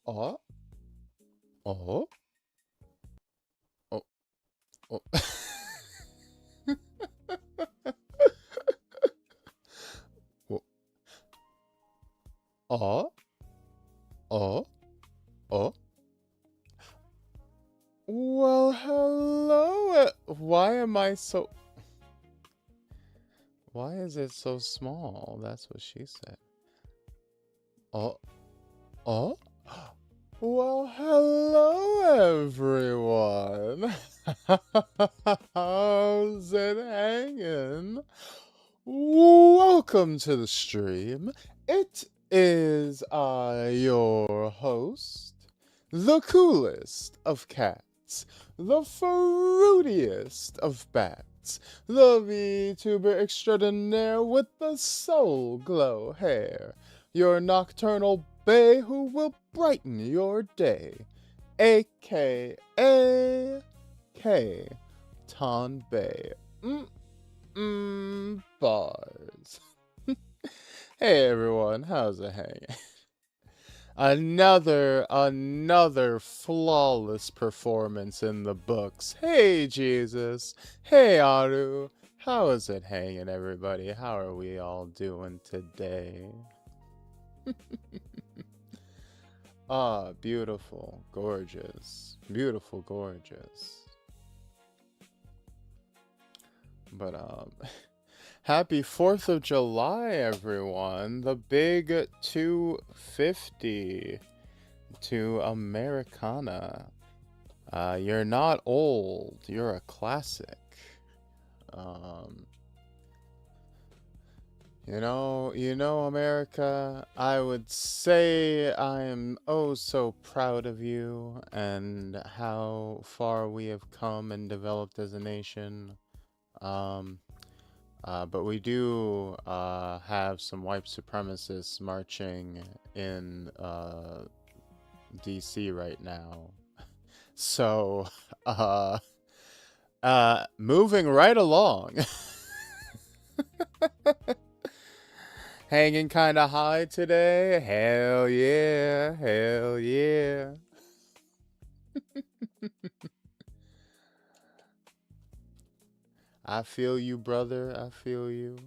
Oh, oh, oh, oh. Wo- Oh, oh, oh. Well, hello. Why am I so... Why is it so small? That's what she said. Oh, oh. Well, hello, everyone. How's it hanging? Welcome to the stream. It is your host, the coolest of cats, the fruitiest of bats, the Vtuber extraordinaire with the soul glow hair, your nocturnal bay who will brighten your day, aka K Ton Bay. Bars. Hey everyone, how's it hanging? Another flawless performance in the books. Hey Jesus. Hey Aru. How is it hanging, everybody? How are we all doing today? Ah, beautiful, gorgeous. Beautiful, gorgeous. But happy 4th of July, everyone. The big 250 to Americana. You're not old, you're a classic. Um, America, I would say I am oh so proud of you and how far we have come and developed as a nation. Um, but we do have some white supremacists marching in DC right now. So, moving right along. Hanging kind of high today. Hell yeah. Hell yeah. I feel you, brother. I feel you.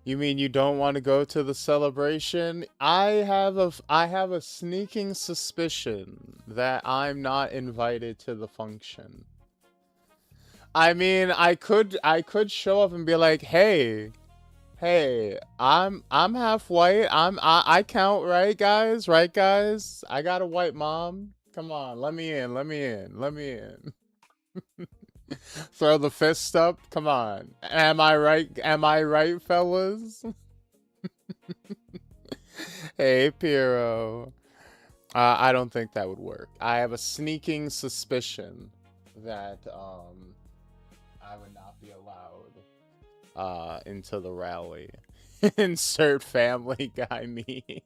You mean you don't want to go to the celebration? I have a sneaking suspicion that I'm not invited to the function. I mean, I could show up and be like, "Hey, hey, I'm half white. I count, right, guys? Right, guys? I got a white mom. Come on, let me in. Let me in. Let me in." Throw the fist up. Come on. Am I right? Am I right, fellas? Hey, Piero. I don't think that would work. I have a sneaking suspicion that I would not be allowed into the rally. Insert Family Guy me.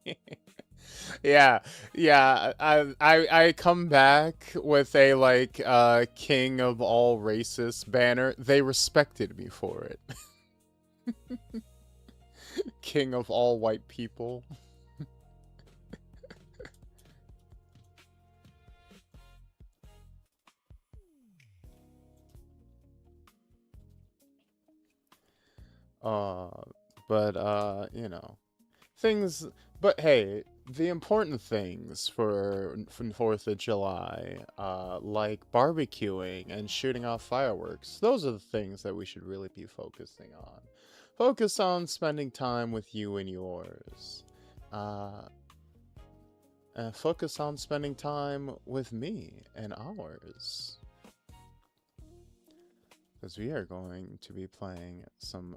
Yeah, yeah. I come back with a like king of all racists banner. They respected me for it. King of all white people. Uh, but things. But hey, the important things for 4th of July, like barbecuing and shooting off fireworks, those are the things that we should really be focusing on. Focus on spending time with you and yours. Uh, Focus on spending time with me and ours. Because we are going to be playing some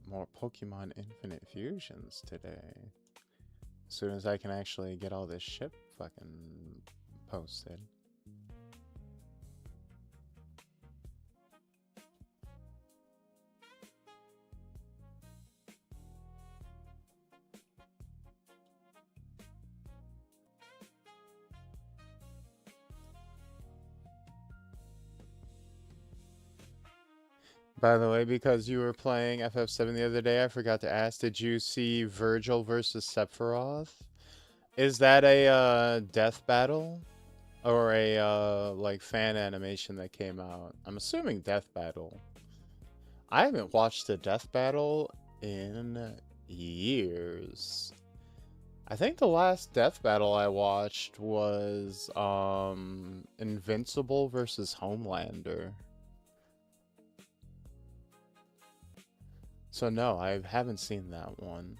more Pokemon Infinite Fusions today. As soon as I can actually get all this shit fucking posted. By the way, because you were playing FF7 the other day, I forgot to ask, did you see Virgil versus Sephiroth? Is that a death battle? Or a like fan animation that came out? I'm assuming death battle. I haven't watched a death battle in years. I think the last death battle I watched was Invincible versus Homelander. So no, I haven't seen that one.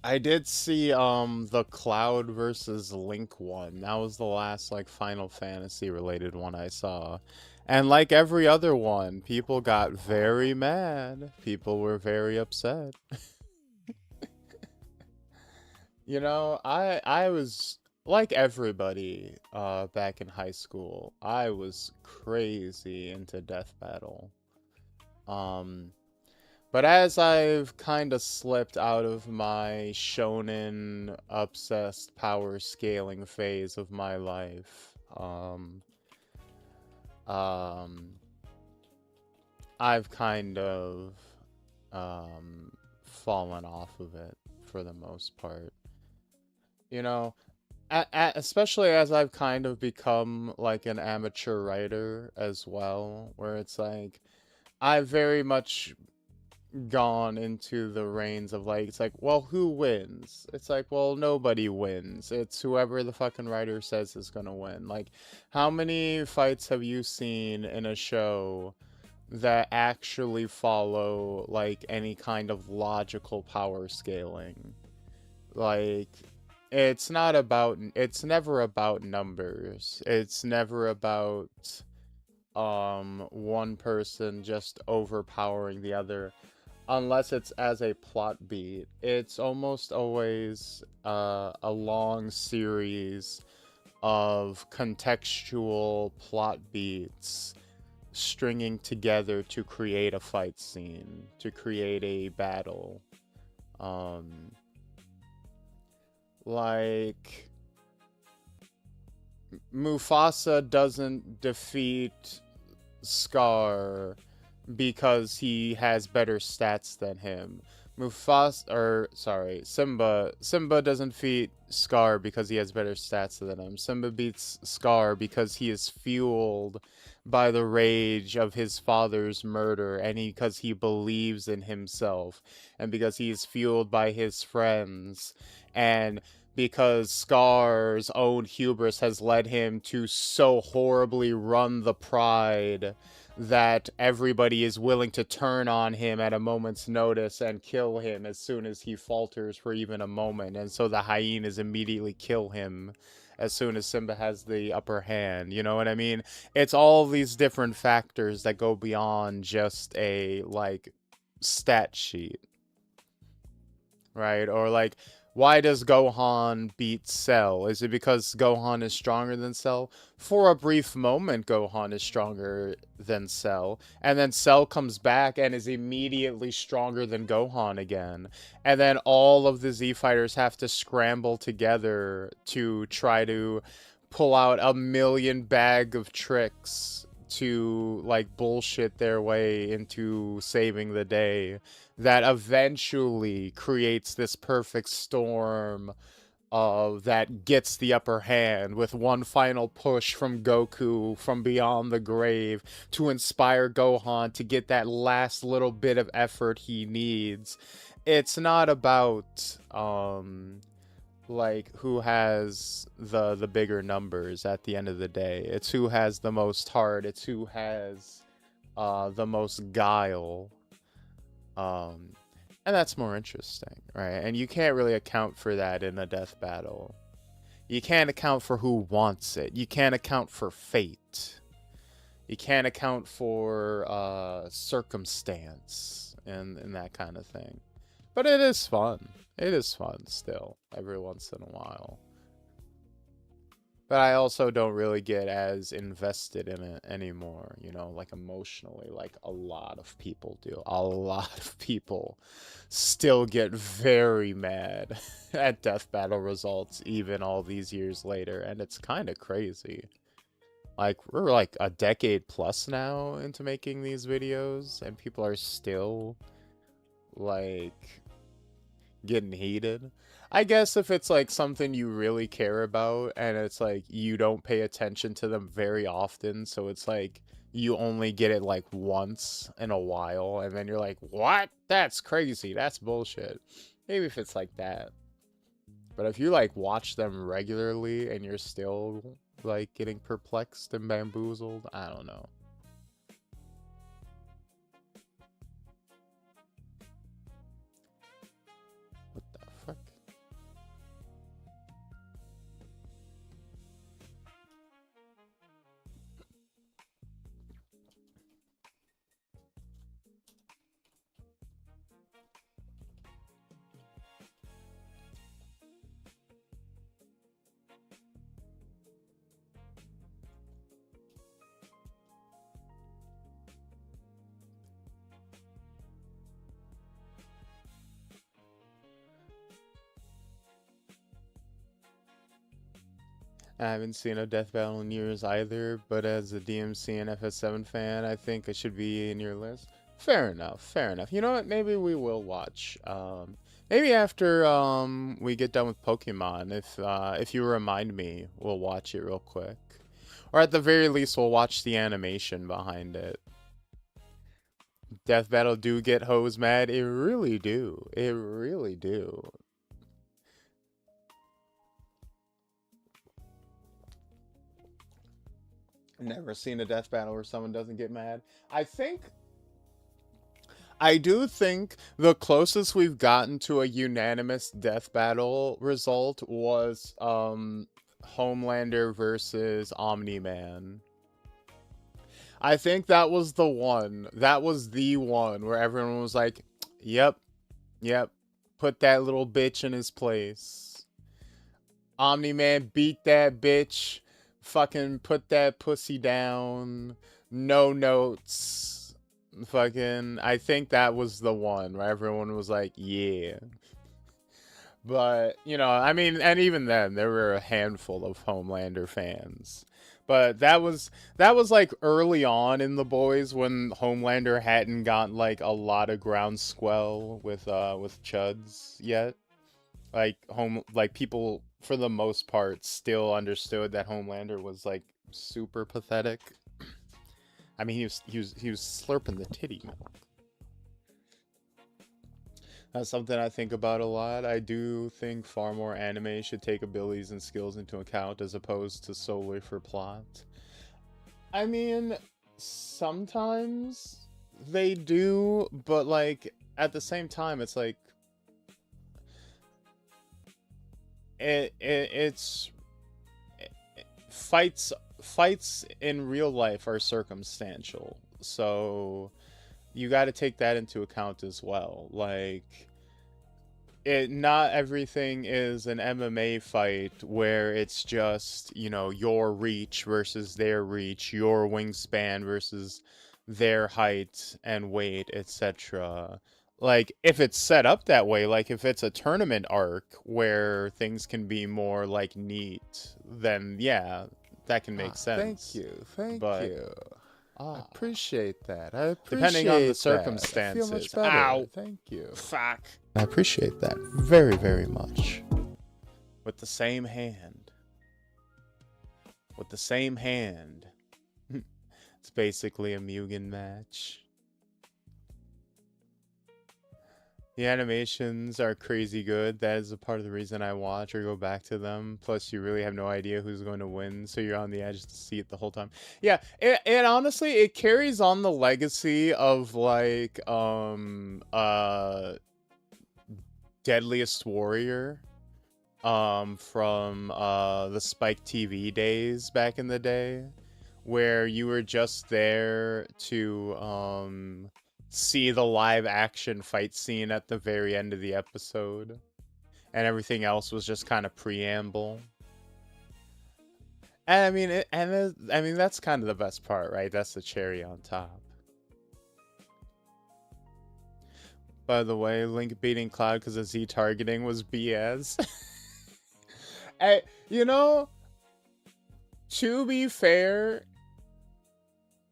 I did see the Cloud versus Link one. That was the last like Final Fantasy related one I saw. And like every other one, people got very mad. People were very upset. You know, I was like everybody back in high school. I was crazy into Death Battle. Um but as I've kind of slipped out of my shonen obsessed power scaling phase of my life, um I've kind of fallen off of it for the most part. You know, especially as I've kind of become like an amateur writer as well, where it's like I've very much gone into the reins of like, it's like, well, who wins? It's like, well, nobody wins. It's whoever the fucking writer says is gonna win. Like, how many fights have you seen in a show that actually follow like any kind of logical power scaling? Like, it's never about numbers. It's never about one person just overpowering the other, unless it's as a plot beat. It's almost always a long series of contextual plot beats stringing together to create a fight scene, to create a battle. Um, like Mufasa doesn't defeat Scar because he has better stats than him. Simba doesn't defeat Scar because he has better stats than him. Simba beats Scar because he is fueled by the rage of his father's murder, and because he believes in himself, and because he is fueled by his friends, and because Scar's own hubris has led him to so horribly run the pride that everybody is willing to turn on him at a moment's notice and kill him as soon as he falters for even a moment. And so the hyenas immediately kill him as soon as Simba has the upper hand. You know what I mean? It's all these different factors that go beyond just a, like, stat sheet, right? Or like, why does Gohan beat Cell? Is it because Gohan is stronger than Cell? For a brief moment, Gohan is stronger than Cell, and then Cell comes back and is immediately stronger than Gohan again. And then all of the Z fighters have to scramble together to try to pull out a million bag of tricks to like bullshit their way into saving the day, that eventually creates this perfect storm that gets the upper hand with one final push from Goku from beyond the grave to inspire Gohan to get that last little bit of effort he needs. It's not about like who has the bigger numbers at the end of the day. It's who has the most heart. It's who has the most guile. Um, and that's more interesting, right? And you can't really account for that in a death battle. You can't account for who wants it. You can't account for fate. You can't account for circumstance and that kind of thing. But it is fun. It is fun still, every once in a while. But I also don't really get as invested in it anymore, you know, like emotionally, like a lot of people do. A lot of people still get very mad at death battle results even all these years later, and it's kind of crazy. Like, we're like a decade plus now into making these videos, and people are still like getting heated. I guess if it's like something you really care about and it's like you don't pay attention to them very often, so it's like you only get it like once in a while, and then you're like, what? That's crazy. That's bullshit. Maybe if it's like that. But if you like watch them regularly and you're still like getting perplexed and bamboozled, I don't know. What the fuck? I haven't seen a death battle in years either, but as a DMC and FS7 fan, I think it should be in your list. Fair enough, fair enough. You know what? Maybe we will watch. Maybe after we get done with Pokemon, if you remind me, we'll watch it real quick. Or at the very least, we'll watch the animation behind it. Death battle do get hoes mad. It really do. It really do. Never seen a death battle where someone doesn't get mad. I do think the closest we've gotten to a unanimous death battle result was Homelander versus Omni-Man. I think that was the one. That was the one where everyone was like, "Yep, yep, put that little bitch in his place." Omni-Man beat that bitch. Fucking put that pussy down. No notes. Fucking, I think that was the one where everyone was like, yeah. But, you know, I mean, and even then, there were a handful of Homelander fans. But that was like early on in the boys when Homelander hadn't gotten like a lot of groundswell with chuds yet. Like people for the most part still understood that Homelander was like super pathetic. I mean, he was slurping the titty milk. That's something I think about a lot. I do think far more anime should take abilities and skills into account as opposed to solely for plot. I mean, sometimes they do, but like at the same time, it's like it's fights in real life are circumstantial, so you got to take that into account as well. Like, not everything is an MMA fight where it's just, you know, your reach versus their reach, your wingspan versus their height and weight, etc. Like, if it's set up that way, like if it's a tournament arc where things can be more like neat, then yeah, that can make sense. Thank But you. I appreciate that. I appreciate depending on the that. I feel much circumstances. better. Ow! Thank you. Fuck. I appreciate that very, very much. With the same hand. With the same hand. It's basically a Mugen match. The animations are crazy good. That is a part of the reason I watch or go back to them. Plus, you really have no idea who's going to win, so you're on the edge to see it the whole time. Yeah, it honestly, it carries on the legacy of, like, Deadliest Warrior, from, the Spike TV days back in the day, where you were just there to, see the live action fight scene at the very end of the episode, and everything else was just kind of preamble. And I mean that's kind of the best part, right? That's the cherry on top. By the way, Link beating Cloud because of Z targeting was BS. You know, To be fair,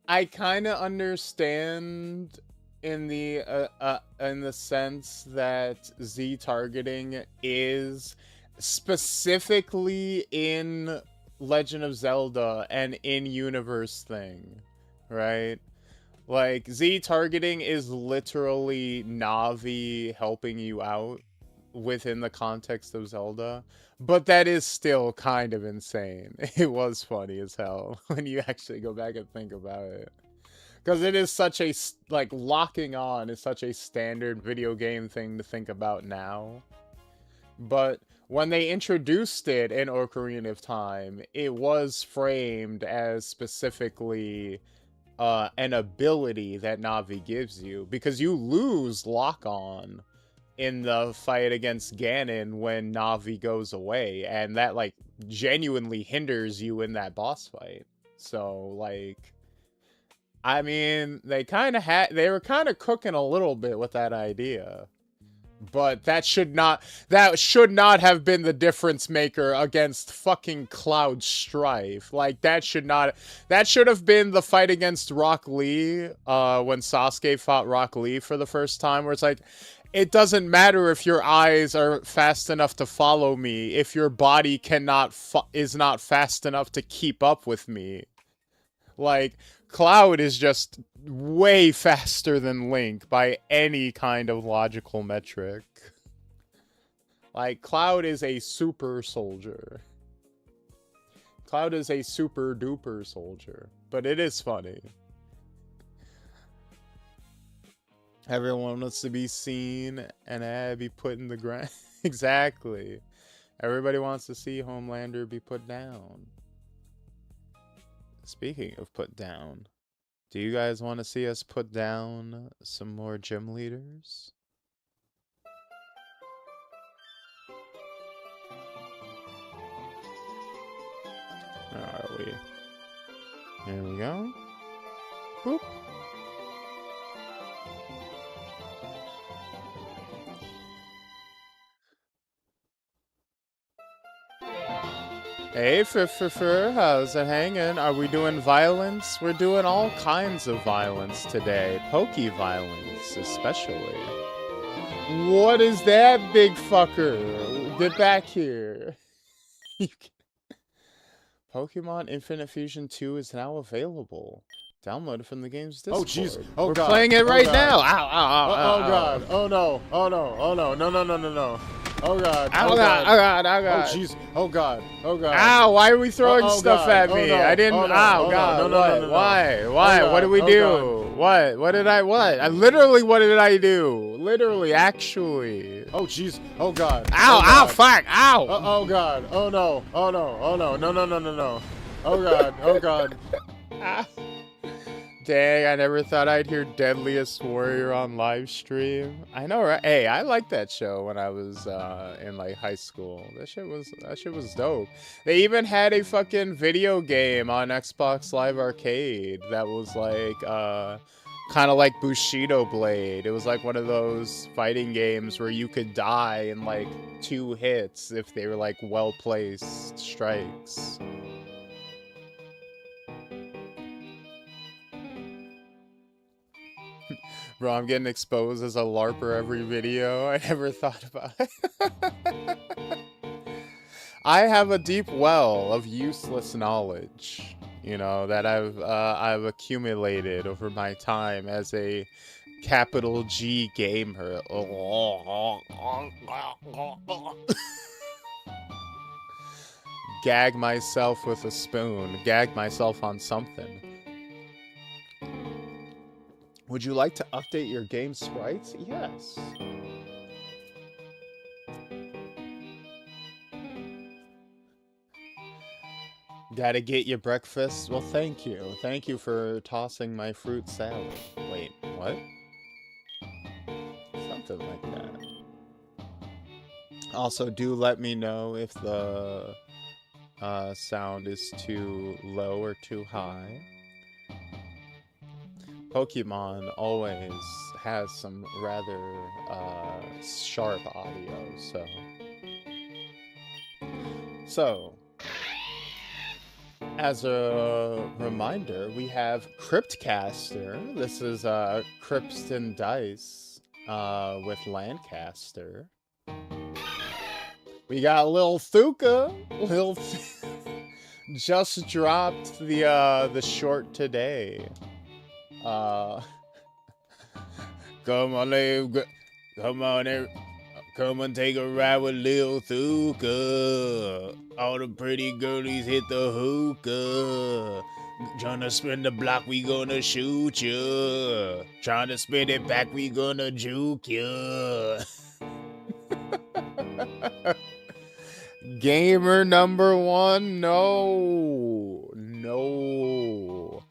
I kind of understand in the sense that Z targeting is specifically in Legend of Zelda an in-universe thing, right? Like, Z targeting is literally Navi helping you out within the context of Zelda, but that is still kind of insane. It was funny as hell when you actually go back and think about it. Because it is such a, like, locking on is such a standard video game thing to think about now. But when they introduced it in Ocarina of Time, it was framed as specifically an ability that Navi gives you. Because you lose lock-on in the fight against Ganon when Navi goes away. And that, like, genuinely hinders you in that boss fight. So, like... I mean, they were kind of cooking a little bit with that idea. But that should not have been the difference maker against fucking Cloud Strife. Like, that should have been the fight against Rock Lee, when Sasuke fought Rock Lee for the first time, where it's like, it doesn't matter if your eyes are fast enough to follow me, if your body is not fast enough to keep up with me. Like, Cloud is just way faster than Link by any kind of logical metric. Like, Cloud is a super soldier. Cloud is a super duper soldier. But it is funny. Everyone wants to be seen and be put in the ground. Exactly. Everybody wants to see Homelander be put down. Speaking of put down, do you guys want to see us put down some more gym leaders? Where are we? Here we go. Boop. Hey, how's it hanging? Are we doing violence? We're doing all kinds of violence today. Pokey violence, especially. What is that, big fucker? Get back here. Pokemon Infinite Fusion 2 is now available. Download it from the game's Discord. Oh, jeez. Oh, We're God. playing it right now. Ow, Oh, God. Oh, no. Oh, no. Oh, no. No, no, no, no, no. Oh, God. Oh, God. Oh, God. Oh, God. Oh, jeez. Oh, God. Oh, God. Ow, why are we throwing stuff at me? No. I didn't. Oh, no. Ow, God. No. Why? God. What did we do? God. What? What did I? What? Literally, what did I do? Literally, actually. Oh, jeez. Oh, God. Ow, ow, fuck. Ow. Oh, God. Oh, no. Oh, no. Oh, no. No. Oh, God. Oh, God. Dang, I never thought I'd hear Deadliest Warrior on live stream. I know, right? Hey, I liked that show when I was in like high school. That shit was dope. They even had a fucking video game on Xbox Live Arcade that was like kind of like Bushido Blade. It was like one of those fighting games where you could die in like 2 hits if they were like well-placed strikes. Bro, I'm getting exposed as a LARPer every video. I never thought about it. I have a deep well of useless knowledge, you know, that I've accumulated over my time as a capital G gamer. Gag myself with a spoon. Gag myself on something. Would you like to update your game sprites? Yes. Gotta get you breakfast? Well, thank you. Thank you for tossing my fruit salad. Wait, what? Something like that. Also, do let me know if the sound is too low or too high. Pokemon always has some rather sharp audio, so As a reminder, we have Cryptcaster. This is Crypston Dice with Lancaster. We got Lil Thuka. Just dropped the short today. Come on, come on, come and take a ride with Lil Thuka. All the pretty girlies hit the hookah. Tryna spin the block, we gonna shoot ya. Tryna spin it back, we gonna juke ya. Gamer number one? No. No.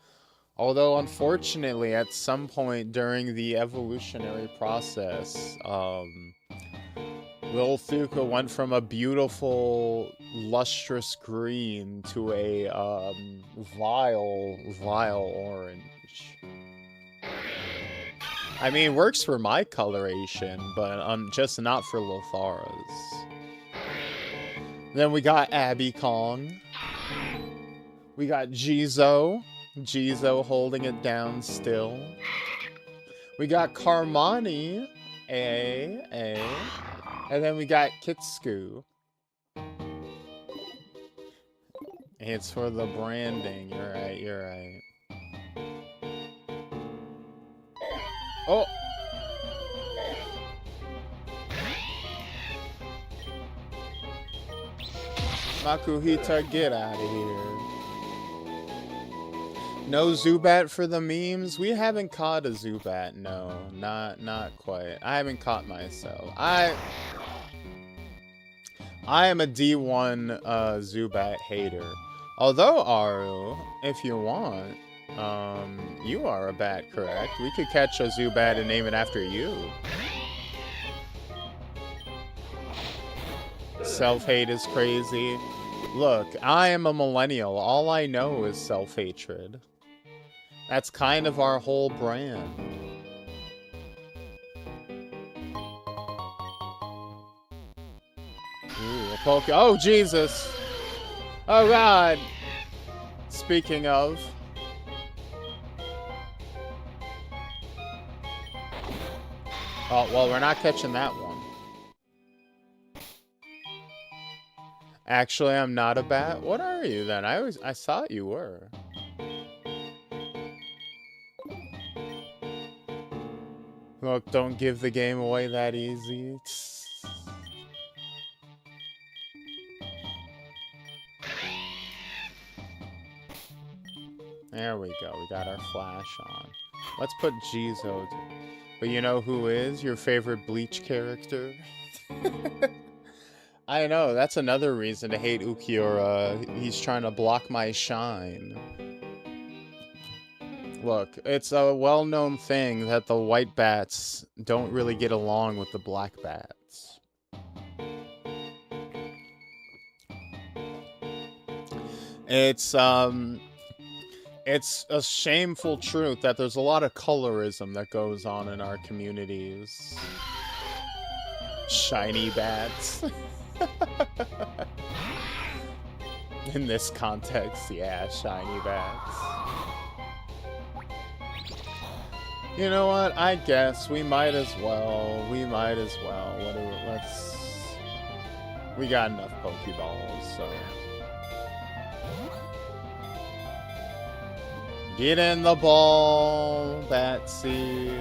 Although, unfortunately, at some point during the evolutionary process, Lil Thuka went from a beautiful, lustrous green to a vile orange. I mean, works for my coloration, but just not for Lothara's. Then we got Abby Kong. We got Jizo. Jizo holding it down still. We got Carmani. And then we got Kitsuku. It's for the branding. You're right, you're right. Oh! Makuhita, get out of here. No Zubat for the memes? We haven't caught a Zubat, no. Not quite. I haven't caught myself. I am a D1 Zubat hater. Although, Aru, if you want, you are a bat, correct? We could catch a Zubat and name it after you. Self-hate is crazy. Look, I am a millennial. All I know is self-hatred. That's kind of our whole brand. Ooh, a poke. Oh, Jesus. Oh, God. Speaking of. Oh, well, we're not catching that one. Actually, I'm not a bat. What are you then? I thought you were. Look, don't give the game away that easy. There we go. We got our flash on. Let's put Jizo. But you know who is your favorite Bleach character? I know, that's another reason to hate Ukiura. He's trying to block my shine. Look, it's a well-known thing that the white bats don't really get along with the black bats. It's a shameful truth that there's a lot of colorism that goes on in our communities. Shiny bats. In this context, yeah, shiny bats. You know what? I guess we might as well. We might as well. We got enough Pokeballs, so. Get in the ball, Batsy.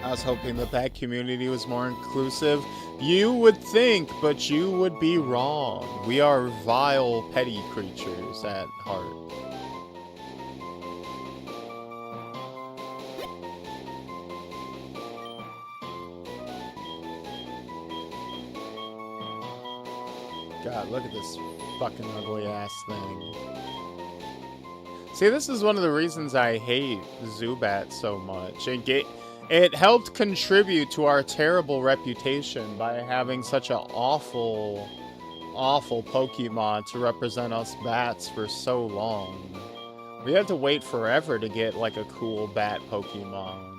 I was hoping the bat community was more inclusive. You would think, but you would be wrong. We are vile, petty creatures at heart. God, look at this fucking ugly ass thing. See, this is one of the reasons I hate Zubat so much. It helped contribute to our terrible reputation by having such an awful, awful Pokemon to represent us bats for so long. We had to wait forever to get, like, a cool bat Pokemon.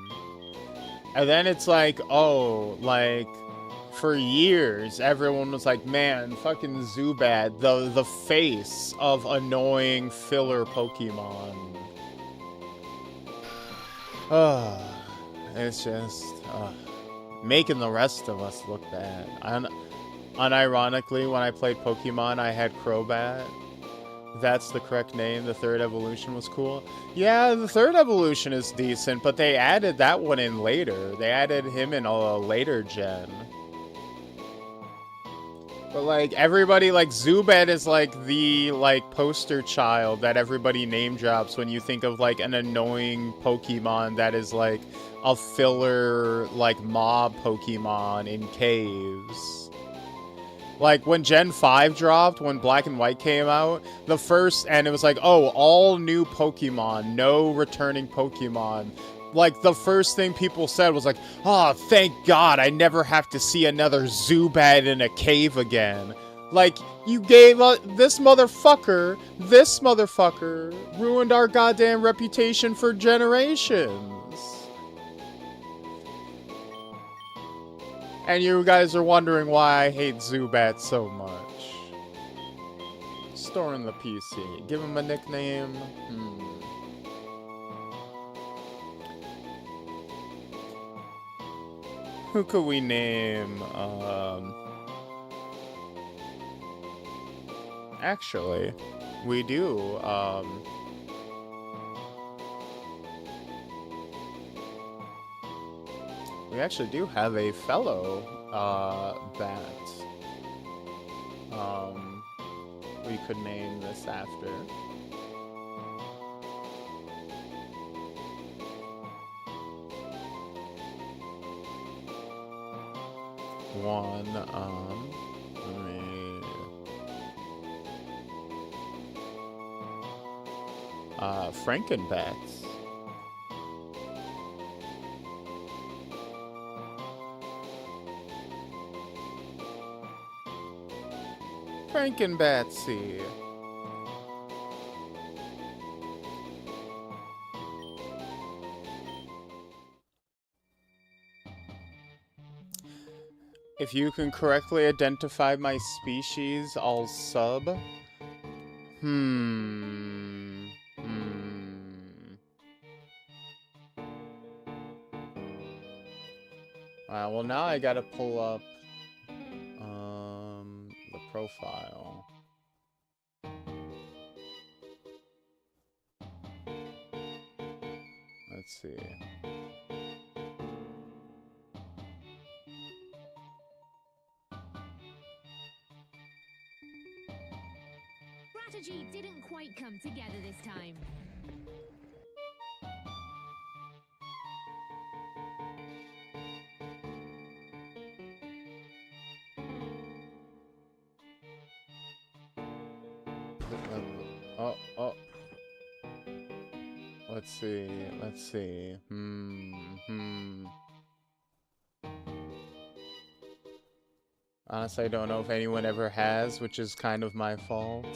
And then it's like, oh, like, for years, everyone was like, man, fucking Zubat, the face of annoying filler Pokemon. It's just making the rest of us look bad. Unironically, when I played Pokemon, I had Crobat. That's the correct name. The third evolution was cool. Yeah, the third evolution is decent, but they added that one in later. They added him in a later gen. But, like, everybody, like, Zubat is, like, the, like, poster child that everybody name drops when you think of, like, an annoying Pokemon that is, like, a filler, like, mob Pokemon in caves. Like, when Gen 5 dropped, when Black and White came out, the first, and it was like, oh, all new Pokemon, no returning Pokemon. Like, the first thing people said was like, oh, thank God I never have to see another Zubat in a cave again. Like, you gave this motherfucker ruined our goddamn reputation for generations. And you guys are wondering why I hate Zubat so much. Store in the PC. Give him a nickname. Who could we name? Actually, we do. We actually do have a fellow that we could name this after. Frankenbats. Frankenbatsy. If you can correctly identify my species, I'll sub. Well, now I gotta pull up the profile. Let's see. Strategy didn't quite come together this time. Oh. Let's see. Honestly, I don't know if anyone ever has, which is kind of my fault.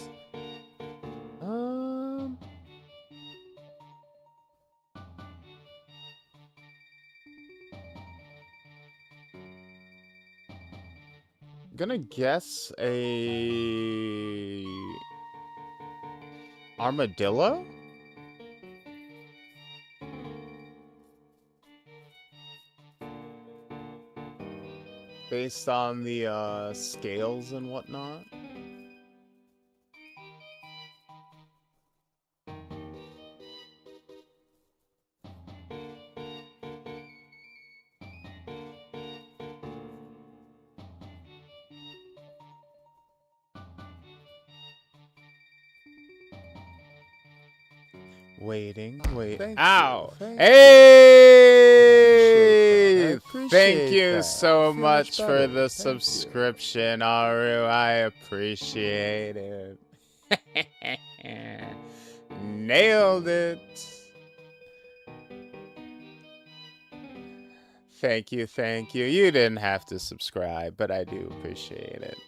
Gonna guess a armadillo? Based on the scales and whatnot. Waiting. Ow! Hey! Thank you so much for the subscription, Aru. I appreciate it. Nailed it. Thank you. You didn't have to subscribe, but I do appreciate it.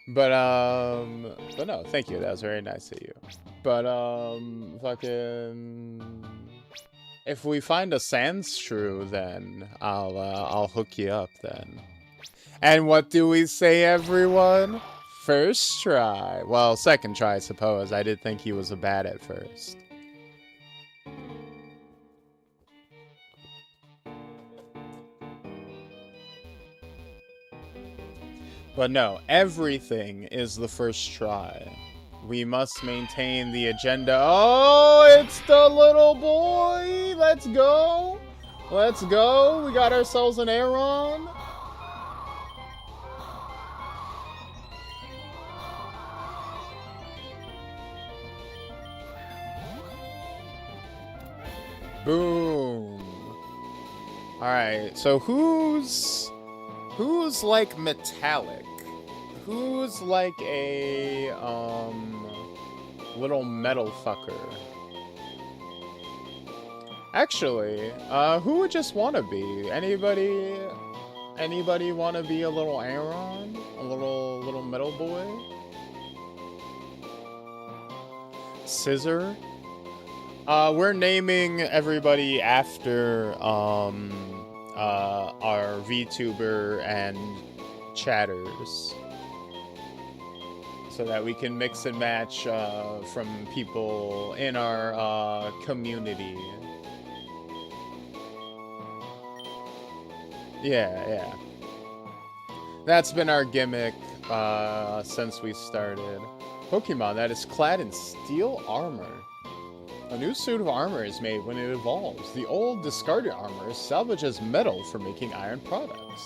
But no, thank you. That was very nice of you. But, fucking... If we find a Sandshrew, then I'll hook you up then. And what do we say, everyone? First try. Well, second try, I suppose. I did think he was a bat at first. But no, everything is the first try. We must maintain the agenda. Oh, it's the little boy! Let's go! Let's go! We got ourselves an Aeron. Boom. Alright, so who's like metallic? Who's like a little metal fucker? Actually, who would just want to be? Anybody want to be a little Aeron? A little metal boy? Scissor? We're naming everybody after our VTuber and chatters, so that we can mix and match from people in our community. Yeah. That's been our gimmick since we started. Pokemon that is clad in steel armor. A new suit of armor is made when it evolves. The old discarded armor is salvaged as metal for making iron products.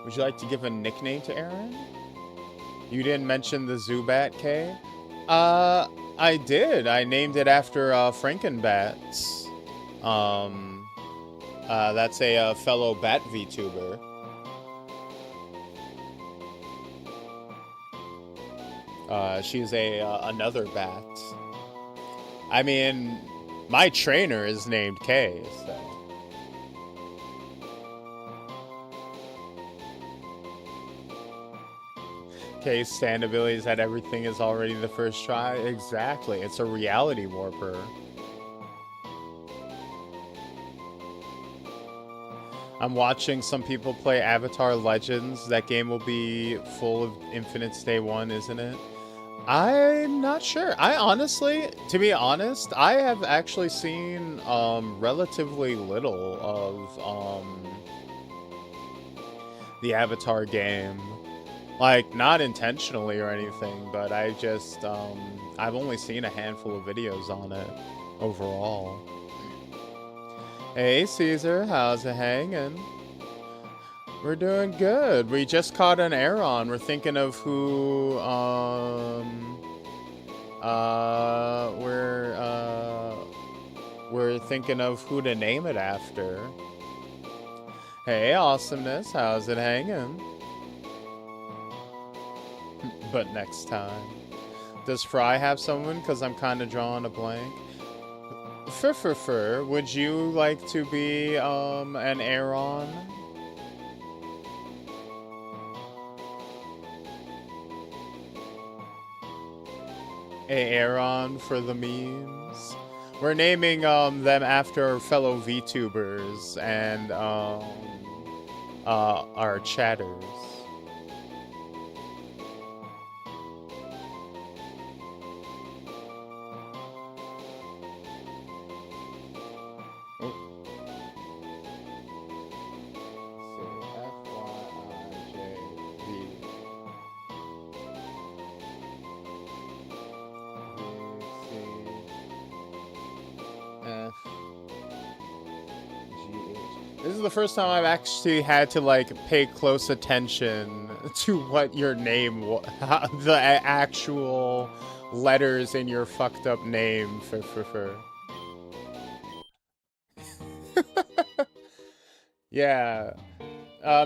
Would you like to give a nickname to Aaron? You didn't mention the Zubat, K? I did. I named it after Frankenbats. That's a fellow bat VTuber. She's another bat. I mean, my trainer is named Kay, so. Kay's stand ability is that everything is already the first try. Exactly, it's a reality warper. I'm watching some people play Avatar Legends. That game will be full of infinites day one, isn't it? I'm not sure. I honestly, to be honest, I have actually seen relatively little of the Avatar game. Like, not intentionally or anything, but I just I've only seen a handful of videos on it overall. Hey Caesar, how's it hanging? We're doing good. We just caught an Aeron. We're thinking of who we're thinking of who to name it after. Hey Awesomeness, how's it hanging? But next time. Does Fry have someone? Cause I'm kinda drawing a blank. Would you like to be an Aeron? A Aeron for the memes. We're naming them after fellow VTubers and our chatters. This is the first time I've actually had to like pay close attention to what your name was, the actual letters in your fucked up name. Yeah,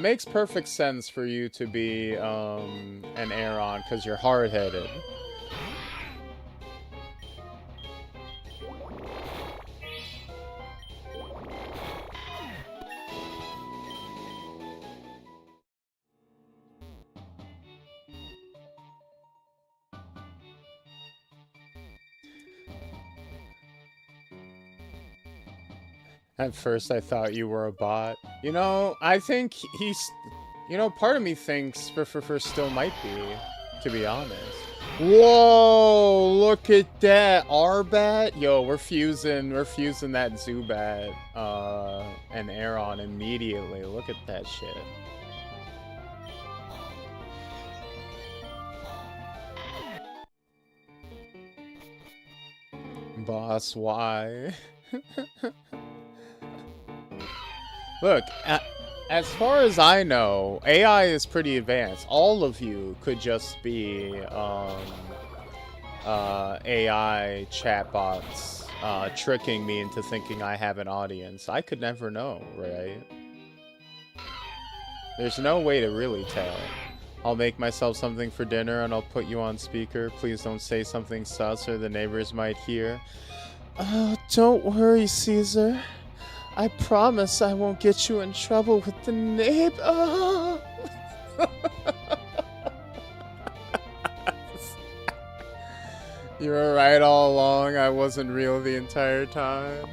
makes perfect sense for you to be an Aeron because you're hard-headed. At first, I thought you were a bot. You know, I think he's... You know, part of me thinks for still might be, to be honest. Whoa! Look at that! R-Bat? Yo, we're fusing that Zubat, and Aeron immediately. Look at that shit. Boss, why? Look, as far as I know, AI is pretty advanced. All of you could just be AI chatbots tricking me into thinking I have an audience. I could never know, right? There's no way to really tell. I'll make myself something for dinner and I'll put you on speaker. Please don't say something sus or the neighbors might hear. Oh, don't worry, Caesar. I promise I won't get you in trouble with the neighbor. Oh. You were right all along. I wasn't real the entire time.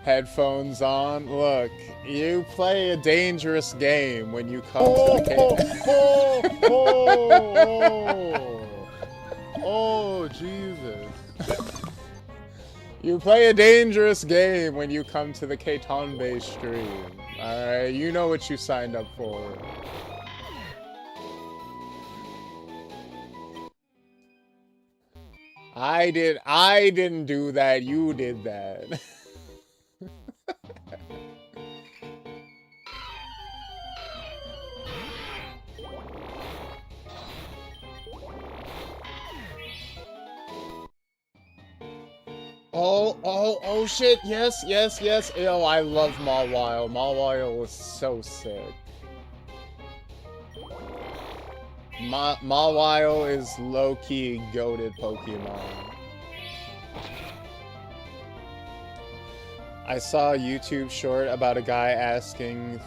Headphones on. Look, you play a dangerous game when you come to the game. Oh, Jesus. You play a dangerous game when you come to the Katonbe stream. Alright, you know what you signed up for. I didn't do that, you did that. Oh shit, yes. Ew, I love Mawile. Mawile was so sick. Mawile is low-key goated Pokemon. I saw a YouTube short about a guy asking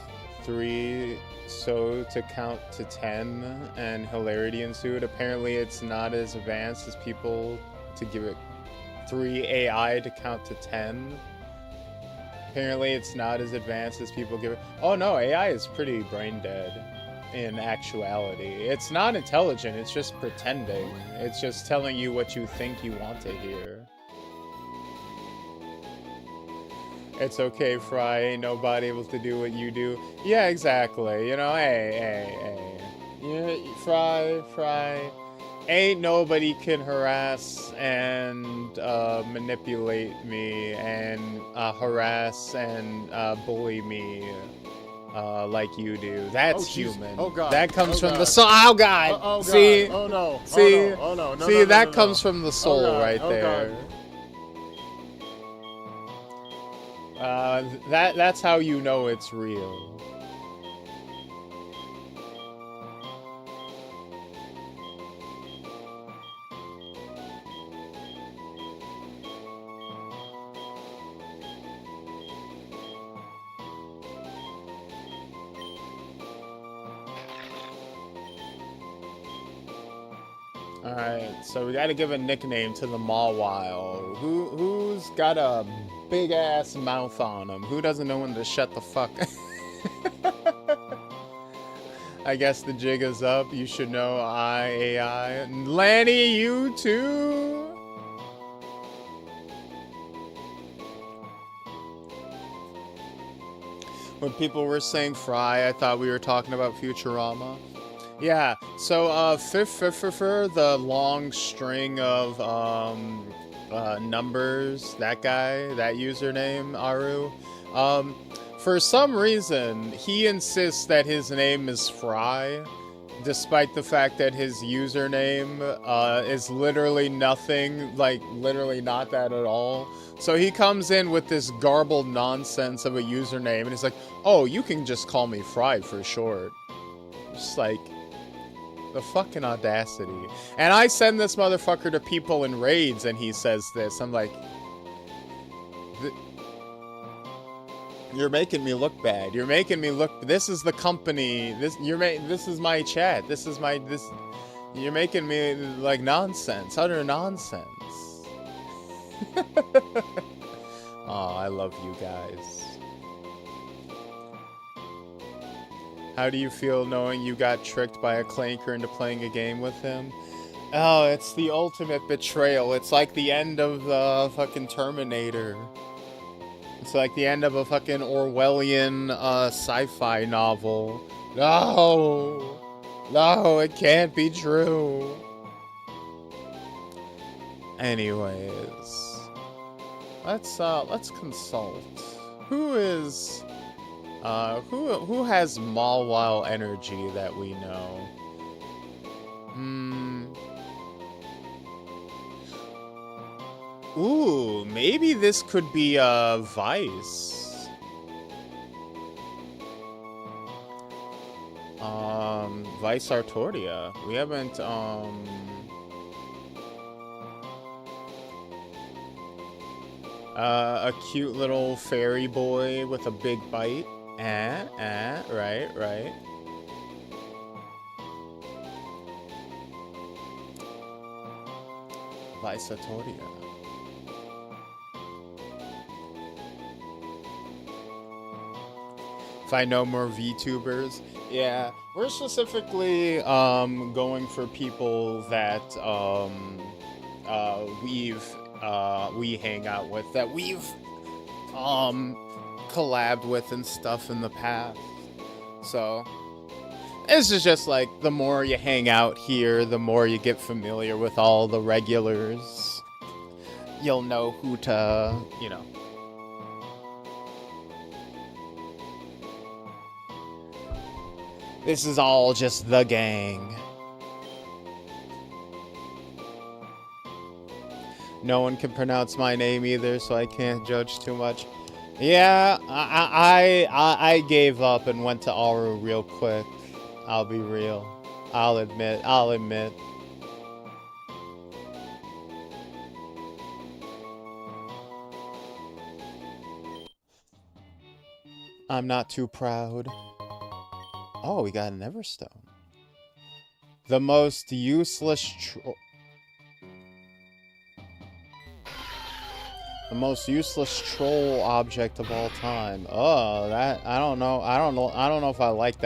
3 to count to 10, and hilarity ensued. Apparently it's not as advanced as people to give it 3 AI to count to 10. Apparently it's not as advanced as people give it. Oh no, AI is pretty brain dead in actuality. It's not intelligent, it's just pretending. It's just telling you what you think you want to hear. It's okay, Fry. Ain't nobody able to do what you do. Yeah, exactly. You know, hey. Yeah, Fry. Ain't nobody can harass and manipulate me and harass and bully me like you do. That's human. Oh god. That comes from the soul. Oh god. See? Oh no. See? Oh no. See, that comes from the soul right there. That's how you know it's real. Alright, so we gotta give a nickname to the Mawile. Who's got a big ass mouth on him? Who doesn't know when to shut the fuck? I guess the jig is up. You should know AI. Lanny, you too? When people were saying Fry, I thought we were talking about Futurama. Yeah, so the long string of numbers, that guy, that username, Aru, for some reason, he insists that his name is Fry, despite the fact that his username is literally nothing, like literally not that at all. So he comes in with this garbled nonsense of a username, and he's like, oh, you can just call me Fry for short. Just like... the fucking audacity. And I send this motherfucker to people in raids and he says this. I'm like... You're making me look bad. You're making me look... This is the company. This is my chat. You're making me like nonsense. Utter nonsense. Oh, I love you guys. How do you feel knowing you got tricked by a clanker into playing a game with him? Oh, it's the ultimate betrayal. It's like the end of the fucking Terminator. It's like the end of a fucking Orwellian sci-fi novel. No! No, it can't be true. Anyways, let's consult. Who is who has Malwile energy that we know? Ooh, maybe this could be Vice. Vice Artoria. We haven't a cute little fairy boy with a big bite. Right. Vice Artoria. If I know more VTubers. Yeah, we're specifically going for people that we hang out with, that we've collabed with and stuff in the past. So this is just like, the more you hang out here, the more you get familiar with all the regulars. You'll know who to, you know. This is all just the gang. No one can pronounce my name either, so I can't judge too much. Yeah, I gave up and went to Aru real quick. I'll be real. I'll admit. I'm not too proud. Oh, we got an Everstone. The most useless troll object of all time. Oh, that I don't know if I like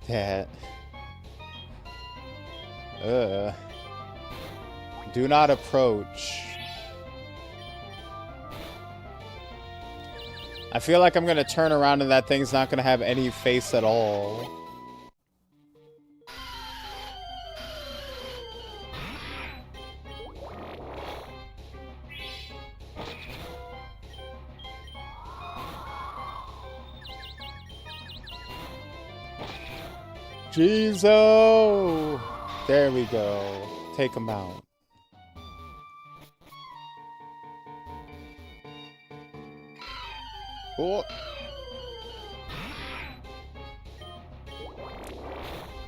that. Do not approach. I feel like I'm gonna turn around and that thing's not gonna have any face at all. Jeezo! There we go. Take him out. Oh.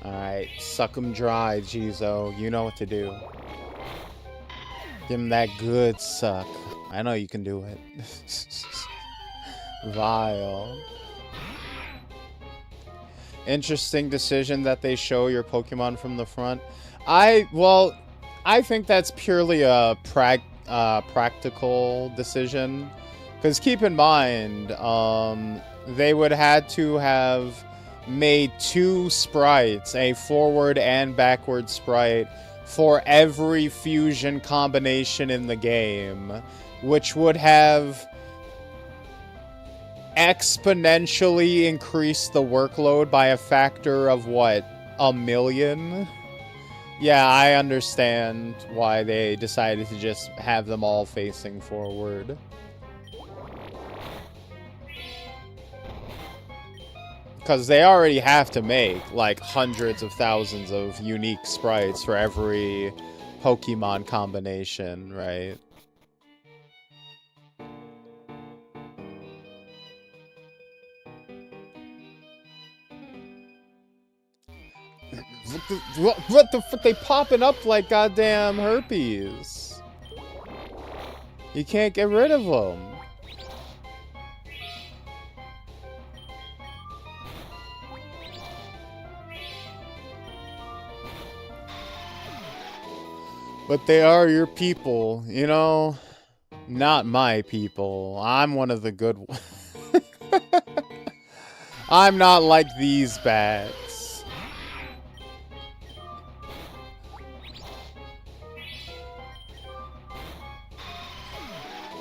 Alright, suck him dry, Jeezo. You know what to do. Give him that good suck. I know you can do it. Vile. Interesting decision that they show your Pokemon from the front. I think that's purely a practical decision. Because keep in mind, they would had to have made 2 sprites, a forward and backward sprite, for every fusion combination in the game, which would have exponentially increased the workload by a factor of, what, 1,000,000? Yeah, I understand why they decided to just have them all facing forward. Because they already have to make, like, hundreds of thousands of unique sprites for every Pokemon combination, right? What the fuck? They popping up like goddamn herpes. You can't get rid of them. But they are your people, you know? Not my people. I'm one of the good ones. I'm not like these bats.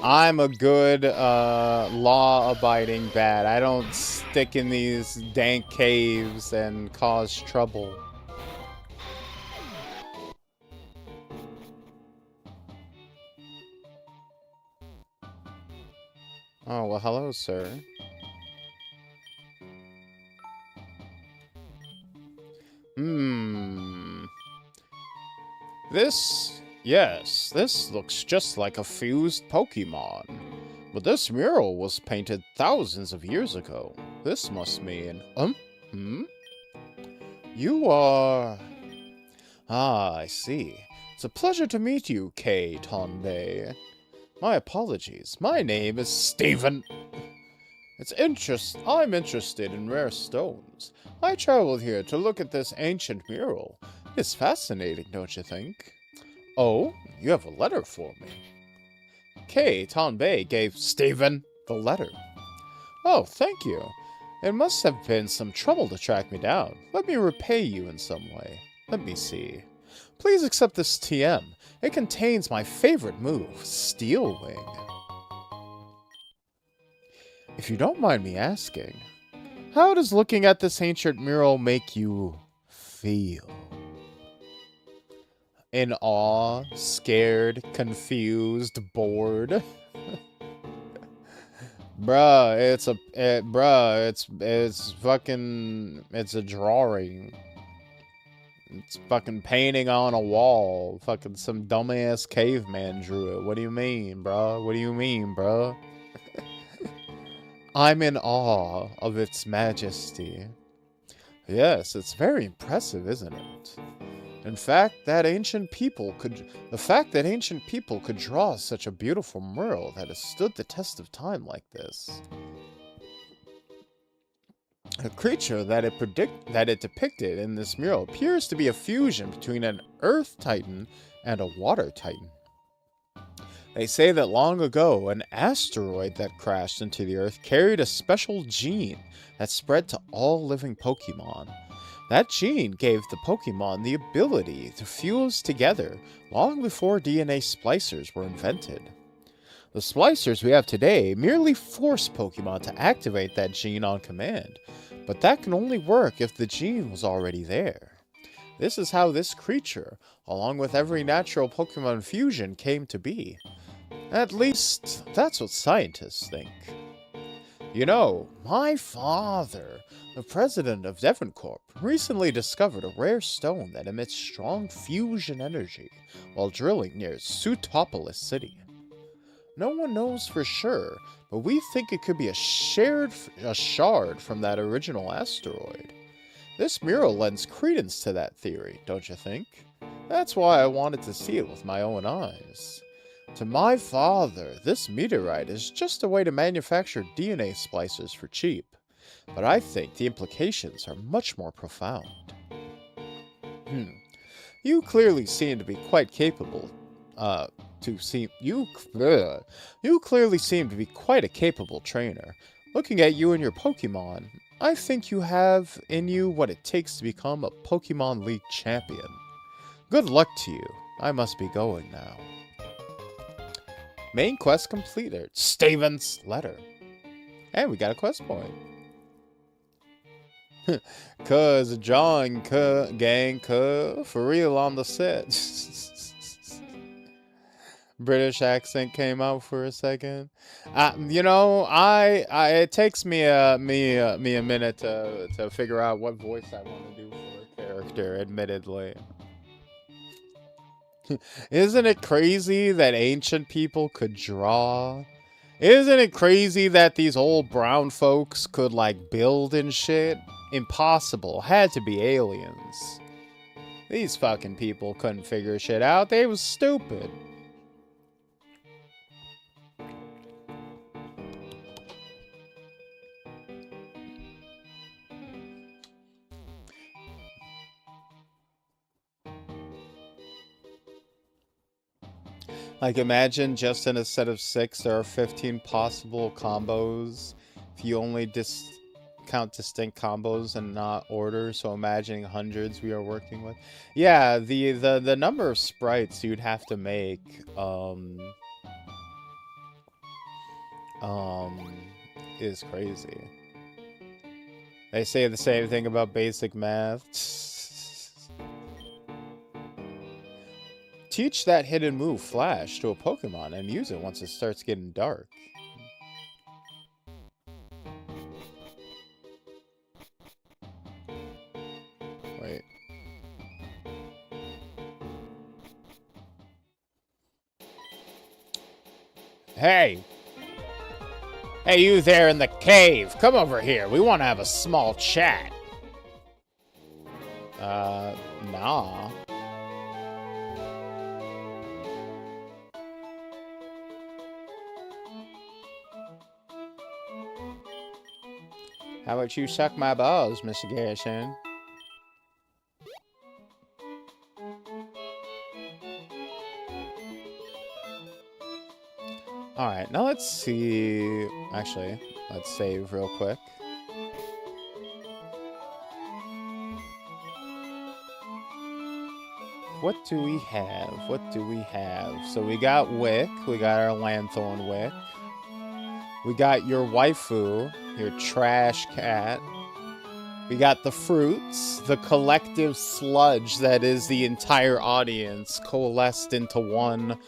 I'm a good, law-abiding bat. I don't stick in these dank caves and cause trouble. Oh, well, hello, sir. This looks just like a fused Pokemon. But this mural was painted thousands of years ago. This must mean, You are... Ah, I see. It's a pleasure to meet you, Kei Tonbei. My apologies. My name is Steven. I'm interested in rare stones. I traveled here to look at this ancient mural. It's fascinating, don't you think? Oh, you have a letter for me. Kei Tonbei gave Steven the letter. Oh, thank you. It must have been some trouble to track me down. Let me repay you in some way. Let me see. Please accept this TM. It contains my favorite move, Steel Wing. If you don't mind me asking, how does looking at this ancient mural make you feel? In awe, scared, confused, bored? It's a drawing. It's fucking painting on a wall. Fucking some dumbass caveman drew it. What do you mean, bruh? What do you mean, bruh? I'm in awe of its majesty. Yes, it's very impressive, isn't it? The fact that ancient people could draw such a beautiful mural that has stood the test of time like this. The creature that it depicted in this mural appears to be a fusion between an Earth Titan and a Water Titan. They say that long ago, an asteroid that crashed into the Earth carried a special gene that spread to all living Pokemon. That gene gave the Pokemon the ability to fuse together long before DNA splicers were invented. The splicers we have today merely force Pokemon to activate that gene on command, but that can only work if the gene was already there. This is how this creature, along with every natural Pokemon fusion, came to be. At least, that's what scientists think. You know, my father, the president of Devoncorp, recently discovered a rare stone that emits strong fusion energy while drilling near Sutopolis City. No one knows for sure, but we think it could be a shard from that original asteroid. This mural lends credence to that theory, don't you think? That's why I wanted to see it with my own eyes. To my father, this meteorite is just a way to manufacture DNA splicers for cheap, but I think the implications are much more profound. You clearly seem to be quite capable, you clearly seem to be quite a capable trainer. Looking at you and your Pokemon, I think you have in you what it takes to become a Pokemon League champion. Good luck to you. I must be going now. Main quest completed. Steven's letter. And we got a quest point. Cuz John gang for real on the set. British accent came out for a second. You know, it takes me a minute to figure out what voice I want to do for a character, admittedly. Isn't it crazy that ancient people could draw? Isn't it crazy that these old brown folks could, like, build and shit? Impossible. Had to be aliens. These fucking people couldn't figure shit out. They was stupid. Like, imagine just in a set of 6, there are 15 possible combos. If you only count distinct combos and not order, so imagining hundreds we are working with. Yeah, the number of sprites you'd have to make, is crazy. They say the same thing about basic math. Teach that hidden move, Flash, to a Pokemon and use it once it starts getting dark. Wait. Hey! Hey, you there in the cave! Come over here. We want to have a small chat. Nah. How about you suck my balls, Mr. Garrison? Alright, now let's see... Actually, let's save real quick. What do we have? What do we have? So we got Wick. We got our Lanthorn Wick. We got your waifu, your trash cat. We got the fruits, the collective sludge that is the entire audience coalesced into one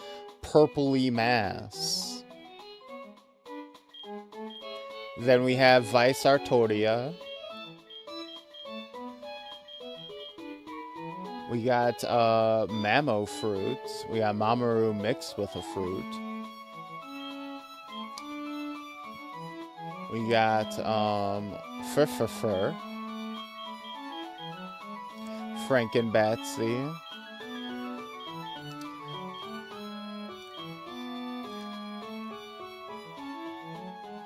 purpley mass. Then we have Vice Artoria. We got Mamo fruit. We got Mamoru mixed with a fruit. We got Fur. Frankenbatsy.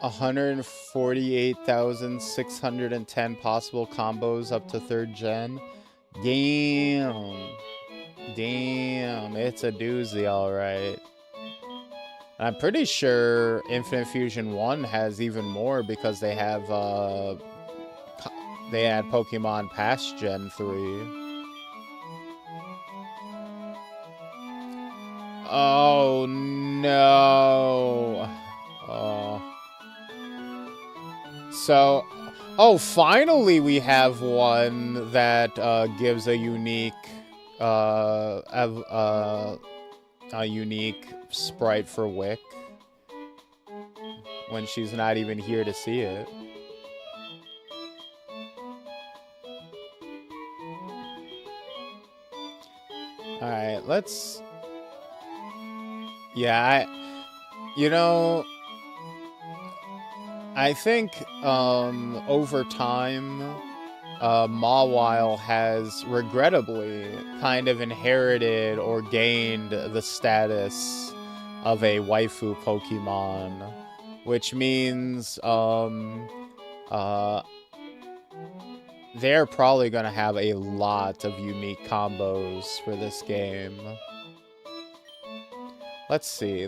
$148,610 possible combos up to 3rd gen. Damn. Damn, it's a doozy, alright. I'm pretty sure Infinite Fusion 1 has even more because they have, they had Pokemon past Gen 3. Oh, no. So... Oh, finally we have one that gives a unique sprite for Wick when she's not even here to see it. All right, let's. Yeah, you know. I think over time, Mawile has regrettably kind of inherited or gained the status of a waifu Pokemon, which means they're probably going to have a lot of unique combos for this game. Let's see.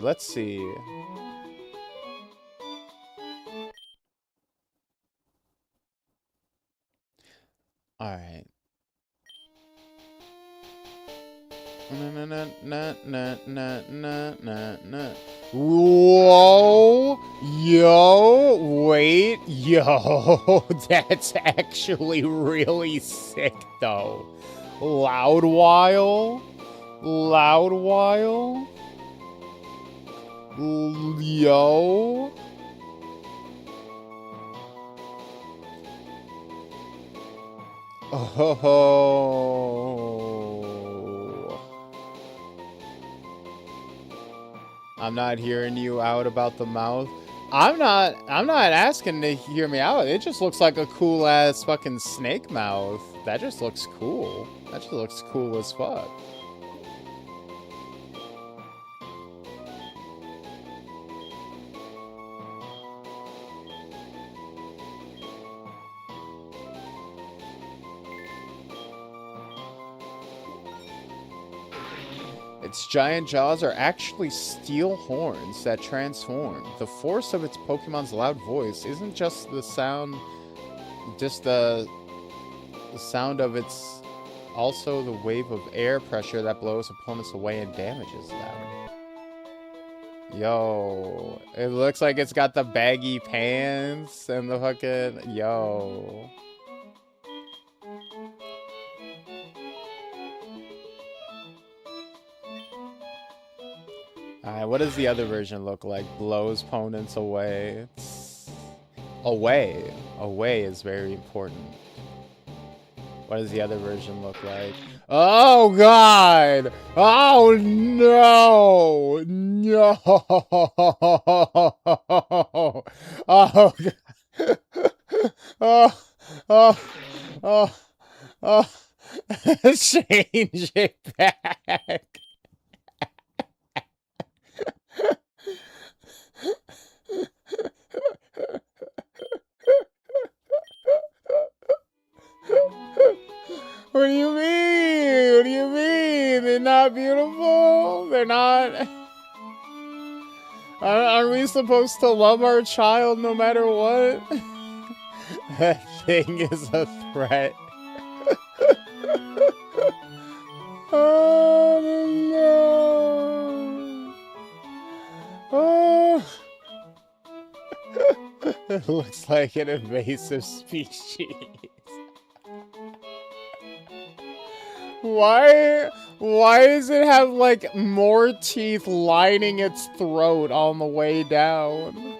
All right. Whoa! Yo! Wait! Yo! That's actually really sick, though. Loudwile? Yo! Oh. I'm not hearing you out about the mouth. I'm not asking to hear me out. It just looks like a cool ass fucking snake mouth. That just looks cool. That just looks cool as fuck. Its giant jaws are actually steel horns that transform. The force of its Pokemon's loud voice isn't just the sound, just the sound of its, also the wave of air pressure that blows opponents away and damages them. Yo, it looks like it's got the baggy pants and the fucking, yo. Alright, what does the other version look like? Blows opponents away. Away. Away is very important. What does the other version look like? Oh, God! Oh, no! No! Oh, God. Oh, oh, oh, oh. Change it back. What do you mean? What do you mean? They're not beautiful? They're not... Are we supposed to love our child no matter what? That thing is a threat. Oh, no. Oh. It looks like an invasive species. Why does it have, like, more teeth lining its throat on the way down?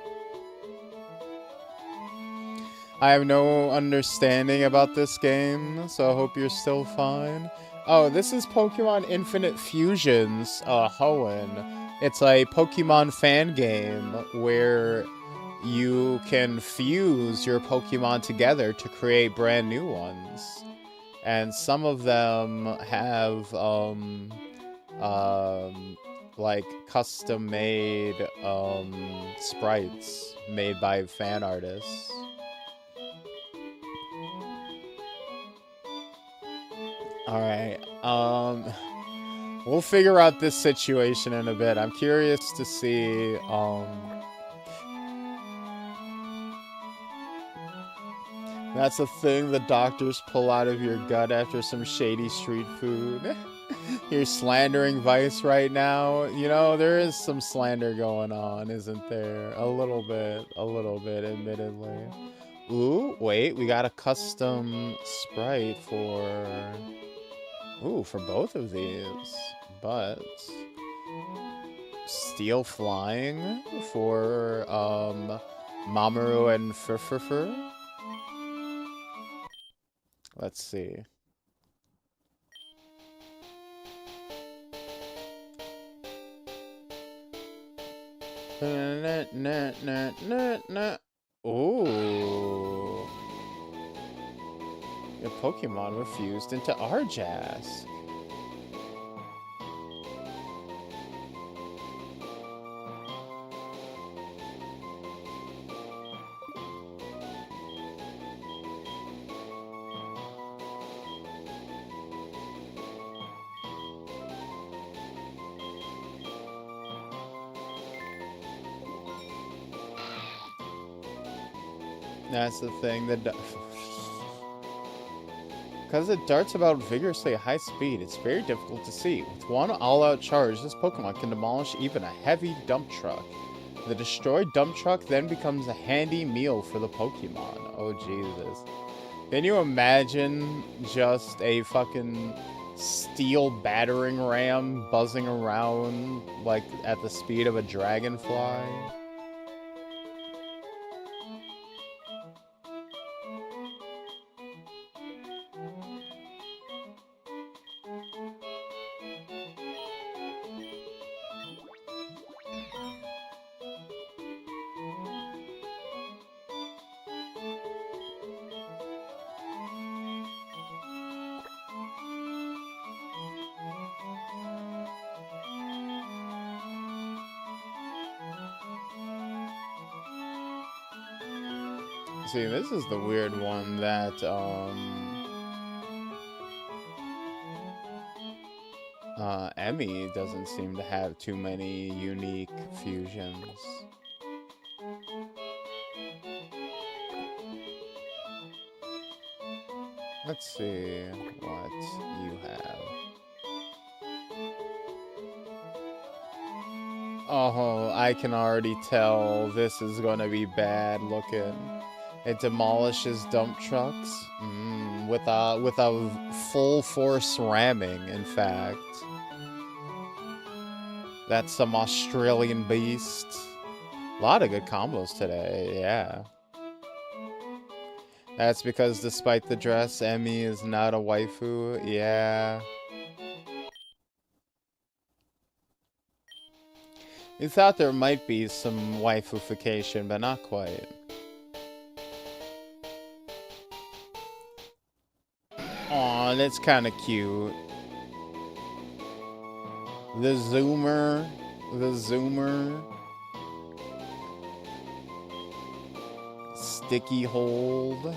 I have no understanding about this game, so I hope you're still fine. Oh, this is Pokemon Infinite Fusions, Hoenn. It's a Pokemon fan game where you can fuse your Pokemon together to create brand new ones. And some of them have, like, custom-made, sprites made by fan artists. Alright, we'll figure out this situation in a bit. I'm curious to see, that's a thing the doctors pull out of your gut after some shady street food. You're slandering Vice right now. You know, there is some slander going on, isn't there? A little bit, admittedly. Ooh, wait, we got a custom sprite for... Ooh, for both of these. But... Steel Flying for, Mamoru and Furfurfur. Let's see. Ooh. Your Pokemon were fused into Arjask. That's the thing, because it darts about vigorously at high speed, it's very difficult to see. With one all-out charge, this Pokemon can demolish even a heavy dump truck. The destroyed dump truck then becomes a handy meal for the Pokemon. Oh, Jesus. Can you imagine just a fucking steel battering ram buzzing around, like, at the speed of a dragonfly? See, this is the weird one that, Emmy doesn't seem to have too many unique fusions. Let's see what you have. Oh, I can already tell this is gonna be bad looking. It demolishes dump trucks with a full force ramming, in fact. That's some Australian beast. A lot of good combos today, yeah. That's because despite the dress, Emmy is not a waifu, yeah. You thought there might be some waifufication, but not quite. Aw, that's kind of cute. The zoomer. Sticky hold.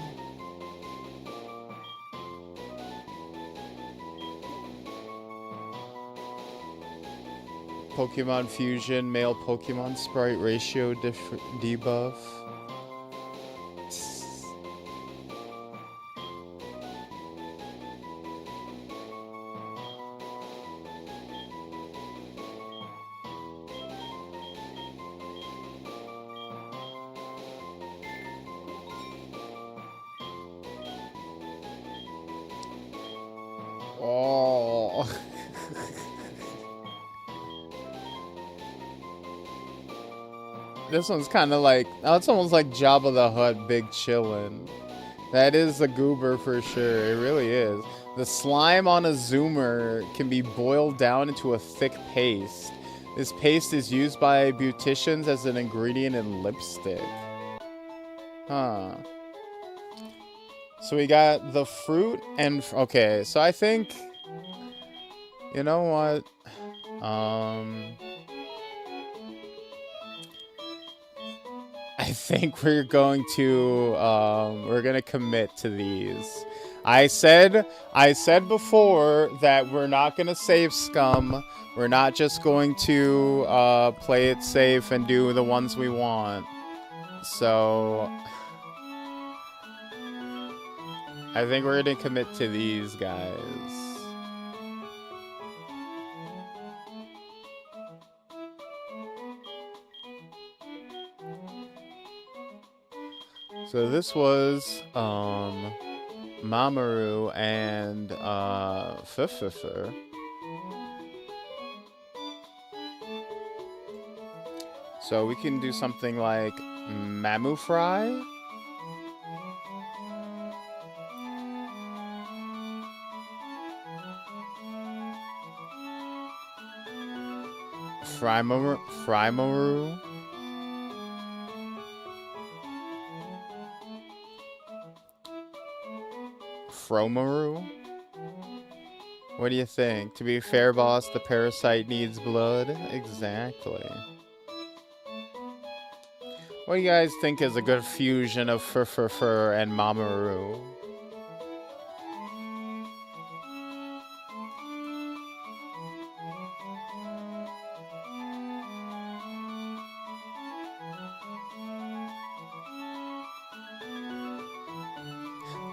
Pokemon Fusion, male Pokemon sprite ratio debuff. Oh. This one's kind of like, oh, it's almost like Jabba the Hutt, big chillin'. That is a goober for sure. It really is. The slime on a zoomer can be boiled down into a thick paste. This paste is used by beauticians as an ingredient in lipstick. Huh. So we got the fruit and... Okay, so I think... You know what? I think we're going to commit to these. I said before that we're not gonna save scum. We're not just going to play it safe and do the ones we want. So I think we're gonna commit to these guys. So this was Mamoru and Vtuber. So we can do something like Mamu Fry. Frymaru. Fromaru? What do you think? To be fair, boss, the parasite needs blood? Exactly. What do you guys think is a good fusion of Fur and Mamoru?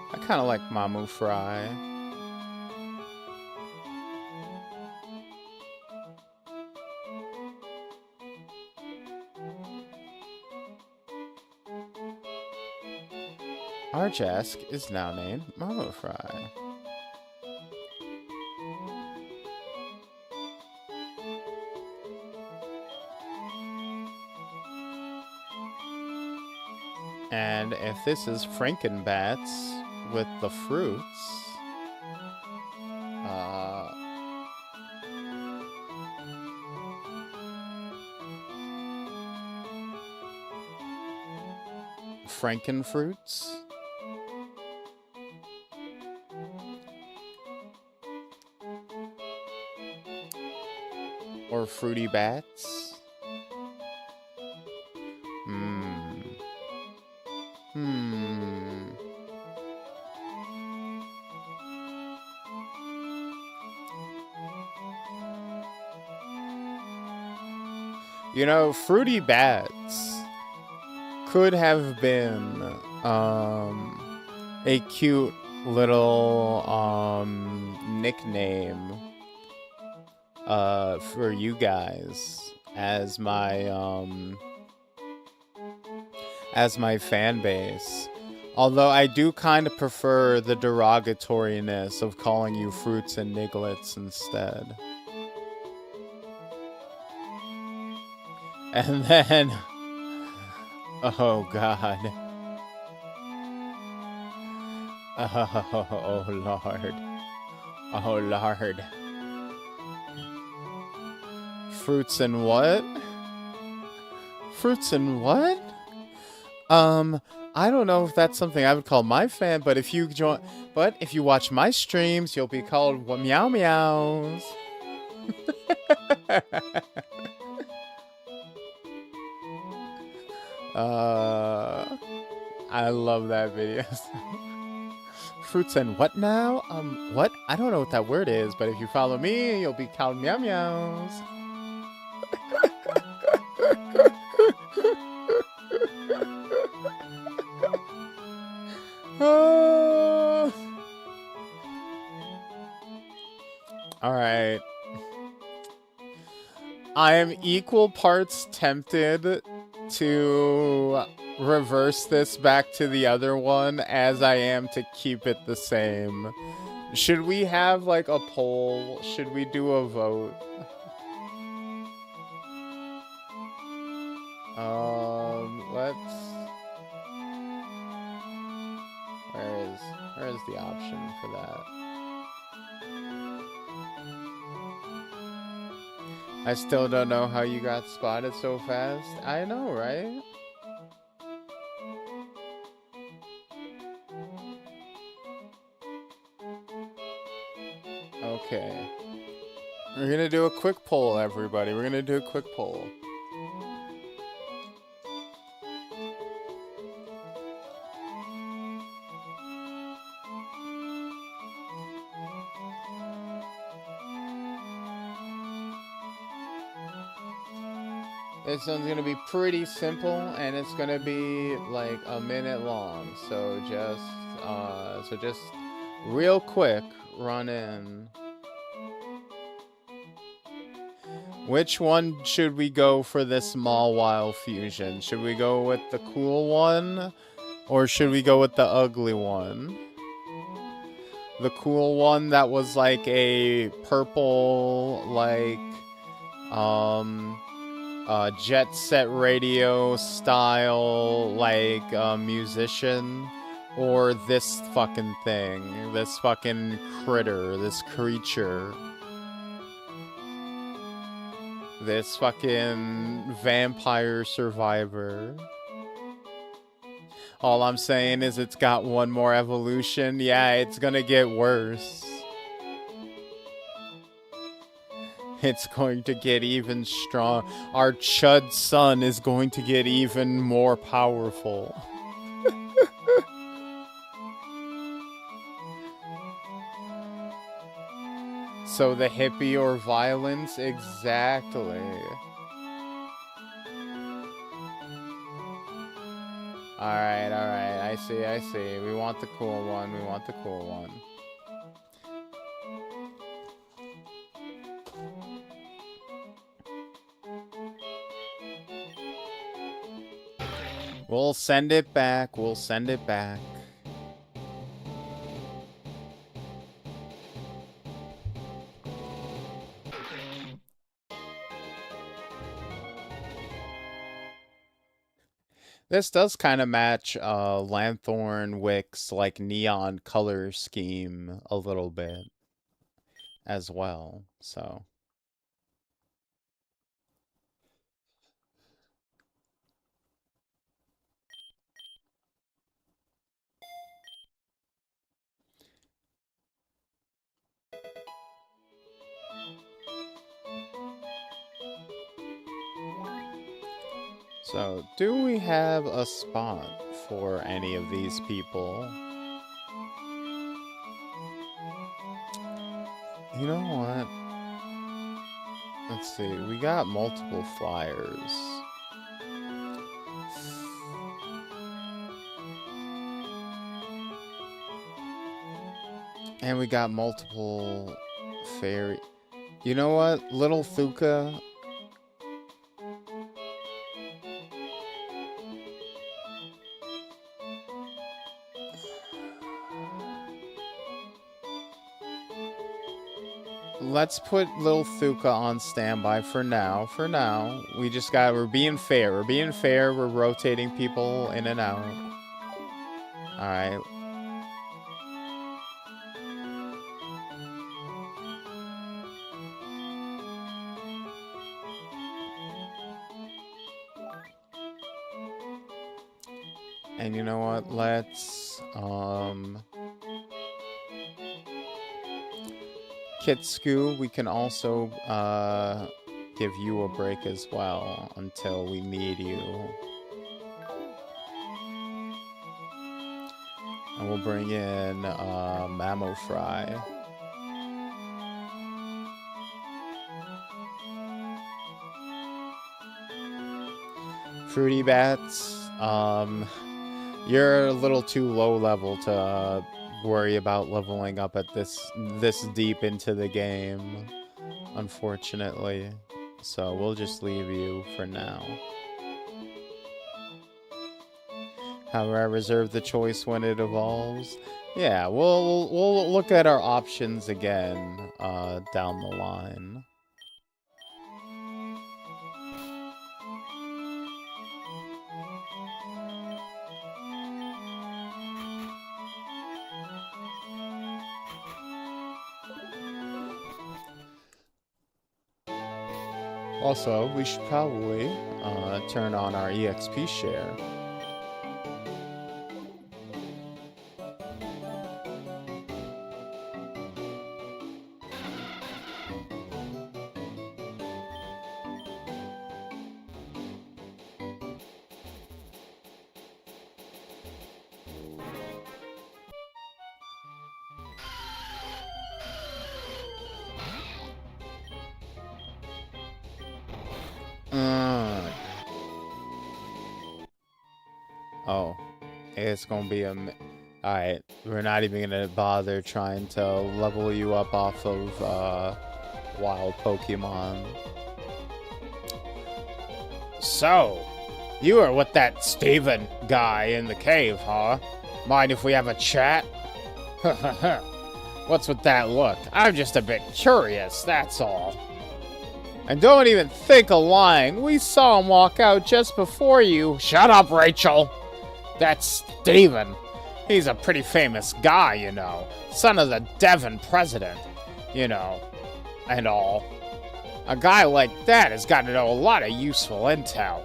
I kind of like Mamu Fry. Our Jask is now named Mamu Fry. And if this is Frankenbats with the fruits, Frankenfruits? Or Fruity Bats? You know, Fruity Bats could have been a cute little nickname for you guys as my fan base. Although I do kind of prefer the derogatoriness of calling you fruits and nigglets instead. And then oh god. Oh lord. Oh lord. Fruits and what? Fruits and what? I don't know if that's something I would call my fan, but if you watch my streams, you'll be called meow meows. I love that video. Fruits and what now? What? I don't know what that word is, but if you follow me, you'll be called meow meows. Alright. I am equal parts tempted to reverse this back to the other one as I am to keep it the same. Should we have like a poll? Should we do a vote? Let's... Where is the option for that? I still don't know how you got spotted so fast. I know, right? Okay. We're gonna do a quick poll, everybody. We're gonna do a quick poll. This one's gonna be pretty simple, and it's gonna be like a minute long. So just real quick, run in. Which one should we go for this Mawile fusion? Should we go with the cool one, or should we go with the ugly one? The cool one that was like a purple, like, Jet Set Radio style, like, musician, or this fucking thing, this fucking critter, this creature, this fucking vampire survivor. All I'm saying is it's got one more evolution. Yeah, it's gonna get worse. It's going to get even strong. Our Chud son is going to get even more powerful. So the hippie or violence? Exactly. Alright, I see. We want the cool one, We'll send it back. This does kind of match Lanthorn Wick's like neon color scheme a little bit as well, so. So, do we have a spot for any of these people? You know what? Let's see. We got multiple flyers. And we got multiple fairy. You know what? Little Thuka. Let's put Lil Thuka on standby for now. For now, we're being fair. We're being fair. We're rotating people in and out. All right. And you know what? Let's Kitsuku, we can also give you a break as well until we need you. And we'll bring in Mammo Fry. Fruity Bats, you're a little too low level to worry about leveling up at this deep into the game, unfortunately. So we'll just leave you for now. However, I reserve the choice when it evolves. Yeah, we'll look at our options again down the line. Also, we should probably turn on our EXP share. Oh, it's gonna be alright, we're not even gonna bother trying to level you up off of wild Pokemon. So, you are with that Steven guy in the cave, huh? Mind if we have a chat? What's with that look? I'm just a bit curious, that's all. And don't even think of lying. We saw him walk out just before you. Shut up, Rachel. That's Steven. He's a pretty famous guy, you know. Son of the Devon president, you know, and all. A guy like that has got to know a lot of useful intel.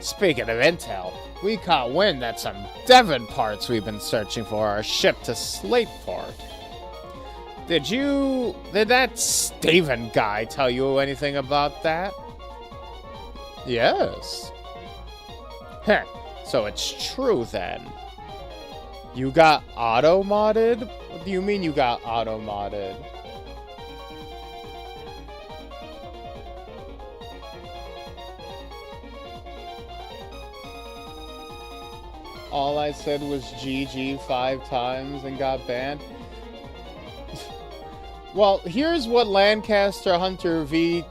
Speaking of intel, we caught wind that some Devon parts we've been searching for are shipped to Slateport. Did that Steven guy tell you anything about that? Yes. Heh, so it's true then. You got auto-modded? What do you mean you got auto-modded? All I said was GG 5 times and got banned. Well, here's what Lancaster Hunter VT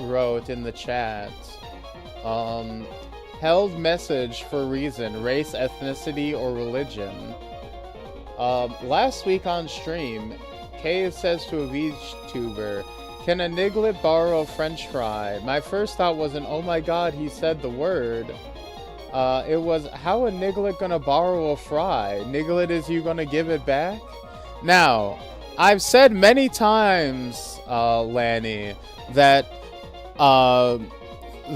wrote in the chat. Held message for reason, race, ethnicity, or religion. Last week on stream, Kay says to a Vtuber, "Can a Niglet borrow a french fry?" My first thought wasn't, oh my god, he said the word. It was, how a Niglet gonna borrow a fry? Niglet, is you gonna give it back? Now, I've said many times, Lanny, that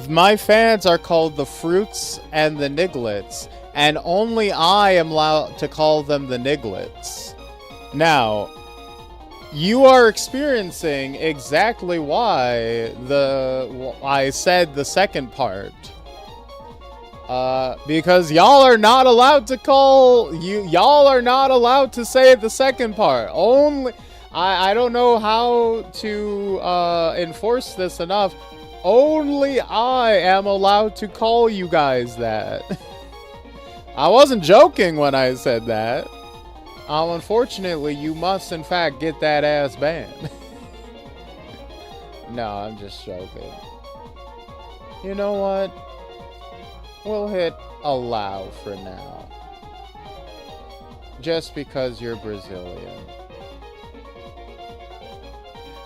my fans are called the Fruits and the Niglets, and only I am allowed to call them the Niglets. Now, you are experiencing exactly why I said the second part. Because y'all are not allowed to call y'all are not allowed to say the second part. Only I don't know how to enforce this enough. Only I am allowed to call you guys that. I wasn't joking when I said that. Unfortunately, you must in fact get that ass banned. No, I'm just joking. You know what? We'll hit allow for now. Just because you're Brazilian.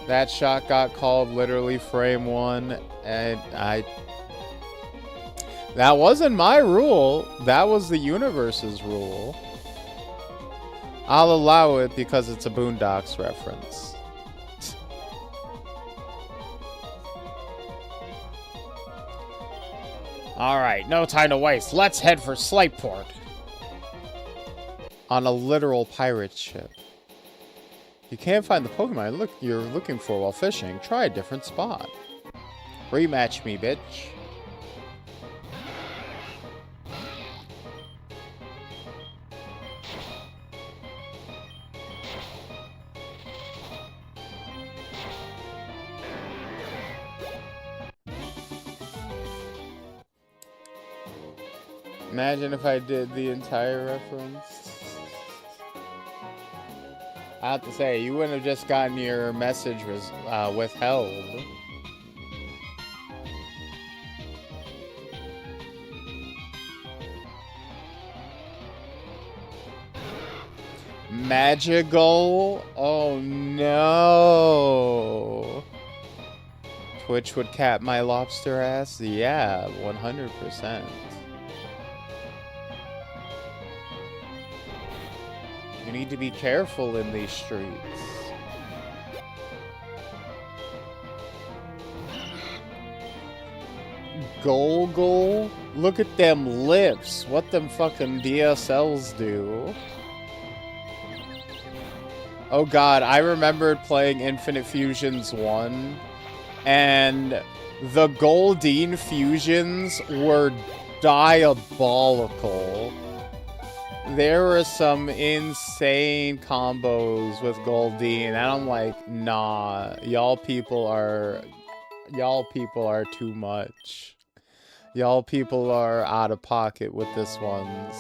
That shot got called literally frame 1, and that wasn't my rule. That was the universe's rule. I'll allow it because it's a Boondocks reference. Alright, no time to waste. Let's head for Slateport. On a literal pirate ship. You can't find the Pokemon you're looking for while fishing. Try a different spot. Rematch me, bitch. Imagine if I did the entire reference. I have to say, you wouldn't have just gotten your message withheld. Magical? Oh no. Twitch would cap my lobster ass? Yeah, 100%. You need to be careful in these streets. Golgol? Look at them lips. What them fucking DSLs do. Oh god, I remembered playing Infinite Fusions 1, and the Goldeen fusions were diabolical. There were some insane combos with Goldeen, and I'm like, nah, y'all people are too much. Y'all people are out of pocket with this ones.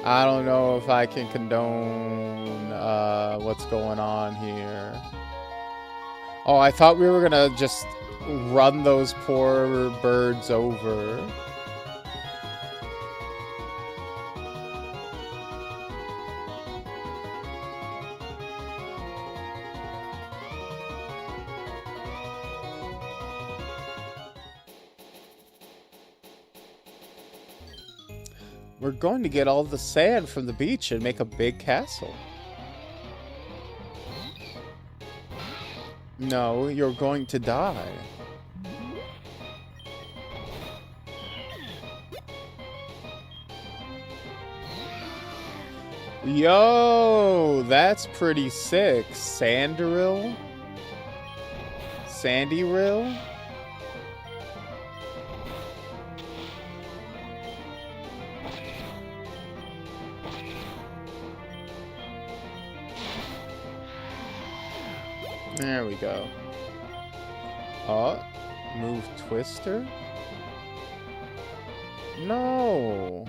I don't know if I can condone what's going on here. Oh, I thought we were gonna just run those poor birds over. We're going to get all the sand from the beach and make a big castle. No, you're going to die. Yo, that's pretty sick. Sandrill? Sandyrill? There we go. Oh, move Twister? No.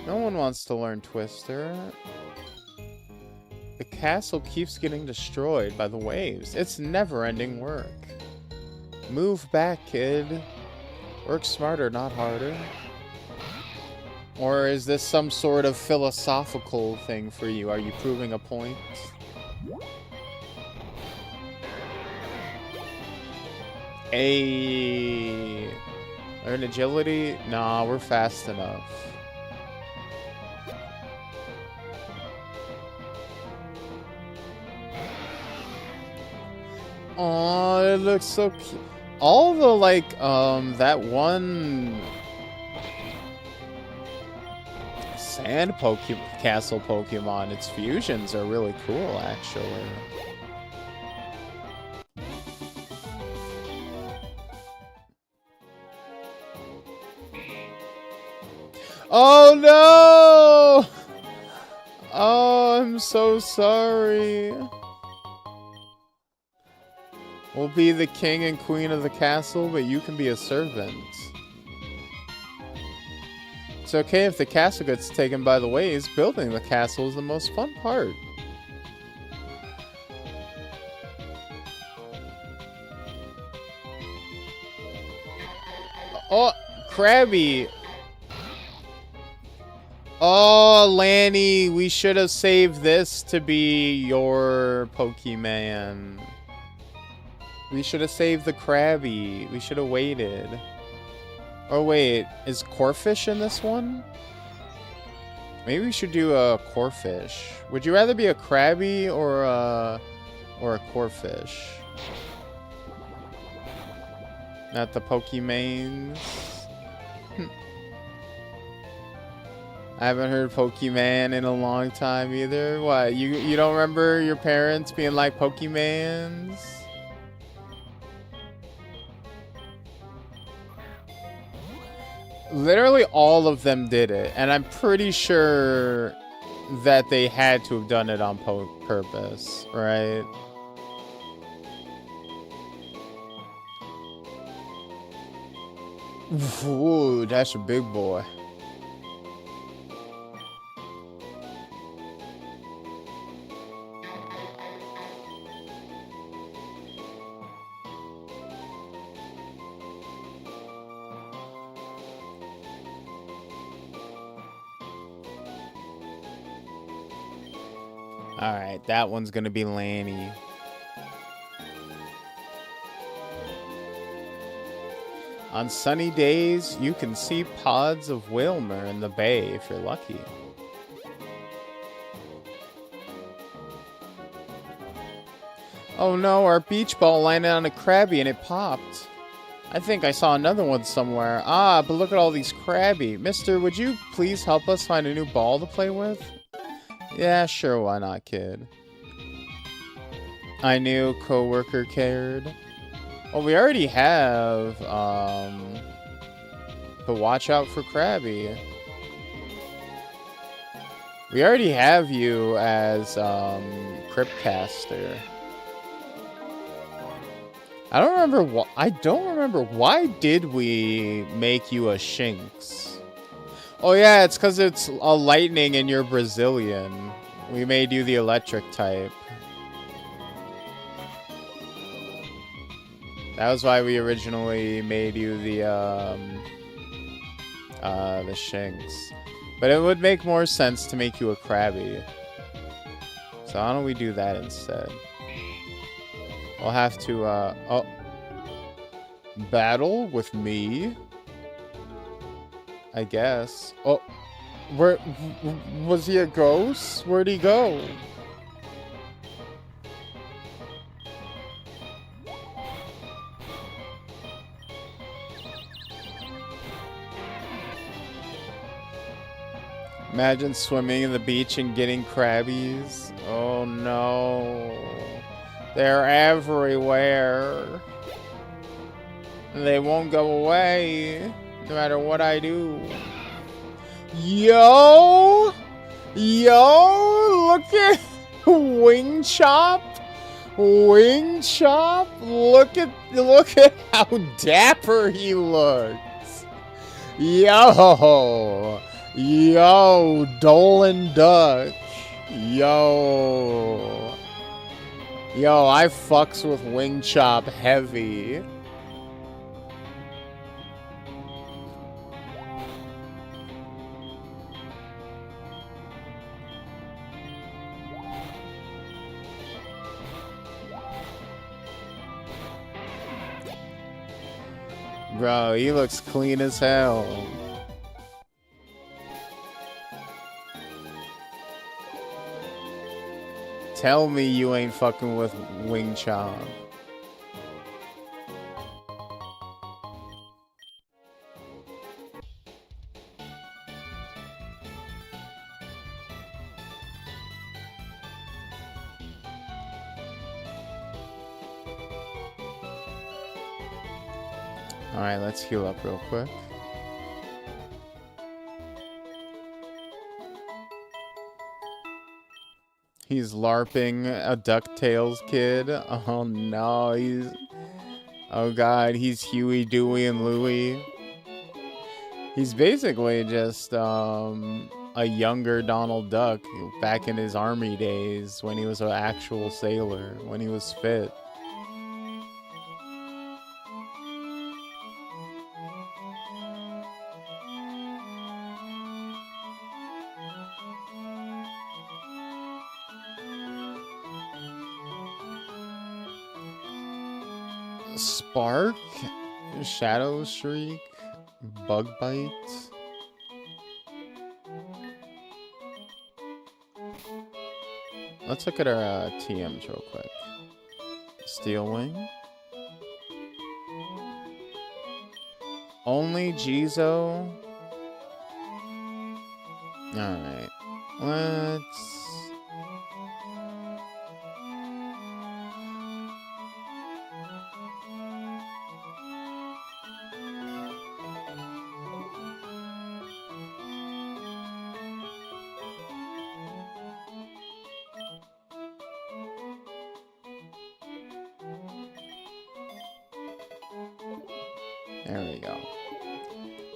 No one wants to learn Twister. The castle keeps getting destroyed by the waves. It's never-ending work. Move back, kid. Work smarter, not harder. Or is this some sort of philosophical thing for you? Are you proving a point? Ayy. Learn agility? Nah, we're fast enough. Oh, it looks so cute. All the, like, that one sand castle Pokemon, its fusions are really cool, actually. Oh no! Oh, I'm so sorry. We'll be the king and queen of the castle, but you can be a servant. It's okay if the castle gets taken by the waves. Building the castle is the most fun part. Oh, Krabby. Oh, Lanny, we should have saved this to be your Pokemon. We should have saved the Krabby. We should have waited. Oh, wait. Is Corphish in this one? Maybe we should do a Corphish. Would you rather be a Krabby or a Corphish? Not the Pokemans. I haven't heard Pokemon in a long time either. What? You don't remember your parents being like Pokemans? Literally all of them did it, and I'm pretty sure that they had to have done it on purpose, right? Ooh, that's a big boy. Alright, that one's gonna be Lanny. On sunny days, you can see pods of Wilmer in the bay if you're lucky. Oh no, our beach ball landed on a Krabby and it popped. I think I saw another one somewhere. Ah, but look at all these Krabby. Mister, would you please help us find a new ball to play with? Yeah, sure, why not, kid? I knew coworker cared. Well, we already have, but watch out for Krabby. We already have you as, Cryptcaster. I don't remember why did we make you a Shinx? Oh yeah, it's because it's a lightning and you're Brazilian. We made you the electric type. That was why we originally made you the Shinx. But it would make more sense to make you a Krabby. So why don't we do that instead? We'll have to, battle with me? I guess. Oh, where was he a ghost? Where'd he go? Imagine swimming in the beach and getting Krabbies. Oh no. They're everywhere. They won't go away. No matter what I do. Yo! Yo! Look at Wing Chop! Wing Chop! Look at how dapper he looks! Yo! Yo! Dolan Duck! Yo! Yo, I fucks with Wing Chop heavy. Bro, he looks clean as hell. Tell me you ain't fucking with Wing Chop. Alright, let's heal up real quick. He's LARPing a DuckTales kid. Oh no, he's... Oh god, he's Huey, Dewey, and Louie. He's basically just, a younger Donald Duck back in his army days when he was an actual sailor, when he was fit. Spark, Shadow Shriek, Bug Bite. Let's look at our TMs real quick. Steel Wing. Only Jizo. Alright. Let's... There we go.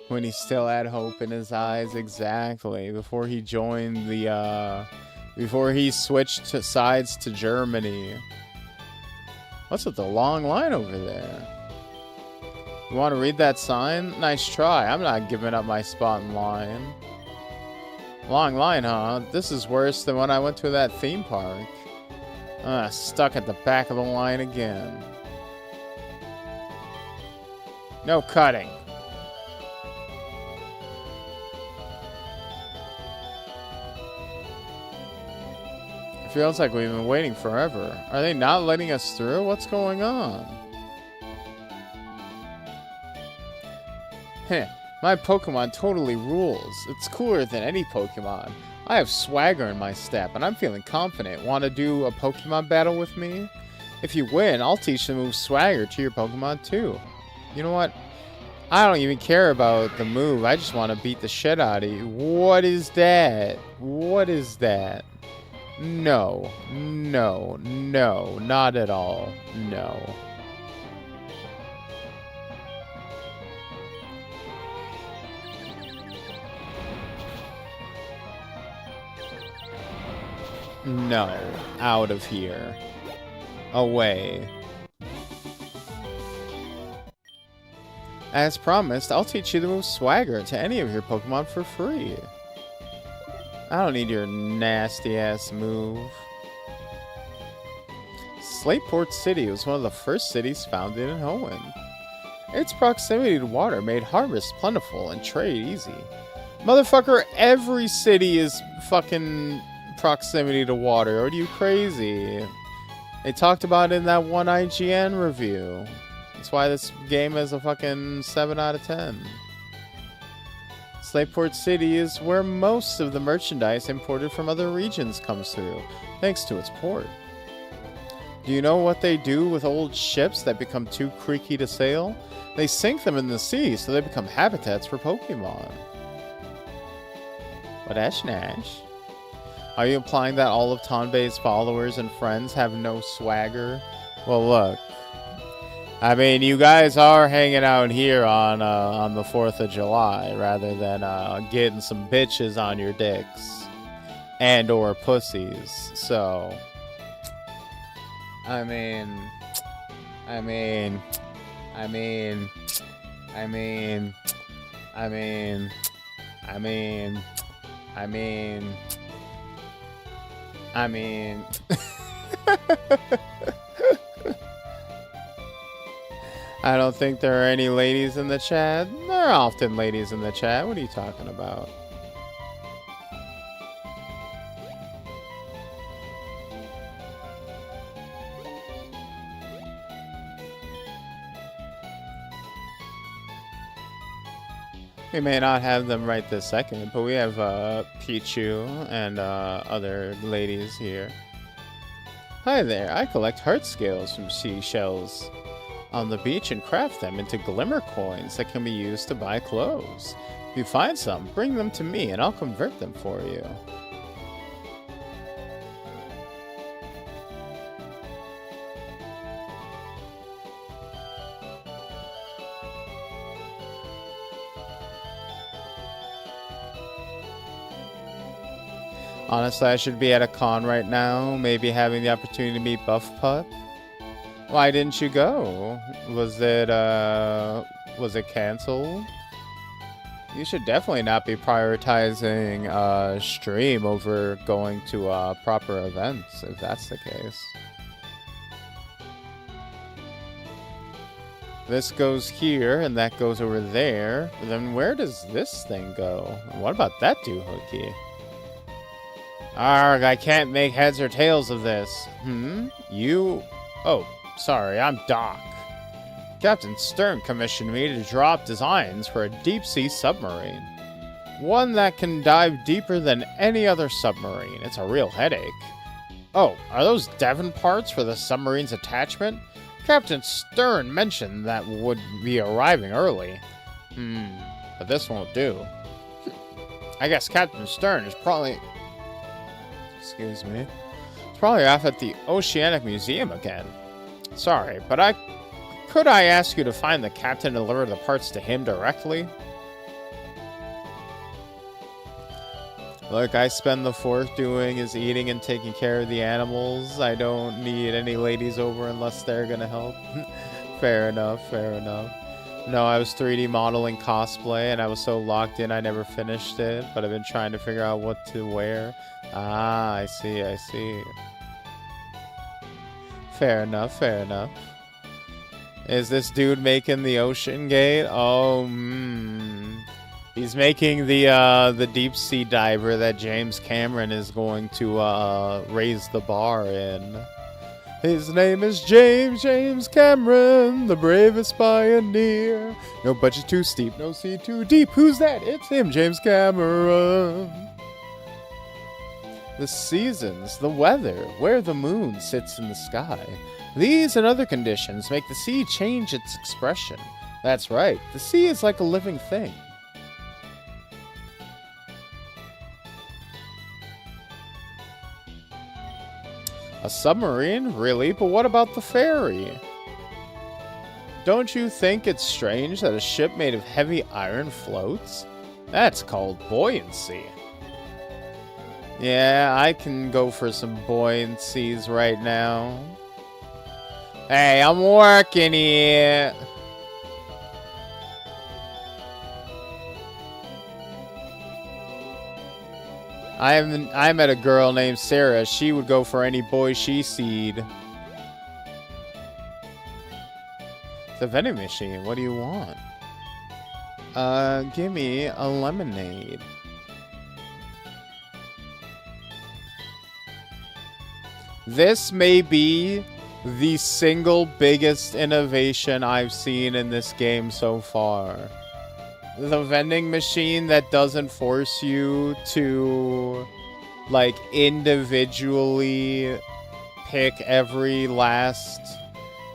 When he still had hope in his eyes, exactly. Before he joined the, before he switched sides to Germany. What's with the long line over there? You want to read that sign? Nice try. I'm not giving up my spot in line. Long line, huh? This is worse than when I went to that theme park. Stuck at the back of the line again. No cutting. It feels like we've been waiting forever. Are they not letting us through? What's going on? Heh, my Pokemon totally rules. It's cooler than any Pokemon. I have swagger in my step, and I'm feeling confident. Want to do a Pokemon battle with me? If you win, I'll teach the move swagger to your Pokemon too. You know what? I don't even care about the move. I just want to beat the shit out of you. What is that? What is that? No. No. No. Not at all. No. No. Out of here. Away. As promised, I'll teach you the move Swagger to any of your Pokemon for free. I don't need your nasty-ass move. Slateport City was one of the first cities founded in Hoenn. Its proximity to water made harvest plentiful and trade easy. Motherfucker, every city is fucking proximity to water. Are you crazy? They talked about it in that one IGN review. That's why this game is a fucking 7 out of 10. Slateport City is where most of the merchandise imported from other regions comes through, thanks to its port. Do you know what they do with old ships that become too creaky to sail? They sink them in the sea so they become habitats for Pokemon. But Ash Nash, are you implying that all of Tanbei's followers and friends have no swagger? Well, look. I mean, you guys are hanging out here on the 4th of July rather than getting some bitches on your dicks and or pussies. So, I mean, I don't think there are any ladies in the chat. There are often ladies in the chat. What are you talking about? We may not have them right this second, but we have Pichu and other ladies here. Hi there, I collect heart scales from seashells on the beach and craft them into glimmer coins that can be used to buy clothes. If you find some, bring them to me and I'll convert them for you. Honestly, I should be at a con right now, maybe having the opportunity to meet Buff Pup. Why didn't you go? Was it canceled? You should definitely not be prioritizing stream over going to proper events, if that's the case. This goes here, and that goes over there. Then where does this thing go? What about that doohickey? Arrgh, I can't make heads or tails of this. You... Oh, sorry, I'm Doc. Captain Stern commissioned me to draw up designs for a deep-sea submarine. One that can dive deeper than any other submarine. It's a real headache. Oh, are those Devon parts for the submarine's attachment? Captain Stern mentioned that would be arriving early. But this won't do. I guess Captain Stern is probably... Excuse me. He's probably off at the Oceanic Museum again. Sorry, but could I ask you to find the captain and deliver the parts to him directly? Look, I spend the 4th doing is eating and taking care of the animals. I don't need any ladies over unless they're gonna help. Fair enough, fair enough. No, I was 3D modeling cosplay and I was so locked in I never finished it, but I've been trying to figure out what to wear. Ah, I see, I see. Fair enough, fair enough. Is this dude making the ocean gate? Oh, He's making the deep sea diver that James Cameron is going to raise the bar in. His name is James Cameron, the bravest pioneer. No budget too steep, no sea too deep. Who's that? It's him, James Cameron. The seasons, the weather, where the moon sits in the sky. These and other conditions make the sea change its expression. That's right, the sea is like a living thing. A submarine? Really? But what about the ferry? Don't you think it's strange that a ship made of heavy iron floats? That's called buoyancy. Yeah, I can go for some buoyancies right now. Hey, I'm working here. I met a girl named Sarah. She would go for any boy she seed. It's a vending machine. What do you want? Give me a lemonade. This may be the single biggest innovation I've seen in this game so far. The vending machine that doesn't force you to, like, individually pick every last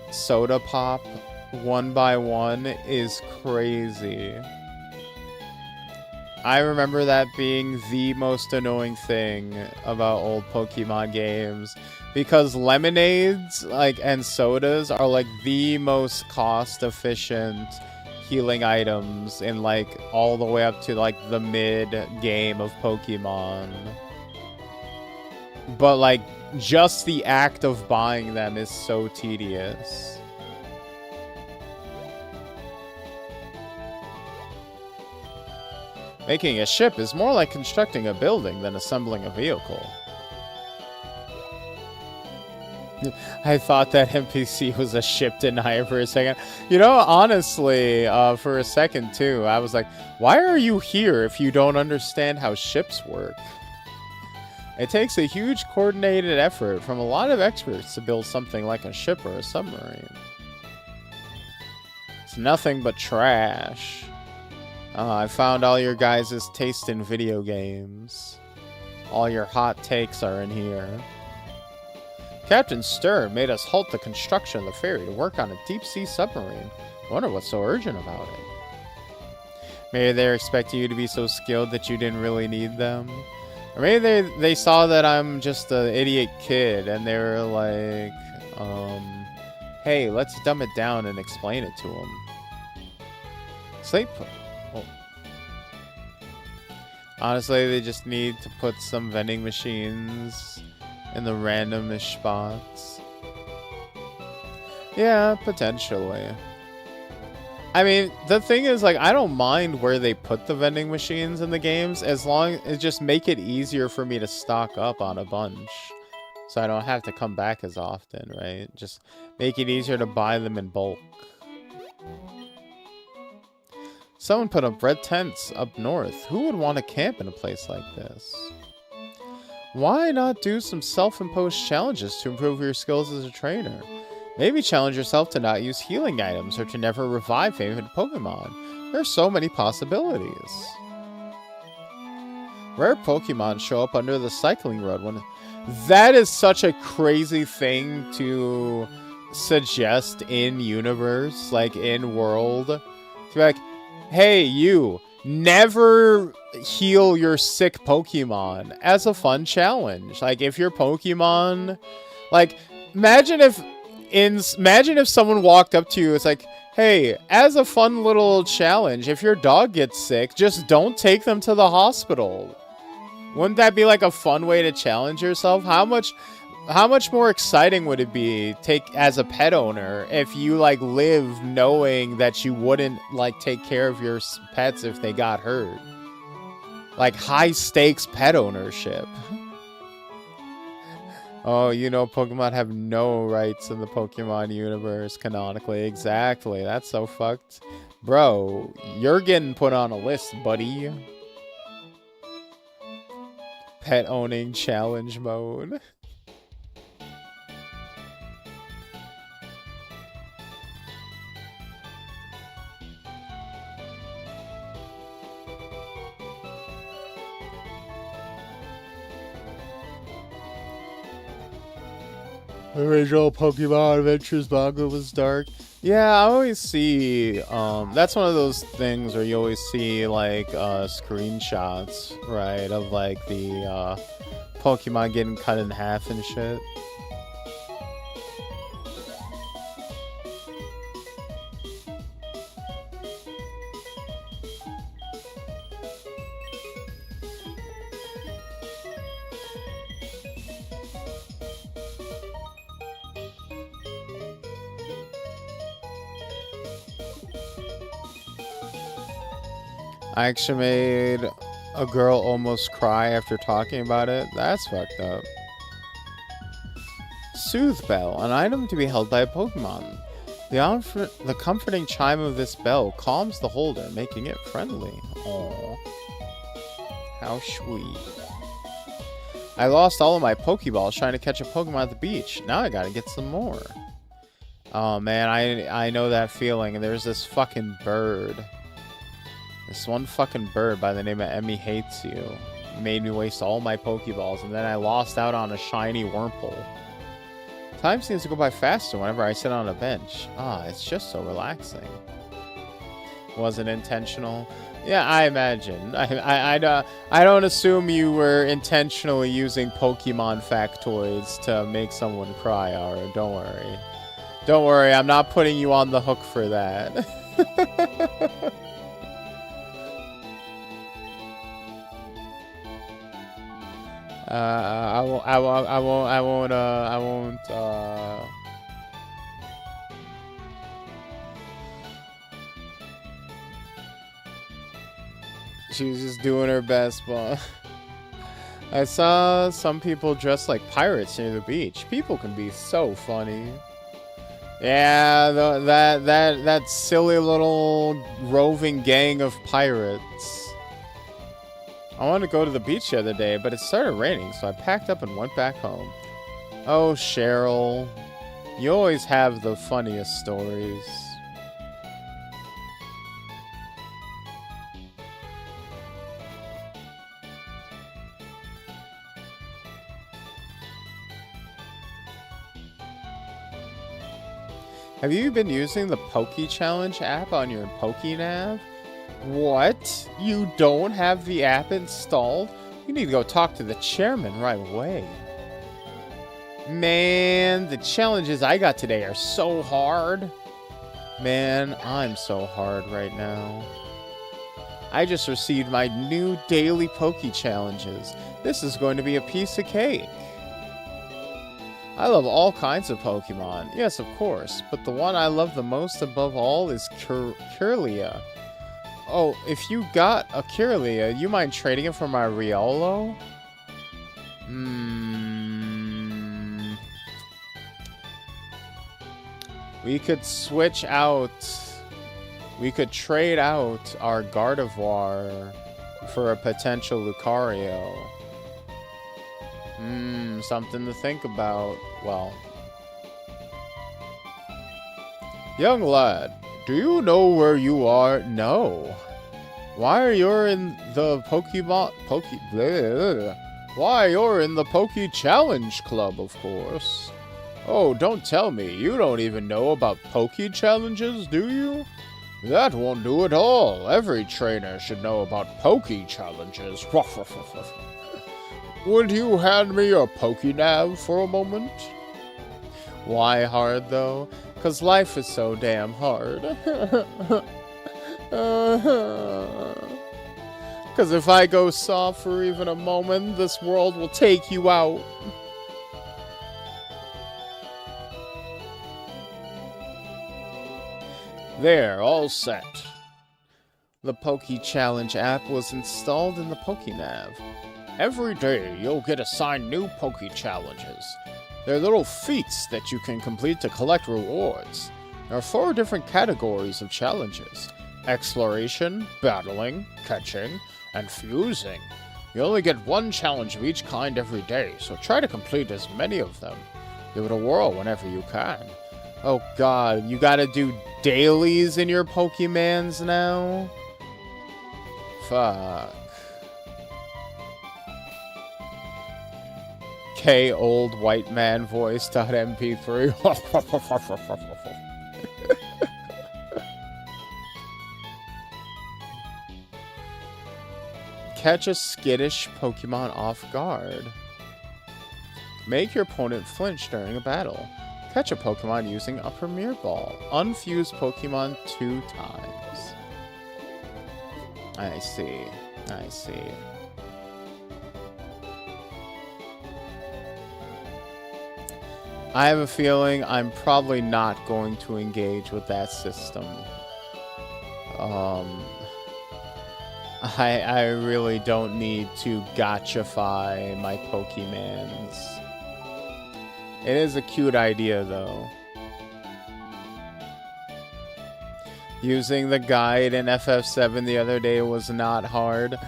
soda pop one by one is crazy. I remember that being the most annoying thing about old Pokemon games, because lemonades, like, and sodas are, like, the most cost-efficient healing items in, like, all the way up to, like, the mid-game of Pokemon. But, like, just the act of buying them is so tedious. Making a ship is more like constructing a building than assembling a vehicle. I thought that NPC was a ship denier for a second. You know, honestly, for a second too, I was like, why are you here if you don't understand how ships work? It takes a huge coordinated effort from a lot of experts to build something like a ship or a submarine. It's nothing but trash. I found all your guys' taste in video games. All your hot takes are in here. Captain Stern made us halt the construction of the ferry to work on a deep-sea submarine. I wonder what's so urgent about it. Maybe they're expecting you to be so skilled that you didn't really need them. Or maybe they saw that I'm just an idiot kid and they were like, hey, let's dumb it down and explain it to them. Sleep. Oh. Honestly, they just need to put some vending machines in the randomish spots. Yeah, potentially. I mean, the thing is, like, I don't mind where they put the vending machines in the games as long as just make it easier for me to stock up on a bunch. So I don't have to come back as often, right? Just make it easier to buy them in bulk. Someone put up red tents up north. Who would want to camp in a place like this? Why not do some self-imposed challenges to improve your skills as a trainer? Maybe challenge yourself to not use healing items or to never revive favorite Pokemon. There are so many possibilities. Rare Pokemon show up under the cycling road when... That is such a crazy thing to suggest in universe, like in world. To be like, hey, you, never heal your sick Pokemon as a fun challenge. Like, if your Pokemon... Like, imagine if someone walked up to you, it's like, hey, as a fun little challenge, if your dog gets sick, just don't take them to the hospital. Wouldn't that be like a fun way to challenge yourself? How much more exciting would it be as a pet owner if you like live knowing that you wouldn't like take care of your pets if they got hurt? Like high stakes pet ownership. Oh, you know, Pokemon have no rights in the Pokemon universe canonically. Exactly. That's so fucked. Bro, you're getting put on a list, buddy. Pet owning challenge mode. Original Pokemon Adventures manga was dark. Yeah, I always see, that's one of those things where you always see, like, screenshots, right, of, like, the, Pokemon getting cut in half and shit. I actually made a girl almost cry after talking about it. That's fucked up. Soothe Bell, an item to be held by a Pokemon. The comforting chime of this bell calms the holder, making it friendly. Aww. How sweet. I lost all of my Pokeballs trying to catch a Pokemon at the beach. Now I gotta get some more. Oh man, I know that feeling. There's this fucking bird. This one fucking bird by the name of Emmy Hates You made me waste all my Pokeballs, and then I lost out on a shiny Wurmple. Time seems to go by faster whenever I sit on a bench. It's just so relaxing. Wasn't intentional. Yeah, I imagine. I don't assume you were intentionally using Pokemon factoids to make someone cry, Ara. Don't worry. Don't worry, I'm not putting you on the hook for that. I won't. She was just doing her best, but I saw some people dressed like pirates near the beach. People can be so funny. Yeah, that silly little roving gang of pirates. I wanted to go to the beach the other day, but it started raining, so I packed up and went back home. Oh, Cheryl. You always have the funniest stories. Have you been using the Poke Challenge app on your PokeNav? What? You don't have the app installed? You need to go talk to the chairman right away. Man, the challenges I got today are so hard. Man, I'm so hard right now. I just received my new daily Poke Challenges. This is going to be a piece of cake. I love all kinds of Pokemon. Yes, of course. But the one I love the most above all is Kirlia. Oh, if you got a Kirlia, you mind trading it for my Riolo? We could switch out... We could trade out our Gardevoir for a potential Lucario. Something to think about. Well. Young lad, do you know where you are? No. Why are you in the Why, you're in the Poke Challenge Club, of course. Oh, don't tell me. You don't even know about Poke Challenges, do you? That won't do at all. Every trainer should know about Poke Challenges. Would you hand me your Pokénav for a moment? Why hard, though? 'Cause life is so damn hard. 'Cause if I go soft for even a moment, this world will take you out. There, all set. The Poke Challenge app was installed in the Pokénav. Every day, you'll get assigned new Poke Challenges. They're little feats that you can complete to collect rewards. There are 4 different categories of challenges: exploration, battling, catching, and fusing. You only get 1 challenge of each kind every day, so try to complete as many of them. Give it a whirl whenever you can. Oh god, you gotta do dailies in your Pokemans now? Fuck. K old white man voice.mp3. Catch a skittish Pokemon off guard. Make your opponent flinch during a battle. Catch a Pokemon using a Premier Ball. Unfuse Pokemon 2 times. I see. I see. I have a feeling I'm probably not going to engage with that system. I really don't need to gotchify my Pokemans. It is a cute idea, though. Using the guide in FF7 the other day was not hard.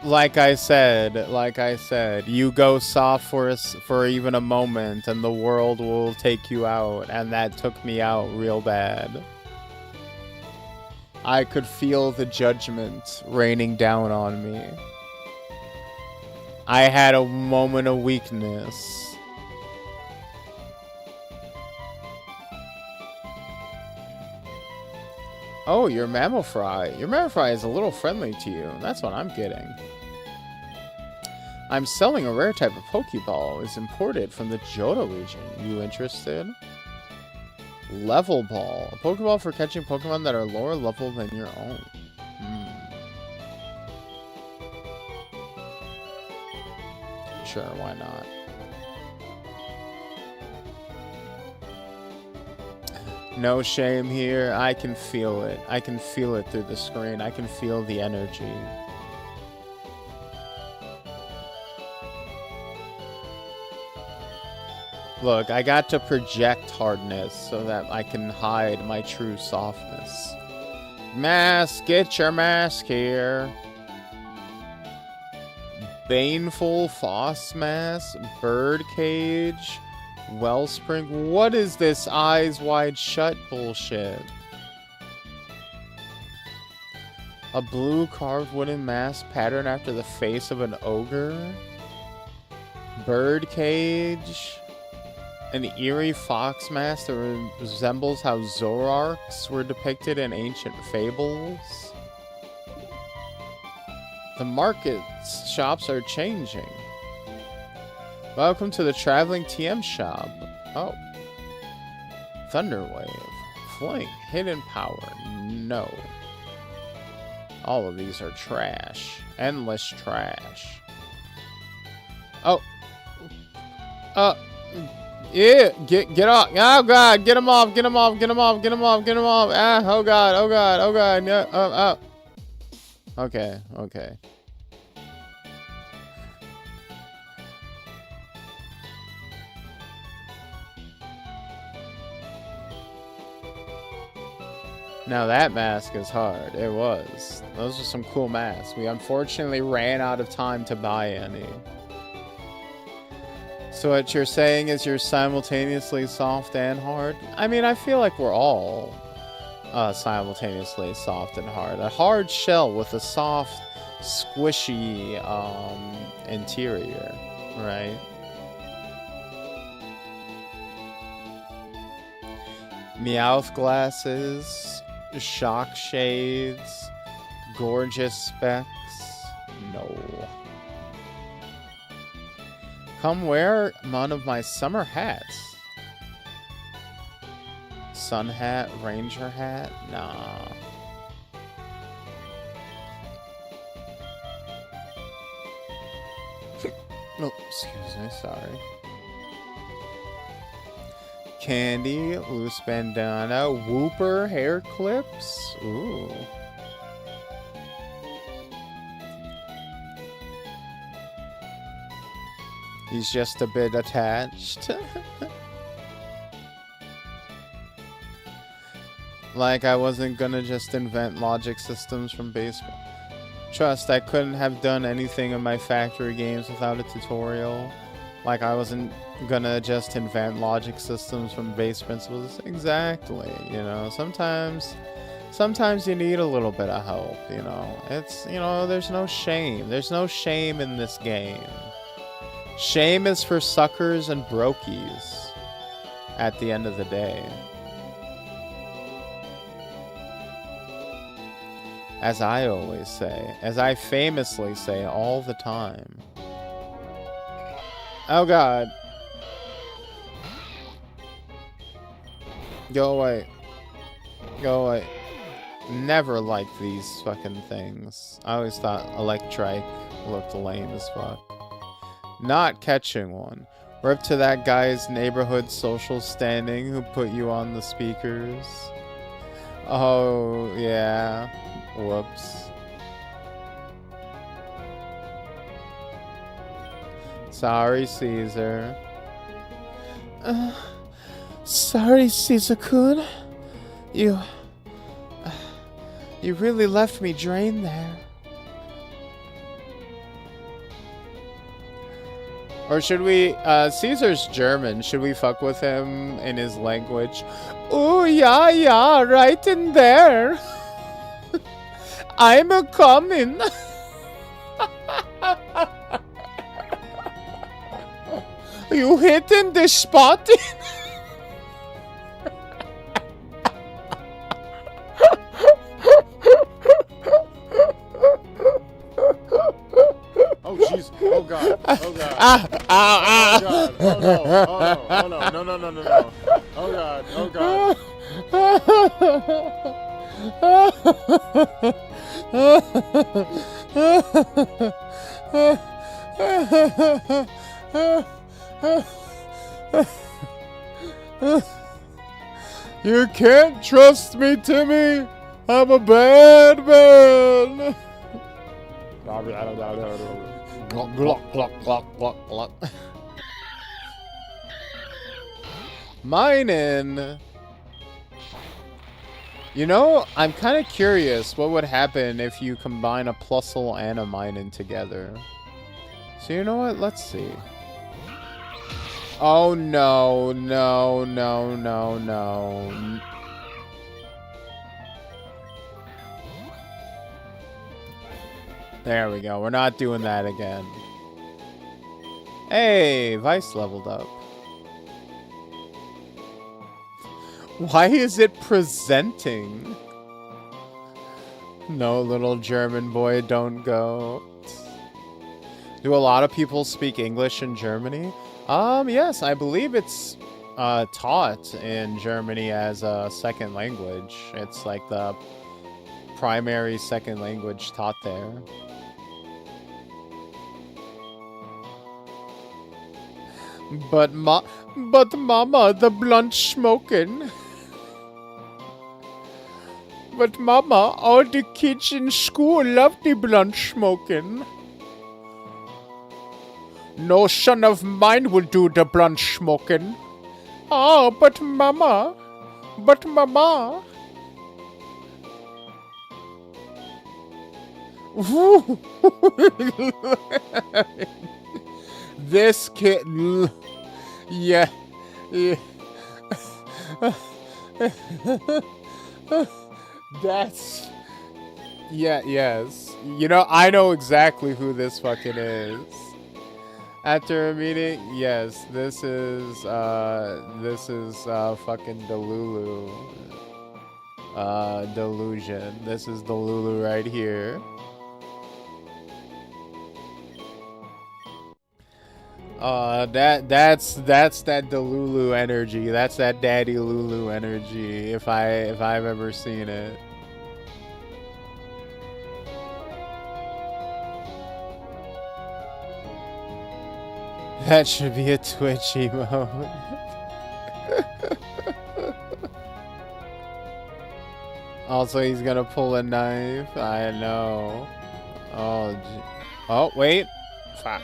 Like I said, you go soft for even a moment and the world will take you out, and that took me out real bad. I could feel the judgment raining down on me. I had a moment of weakness. Oh, your Mammalfry. Your Mammalfry is a little friendly to you. That's what I'm getting. I'm selling a rare type of Pokeball. It's imported from the Johto region. You interested? Level Ball. A Pokeball for catching Pokemon that are lower level than your own. Sure, why not? No shame here. I can feel it. I can feel it through the screen. I can feel the energy. Look, I got to project hardness so that I can hide my true softness. Mask, get your mask here. Baneful Fossmass, Birdcage, Wellspring. What is this eyes wide shut bullshit? A blue carved wooden mask patterned after the face of an ogre. Birdcage. An eerie fox mask that resembles how Zoroarks were depicted in ancient fables. The markets shops are changing. Welcome to the traveling TM shop. Oh. Thunderwave. Flank. Hidden power. No. All of these are trash. Endless trash. Oh. Yeah, get off. Oh god, get him off, get him off, get him off, get him off, get him off. Ah, oh god, oh god, oh god. No, Okay, okay. Now that mask is hard. It was. Those are some cool masks. We unfortunately ran out of time to buy any. So what you're saying is you're simultaneously soft and hard? I mean, I feel like we're all simultaneously soft and hard. A hard shell with a soft, squishy interior, right? Meowth glasses, shock shades, gorgeous specs. No. Come wear one of my summer hats. Sun hat, ranger hat? Nah. Oh, excuse me, sorry. Candy, loose bandana, whooper, hair clips. Ooh. He's just a bit attached. Like I wasn't gonna just invent logic systems from basement. Trust, I couldn't have done anything in my factory games without a tutorial. Like I wasn't gonna just invent logic systems from base principles. Exactly, you know, sometimes you need a little bit of help, you know. It's, you know, there's no shame. There's no shame in this game. Shame is for suckers and brokies at the end of the day. As I always say, as I famously say all the time. Oh god. Go away. Go away. Never liked these fucking things. I always thought Electrike looked lame as fuck. Not catching one. We're up to that guy's neighborhood social standing who put you on the speakers. Oh, yeah. Whoops. Sorry, Caesar. Sorry, Caesar-kun. You really left me drained there. Or should we, Caesar's German, should we fuck with him in his language? Oh, yeah, right in there. I'm a coming. You hitting the spot? Oh jeez! Oh god! Oh god! Oh god! Oh no! Oh no! Oh no! No! Oh god! Oh god! You can't trust me, Timmy. I'm a bad man. Minin. You know, I'm kind of curious what would happen if you combine a Plusle and a Minin together. So you know what? Let's see. Oh no, no, no, no, no. There we go. We're not doing that again. Hey, Vice leveled up. Why is it presenting? No, little German boy, don't go. Do a lot of people speak English in Germany? Yes, I believe it's taught in Germany as a second language. It's like the primary second language taught there. But mama, the blunt smoking. But mama, all the kids in school love the blunt smoking. No son of mine will do the blunt smoking. Oh, but mama. This kid, yeah. That's, yes. You know, I know exactly who this fucking is. After a meeting, yes, this is fucking Delulu. Delusion. This is Delulu right here. That's that Delulu energy. That's that Daddy Lulu energy. If I've ever seen it. That should be a Twitch emote. Also, he's gonna pull a knife. I know. Oh, wait. Fuck.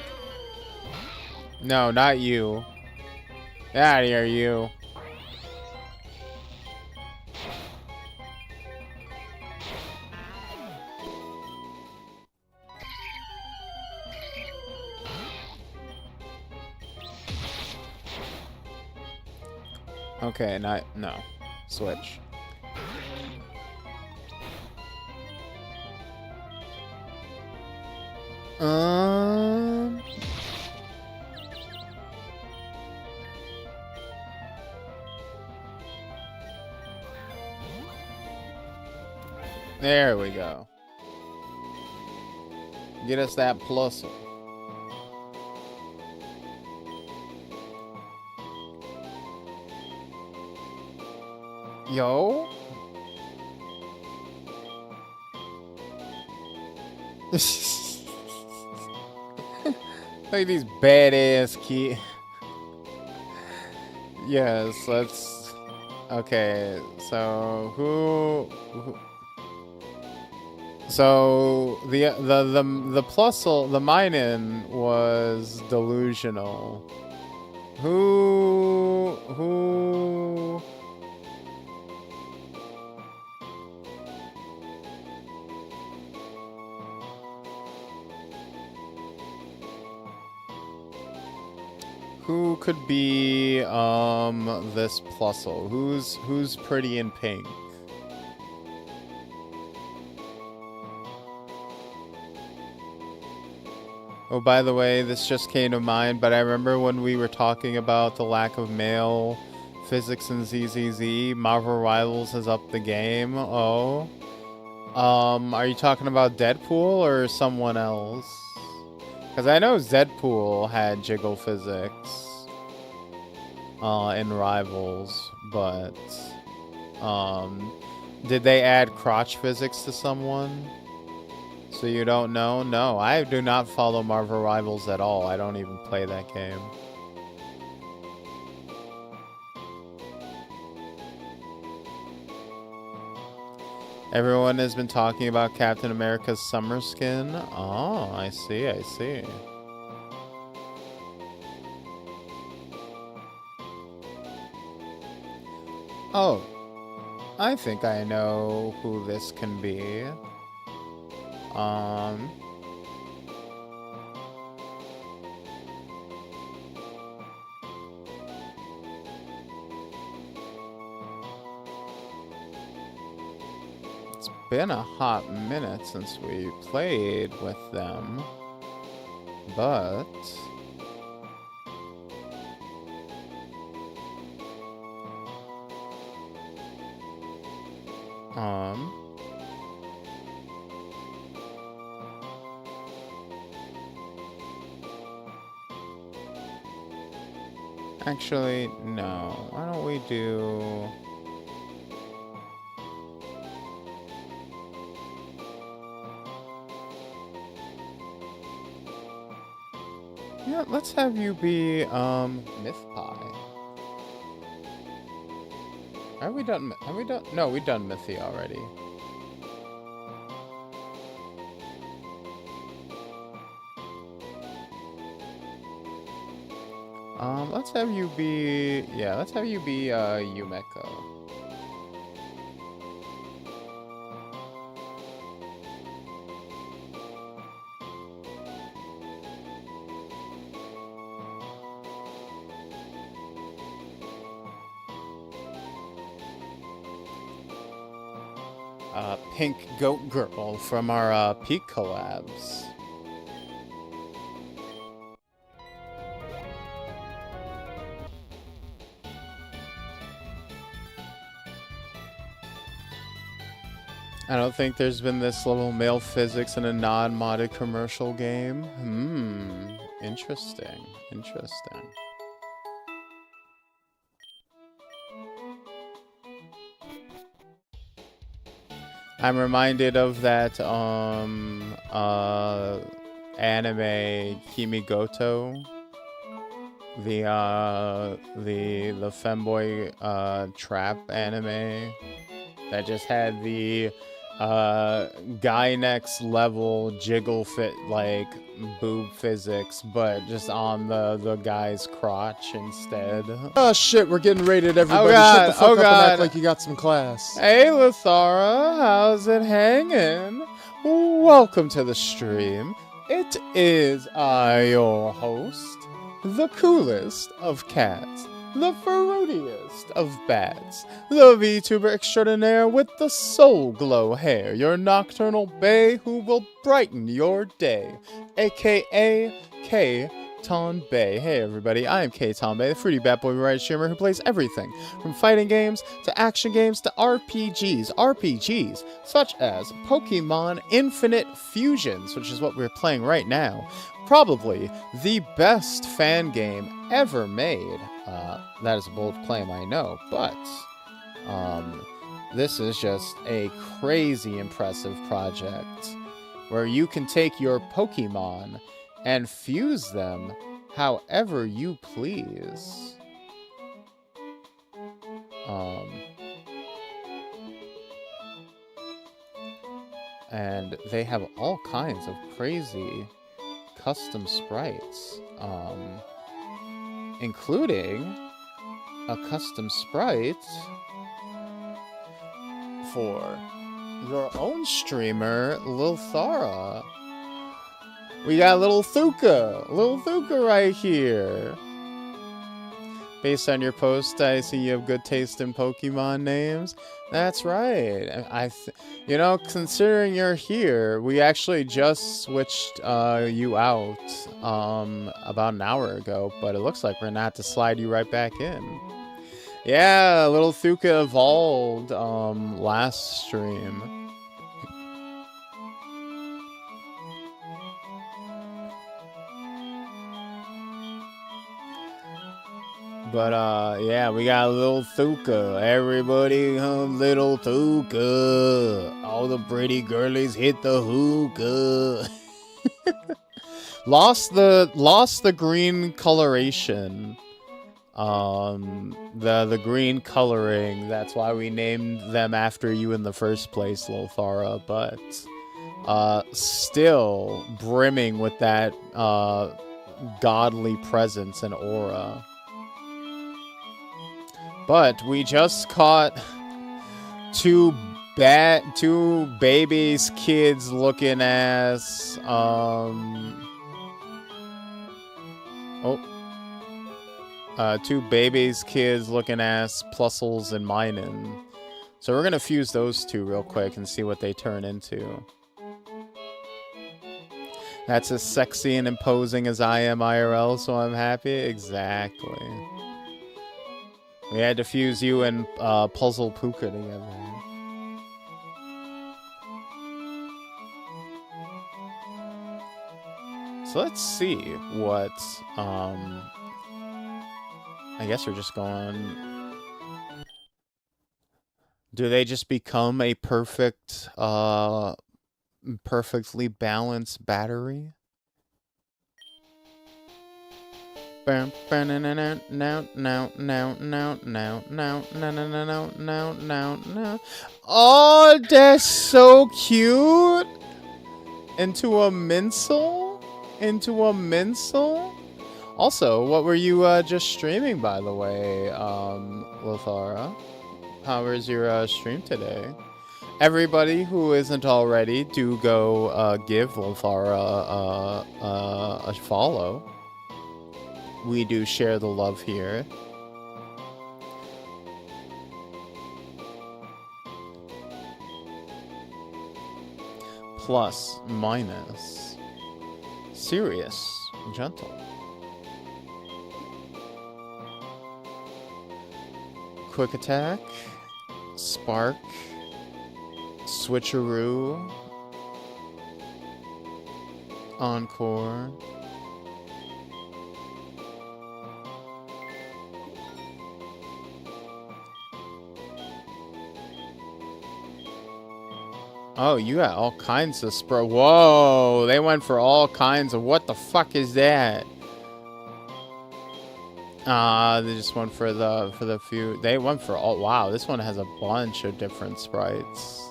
No, not you. Get out of here, you. Okay, no. Switch. There we go. Get us that plus. Yo. Look at these badass kids. Yes, let's. Okay, so who? So the plusle, the mine-in was delusional. Who? Who could be this plusle? Who's pretty in pink? Oh, by the way, this just came to mind, but I remember when we were talking about the lack of male physics in ZZZ, Marvel Rivals has upped the game. Oh. Are you talking about Deadpool or someone else? Because I know Deadpool had jiggle physics in Rivals, but did they add crotch physics to someone? So you don't know? No, I do not follow Marvel Rivals at all. I don't even play that game. Everyone has been talking about Captain America's summer skin. Oh, I see, I see. Oh, I think I know who this can be. It's been a hot minute since we played with them, but actually, no. Why don't we do... Yeah, let's have you be, Myth Pie. Have we done, no, we've done Mythy already. Let's have you be, yeah, let's have you be, Yumeko. Pink Goat Girl from our, Peak collabs. I don't think there's been this level male physics in a non-modded commercial game. Interesting. Interesting. I'm reminded of that, anime Kimigoto. The femboy, trap anime that just had the, guy next level jiggle fit, like, boob physics, but just on the guy's crotch instead. Oh shit, we're getting rated, everybody. Oh god, Shut the fuck oh up and god. act like you got some class. Hey Lithara, how's it hanging? Welcome to the stream. It is I, your host, the coolest of cats, the fruitiest of bats, the Vtuber extraordinaire with the soul glow hair, your nocturnal bae who will brighten your day, aka K. Tonbei. Hey everybody, I am K. Tonbei, the fruity bat boy variety streamer who plays everything from fighting games to action games to RPGs such as Pokemon Infinite Fusions, which is what we're playing right now. Probably the best fan game ever made. That is a bold claim, I know, but this is just a crazy impressive project where you can take your Pokemon and fuse them however you please. And they have all kinds of crazy custom sprites, including a custom sprite for your own streamer, Lilthara. We got Little Thuka right here. Based on your post, I see you have good taste in Pokemon names. That's right. You know, considering you're here, we actually just switched you out about an hour ago, but it looks like we're gonna have to slide you right back in. Yeah, Little Thuka evolved last stream. But, yeah, we got Little Thuka. Everybody Little Thuka. All the pretty girlies hit the hookah. lost the green coloration. The green coloring. That's why we named them after you in the first place, Lilthara. But, still brimming with that, godly presence and aura. But we just caught two babies kids looking ass two babies kids looking ass Plusles and Minin. So we're gonna fuse those two real quick and see what they turn into. That's as sexy and imposing as I am IRL, so I'm happy. Exactly. We had to fuse you and Puzzle Puka together. So let's see what, I guess we're just going... Do they just become a perfect, perfectly balanced battery? Oh, that's so cute. Into a minsel? Into a minsel? Also, what were you just streaming, by the way, Lothara? How was your stream today? Everybody who isn't already, do go give Lothara a follow. We do share the love here. Plus, minus. Serious, gentle. Quick attack. Spark. Switcheroo. Encore. Oh, you got all kinds of spray. Whoa, they went for all kinds of. What the fuck is that? They just went for the few. They went for all. Wow, this one has a bunch of different sprites.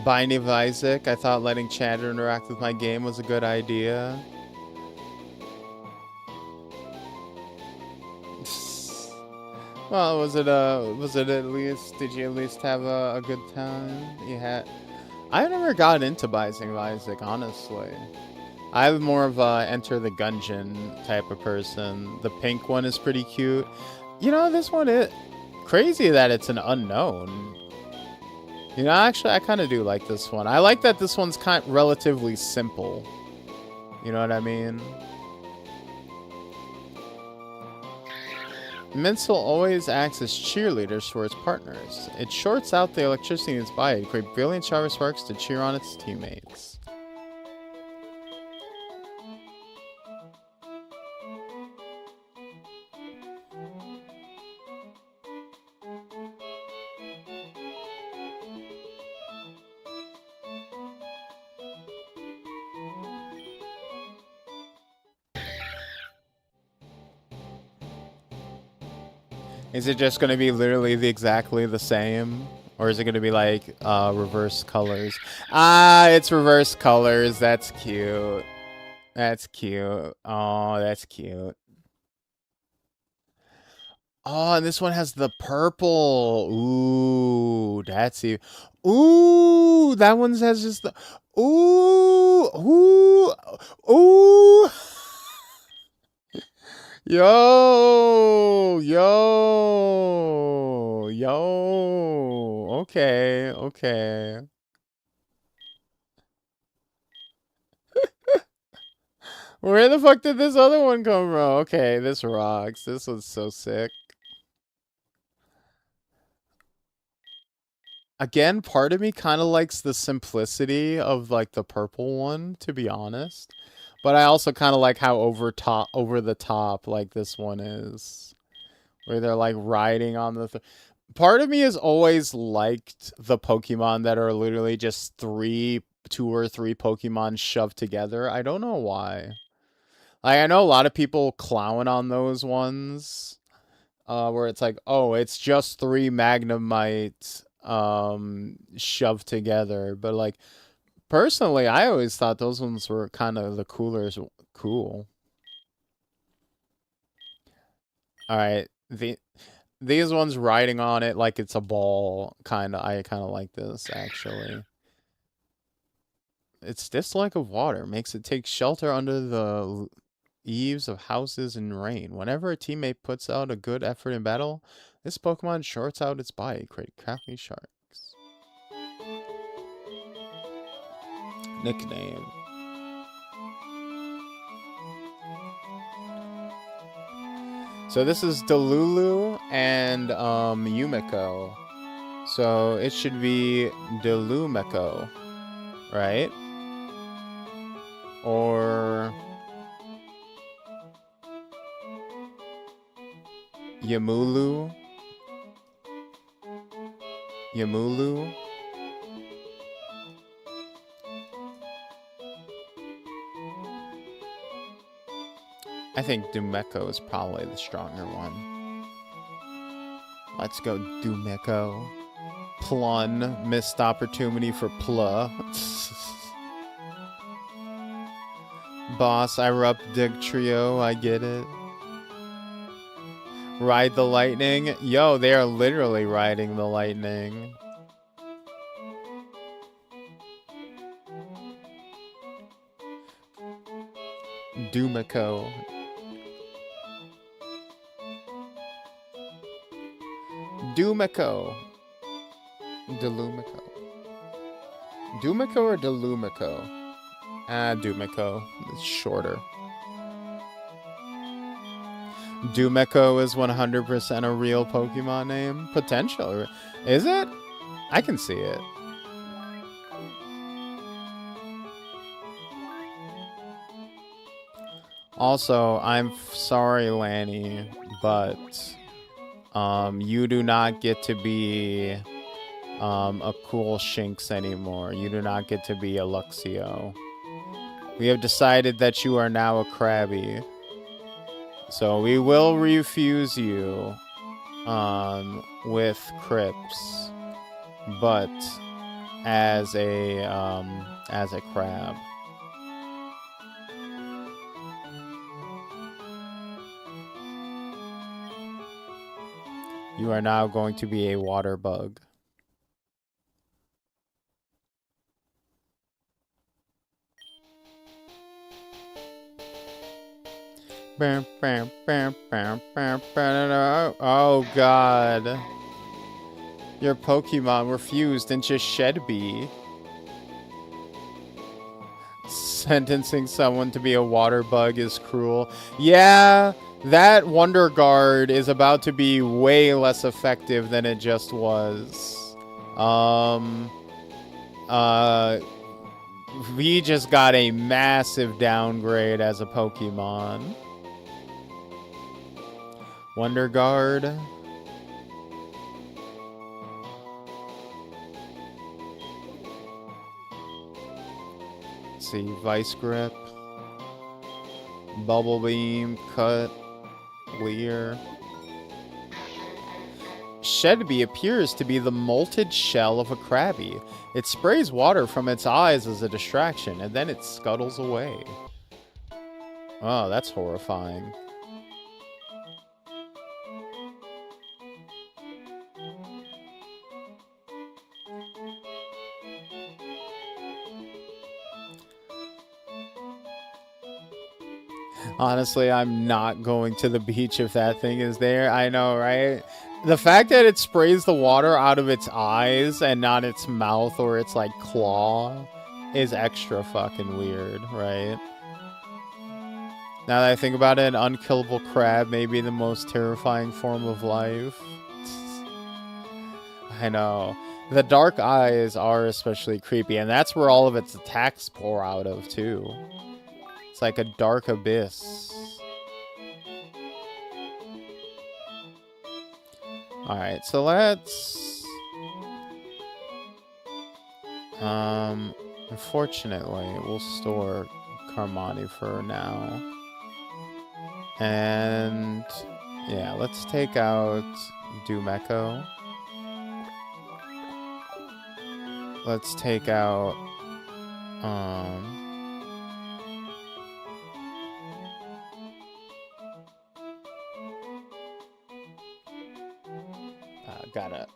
Binding of Isaac. I thought letting Chatter interact with my game was a good idea. Well, was it at least, did you at least have a good time? You had, I never got into Binding of Isaac, honestly. I'm more of a Enter the Gungeon type of person. The pink one is pretty cute. You know, this one is crazy that it's an unknown. You know, actually, I kind of do like this one. I like that this one's relatively simple. You know what I mean? Minsel always acts as cheerleaders for its partners. It shorts out the electricity in its body to create brilliant shower sparks to cheer on its teammates. Is it just going to be literally exactly the same? Or is it going to be like reverse colors? Ah, it's reverse colors. That's cute. That's cute. Oh, that's cute. Oh, and this one has the purple. Ooh, that's you. Ooh, that one has just the. Ooh, ooh, ooh. Yo, yo, yo. Okay, okay. Where the fuck did this other one come from? Okay, this rocks. This was so sick. Again, part of me kind of likes the simplicity of like the purple one, to be honest. But I also kind of like how over the top like this one is. Where they're like riding on the part of me has always liked the Pokemon that are literally just two or three Pokemon shoved together. I don't know why. Like, I know a lot of people clown on those ones. Where it's like, oh, it's just three Magnemite shoved together. But like personally, I always thought those ones were kind of the cool. Alright. These ones riding on it like it's a ball, I kinda like this actually. Its dislike of water makes it take shelter under the eaves of houses in rain. Whenever a teammate puts out a good effort in battle, this Pokemon shorts out its body, creating crafty sharks. Nickname. So this is Delulu and Yumiko. So it should be Delumiko, right? Or Yamulu. Yamulu. I think Dumeko is probably the stronger one. Let's go Dumeko. Plun. Missed opportunity for Pla. Boss, I erupt Dig Trio. I get it. Ride the lightning. Yo, they are literally riding the lightning. Dumeko. Dumeko. Delumico. Dumiko or Delumico? Dumiko. It's shorter. Dumiko is 100% a real Pokemon name. Potential. Is it? I can see it. Also, I'm sorry, Lanny, but you do not get to be a cool Shinx anymore. You do not get to be a Luxio. We have decided that you are now a Krabby. So we will refuse you with Crips, but as a crab. You are now going to be a water bug. Oh god. Your Pokemon were fused into Shedby. Sentencing someone to be a water bug is cruel. Yeah, that Wonder Guard is about to be way less effective than it just was. We just got a massive downgrade as a Pokemon. Wonder Guard. Let's see, Vice Grip. Bubble Beam, Cut, Leer. Shedby appears to be the molted shell of a Krabby. It sprays water from its eyes as a distraction, and then it scuttles away. Oh, that's horrifying. Honestly, I'm not going to the beach if that thing is there. I know, right? The fact that it sprays the water out of its eyes and not its mouth or its, like, claw is extra fucking weird, right? Now that I think about it, an unkillable crab may be the most terrifying form of life. I know. The dark eyes are especially creepy, and that's where all of its attacks pour out of, too. It's like a dark abyss. Alright, so let's... Unfortunately, we'll store Carmani for now. And... yeah, let's take out Dumeko. Let's take out... gotta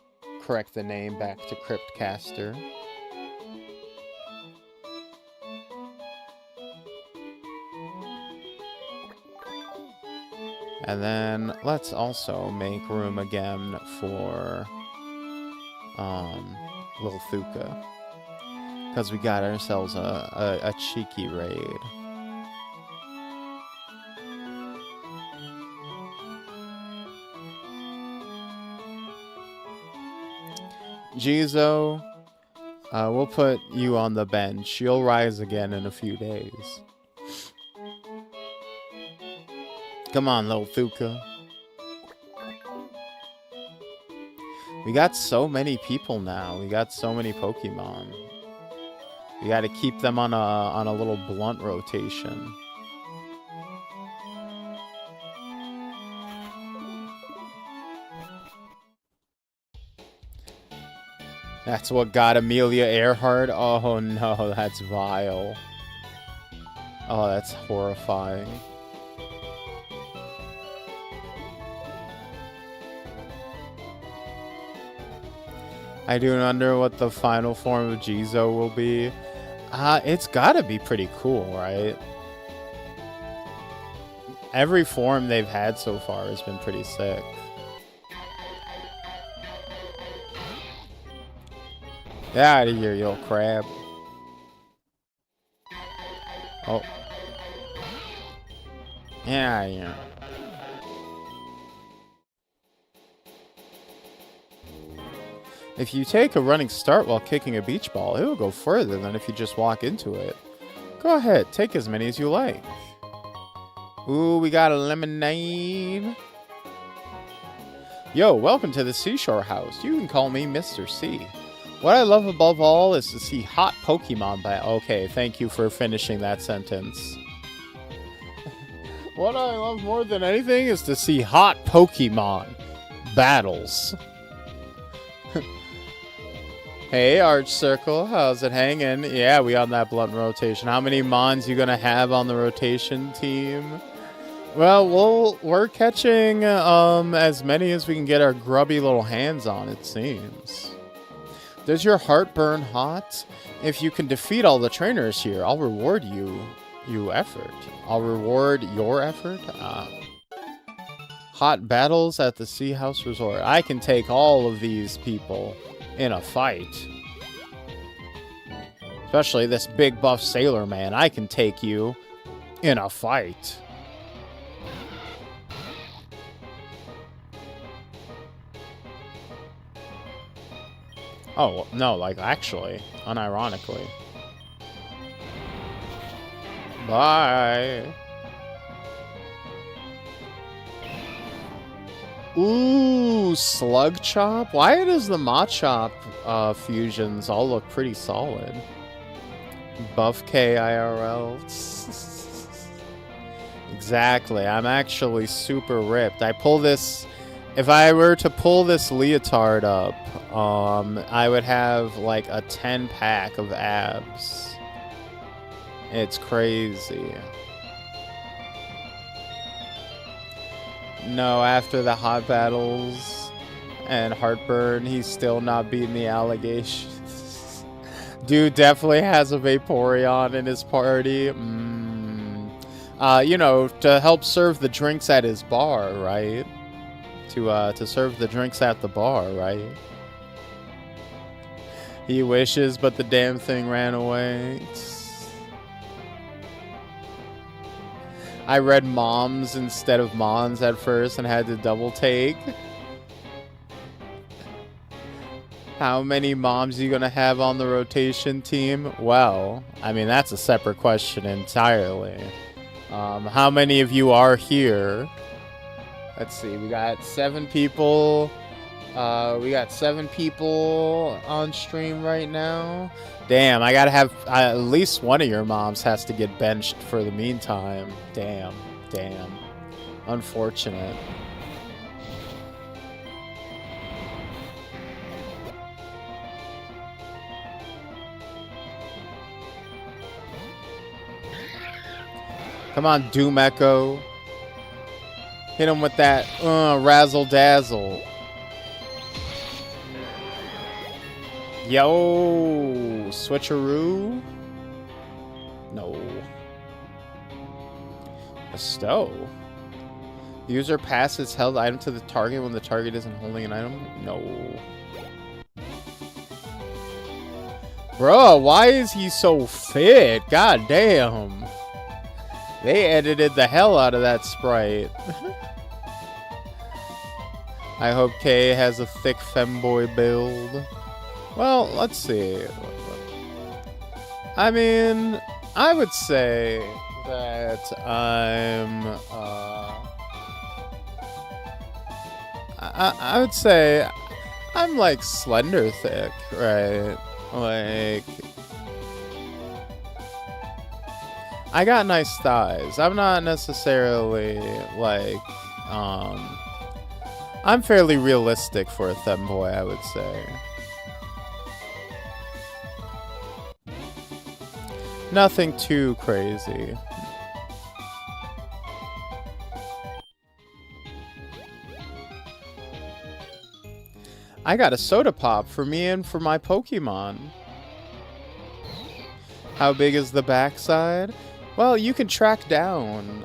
correct the name back to Cryptcaster. And then let's also make room again for Lil Thuka, because we got ourselves a cheeky raid. Jizo, we'll put you on the bench. You'll rise again in a few days. Come on, little Thuka. We got so many people now. We got so many Pokemon. We got to keep them on a little blunt rotation. That's what got Amelia Earhart. Oh no, that's vile. Oh, that's horrifying. I do wonder what the final form of Jizo will be. It's gotta be pretty cool, right? Every form they've had so far has been pretty sick. Get out of here, you old crab. Oh. Yeah. If you take a running start while kicking a beach ball, it will go further than if you just walk into it. Go ahead, take as many as you like. Ooh, we got a lemonade. Yo, welcome to the Seashore House. You can call me Mr. C. What I love above all is to see hot Pokemon Okay, thank you for finishing that sentence. What I love more than anything is to see hot Pokemon battles. Hey, Arch Circle, how's it hanging? Yeah, we on that blunt rotation. How many Mons you gonna have on the rotation team? Well, we're catching as many as we can get our grubby little hands on, it seems. Does your heart burn hot? If you can defeat all the trainers here, I'll reward you effort. I'll reward your effort? Hot battles at the Sea House Resort. I can take all of these people in a fight. Especially this big buff sailor man. I can take you in a fight. Oh, no, like, actually, unironically. Bye. Ooh, Slug Chop? Why does the Machop fusions all look pretty solid? Buff K IRL. Exactly, I'm actually super ripped. I pull this... If I were to pull this leotard up, I would have like a 10-pack of abs. It's crazy. No, after the hot battles and heartburn, he's still not beating the allegations. Dude definitely has a Vaporeon in his party. You know, to help serve the drinks at his bar, right? To serve the drinks at the bar, right? He wishes, but the damn thing ran away. I read moms instead of mons at first and had to double take. How many moms are you gonna have on the rotation team? Well, I mean, that's a separate question entirely. How many of you are here? Let's see, we got 7 people. We got 7 people on stream right now. Damn, I gotta have at least one of your moms has to get benched for the meantime. Damn. Unfortunate. Come on, Doom Echo. Hit him with that razzle dazzle. Yo, switcheroo. No. Bestow. The user passes held item to the target when the target isn't holding an item. No. Bro, why is he so fit? God damn. They edited the hell out of that sprite. I hope Kay has a thick femboy build. Well, let's see. I mean, I would say that I would say I'm like slender thick, right? Like, I got nice thighs. I'm not necessarily like, I'm fairly realistic for a femboy, I would say. Nothing too crazy. I got a soda pop for me and for my Pokemon. How big is the backside? Well, you can track down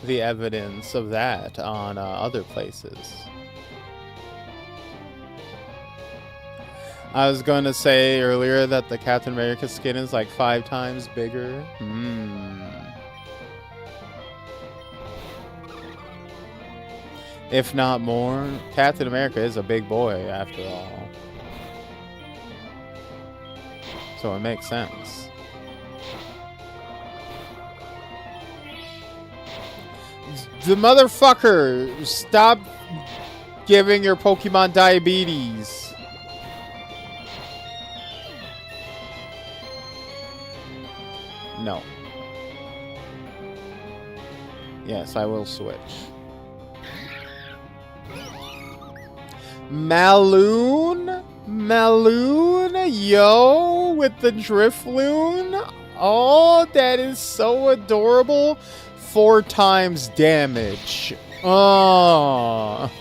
the evidence of that on other places. I was going to say earlier that the Captain America skin is like 5 times bigger. If not more. Captain America is a big boy, after all. So it makes sense. The motherfucker! Stop giving your Pokemon diabetes. No. Yes, I will switch. Maloon? Maloon? Yo, with the Drifloon? Oh, that is so adorable. 4 times damage. Oh.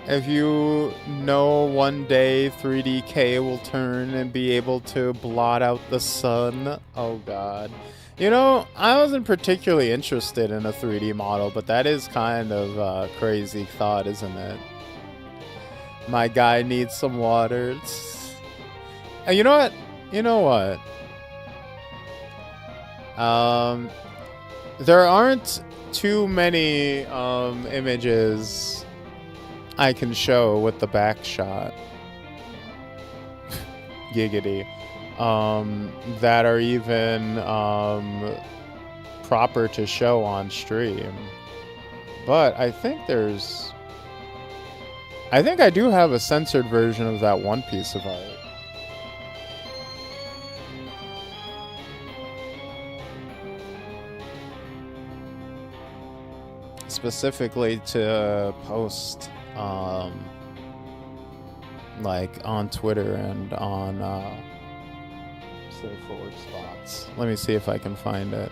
If you know one day 3DK will turn and be able to blot out the sun. Oh god. You know, I wasn't particularly interested in a 3D model, but that is kind of a crazy thought, isn't it? My guy needs some water. And you know what? You know what? There aren't too many images I can show with the back shot. Giggity. That are even proper to show on stream. But I think there's... I think I do have a censored version of that one piece of art. Specifically to post like on Twitter and on Safe for Work spots. Let me see if I can find it.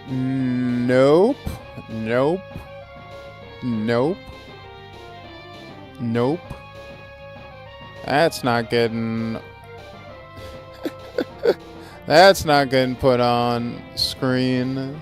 Nope. Nope. Nope. Nope. That's not getting... That's not getting put on screen.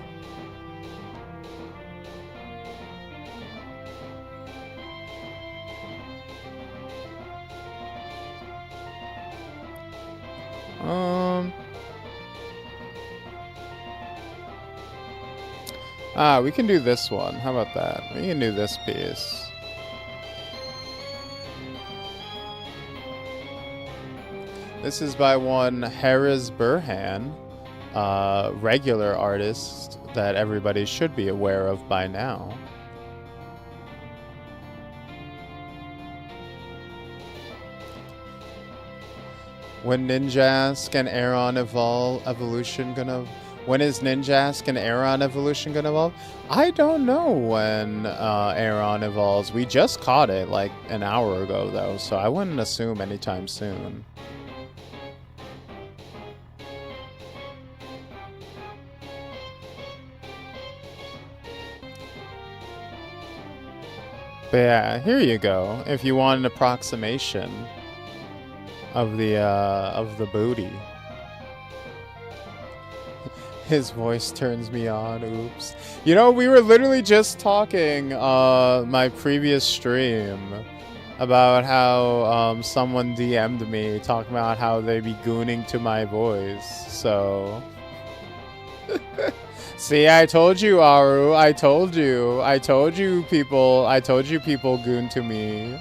We can do this one. How about that? We can do this piece. This is by one Harris Burhan, regular artist that everybody should be aware of by now. When Ninjask and Aeron evolution gonna... When is Ninjask and Aeron evolution gonna evolve? I don't know when Aeron evolves. We just caught it like an hour ago though, so I wouldn't assume anytime soon. But yeah, here you go. If you want an approximation of the booty. His voice turns me on, oops. You know, we were literally just talking, my previous stream, about how someone DM'd me talking about how they be gooning to my voice. So, see, I told you, Aru. I told you. I told you people. I told you people goon to me.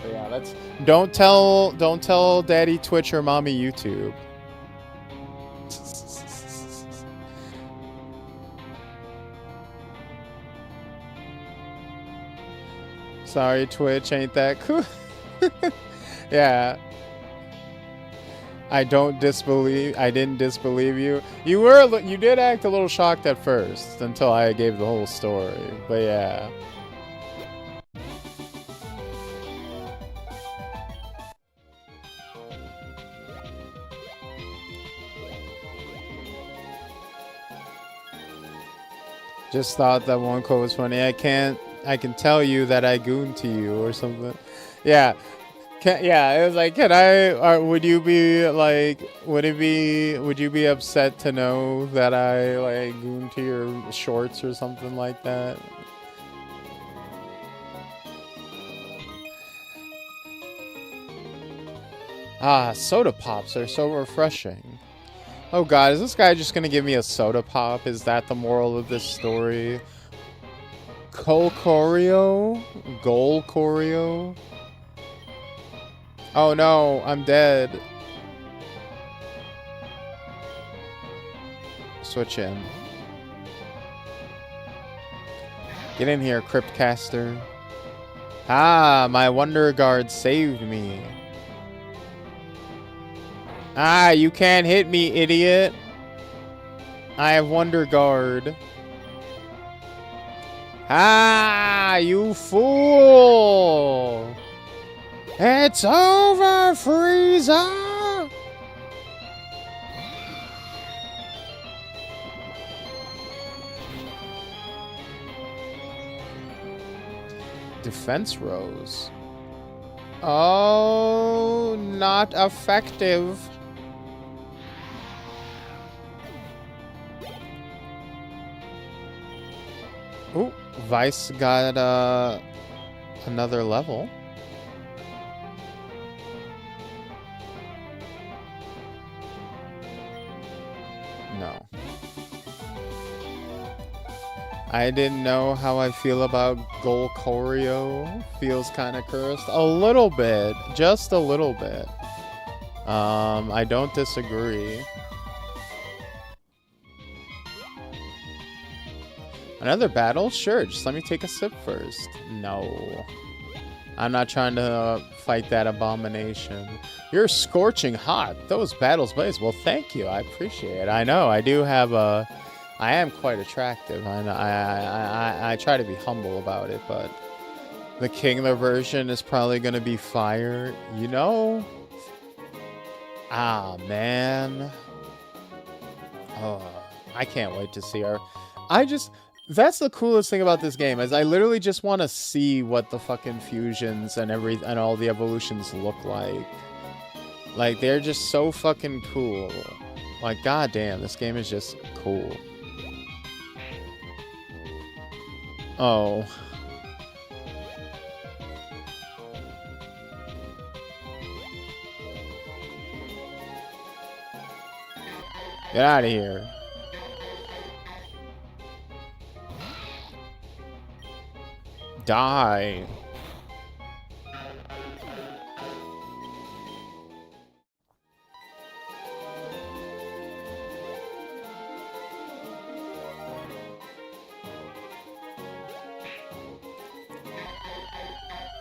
But yeah, let's don't tell Daddy Twitch or Mommy YouTube. Sorry, Twitch, ain't that cool? Yeah. I didn't disbelieve you. You did act a little shocked at first until I gave the whole story. But yeah. Just thought that one quote was funny. I can tell you that I gooned to you or something. Yeah. It was like, would you be upset to know that I like gooned to your shorts or something like that? Ah, soda pops are so refreshing. Oh god, is this guy just gonna give me a soda pop? Is that the moral of this story? Golcorio? Oh no, I'm dead. Switch in. Get in here, Cryptcaster. Ah, my Wonder Guard saved me. Ah, you can't hit me, idiot. I have Wonder Guard. Ah, you fool! It's over, Frieza! Defense rose. Oh, not effective. Ooh, Vice got another level. No. I didn't know how I feel about Golcorio. Feels kind of cursed. A little bit. Just a little bit. I don't disagree. Another battle? Sure, just let me take a sip first. No. I'm not trying to fight that abomination. You're scorching hot. Those battles blaze. Well, thank you. I appreciate it. I know. I do have a... I am quite attractive. I try to be humble about it, but... The Kingler version is probably going to be fire. You know? Ah, man. Oh, I can't wait to see her. That's the coolest thing about this game, is I literally just want to see what the fucking fusions and all the evolutions look like. Like, they're just so fucking cool. Like, goddamn, this game is just cool. Oh. Get out of here. Die.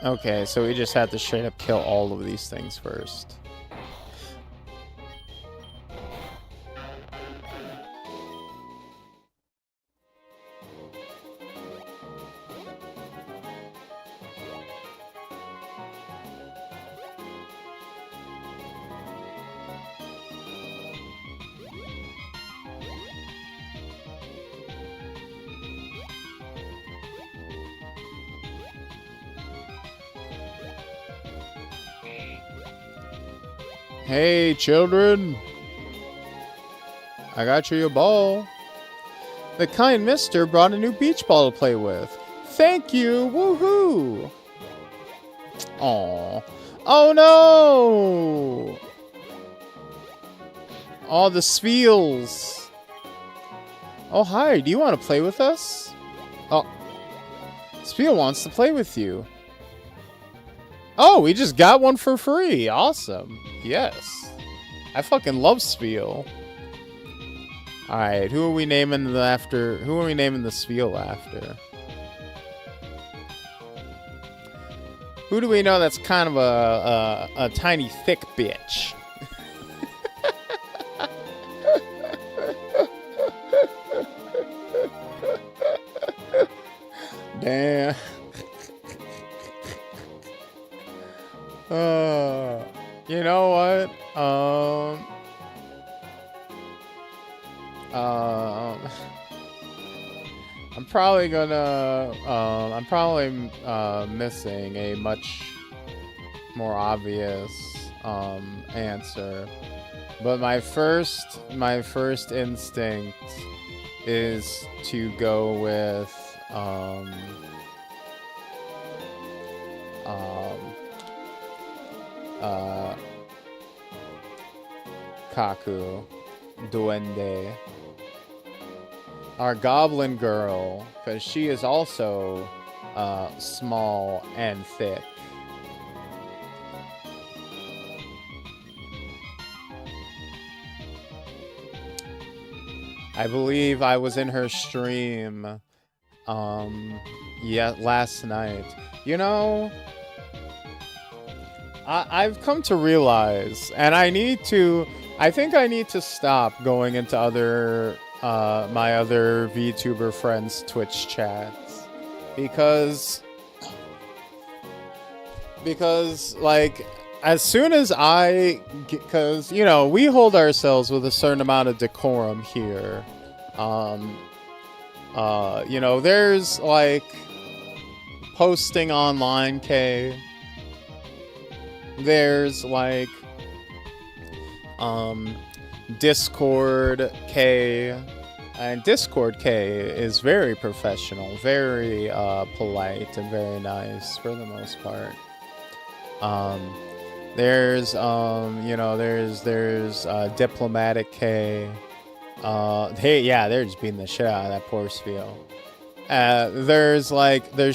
Okay, so we just have to straight up kill all of these things first. Hey, children. I got you a ball. The kind mister brought a new beach ball to play with. Thank you! Woohoo! Aww. Oh no! All the Sveels. Oh, hi. Do you want to play with us? Oh. Spiel wants to play with you. Oh, we just got one for free. Awesome. Yes. I fucking love Spiel. Alright, who are we naming the after? Who are we naming the Spiel after? Who do we know that's kind of a tiny thick bitch? Damn. You know what? I'm probably gonna, I'm probably missing a much more obvious answer, but my first instinct is to go with Kaku, Duende, our goblin girl, because she is also small and thick. I believe I was in her stream last night. You know, I've come to realize, and I think I need to stop going into other my other VTuber friends' Twitch chats, because like, as soon as because you know, we hold ourselves with a certain amount of decorum here. You know, there's like posting online K. There's like Discord K, and Discord K is very professional, very polite, and very nice for the most part. There's you know, there's Diplomatic K. Hey, yeah, they're just beating the shit out of that poor Spiel. There's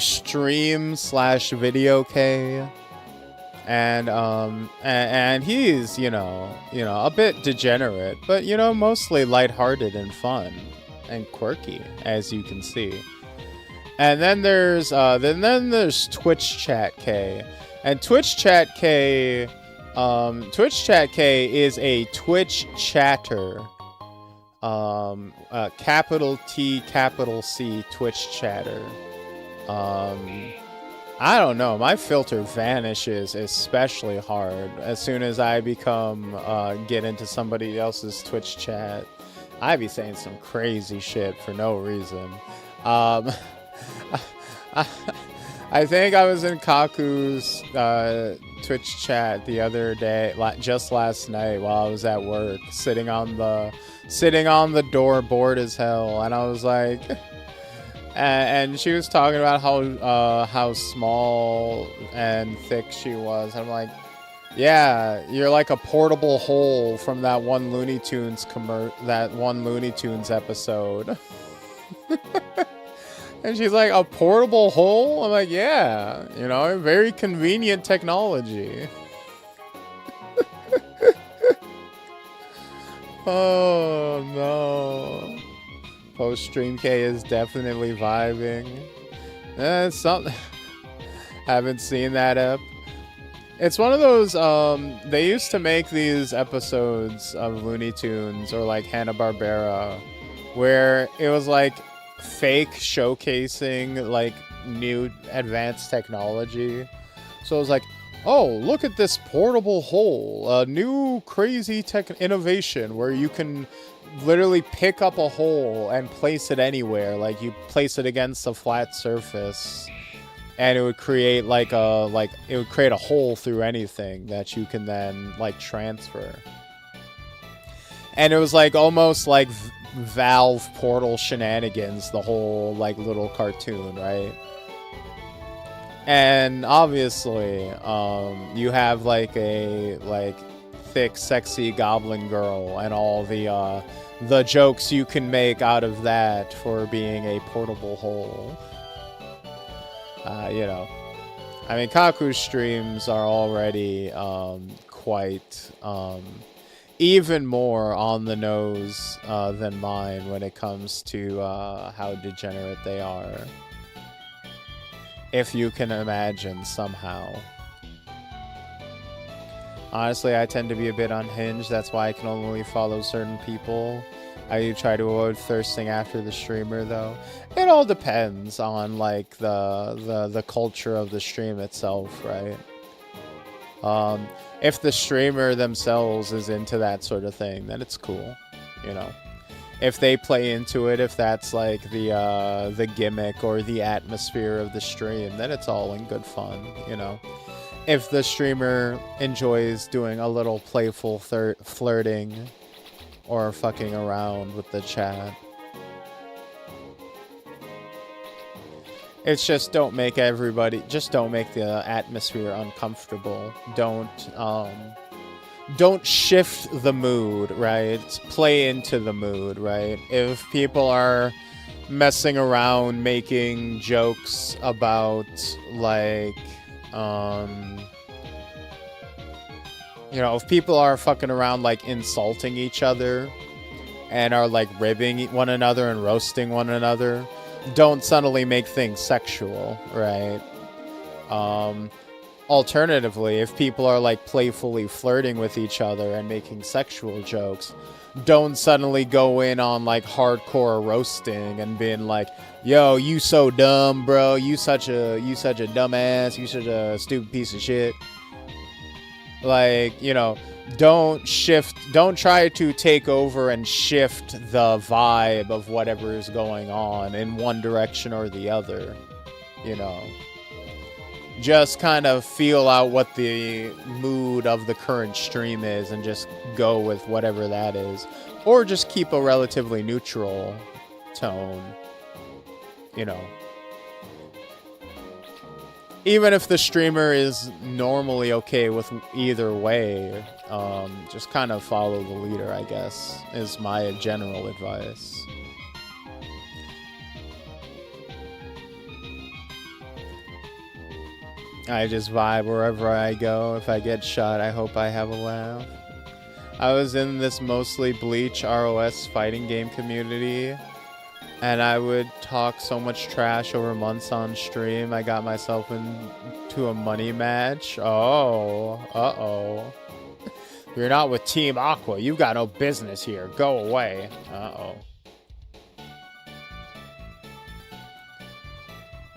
stream/video K. And he's, you know, a bit degenerate, but, you know, mostly lighthearted and fun and quirky, as you can see. And then there's Twitch Chat K, and Twitch Chat K is a Twitch chatter, capital T, capital C, Twitch chatter. I don't know, my filter vanishes especially hard as soon as I get into somebody else's Twitch chat. I be saying some crazy shit for no reason. I think I was in Kaku's Twitch chat the other day, just last night while I was at work, sitting on the door, bored as hell, and I was like, and she was talking about how small and thick she was. I'm like, yeah, you're like a portable hole from that one Looney Tunes episode. And she's like, a portable hole? I'm like, yeah, you know, very convenient technology. Oh no. Post Stream K is definitely vibing. It's something. Haven't seen that ep. It's one of those, they used to make these episodes of Looney Tunes or like Hanna-Barbera where it was like fake showcasing like new advanced technology. So it was like, oh, look at this portable hole, a new crazy tech innovation where you can literally pick up a hole and place it anywhere. Like you place it against a flat surface and it would create it would create a hole through anything that you can then like transfer. And it was like almost like Valve Portal shenanigans, the whole like little cartoon, right? And obviously, you have like a thick, sexy goblin girl, and all the jokes you can make out of that for being a portable hole. You know, I mean, Kaku's streams are already quite even more on the nose than mine when it comes to how degenerate they are. If you can imagine somehow. Honestly, I tend to be a bit unhinged. That's why I can only follow certain people. I try to avoid thirsting after the streamer, though. It all depends on like the culture of the stream itself, right? If the streamer themselves is into that sort of thing, then it's cool, you know. If they play into it, if that's like the gimmick or the atmosphere of the stream, then it's all in good fun, you know. If the streamer enjoys doing a little playful flirting or fucking around with the chat, it's just don't make the atmosphere uncomfortable. Don't shift the mood, right? Play into the mood, right? If people are messing around making jokes about like you know, if people are fucking around like insulting each other and are like ribbing one another and roasting one another, don't suddenly make things sexual, right? Alternatively, if people are like playfully flirting with each other and making sexual jokes, don't suddenly go in on like hardcore roasting and being like, yo, you so dumb, bro, you such a dumbass, you such a stupid piece of shit. Like, you know, don't try to take over and shift the vibe of whatever is going on in one direction or the other, you know. Just kind of feel out what the mood of the current stream is and just go with whatever that is. Or just keep a relatively neutral tone, you know. Even if the streamer is normally okay with either way, just kind of follow the leader, I guess, is my general advice. I just vibe wherever I go. If I get shot, I hope I have a laugh. I was in this mostly Bleach ROS fighting game community, and I would talk so much trash over months on stream. I got myself into a money match. Oh, uh-oh. You're not with Team Aqua. You got no business here. Go away. Uh-oh.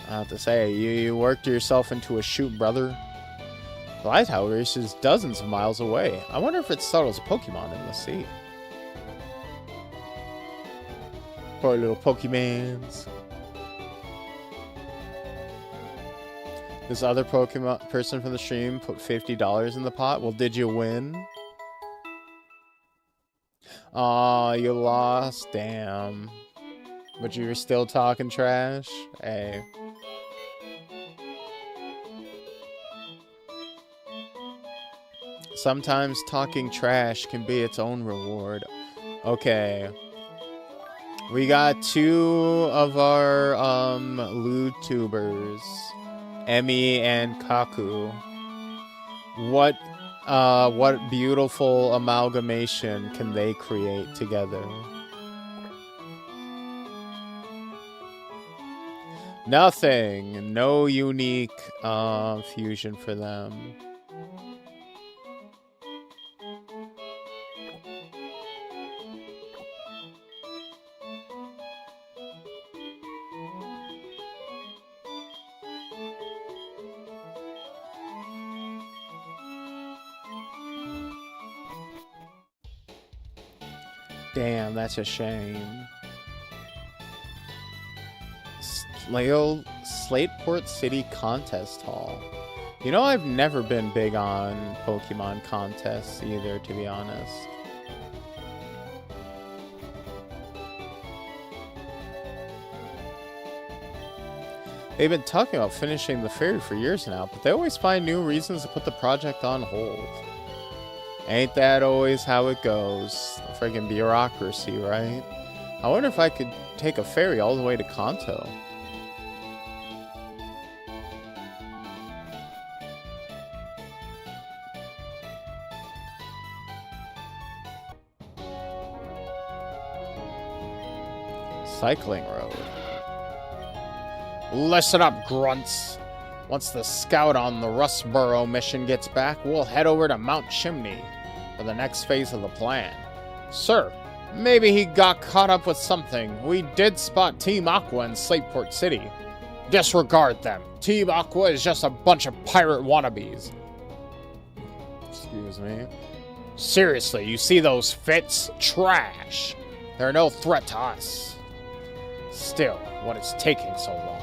I have to say, you worked yourself into a shoot, brother. The lighthouse is dozens of miles away. I wonder if it startles a Pokemon in the sea. Poor little Pokemans. This other Pokemon person from the stream put $50 in the pot. Well, did you win? Aw, you lost. Damn. But you were still talking trash? Hey. Sometimes talking trash can be its own reward. Okay. We got two of our Vtubers, Emmy and Kaku. What beautiful amalgamation can they create together? Nothing. No unique fusion for them. Damn, that's a shame. Slateport City Contest Hall. You know, I've never been big on Pokemon contests either, to be honest. They've been talking about finishing the ferry for years now, but they always find new reasons to put the project on hold. Ain't that always how it goes? The friggin' bureaucracy, right? I wonder if I could take a ferry all the way to Kanto. Cycling road. Listen up, grunts. Once the scout on the Rustboro mission gets back, we'll head over to Mount Chimney for the next phase of the plan. Sir, maybe he got caught up with something. We did spot Team Aqua in Slateport City. Disregard them. Team Aqua is just a bunch of pirate wannabes. Excuse me. Seriously, you see those fits? Trash. They're no threat to us. Still, what is taking so long?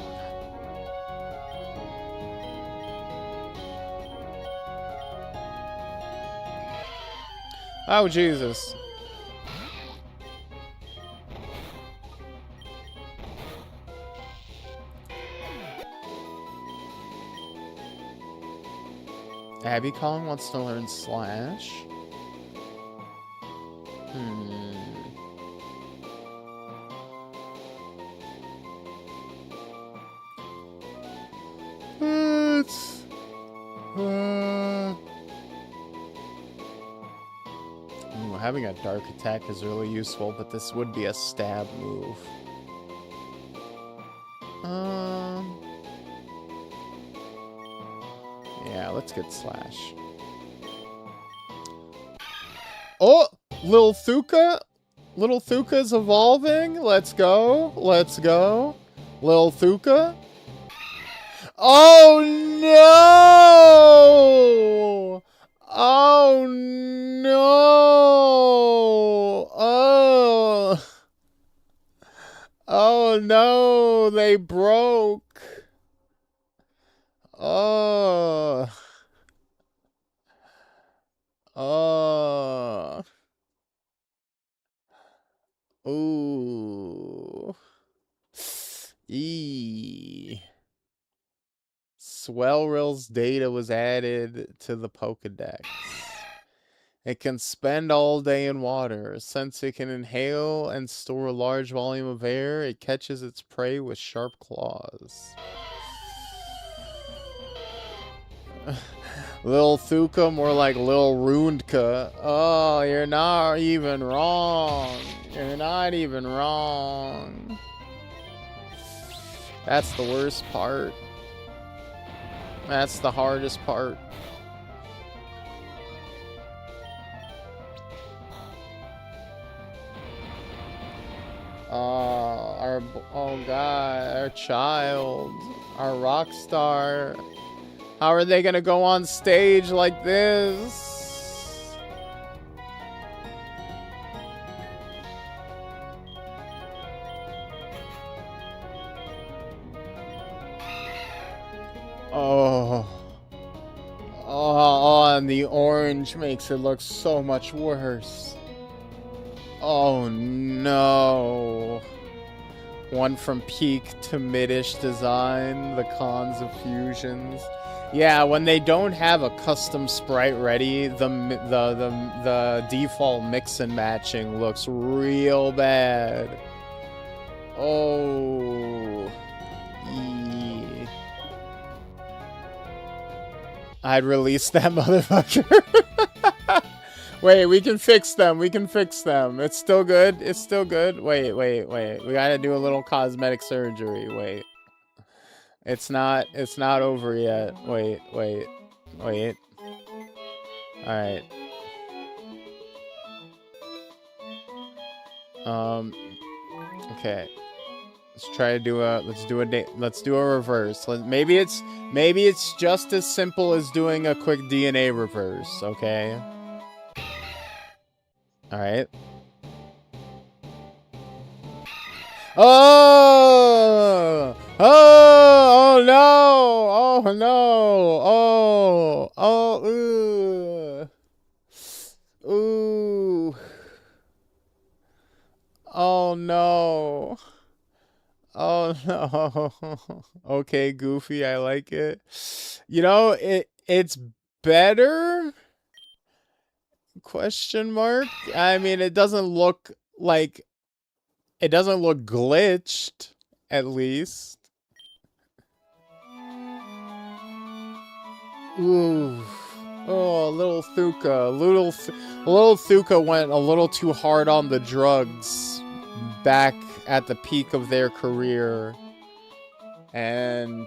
Oh, Jesus. Abby Kong wants to learn Slash. Having a dark attack is really useful, but this would be a stab move. Yeah, let's get Slash. Oh, Lil Thuka? Lil Thuka's evolving. Let's go. Let's go. Lil Thuka. Oh no! Oh no! Oh! Oh no! They broke! Oh! Oh! Ooh! Eee! Swellrill's data was added to the Pokedex. It can spend all day in water. Since it can inhale and store a large volume of air, it catches its prey with sharp claws. Lil Thuka, more like Lil Rundka. Oh, you're not even wrong. You're not even wrong. That's the worst part. That's the hardest part. Oh god, our child, our rock star. How are they gonna go on stage like this? Oh. Oh, and the orange makes it look so much worse. Oh no. One from peak to mid-ish design, the cons of fusions. Yeah, when they don't have a custom sprite ready, the default mix and matching looks real bad. Oh. I'd release that motherfucker. Wait, we can fix them. We can fix them. It's still good. It's still good. Wait. We gotta do a little cosmetic surgery. Wait. It's not over yet. Wait. Alright. Okay. Let's do a reverse. Maybe it's just as simple as doing a quick DNA reverse, okay? All right. Oh! Oh! Oh no! Oh no! Oh! Ooh! Ooh! Oh no! Oh no. Okay, Goofy, I like it. You know, it's better? Question mark. I mean, it doesn't look like it doesn't look glitched, at least. Ooh. Oh, little Thuka. Little Thuka went a little too hard on the drugs back at the peak of their career. And,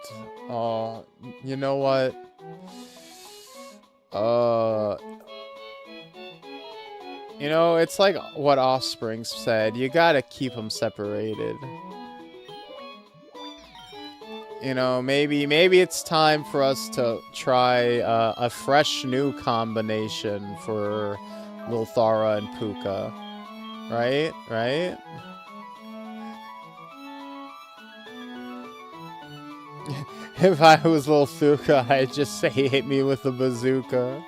you know what? You know, it's like what Offspring said. You gotta keep them separated. You know, maybe it's time for us to try a fresh new combination for Lilthara and Puka. Right? Right? If I was Lil Thuka, I'd just say hit me with a bazooka.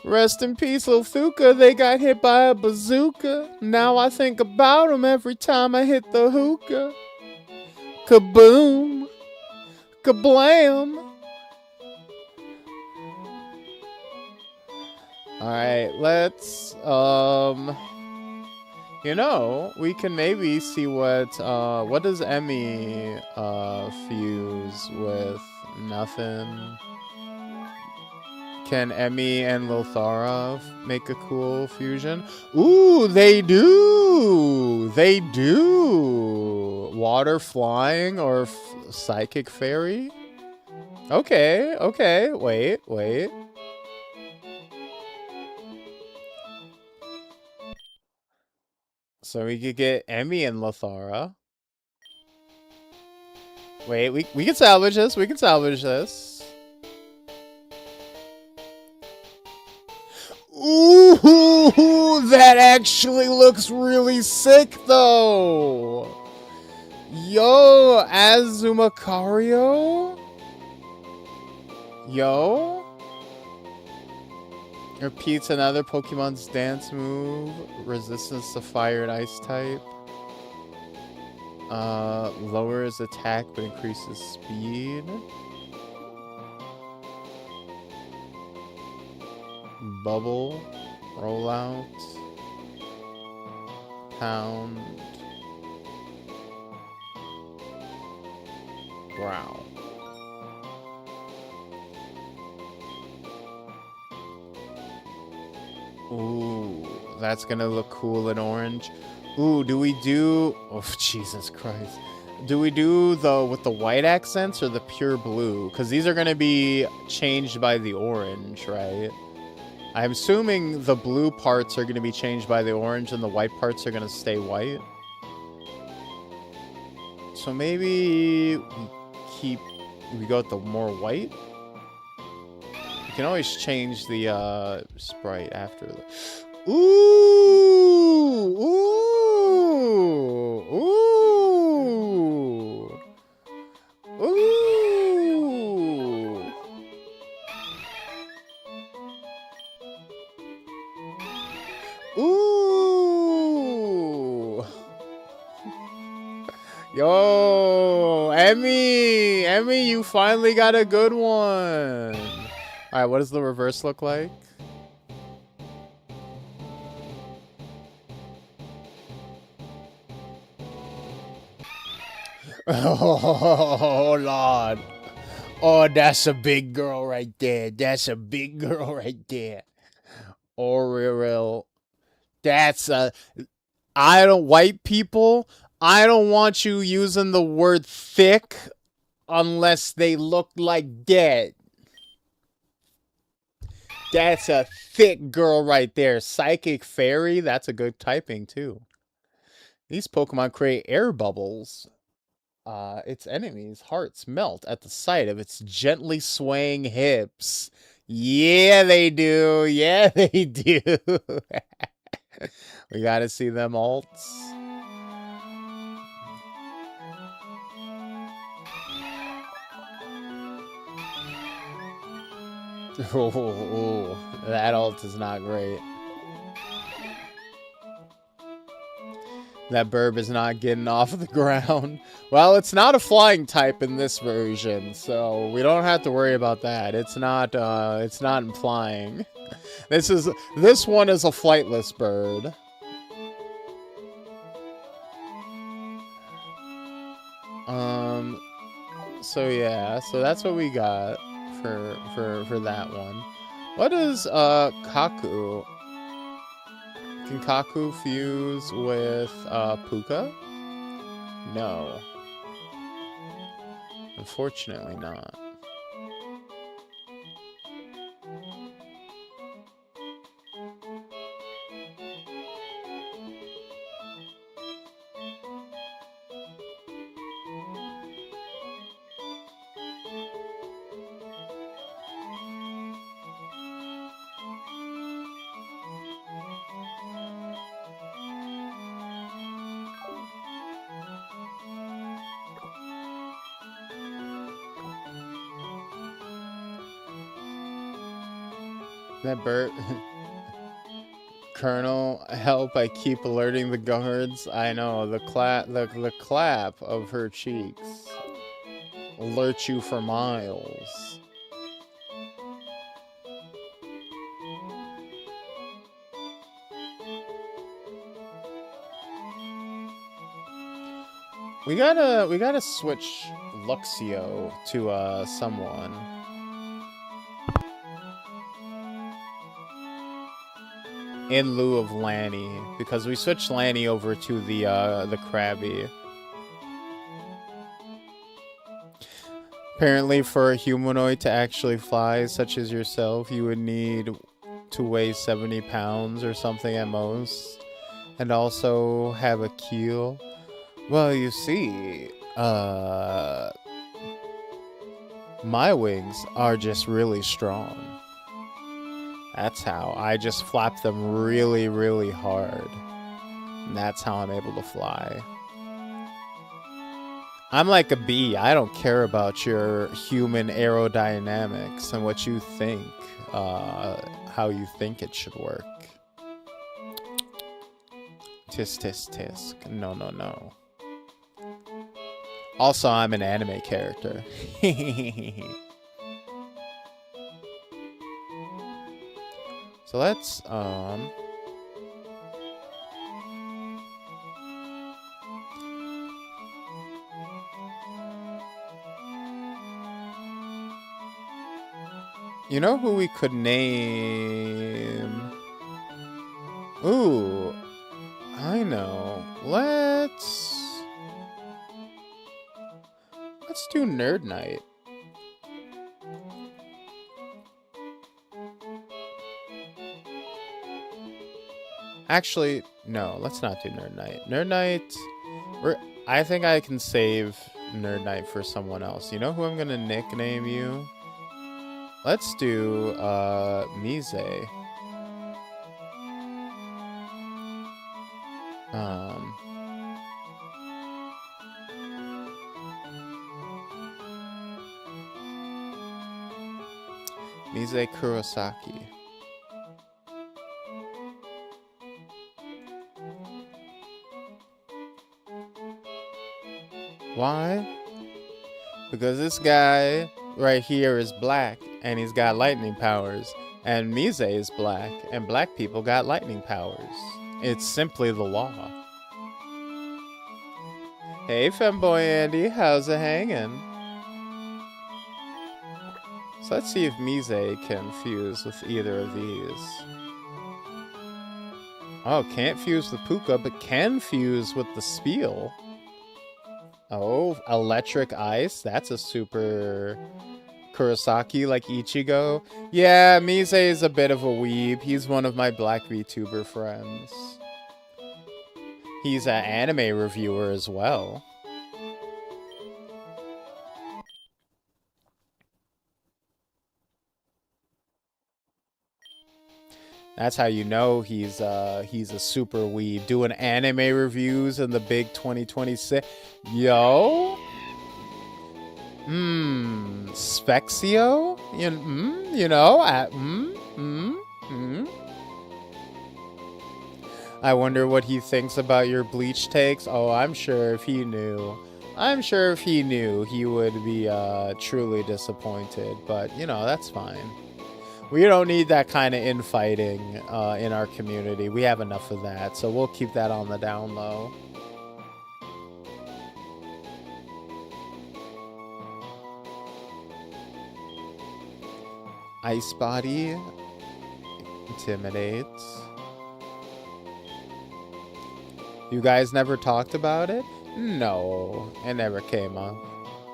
Rest in peace, Lil Thuka. They got hit by a bazooka. Now I think about them every time I hit the hookah. Kaboom! Kablam! Alright, let's, you know, we can maybe see what does Emmy, fuse with? Nothing. Can Emmy and Lilthara make a cool fusion? Ooh, they do! They do! Water flying or psychic fairy? Okay, okay, wait. So we could get Emmy and Lilthara. Wait, we can salvage this, Ooh, that actually looks really sick, though. Yo, Azumakario? Yo? Repeats another Pokemon's dance move. Resistance to fire and ice type. Lowers attack but increases speed. Bubble. Rollout. Pound. Wow. Ooh, that's gonna look cool in orange. Ooh, do we do... Oh, Jesus Christ. Do we do with the white accents or the pure blue? Because these are gonna be changed by the orange, right? I'm assuming the blue parts are gonna be changed by the orange and the white parts are gonna stay white. So maybe we go with the more white? You can always change the sprite after. Ooh! Ooh! Ooh! Ooh! Ooh! Yo! Emmy, you finally got a good one! Alright, what does the reverse look like? Oh, Lord. Oh, that's a big girl right there. That's a big girl right there. Oriel. That's a... white people, I don't want you using the word thick unless they look like that. That's a thick girl right there. Psychic Fairy, that's a good typing too. These Pokemon create air bubbles. Its enemies' hearts melt at the sight of its gently swaying hips. Yeah, they do. Yeah, they do. We gotta see them alts. Oh, that alt is not great. That burb is not getting off the ground. Well, it's not a flying type in this version, so we don't have to worry about that. It's not flying. This one is a flightless bird. So yeah, so that's what we got for that one. What is Kaku? Can Kaku fuse with Puka? No. Unfortunately not. That bird... Colonel, help, I keep alerting the guards. I know, the clap of her cheeks alert you for miles. We gotta switch Luxio to someone. In lieu of Lanny, because we switched Lanny over to the Krabby. Apparently, for a humanoid to actually fly, such as yourself, you would need to weigh 70 pounds or something at most, and also have a keel. Well, you see, my wings are just really strong. That's how. I just flap them really, really hard. And that's how I'm able to fly. I'm like a bee. I don't care about your human aerodynamics and what you think, how you think it should work. Tisk, tisk, tisk. No, no, no. Also, I'm an anime character. So let's, you know who we could name? Ooh, I know. Let's do Nerd Night. Actually, no, let's not do Nerd Night. Nerd Night, I think I can save Nerd Night for someone else. You know who I'm gonna nickname you? Let's do, Mise. Mise Kurosaki. Why? Because this guy right here is black and he's got lightning powers. And Mise is black and black people got lightning powers. It's simply the law. Hey, Femboy Andy, how's it hanging? So let's see if Mise can fuse with either of these. Oh, can't fuse with Puka, but can fuse with the Spiel. Oh, electric ice. That's a super Kurosaki like Ichigo. Yeah, Mise is a bit of a weeb. He's one of my black VTuber friends. He's an anime reviewer as well. That's how you know he's a super weeb. Doing anime reviews in the big 2026. Yo? Spexio? You know, I wonder what he thinks about your Bleach takes. Oh, I'm sure if he knew. I'm sure if he knew, he would be truly disappointed. But, you know, that's fine. We don't need that kind of infighting in our community. We have enough of that, so we'll keep that on the down low. Ice Body intimidates. You guys never talked about it? No, it never came up.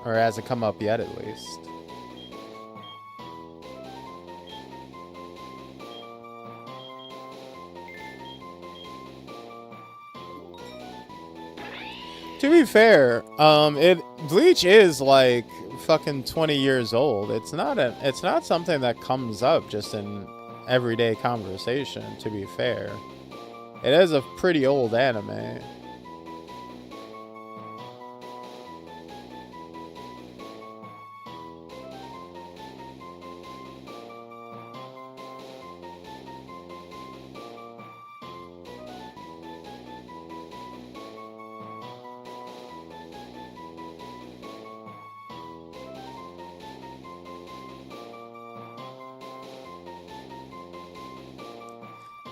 Or hasn't come up yet, at least. To be fair, Bleach is like fucking 20 years old. It's not something that comes up just in everyday conversation, to be fair. It is a pretty old anime.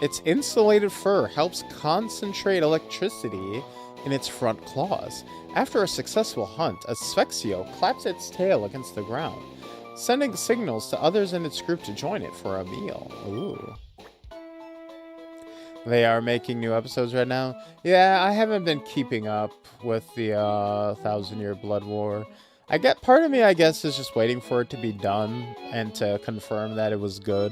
Its insulated fur helps concentrate electricity in its front claws. After a successful hunt, Asphyxio claps its tail against the ground, sending signals to others in its group to join it for a meal. Ooh. They are making new episodes right now. Yeah, I haven't been keeping up with the 1,000-Year Blood War. Part of me, I guess, is just waiting for it to be done and to confirm that it was good.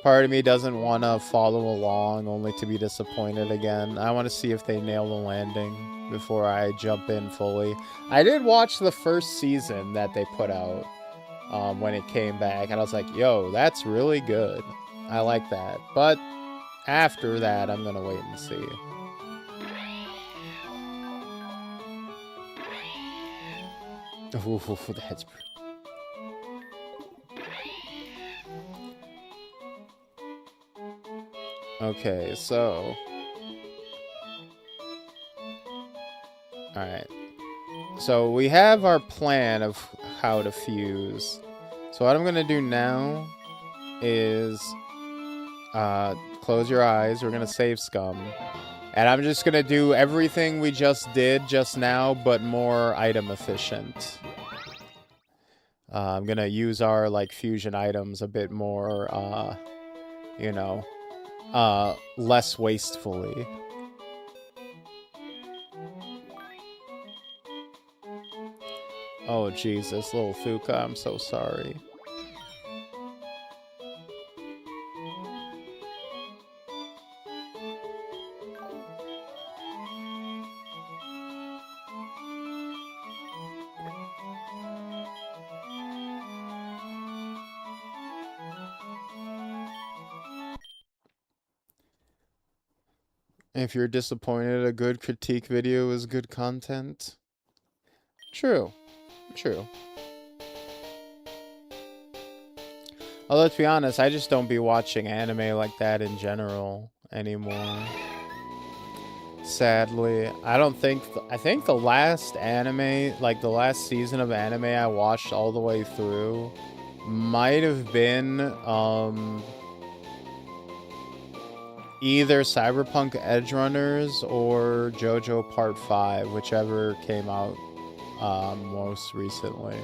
Part of me doesn't want to follow along only to be disappointed again. I want to see if they nail the landing before I jump in fully. I did watch the first season that they put out when it came back, and I was like, yo, that's really good. I like that. But after that, I'm going to wait and see. Ooh, that's... Okay, so... Alright. So we have our plan of how to fuse. So what I'm going to do now is... close your eyes. We're going to save scum. And I'm just going to do everything we just did just now, but more item efficient. I'm going to use our, like, fusion items a bit more, you know... less wastefully. Oh, Jesus, little Fuka, I'm so sorry. If you're disappointed, a good critique video is good content. True. True. Although, to be honest, I just don't be watching anime like that in general anymore. Sadly. I think the last anime, like the last season of anime I watched all the way through might have been, either Cyberpunk Edgerunners or JoJo Part 5, whichever came out most recently.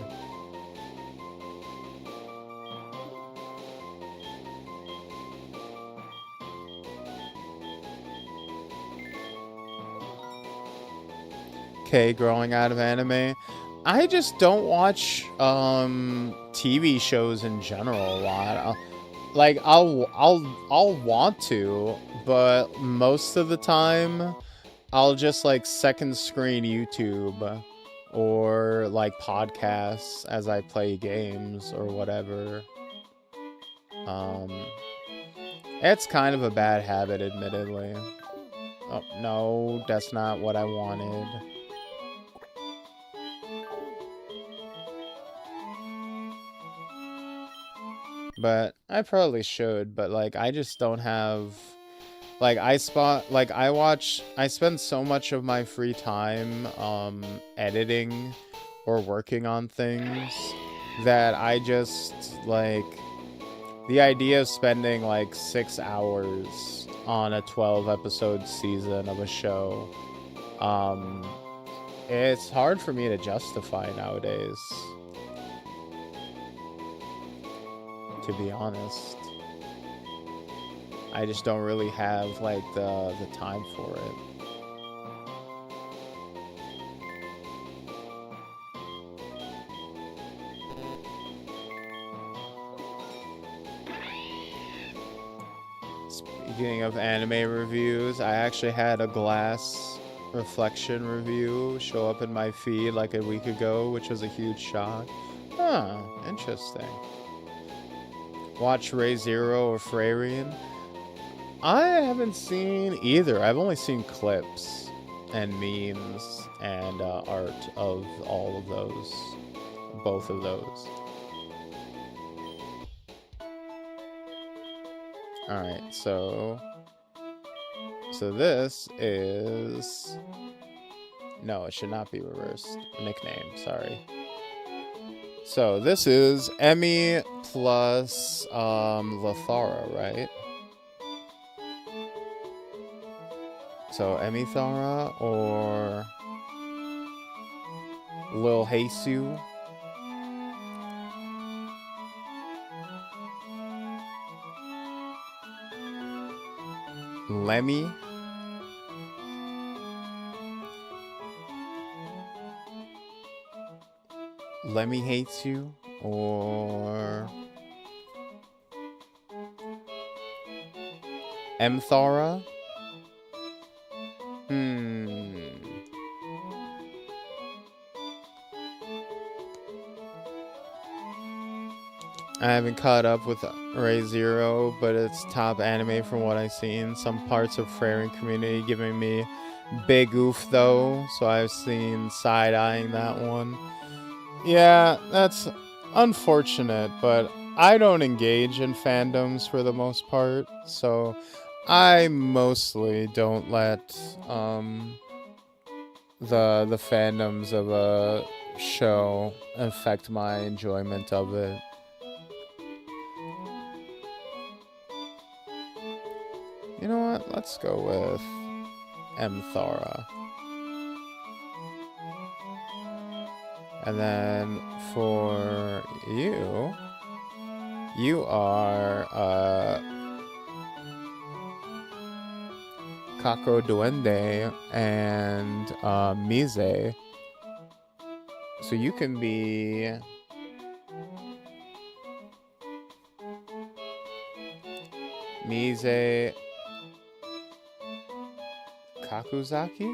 Okay, growing out of anime. I just don't watch TV shows in general a lot. Like I'll want to, but most of the time I'll just like second screen YouTube or like podcasts as I play games or whatever. It's kind of a bad habit, admittedly. Oh, no, that's not what I wanted. But I probably should, but like I just don't have Like I spend so much of my free time editing or working on things that I just like the idea of spending like 6 hours on a 12 episode season of a show, it's hard for me to justify nowadays, to be honest. I just don't really have like the time for it. Speaking of anime reviews, I actually had a glass reflection review show up in my feed like a week ago, which was a huge shock. Huh, interesting. Watch Ray Zero or Freyrien? I haven't seen either. I've only seen clips and memes and art of all of those. Both of those. Alright, so this is... No, it should not be reversed. Nickname, sorry. So this is Emmy plus Lothara, right? So Emmy Thara or Lil Heisu. Lemmy. Lemmy Hates You or M Thara. I haven't caught up with Ray Zero, but it's top anime from what I've seen. Some parts of Freyrien Community giving me big oof though, so I've seen side-eyeing that one. Yeah, that's unfortunate, but I don't engage in fandoms for the most part, so I mostly don't let the fandoms of a show affect my enjoyment of it. You know what? Let's go with M Thara. And then for you, you are Kako Duende and Mise. So you can be Mise Kakuzaki?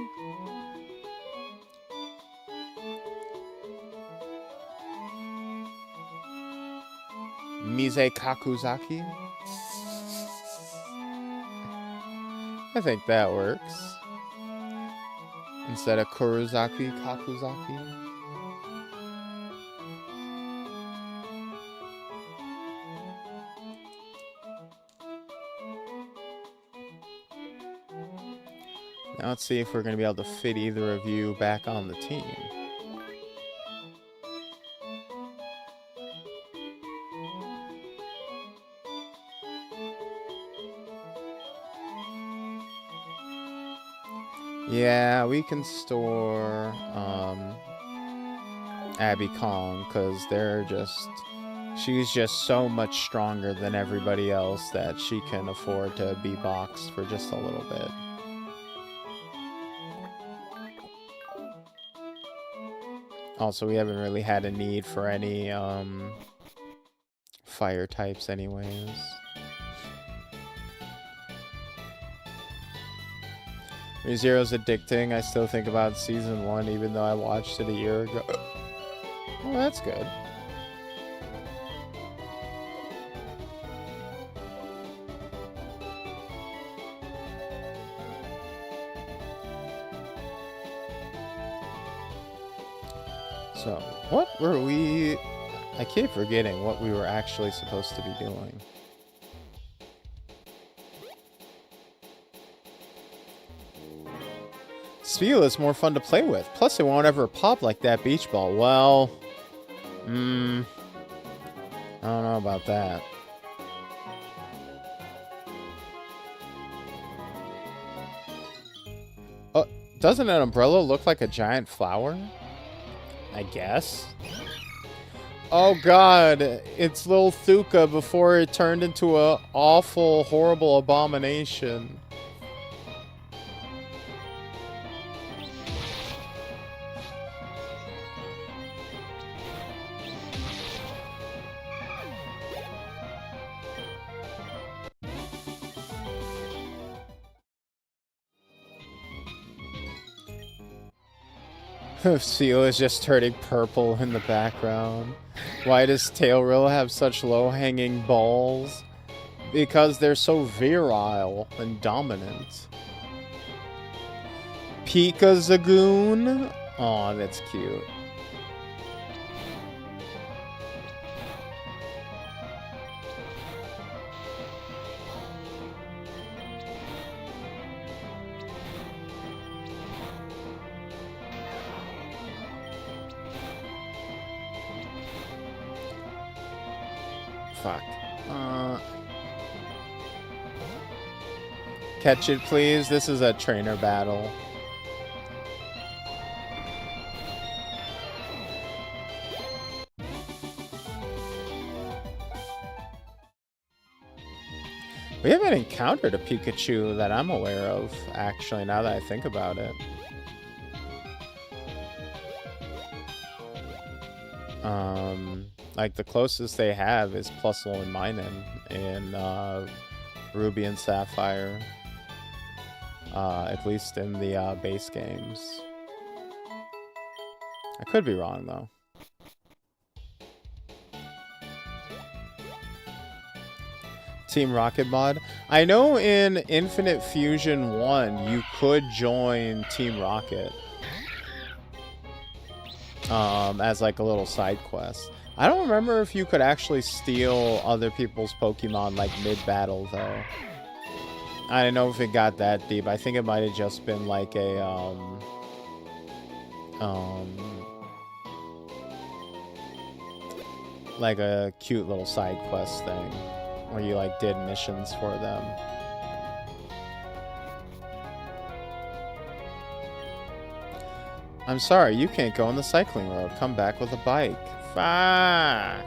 Mise Kakuzaki? I think that works. Instead of Kurozaki, Kakuzaki. Now let's see if we're going to be able to fit either of you back on the team. Yeah, we can store Abby Kong, because she's just so much stronger than everybody else that she can afford to be boxed for just a little bit. Also, we haven't really had a need for any fire types anyways. ReZero's addicting. I still think about season 1 even though I watched it a year ago. Well, that's good. So, what were we... I keep forgetting what we were actually supposed to be doing. Spheal is more fun to play with. Plus, it won't ever pop like that beach ball. Well, I don't know about that. Oh, doesn't an umbrella look like a giant flower? I guess. Oh god, it's little Thuka before it turned into a awful, horrible abomination. Seal is just turning purple in the background. Why does Tailrill have such low-hanging balls? Because they're so virile and dominant. Pika Zagoon? Aw, that's cute. Fuck. Catch it, please. This is a trainer battle. We haven't encountered a Pikachu that I'm aware of, actually, now that I think about it. Like, the closest they have is Plusle and Minun in Ruby and Sapphire. At least in the base games. I could be wrong, though. Team Rocket mod. I know in Infinite Fusion 1, you could join Team Rocket. As like a little side quest. I don't remember if you could actually steal other people's Pokemon like mid-battle though. I don't know if it got that deep. I think it might have just been like a like a cute little side quest thing where you like did missions for them. I'm sorry, you can't go on the cycling road. Come back with a bike. Fuck.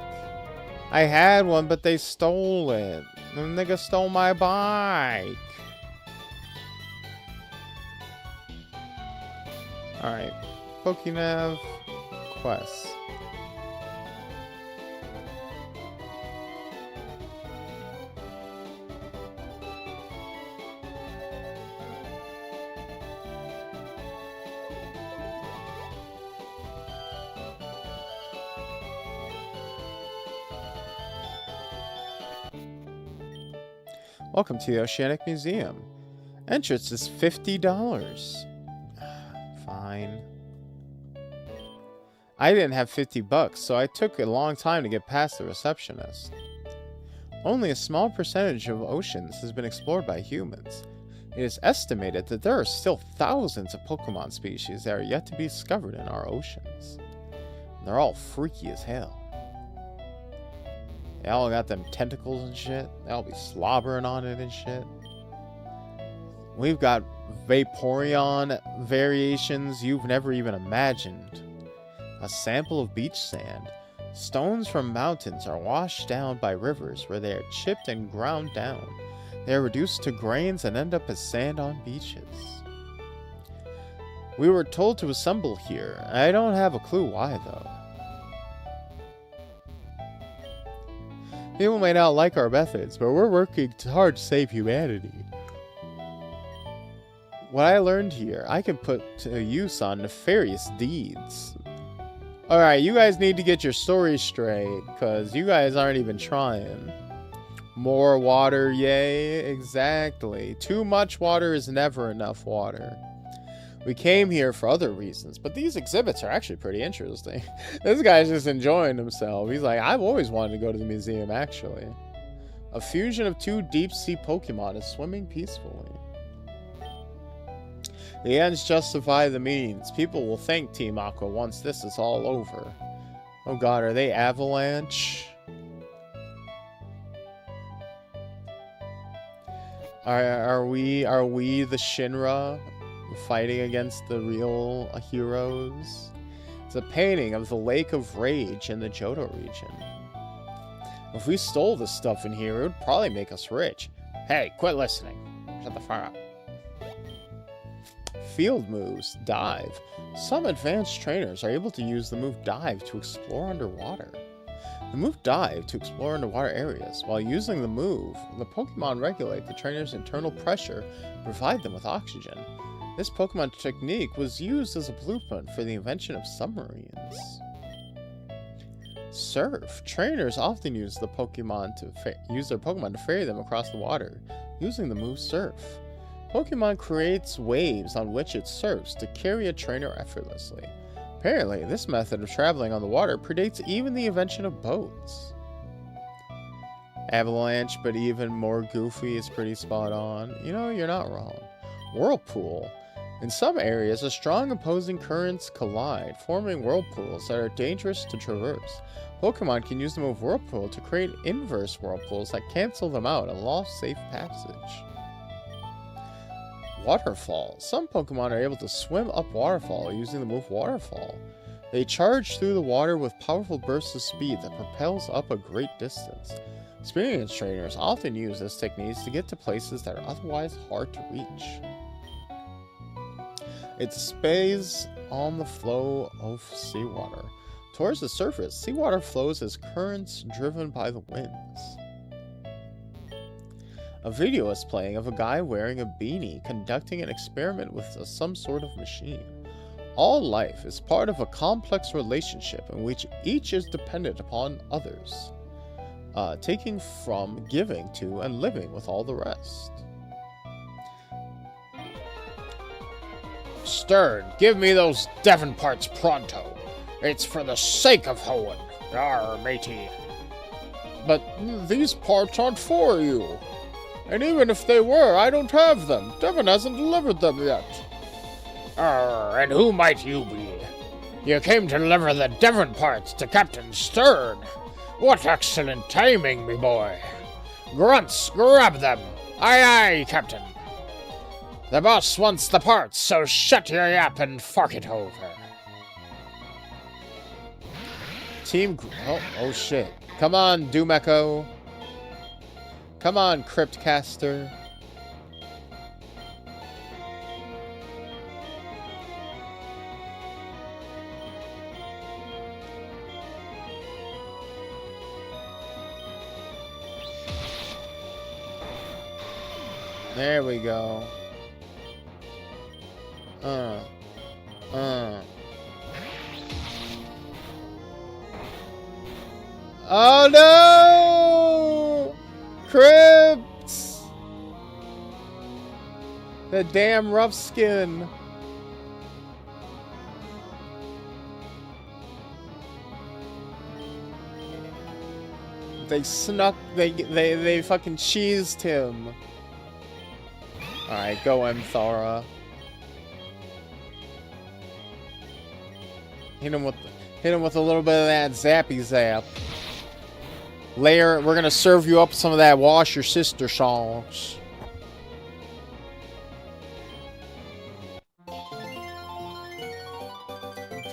I had one, but they stole it. The nigga stole my bike. Alright. Pokénav quest. Welcome to the Oceanic Museum. Entrance is $50. Fine. I didn't have 50 bucks, so I took a long time to get past the receptionist. Only a small percentage of oceans has been explored by humans. It is estimated that there are still thousands of Pokemon species that are yet to be discovered in our oceans. They're all freaky as hell. They all got them tentacles and shit. They all be slobbering on it and shit. We've got Vaporeon variations you've never even imagined. A sample of beach sand. Stones from mountains are washed down by rivers where they are chipped and ground down. They are reduced to grains and end up as sand on beaches. We were told to assemble here. I don't have a clue why, though. People may not like our methods, but we're working hard to save humanity. What I learned here, I can put to use on nefarious deeds. Alright, you guys need to get your story straight, because you guys aren't even trying. More water, yay, exactly. Too much water is never enough water. We came here for other reasons, but these exhibits are actually pretty interesting. This guy's just enjoying himself. He's like, I've always wanted to go to the museum, actually. A fusion of two deep-sea Pokemon is swimming peacefully. The ends justify the means. People will thank Team Aqua once this is all over. Oh god, are they Avalanche? Are we the Shinra fighting against the real heroes? It's a painting of the Lake of Rage in the Johto region. If we stole this stuff in here, it would probably make us rich. Hey, quit listening. Shut the fuck up. Field moves, dive. Some advanced trainers are able to use the move dive to explore underwater. The move dive to explore underwater areas. While using the move, the Pokemon regulate the trainer's internal pressure and provide them with oxygen. This Pokemon technique was used as a blueprint for the invention of submarines. Surf. Trainers often use their Pokemon to ferry them across the water, using the move Surf. Pokemon creates waves on which it surfs to carry a trainer effortlessly. Apparently, this method of traveling on the water predates even the invention of boats. Avalanche, but even more goofy, is pretty spot on. You know, you're not wrong. Whirlpool. In some areas, a strong opposing currents collide, forming whirlpools that are dangerous to traverse. Pokemon can use the move Whirlpool to create inverse whirlpools that cancel them out and allow safe passage. Waterfall. Some Pokemon are able to swim up waterfall using the move Waterfall. They charge through the water with powerful bursts of speed that propels up a great distance. Experienced trainers often use this technique to get to places that are otherwise hard to reach. It stays on the flow of seawater. Towards the surface, seawater flows as currents driven by the winds. A video is playing of a guy wearing a beanie conducting an experiment with some sort of machine. All life is part of a complex relationship in which each is dependent upon others, taking from, giving to, and living with all the rest. Stern, give me those Devon parts pronto. It's for the sake of Hoenn. Arr, matey. But these parts aren't for you. And even if they were, I don't have them. Devon hasn't delivered them yet. Arr, and who might you be? You came to deliver the Devon parts to Captain Stern. What excellent timing, me boy. Grunts, grab them. Aye, aye, Captain. The boss wants the parts, so shut your yap and fork it over. Oh shit. Come on, Doom Echo. Come on, Cryptcaster. There we go. Oh no! Crypts! The damn rough skin. They snuck, they fucking cheesed him. Alright, go Mthara. Hit him with a little bit of that zappy zap. Later, we're gonna serve you up some of that Wash Your Sister songs.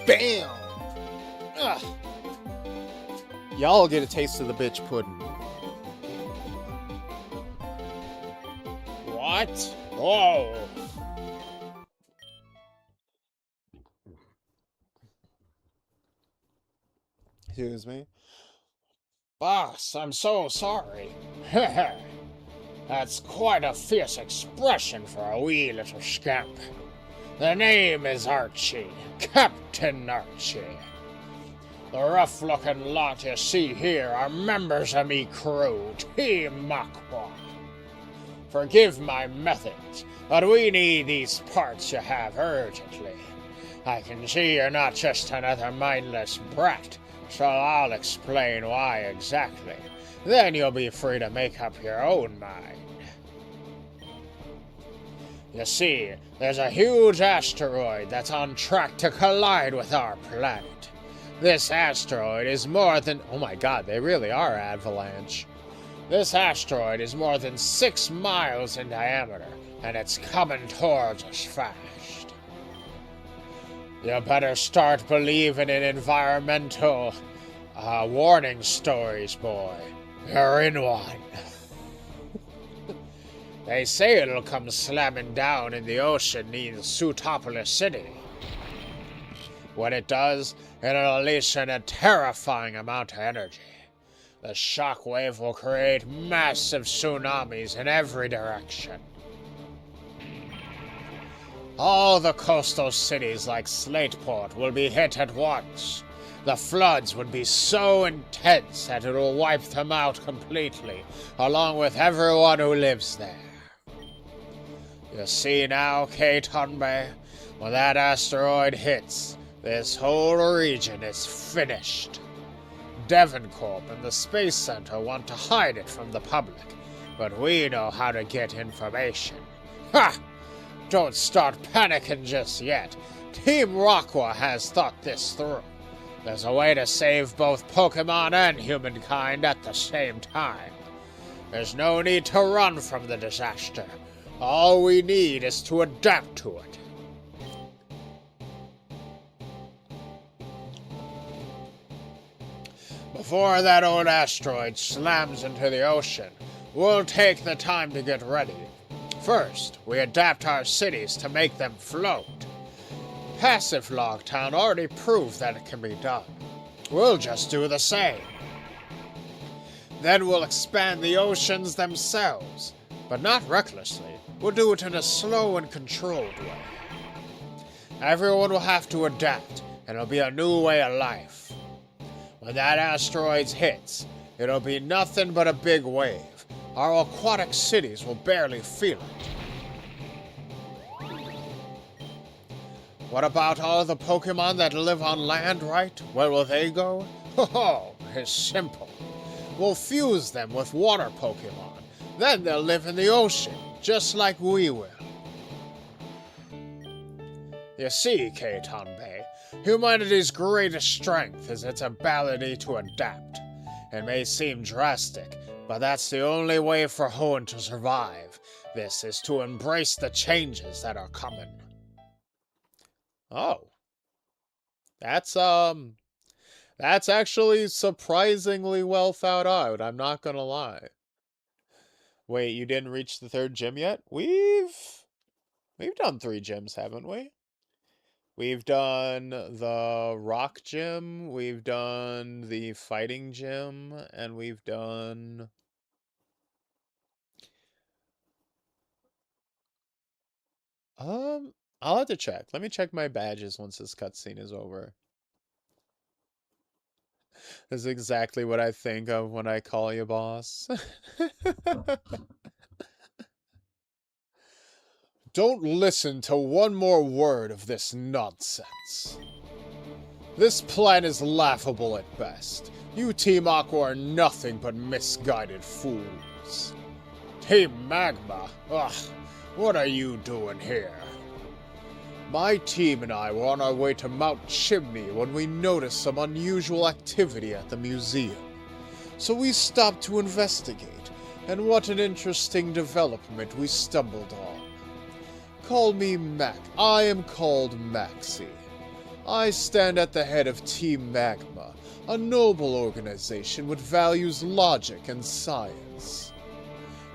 Bam! Ugh. Y'all get a taste of the bitch pudding. What? Whoa! Excuse me. Boss, I'm so sorry. That's quite a fierce expression for a wee little scamp. The name is Archie, Captain Archie. The rough-looking lot you see here are members of me crew, Team Aqua. Forgive my methods, but we need these parts you have urgently. I can see you're not just another mindless brat, so I'll explain why exactly. Then you'll be free to make up your own mind. You see, there's a huge asteroid that's on track to collide with our planet. This asteroid is more than... Oh my god, they really are avalanche. This asteroid is more than 6 miles in diameter, and it's coming towards us fast. You better start believing in environmental warning stories, boy. You're in one. They say it'll come slamming down in the ocean near Vtuber City. When it does, it'll unleash a terrifying amount of energy. The shockwave will create massive tsunamis in every direction. All the coastal cities like Slateport will be hit at once. The floods would be so intense that it will wipe them out completely, along with everyone who lives there. You see now, Vtuber, when that asteroid hits, this whole region is finished. Devoncorp and the Space Center want to hide it from the public, but we know how to get information. Ha! Don't start panicking just yet. Team Rockwa has thought this through. There's a way to save both Pokemon and humankind at the same time. There's no need to run from the disaster. All we need is to adapt to it. Before that old asteroid slams into the ocean, we'll take the time to get ready. First, we adapt our cities to make them float. Passive Logtown already proved that it can be done. We'll just do the same. Then we'll expand the oceans themselves, but not recklessly. We'll do it in a slow and controlled way. Everyone will have to adapt, and it'll be a new way of life. When that asteroid hits, it'll be nothing but a big wave. Our aquatic cities will barely feel it. What about all the Pokemon that live on land, right? Where will they go? Oh, it's simple. We'll fuse them with water Pokemon. Then they'll live in the ocean, just like we will. You see, Vtuber, humanity's greatest strength is its ability to adapt. It may seem drastic, but that's the only way for Hoenn to survive. This is to embrace the changes that are coming. Oh. That's actually surprisingly well thought out, I'm not gonna lie. Wait, you didn't reach the 3rd gym yet? We've done 3 gyms, haven't we? We've done the rock gym, we've done the fighting gym, and we've done... I'll have to check. Let me check my badges once this cutscene is over. This is exactly what I think of when I call you boss. Don't listen to one more word of this nonsense. This plan is laughable at best. You Team Aqua are nothing but misguided fools. Team Magma? Ugh, what are you doing here? My team and I were on our way to Mount Chimney when we noticed some unusual activity at the museum. So we stopped to investigate, and what an interesting development we stumbled on. Call me Mac. I am called Maxie. I stand at the head of Team Magma, a noble organization which values logic and science.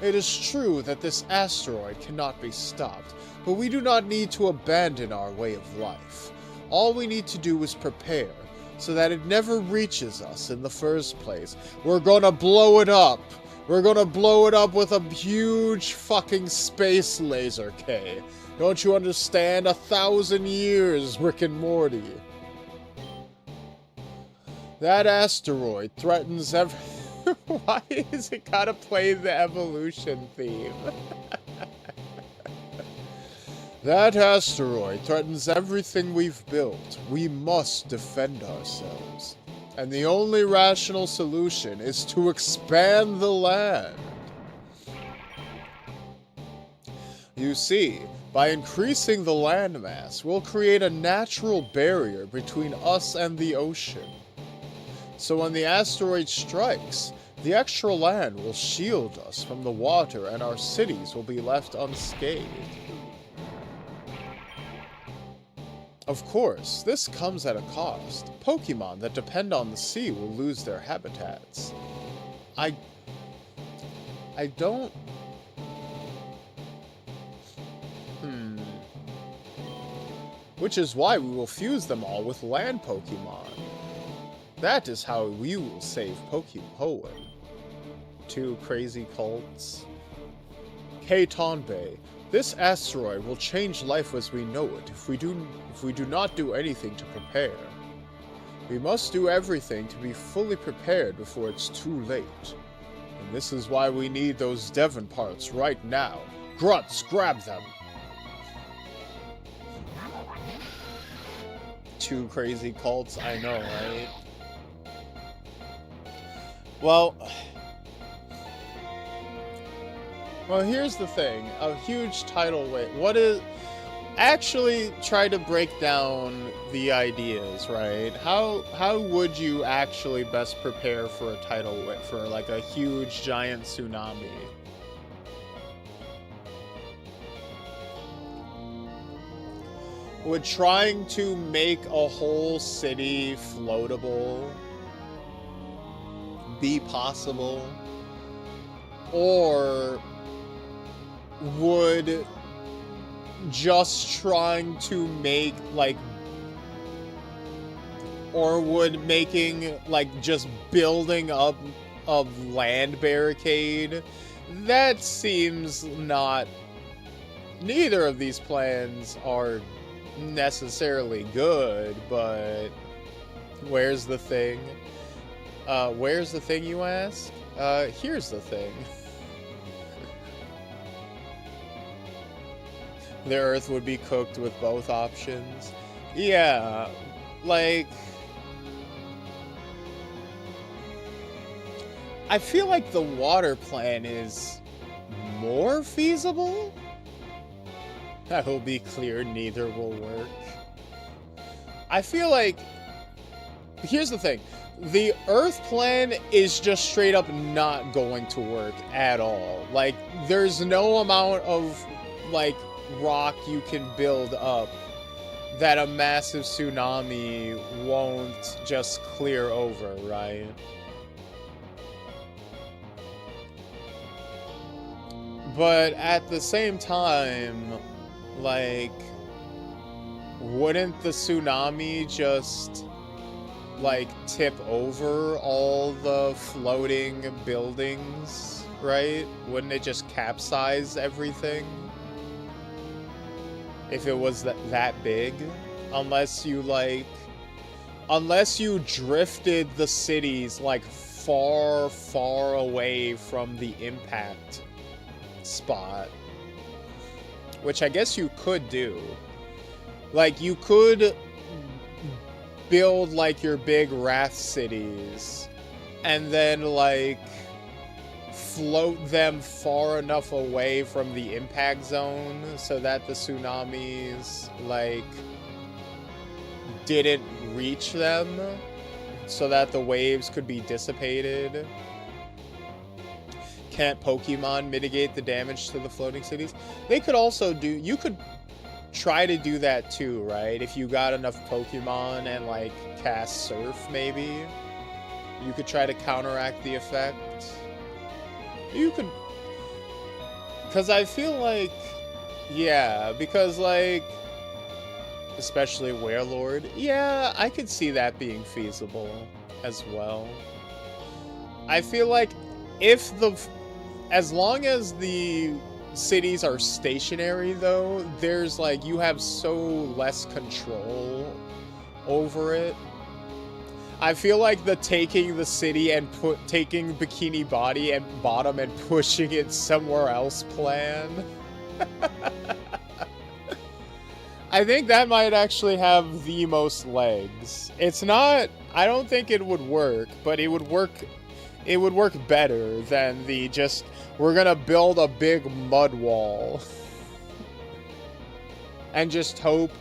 It is true that this asteroid cannot be stopped, but we do not need to abandon our way of life. All we need to do is prepare, so that it never reaches us in the first place. We're gonna blow it up! We're gonna blow it up with a huge fucking space laser, K. Don't you understand? 1,000 years, Rick and Morty. That asteroid threatens Why is it gotta play the evolution theme? That asteroid threatens everything we've built. We must defend ourselves. And the only rational solution is to expand the land. You see, by increasing the landmass, we'll create a natural barrier between us and the ocean. So when the asteroid strikes, the extra land will shield us from the water and our cities will be left unscathed. Of course, this comes at a cost. Pokemon that depend on the sea will lose their habitats. I don't... Which is why we will fuse them all with land Pokemon. That is how we will save Hoenn. 2 crazy cults. Keitonbe. This asteroid will change life as we know it if we do not do anything to prepare. We must do everything to be fully prepared before it's too late. And this is why we need those Devon parts right now. Grunts, grab them! 2 crazy cults, I know, right? Well, here's the thing. A huge tidal wave. What is... Actually try to break down the ideas, right? How would you actually best prepare for a tidal wave, for like a huge giant tsunami? Would trying to make a whole city floatable be possible? Or would just trying to make, like, or would making, like, just building up a land barricade? That seems not... Neither of these plans are necessarily good, but where's the thing? Where's the thing, you ask? Here's the thing. The Earth would be cooked with both options. Yeah, like... I feel like the water plan is more feasible? I will be clear, neither will work. I feel like... Here's the thing. The Earth plan is just straight up not going to work at all. Like, there's no amount of, like, rock you can build up that a massive tsunami won't just clear over, right? But at the same time, like, wouldn't the tsunami just, like, tip over all the floating buildings, right? Wouldn't it just capsize everything? If it was that big? Unless you, like... Unless you drifted the cities, like, far, far away from the impact spot. Which I guess you could do. Like, you could build, like, your big raft cities, and then, like, float them far enough away from the impact zone so that the tsunamis, like, didn't reach them, so that the waves could be dissipated. Can't Pokemon mitigate the damage to the floating cities? They could also do... You could try to do that too, right? If you got enough Pokemon and, like, cast Surf, maybe. You could try to counteract the effect. You could... Because I feel like... Yeah, because, like... Especially Werelord. Yeah, I could see that being feasible as well. I feel like if the... As long as the cities are stationary, though, there's, like, you have so less control over it. I feel like the taking the city and taking Bikini Bottom and pushing it somewhere else plan. I think that might actually have the most legs. It's not... I don't think it would work, but it would work... It would work better than the just... We're gonna build a big mud wall. and just hope,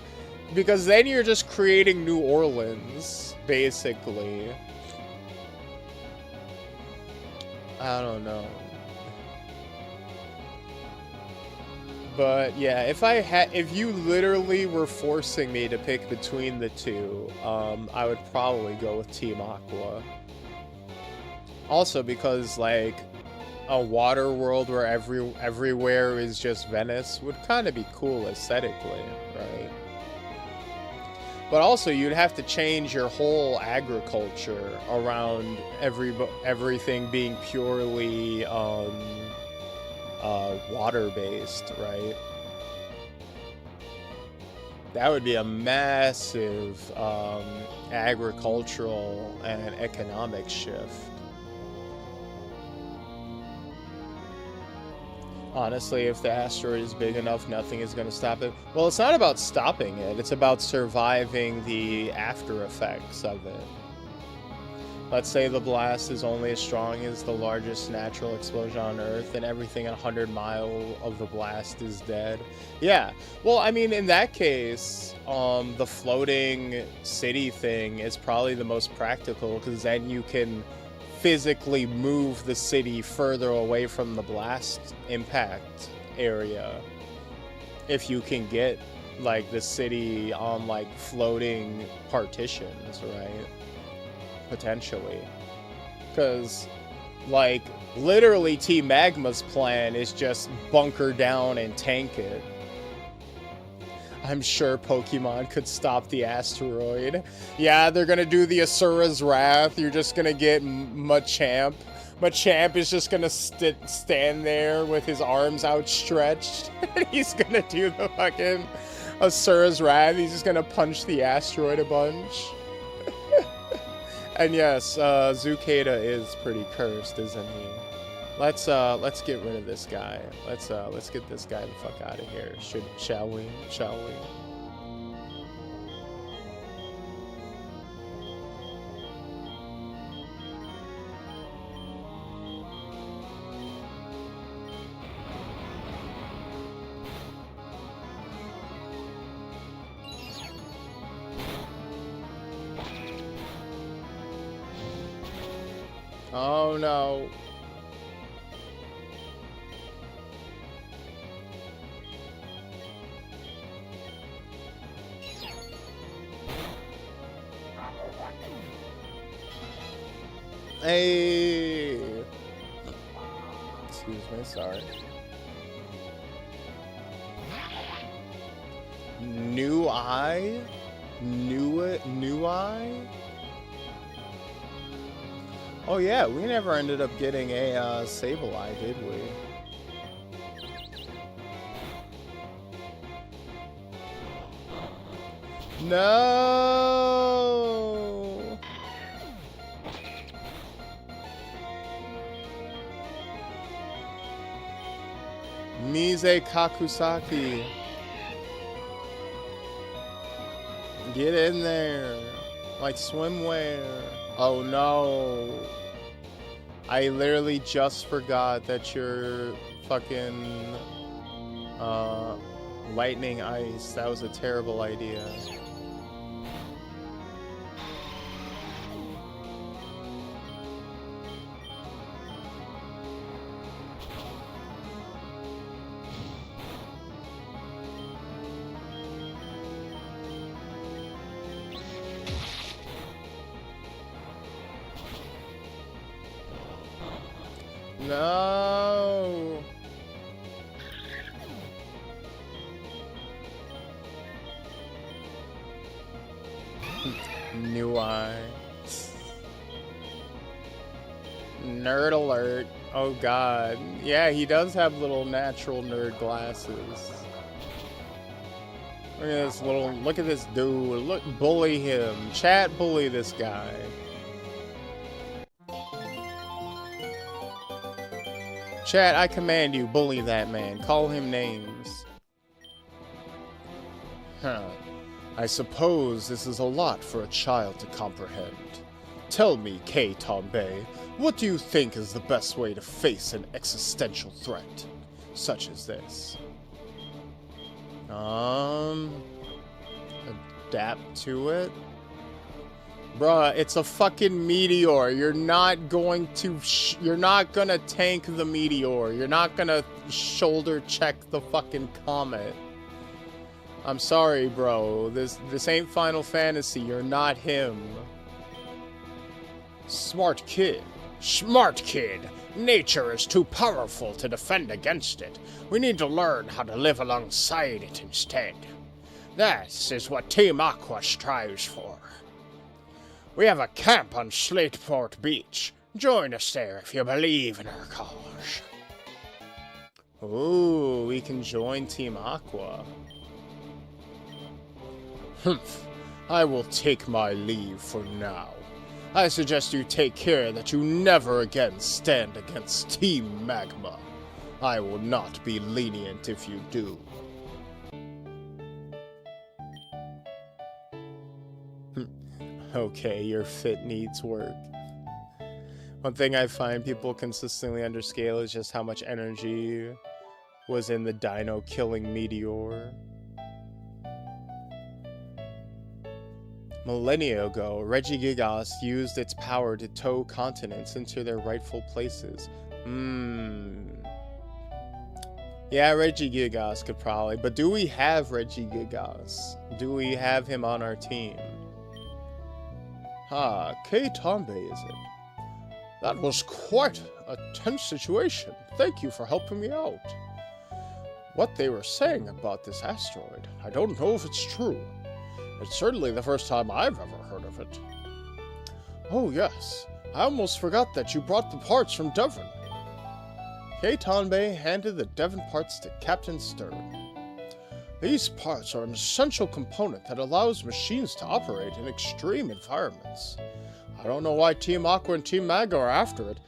because then you're just creating New Orleans, basically. I don't know. But yeah, if you literally were forcing me to pick between the two, I would probably go with Team Aqua. Also because, like, a water world where everywhere is just Venice would kind of be cool aesthetically, right? But also, you'd have to change your whole agriculture around everything being purely water-based, right? That would be a massive agricultural and economic shift. Honestly, if the asteroid is big enough, nothing is going to stop it. Well, it's not about stopping it. It's about surviving the after effects of it. Let's say the blast is only as strong as the largest natural explosion on Earth, and everything at 100 miles of the blast is dead. Yeah. Well, I mean, in that case, the floating city thing is probably the most practical, because then you can physically move the city further away from the blast impact area if you can get, like, the city on, like, floating partitions, right? Potentially. Because, like, literally Team Magma's plan is just bunker down and tank it. I'm sure Pokemon could stop the asteroid. Yeah, they're gonna do the Asura's Wrath. You're just gonna get Machamp. Machamp is just gonna stand there with his arms outstretched. And he's gonna do the fucking Asura's Wrath. He's just gonna punch the asteroid a bunch. And yes, Zucada is pretty cursed, isn't he? Let's get rid of this guy. Let's get this guy the fuck out of here. Shall we? Shall we? Oh no. Hey. Excuse me, sorry. New eye? New eye? Oh yeah, we never ended up getting a Sableye, did we? No! Mise Kakusaki. Get in there. Like swimwear. Oh no. I literally just forgot that you're fucking lightning ice. That was a terrible idea. No. New eye. Nerd alert. Oh god. Yeah, he does have little natural nerd glasses. Look at this dude. Look, bully him. Chat, bully this guy. Chat, I command you, bully that man. Call him names. Huh. I suppose this is a lot for a child to comprehend. Tell me, K. Tombe, what do you think is the best way to face an existential threat such as this? Adapt to it? Bruh, it's a fucking meteor. You're not going to you're not gonna tank the meteor. You're not gonna shoulder check the fucking comet. I'm sorry, bro. This ain't Final Fantasy. You're not him. Smart kid. Smart kid. Nature is too powerful to defend against it. We need to learn how to live alongside it instead. That is what Team Aqua strives for. We have a camp on Slateport Beach. Join us there if you believe in our cause. Ooh, we can join Team Aqua. Humph. I will take my leave for now. I suggest you take care that you never again stand against Team Magma. I will not be lenient if you do. Okay, your fit needs work. One thing I find people consistently underscale is just how much energy was in the dino killing meteor. Millennia ago, Regigigas used its power to tow continents into their rightful places. Yeah, Regigigas could probably, but do we have Regigigas? Do we have him on our team? Ah, K-Tombe, is it? That was quite a tense situation. Thank you for helping me out. What they were saying about this asteroid, I don't know if it's true. It's certainly the first time I've ever heard of it. Oh yes, I almost forgot that you brought the parts from Devon. K-Tombe handed the Devon parts to Captain Stern. These parts are an essential component that allows machines to operate in extreme environments. I don't know why Team Aqua and Team Magma are after it.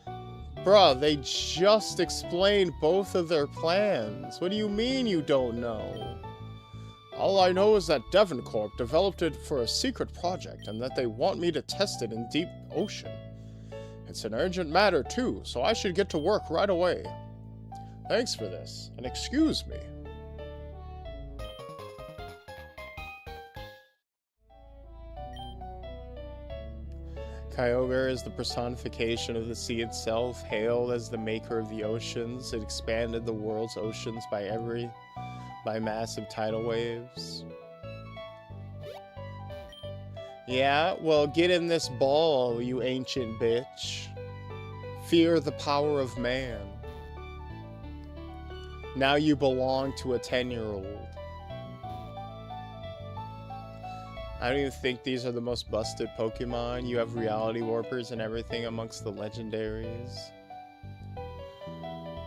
Bruh, they just explained both of their plans. What do you mean you don't know? All I know is that Devon Corp developed it for a secret project and that they want me to test it in deep ocean. It's an urgent matter too, so I should get to work right away. Thanks for this, and excuse me. Kyogre is the personification of the sea itself, hailed as the maker of the oceans. It expanded the world's oceans by massive tidal waves. Yeah, well, get in this ball, you ancient bitch. Fear the power of man. Now you belong to a 10-year-old. I don't even think these are the most busted Pokemon. You have reality warpers and everything amongst the legendaries.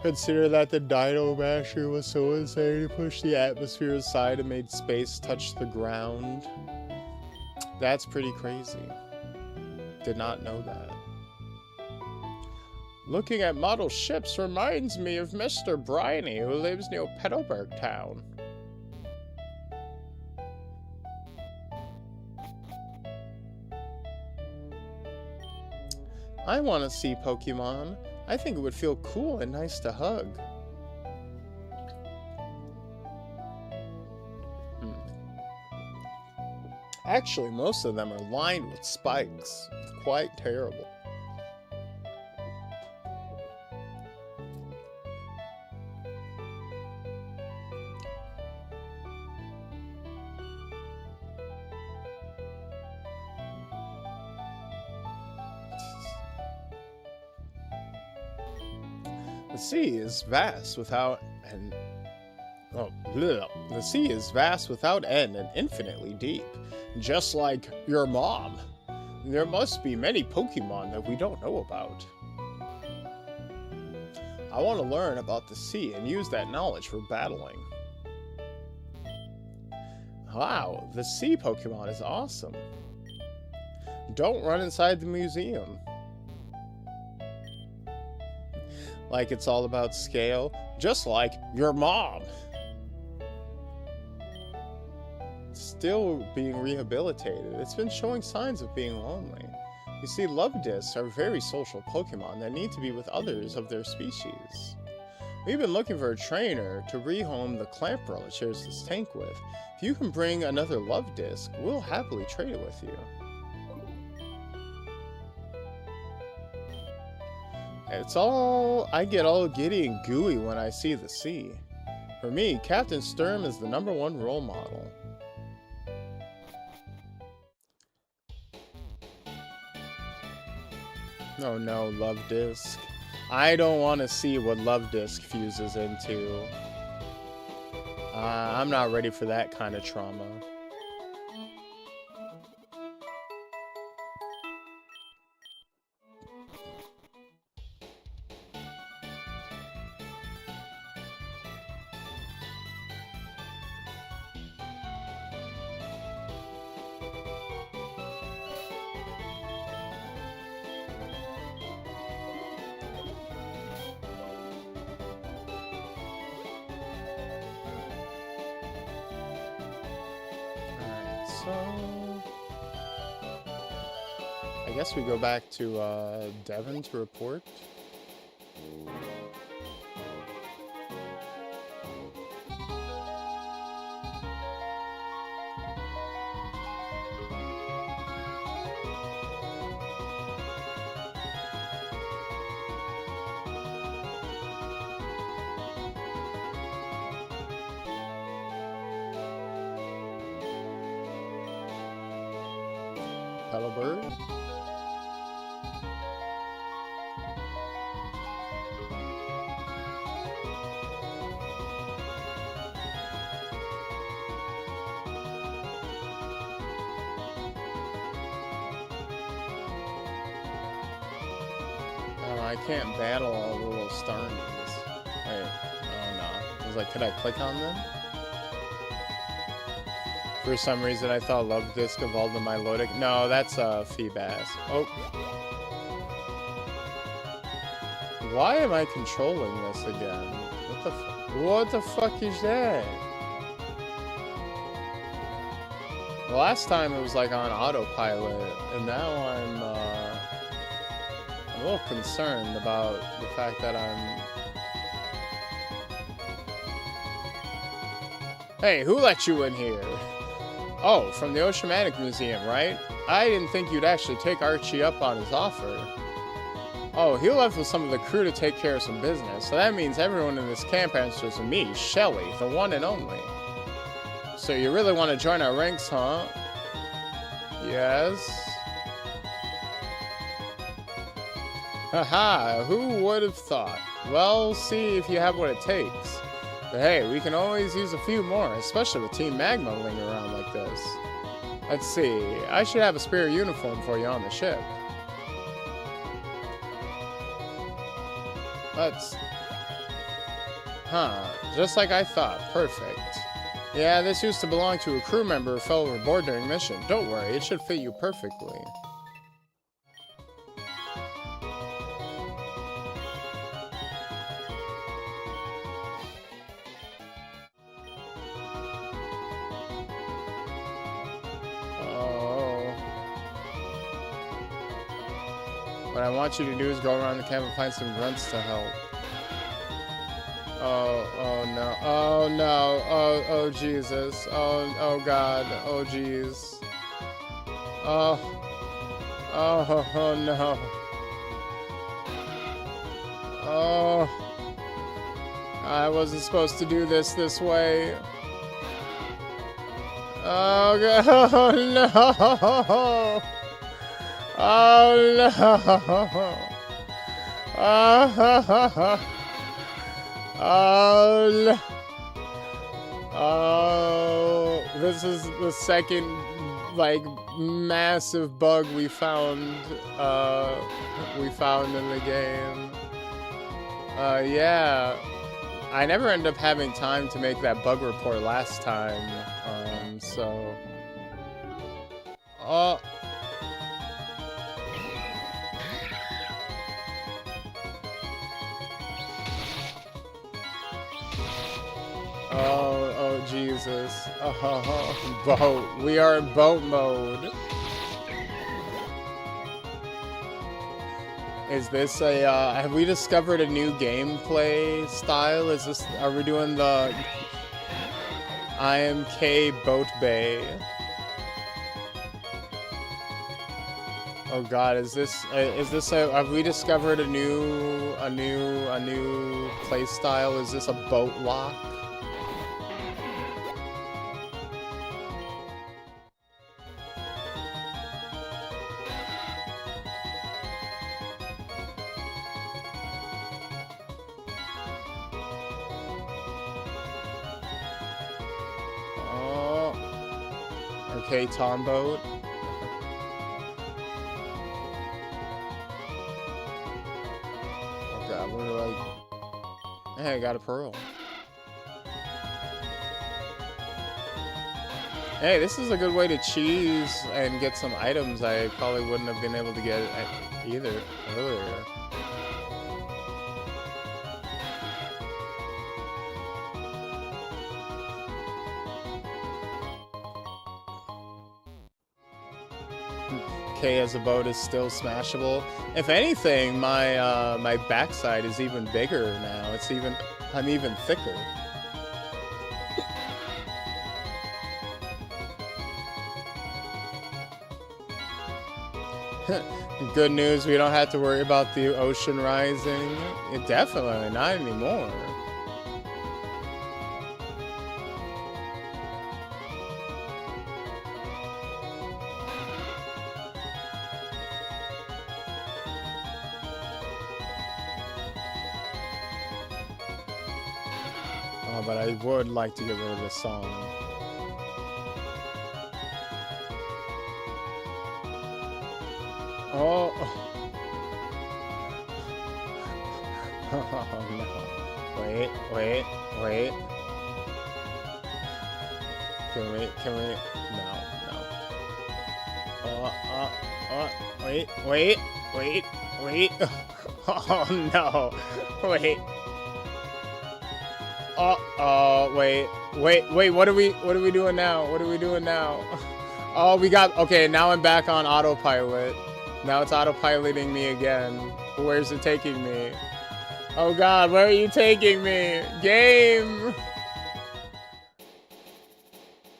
Consider that the Dino Masher was so insane he pushed the atmosphere aside and made space touch the ground. That's pretty crazy. Did not know that. Looking at model ships reminds me of Mr. Bryony, who lives near Petalburg Town. I want to see Pokemon. I think it would feel cool and nice to hug. Actually, most of them are lined with spikes. Quite terrible. The sea is vast without end. The sea is vast without end and infinitely deep, just like your mom. There must be many Pokemon that we don't know about. I want to learn about the sea and use that knowledge for battling. Wow, the sea Pokemon is awesome. Don't run inside the museum. Like it's all about scale, just like your mom. Still being rehabilitated. It's been showing signs of being lonely. You see, love discs are very social Pokemon that need to be with others of their species. We've been looking for a trainer to rehome the clamper it shares this tank with. If you can bring another love disc, we'll happily trade it with you. I get all giddy and gooey when I see the sea. For me, Captain Sturm is the #1 role model. Oh no, love disc. I don't want to see what love disc fuses into. I'm not ready for that kind of trauma. I guess we go back to Devon to report. Hello, bird. I can't battle all the little starmies. Wait, oh no. I was like, could I click on them? For some reason, I thought Love Disc evolved in my Lodic. No, that's Feebas. Oh. Why am I controlling this again? What the fuck is that? The last time it was like on autopilot, and now I'm a little concerned about the fact that I'm... Hey, who let you in here? Oh, from the Oceanic Museum, right? I didn't think you'd actually take Archie up on his offer. Oh, he left with some of the crew to take care of some business, so that means everyone in this camp answers to me, Shelly, the one and only. So you really want to join our ranks, huh? Yes. Haha, who would have thought? Well, see if you have what it takes. But hey, we can always use a few more, especially with Team Magma laying around like this. Let's see, I should have a spare uniform for you on the ship. Just like I thought, perfect. Yeah, this used to belong to a crew member who fell overboard during mission. Don't worry, it should fit you perfectly. What I want you to do is go around the camp and find some grunts to help. Oh no, oh no, oh Jesus, oh God, oh jeez. Oh no. Oh, I wasn't supposed to do this way. Oh God, oh no. Oh no! Oh, oh, this is the second, like, massive bug we found in the game. Yeah. I never ended up having time to make that bug report last time, so... Oh... Oh, Jesus. Oh, boat. We are in boat mode. Is this a, have we discovered a new gameplay style? Is this, are we doing the IMK Boat Bay? Oh god, is this a, have we discovered a new play style? Is this a boat lock? Okay, Tom boat. Oh god, what do I... Hey, I got a pearl. Hey, this is a good way to cheese and get some items I probably wouldn't have been able to get either earlier. K as a boat is still smashable. If anything, my my backside is even bigger now. It's even, I'm even thicker. Good news, we don't have to worry about the ocean rising. Definitely not anymore. Oh, but I would like to get rid of this song. Oh. Oh no. Wait. Can we? No. Wait. Oh no. Wait. Wait, what are we doing now? Oh, we got, okay, now I'm back on autopilot. Now it's autopiloting me again. Where's it taking me? Oh god, where are you taking me? Game!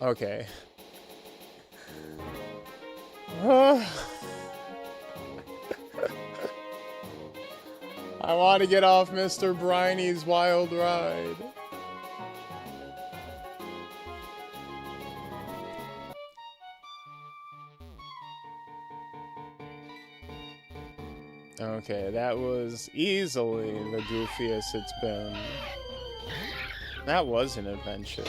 Okay. I want to get off Mr. Briney's wild ride. Okay, that was easily the goofiest it's been. That was an adventure.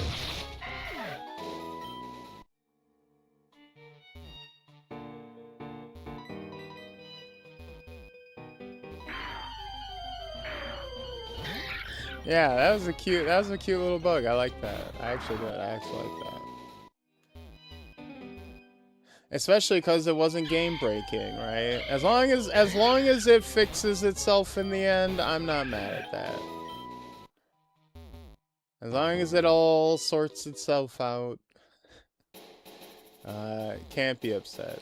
Yeah, that was a cute little bug. I like that. I actually did. I actually like that. Especially because it wasn't game breaking, right? As long as it fixes itself in the end, I'm not mad at that. As long as it all sorts itself out, can't be upset.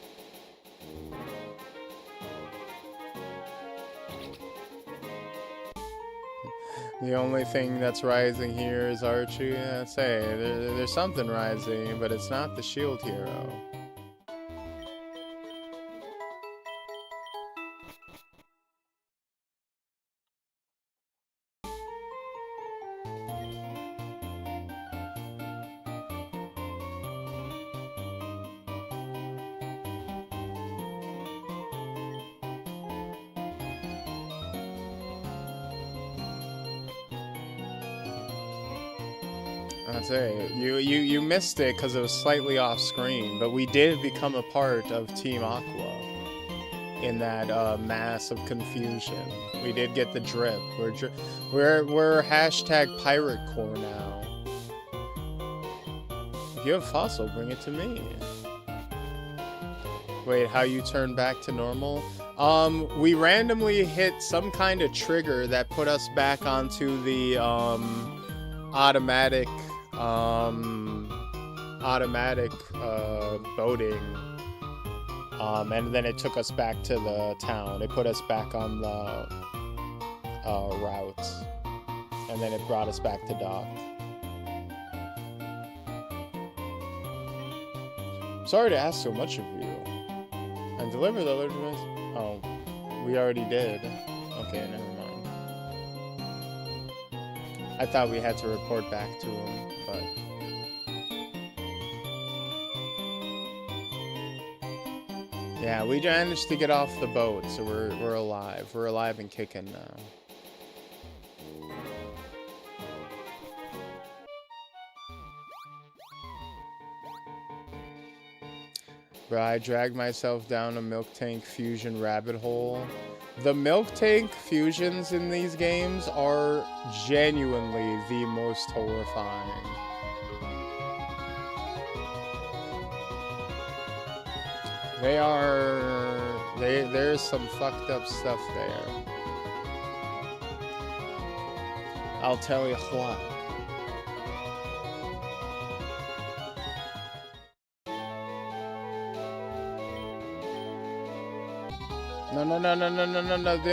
The only thing that's rising here is Archie. Yeah, say there's something rising, but it's not the shield hero. I'd say you missed it because it was slightly off screen, but we did become a part of Team Aqua in that mass of confusion. We did get the drip. We're hashtag Pirate Core now. If you have fossil, bring it to me. Wait, how you turn back to normal? We randomly hit some kind of trigger that put us back onto the automatic boating And then it took us back to the town. It put us back on the route. And then it brought us back to dock. Sorry to ask so much of you. And deliver the alert device. Oh, we already did. Okay, never mind. I thought we had to report back to him, but... Yeah, we managed to get off the boat, so we're alive. We're alive and kicking now. Bro, I dragged myself down a milk tank fusion rabbit hole. The milk tank fusions in these games are genuinely the most horrifying. They are... There's some fucked up stuff there. I'll tell you what. No, the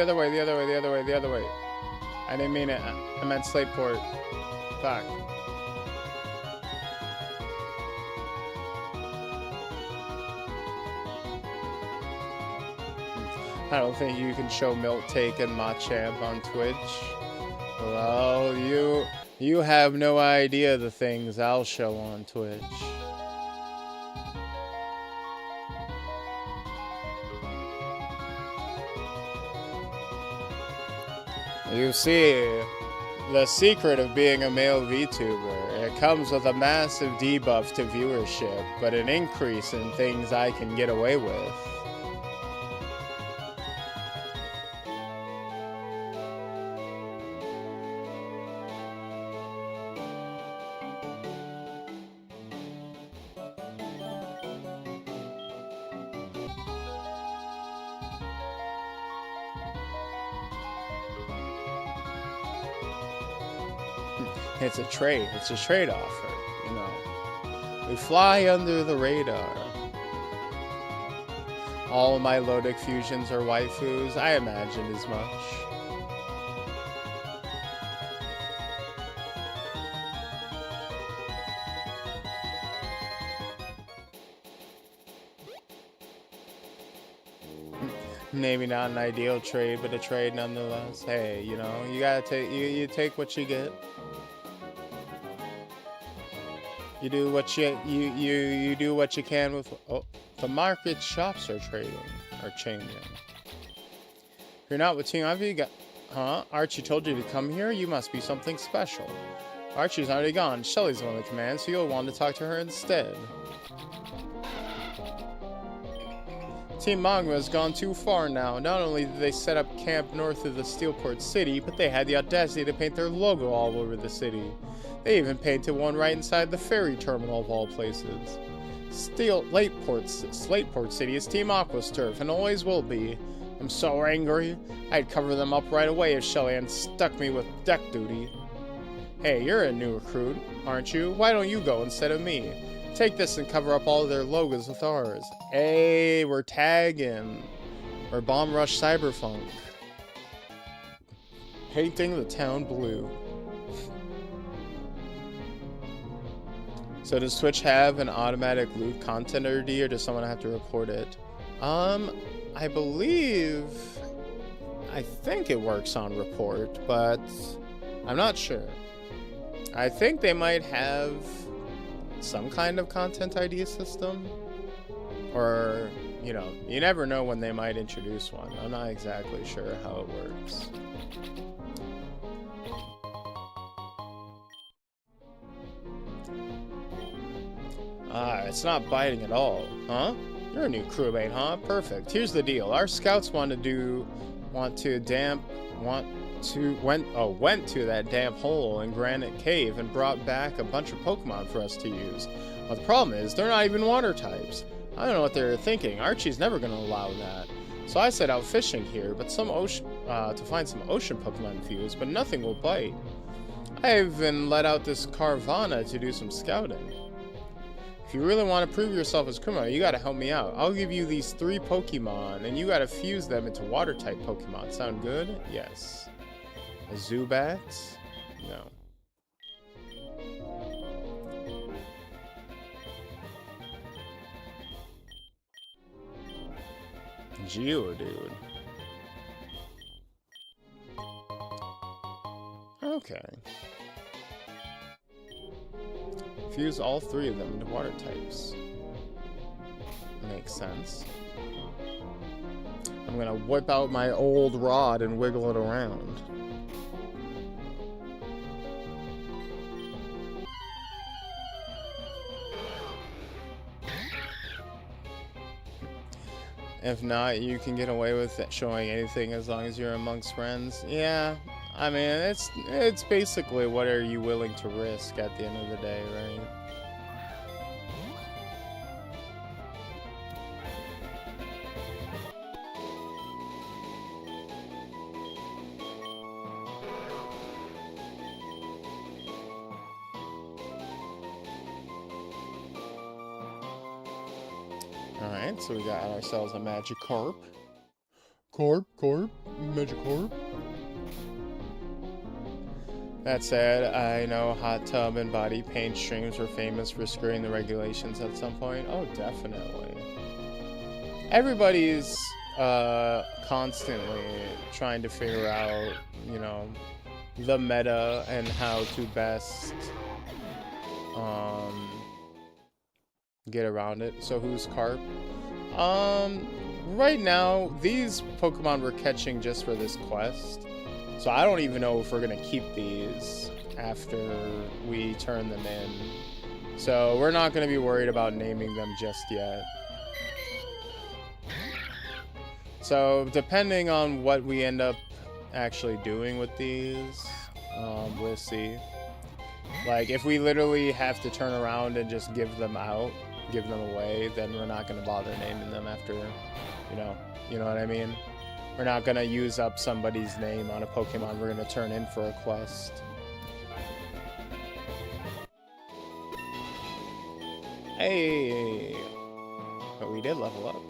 other way. I didn't mean it. I meant Slateport. Fuck. I don't think you can show Milk Take and Machamp on Twitch. Well, you have no idea the things I'll show on Twitch. You see, the secret of being a male VTuber, it comes with a massive debuff to viewership, but an increase in things I can get away with. It's a trade. It's a trade offer, you know. We fly under the radar. All my Lodic fusions are waifus. I imagined as much. Maybe not an ideal trade, but a trade nonetheless. Hey, you know, you gotta take you take what you get. You do what you do what you can with. Oh, the market shops are trading or changing. You're not with Team Ivy. Huh? Archie told you to come here. You must be something special. Archie's already gone. Shelly's the one that commands, so you'll want to talk to her instead. Team Magma has gone too far now. Not only did they set up camp north of the Steelport City, but they had the audacity to paint their logo all over the city. They even painted one right inside the ferry terminal of all places. Slateport City is Team Aqua's turf, and always will be. I'm so angry. I'd cover them up right away if Shelly hadn't stuck me with deck duty. Hey, you're a new recruit, aren't you? Why don't you go instead of me? Take this and cover up all of their logos with ours. Hey, we're tagging. We're Bomb Rush Cyberfunk. Painting the town blue. So does Twitch have an automatic loot content ID, or does someone have to report it? I think it works on report, but I'm not sure. I think they might have some kind of content ID system, or, you know, you never know when they might introduce one. I'm not exactly sure how it works. It's not biting at all, huh? You're a new crewmate, huh? Perfect. Here's the deal. Our scouts went to that damp hole in Granite Cave and brought back a bunch of Pokemon for us to use. But the problem is, they're not even water types. I don't know what they're thinking. Archie's never gonna allow that. So I set out fishing here, but to find some ocean Pokemon fuse, but nothing will bite. I even let out this Carvana to do some scouting. If you really want to prove yourself as criminal, you gotta help me out. I'll give you these 3 Pokemon, and you gotta fuse them into Water-type Pokemon. Sound good? Yes. A Zubat? No. Geodude. Okay. Fuse all 3 of them into water types. Makes sense. I'm gonna whip out my old rod and wiggle it around. If not, you can get away with it showing anything as long as you're amongst friends. Yeah, I mean, it's basically what are you willing to risk at the end of the day, right? Alright, so we got ourselves a Magikarp. Magikarp. That said, I know hot tub and body paint streams were famous for screwing the regulations at some point. Oh, definitely. Everybody's constantly trying to figure out, you know, the meta and how to best get around it. So who's Carp? Right now, these Pokemon we're catching just for this quest. So I don't even know if we're gonna keep these after we turn them in. So we're not gonna be worried about naming them just yet. So depending on what we end up actually doing with these, we'll see. Like if we literally have to turn around and just give them away, then we're not gonna bother naming them after, you know what I mean? We're not gonna use up somebody's name on a Pokemon we're gonna turn in for a quest. Hey! But we did level up.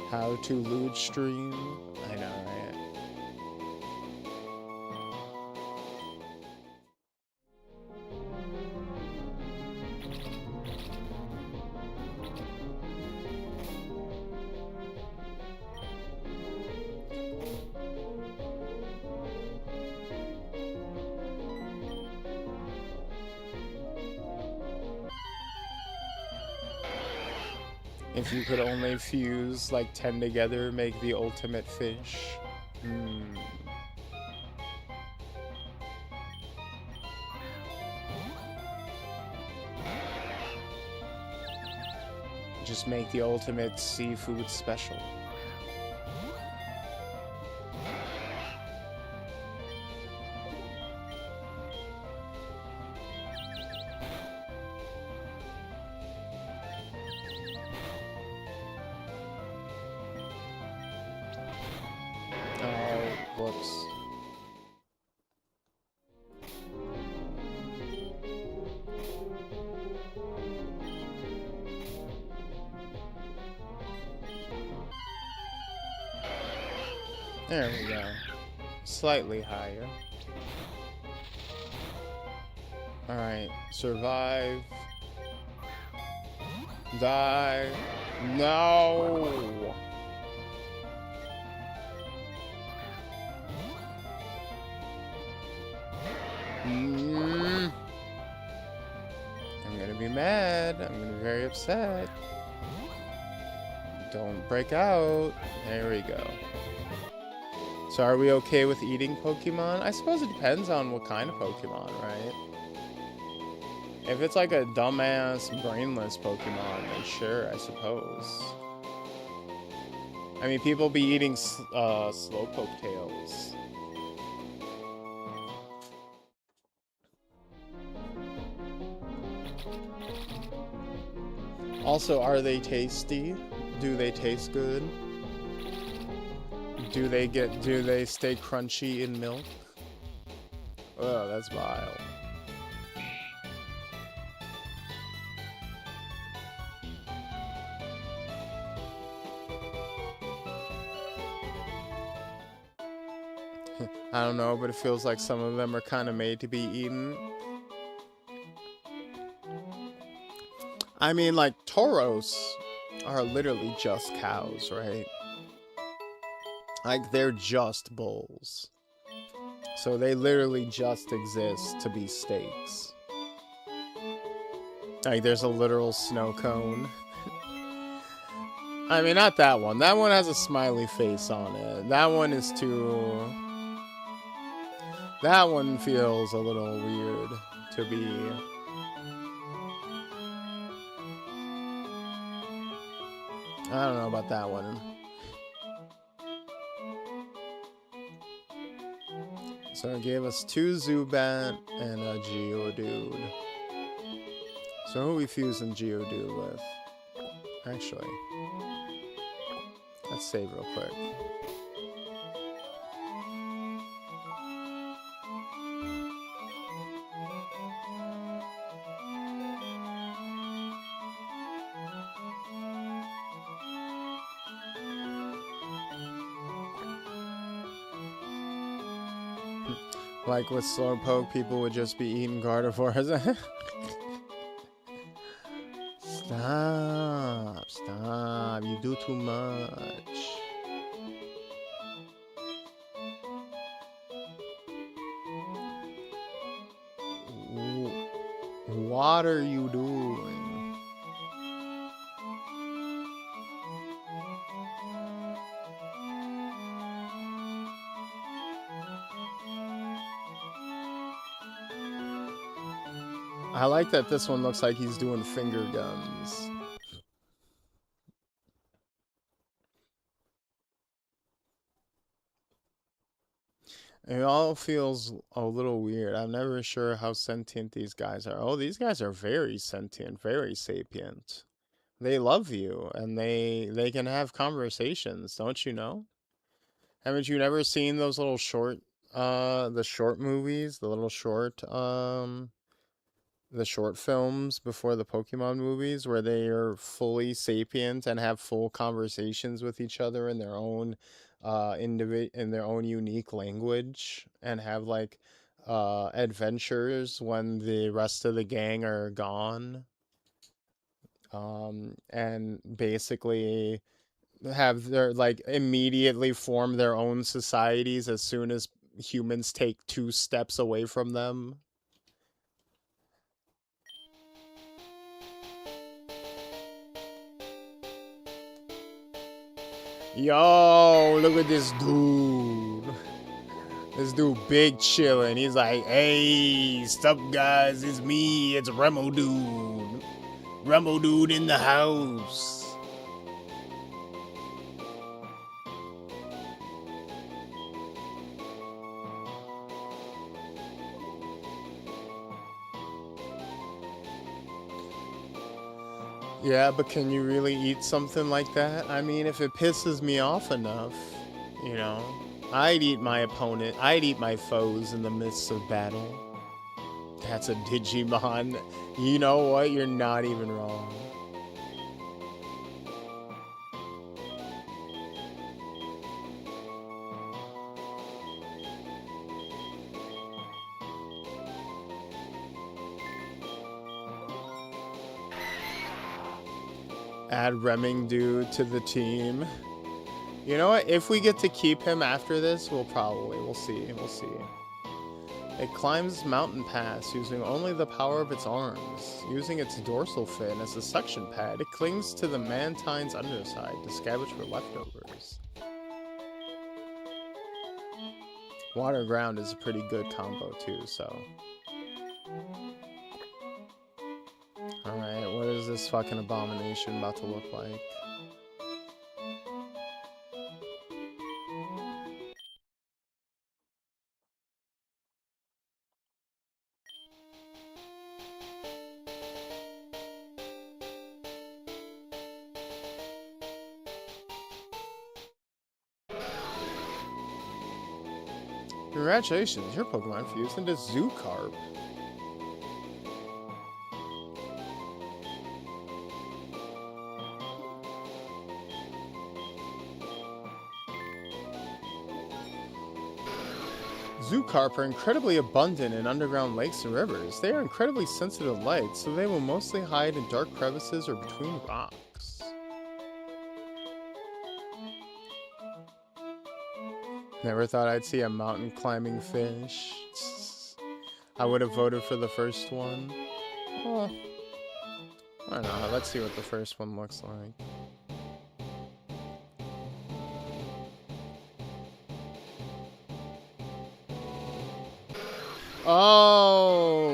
How to loot stream? I know, right? If you could only fuse like 10 together, make the ultimate fish. Just make the ultimate seafood special. Whoops. There we go. Slightly higher. Alright, survive. Die. No! I'm gonna be mad. I'm gonna be very upset. Don't break out. There we go. So are we okay with eating Pokemon? I suppose it depends on what kind of Pokemon, right? If it's like a dumbass, brainless Pokemon, then sure, I suppose. I mean, people be eating Slowpoke tails. Also, are they tasty? Do they taste good? Do they stay crunchy in milk? Oh, that's vile. I don't know, but it feels like some of them are kind of made to be eaten. I mean, like, toros are literally just cows, right? Like, they're just bulls. So they literally just exist to be steaks. Like, there's a literal snow cone. I mean, not that one. That one has a smiley face on it. That one is too... That one feels a little weird to be... I don't know about that one. So it gave us 2 Zubat and a Geodude. So who are we fusing Geodude with? Actually, let's save real quick. Like with Slowpoke, people would just be eating Gardevoirs. Stop, you do too much. What are you doing? I like that this one looks like he's doing finger guns. It all feels a little weird. I'm never sure how sentient these guys are. Oh, these guys are very sentient, very sapient. They love you, and they can have conversations, don't you know? Haven't you never seen those little short, the short movies, the short films before the Pokemon movies where they are fully sapient and have full conversations with each other in their own in their own unique language and have like adventures when the rest of the gang are gone, and basically have their like immediately form their own societies as soon as humans take 2 steps away from them. Yo, look at this dude. This dude big chillin'. He's like, hey, sup guys, it's me, it's Remo Dude. Remo Dude in the house. Yeah, but can you really eat something like that? I mean, if it pisses me off enough, you know, I'd eat my opponent. I'd eat my foes in the midst of battle. That's a Digimon. You know what? You're not even wrong. Add Remming Dude to the team. You know what? If we get to keep him after this, we'll see. We'll see. It climbs mountain pass using only the power of its arms. Using its dorsal fin as a suction pad, it clings to the Mantine's underside to scavenge for leftovers. Water ground is a pretty good combo too, so. Alright, what is this fucking abomination about to look like? Congratulations, your Pokemon fused into Zoocarp. Zoocarp are incredibly abundant in underground lakes and rivers. They are incredibly sensitive to light, so they will mostly hide in dark crevices or between rocks. Never thought I'd see a mountain climbing fish. I would have voted for the first one. Well, I don't know. Let's see what the first one looks like. Oh,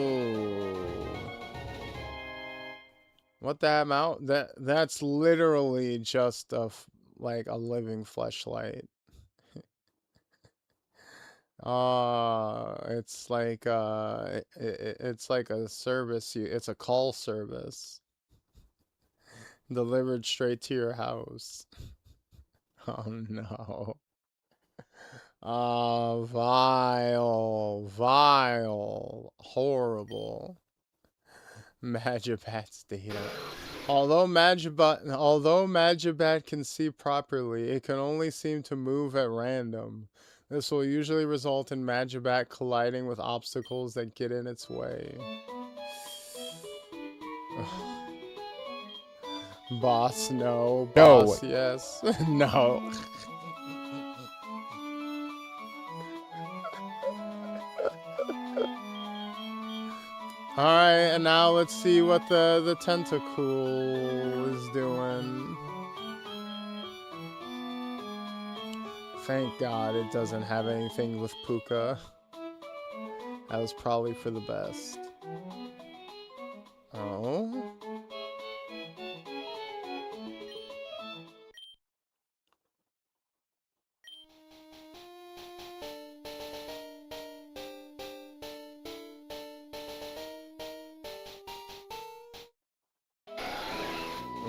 what the amount? That's literally just like a living fleshlight. It's like it's like a service. It's a call service delivered straight to your house. Oh no. Vile, horrible. Magibat's data. Although Magibat can see properly, it can only seem to move at random. This will usually result in Magibat colliding with obstacles that get in its way. Boss, no. Boss, no. Yes. No. Alright, and now let's see what the tentacle is doing. Thank God it doesn't have anything with Puka. That was probably for the best. Oh?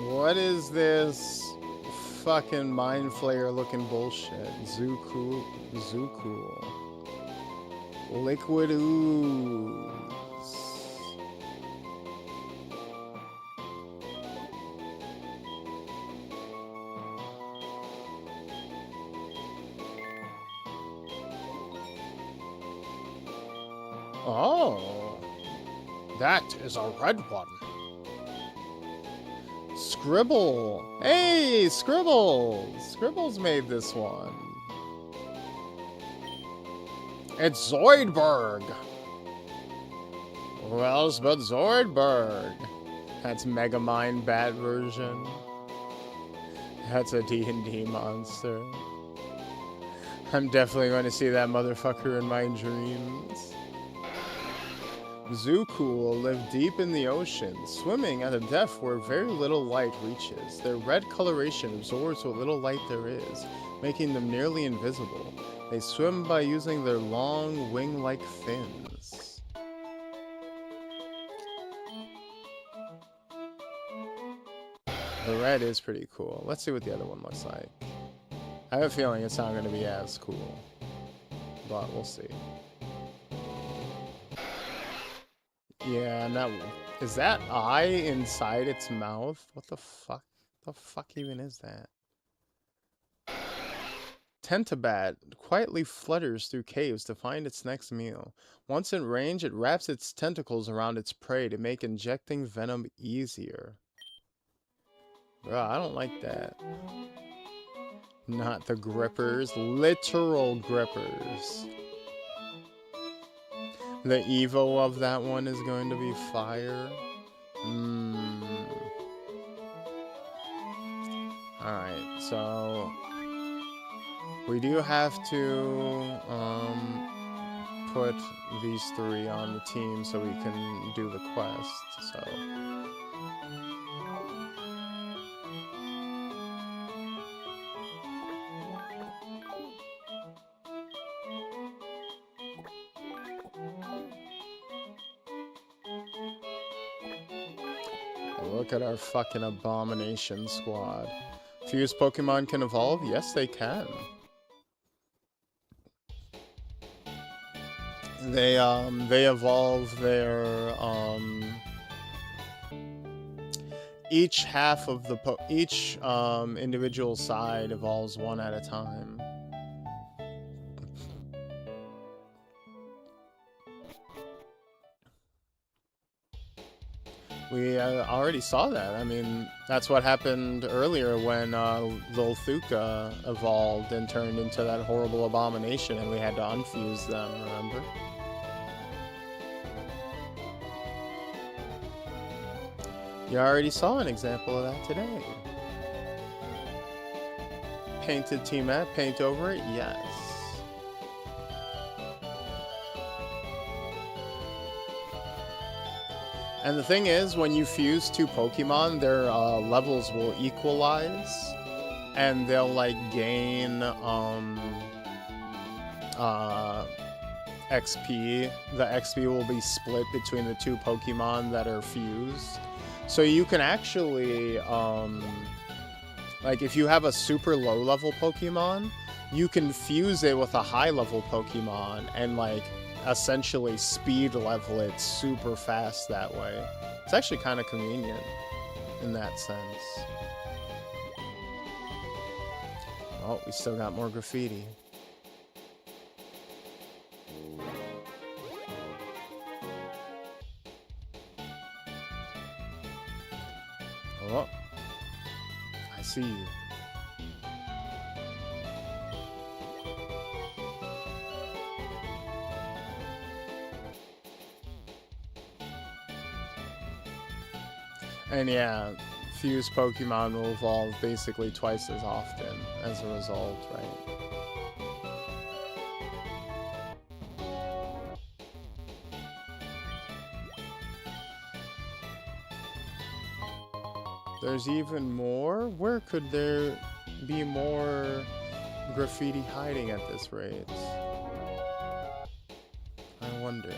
What is this fucking mind flayer looking bullshit? Zoo cool. Liquid ooze. Oh, that is a red one. Scribble! Hey, Scribble! Scribble's made this one. It's Zoidberg! Who else but Zoidberg? That's Megamind Bat version. That's a D&D monster. I'm definitely going to see that motherfucker in my dreams. Zoocool live deep in the ocean, swimming at a depth where very little light reaches. Their red coloration absorbs what little light there is, making them nearly invisible. They swim by using their long, wing-like fins. The red is pretty cool. Let's see what the other one looks like. I have a feeling it's not going to be as cool, but we'll see. Yeah, now is that eye inside its mouth? What the fuck? The fuck even is that? Tentabat quietly flutters through caves to find its next meal. Once in range, it wraps its tentacles around its prey to make injecting venom easier. Bro, I don't like that. Not the grippers, literal grippers. The Evo of that one is going to be fire. Alright, so we do have to put these three on the team so we can do the quest, so look at our fucking abomination squad. Fused Pokemon can evolve? Yes, they can. They evolve their each half of the each individual side evolves one at a time. We already saw that. I mean, that's what happened earlier when Lil Thuka evolved and turned into that horrible abomination, and we had to unfuse them, remember? You already saw an example of that today. Painted Teamette, paint over it? Yes. And the thing is, when you fuse two Pokemon, their levels will equalize, and they'll like gain XP. The XP will be split between the two Pokemon that are fused. So you can actually, like if you have a super low level Pokemon, you can fuse it with a high level Pokemon and like essentially speed level it super fast that way. It's actually kind of convenient in that sense. Oh, we still got more graffiti. Oh, I see you. And yeah, fused Pokemon will evolve basically twice as often as a result, right? There's even more? Where could there be more graffiti hiding at this rate? I wonder.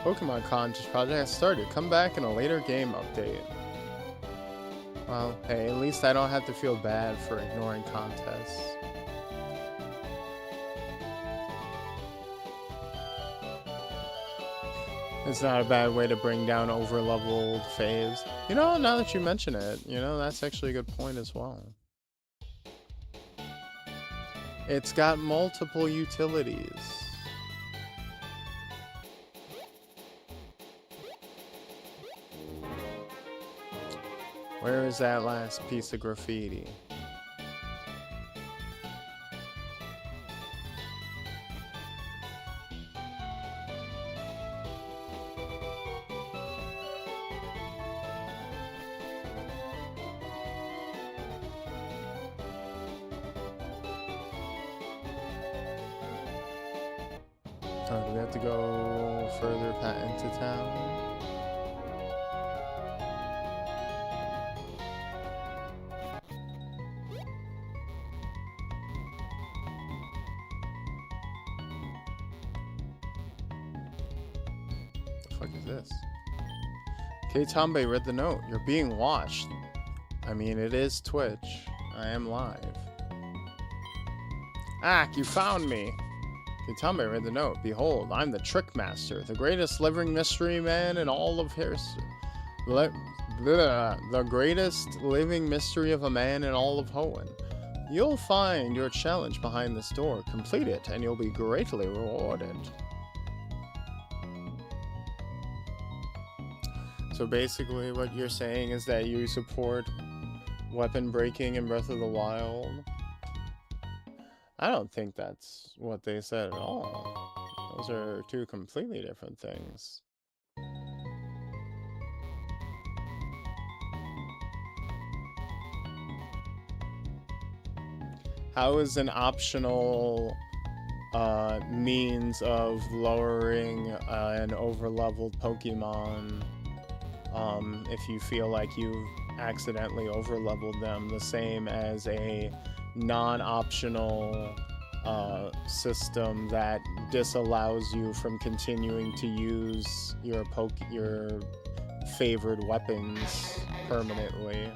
Pokemon Contest project has started. Come back in a later game update. Well, hey, at least I don't have to feel bad for ignoring contests. It's not a bad way to bring down over-leveled faves. You know, now that you mention it, you know, that's actually a good point as well. It's got multiple utilities. Where is that last piece of graffiti? Oh, do we have to go further into town? This. K-Tambe read the note. You're being watched. I mean, it is Twitch. I am live. Ak, you found me. K-Tambe read the note. Behold, I'm the Trick Master, the greatest living mystery man in all of history. The greatest living mystery of a man in all of Hoenn. You'll find your challenge behind this door. Complete it, and you'll be greatly rewarded. So basically what you're saying is that you support weapon breaking in Breath of the Wild? I don't think that's what they said at all. Those are two completely different things. How is an optional means of lowering an overleveled Pokemon if you feel like you've accidentally overleveled them the same as a non-optional system that disallows you from continuing to use your favored weapons permanently.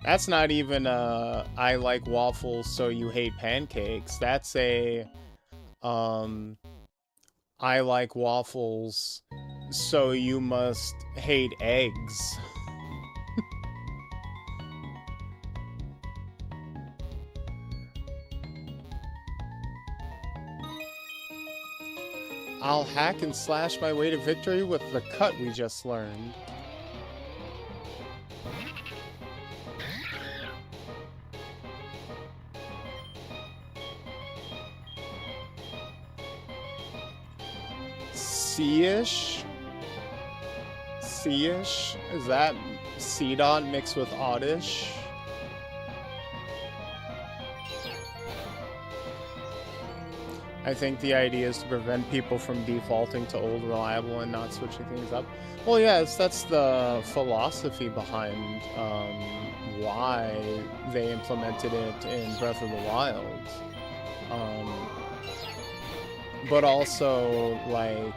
That's not even I like waffles so you hate pancakes. That's a I like waffles so you must hate eggs. I'll hack and slash my way to victory with the cut we just learned. C-ish? C-ish? Is that C-dot mixed with oddish? I think the idea is to prevent people from defaulting to old reliable and not switching things up. Well, yes, that's the philosophy behind why they implemented it in Breath of the Wild. But also, like,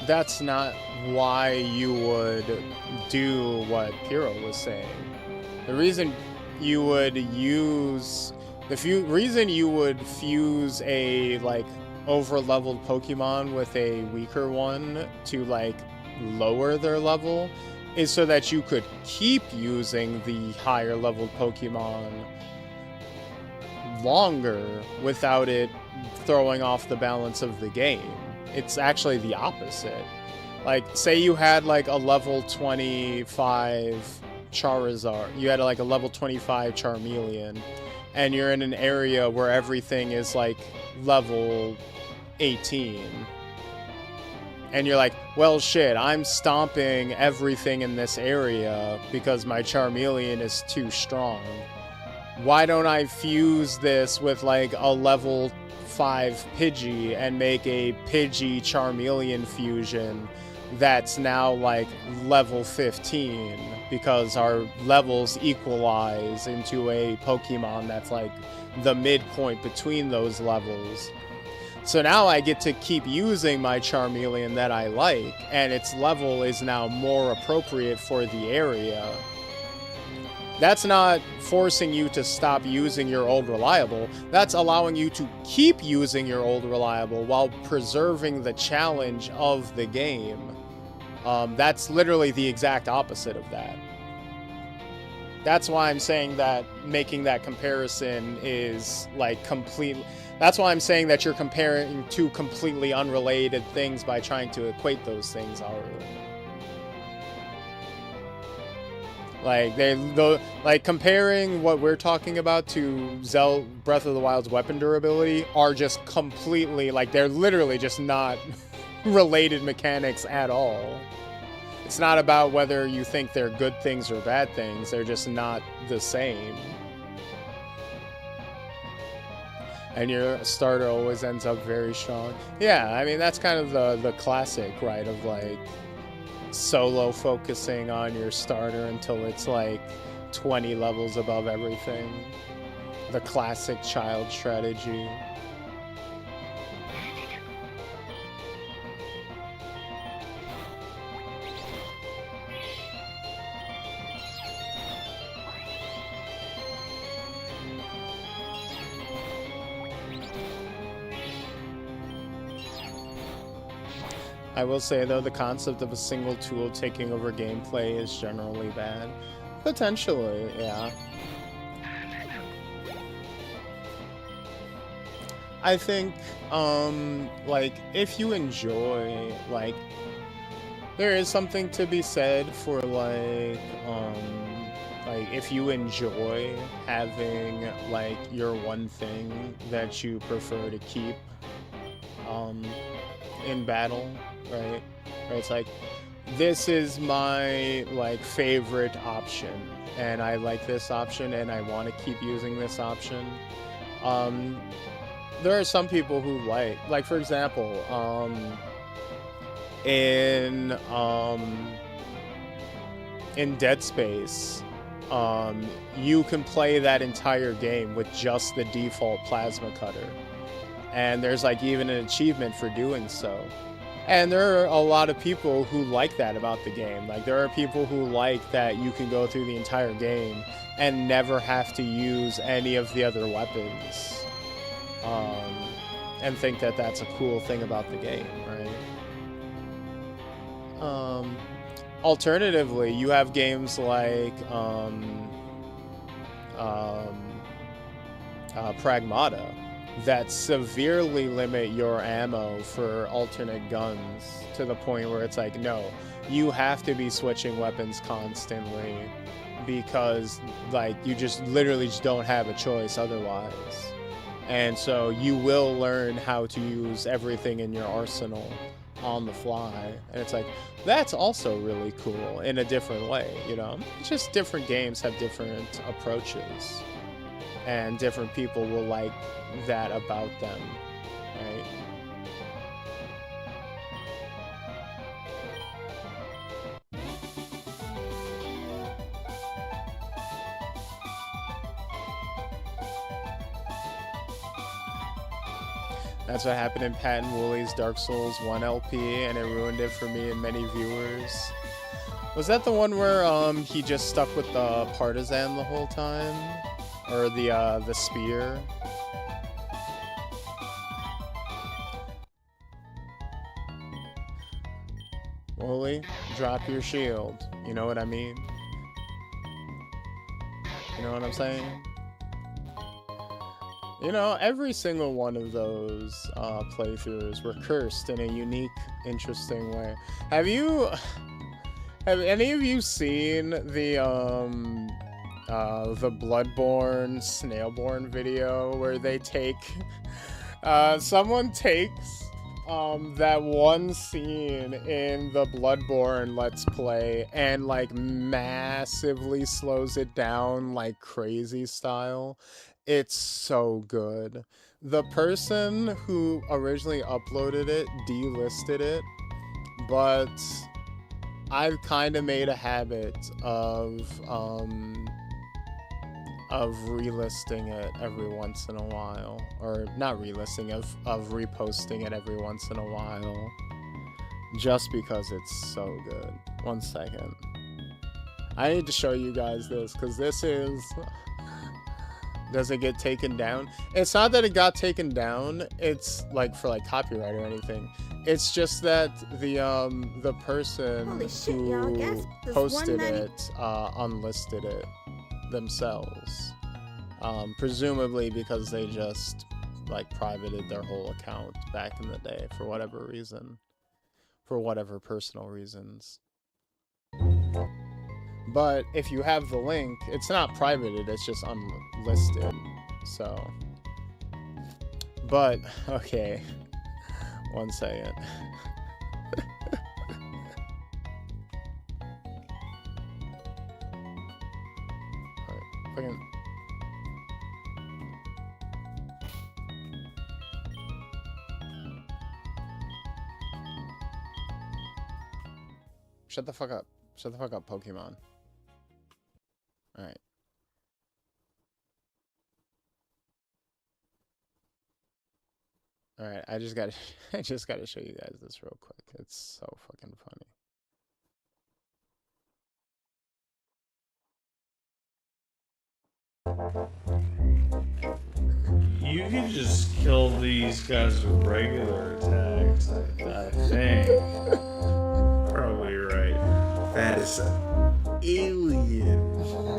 that's not why you would do what Piro was saying. The reason you would use reason you would fuse a like over-leveled Pokemon with a weaker one to like lower their level is so that you could keep using the higher leveled Pokemon longer without it throwing off the balance of the game. It's actually the opposite. Like, say you had like a level 25 Charizard, you had like a level 25 Charmeleon, and you're in an area where everything is like level 18. And you're like, well, shit, I'm stomping everything in this area because my Charmeleon is too strong. Why don't I fuse this with like a level 5 Pidgey and make a Pidgey Charmeleon fusion that's now like level 15 because our levels equalize into a Pokemon that's like the midpoint between those levels. So now I get to keep using my Charmeleon that I like, and its level is now more appropriate for the area. That's not forcing you to stop using your old reliable. That's allowing you to keep using your old reliable while preserving the challenge of the game. That's literally the exact opposite of that. That's why I'm saying that making that comparison is like complete. That's why I'm saying that you're comparing two completely unrelated things by trying to equate those things already. Like comparing what we're talking about to Breath of the Wild's weapon durability are just completely, like, they're literally just not related mechanics at all. It's not about whether you think they're good things or bad things, they're just not the same. And your starter always ends up very strong. Yeah, I mean, that's kind of the classic, right, of like solo focusing on your starter until it's like 20 levels above everything. The classic child strategy. I will say, though, the concept of a single tool taking over gameplay is generally bad. Potentially, yeah. I think, like, if you enjoy, like, there is something to be said for, like, if you enjoy having, like, your one thing that you prefer to keep, in battle, right? Where it's like, this is my, like, favorite option, and I like this option, and I want to keep using this option. There are some people who like, for example, in in Dead Space, you can play that entire game with just the default plasma cutter. And there's like even an achievement for doing so. And there are a lot of people who like that about the game. Like, there are people who like that you can go through the entire game and never have to use any of the other weapons. And think that that's a cool thing about the game, right? Alternatively, you have games like Pragmata that severely limit your ammo for alternate guns to the point where it's like, no, you have to be switching weapons constantly because, like, you just literally just don't have a choice otherwise. And so you will learn how to use everything in your arsenal on the fly. And it's like, that's also really cool in a different way, you know? It's just different games have different approaches. And different people will like that about them, right? That's what happened in Pat and Wooley's Dark Souls 1 LP, and it ruined it for me and many viewers. Was that the one where he just stuck with the partisan the whole time? Or the spear? Wooly, drop your shield. You know what I mean? You know what I'm saying? You know, every single one of those playthroughs were cursed in a unique, interesting way. Have any of you seen the Bloodborne Snailborn video where they take someone takes that one scene in the Bloodborne Let's Play and like massively slows it down like crazy style? It's so good. The person who originally uploaded it delisted it, but I've kind of made a habit of relisting it every once in a while, or not relisting, of reposting it every once in a while, just because it's so good. One second. I need to show you guys this, because this is... Does it get taken down? It's not that it got taken down, it's like for like copyright or anything. It's just that the person who posted it unlisted it themselves. Presumably because they just like privated their whole account back in the day for whatever reason. For whatever personal reasons. But if you have the link, it's not privated, it's just unlisted. So, but okay, one second. Fucking. Shut the fuck up. Shut the fuck up, Pokemon. Alright. Alright, I just gotta show you guys this real quick. It's so fucking funny. You can just kill these guys with regular attacks, I think. Probably right. That is an alien.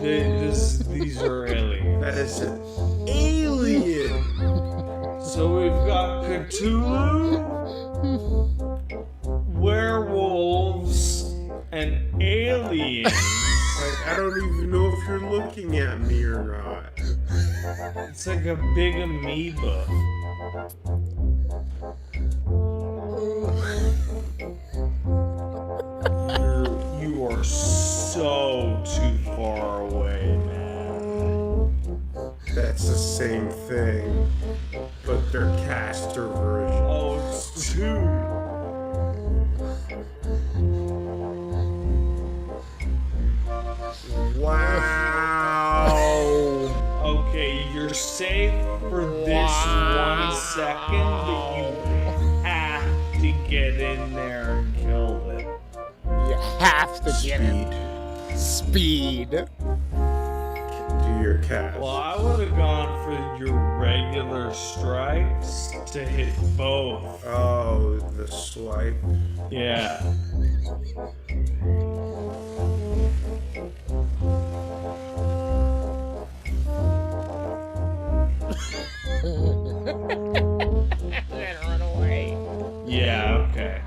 These are aliens. That is an alien. So we've got Cthulhu, werewolves, and aliens. Like, I don't even know if you're looking at me or not. It's like a big amoeba. You are so too far away, man. That's the same thing, but they're caster version. Oh, it's two. Okay, you're safe for this 1 second, but you have to get in there and kill them. You have to get it. Speed. Do your cast. Well, I would have gone for your regular strikes to hit both. Oh, the swipe. Yeah. Run away. Yeah, okay.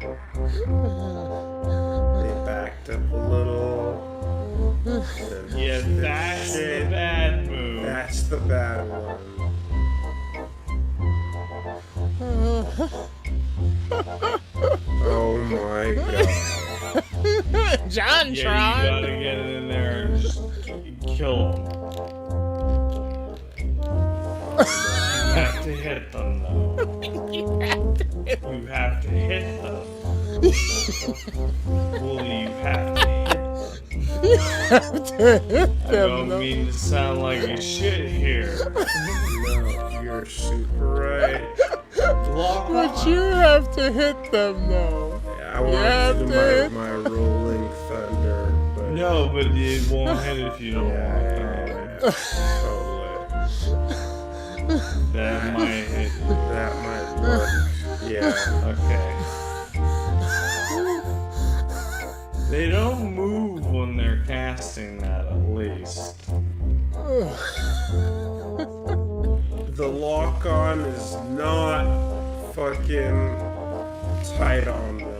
They backed up a little. Yeah, that's the bad move. That's the bad one. Oh my god. John Yeah, Tron. you gotta get in there and just kill them. You have to hit them, though. You have to hit them. Well, you have to hit them. You have to hit I them. don't though. mean to sound like a shit here. No, you're super right. Lock But on. you have to hit them though. I wanted to do my rolling thunder, but No, but it won't hit if you don't yeah, lock totally. on. That might hit you. That might work. Yeah. Okay. They don't move when they're casting that, at least. The lock on is not fucking tight on them.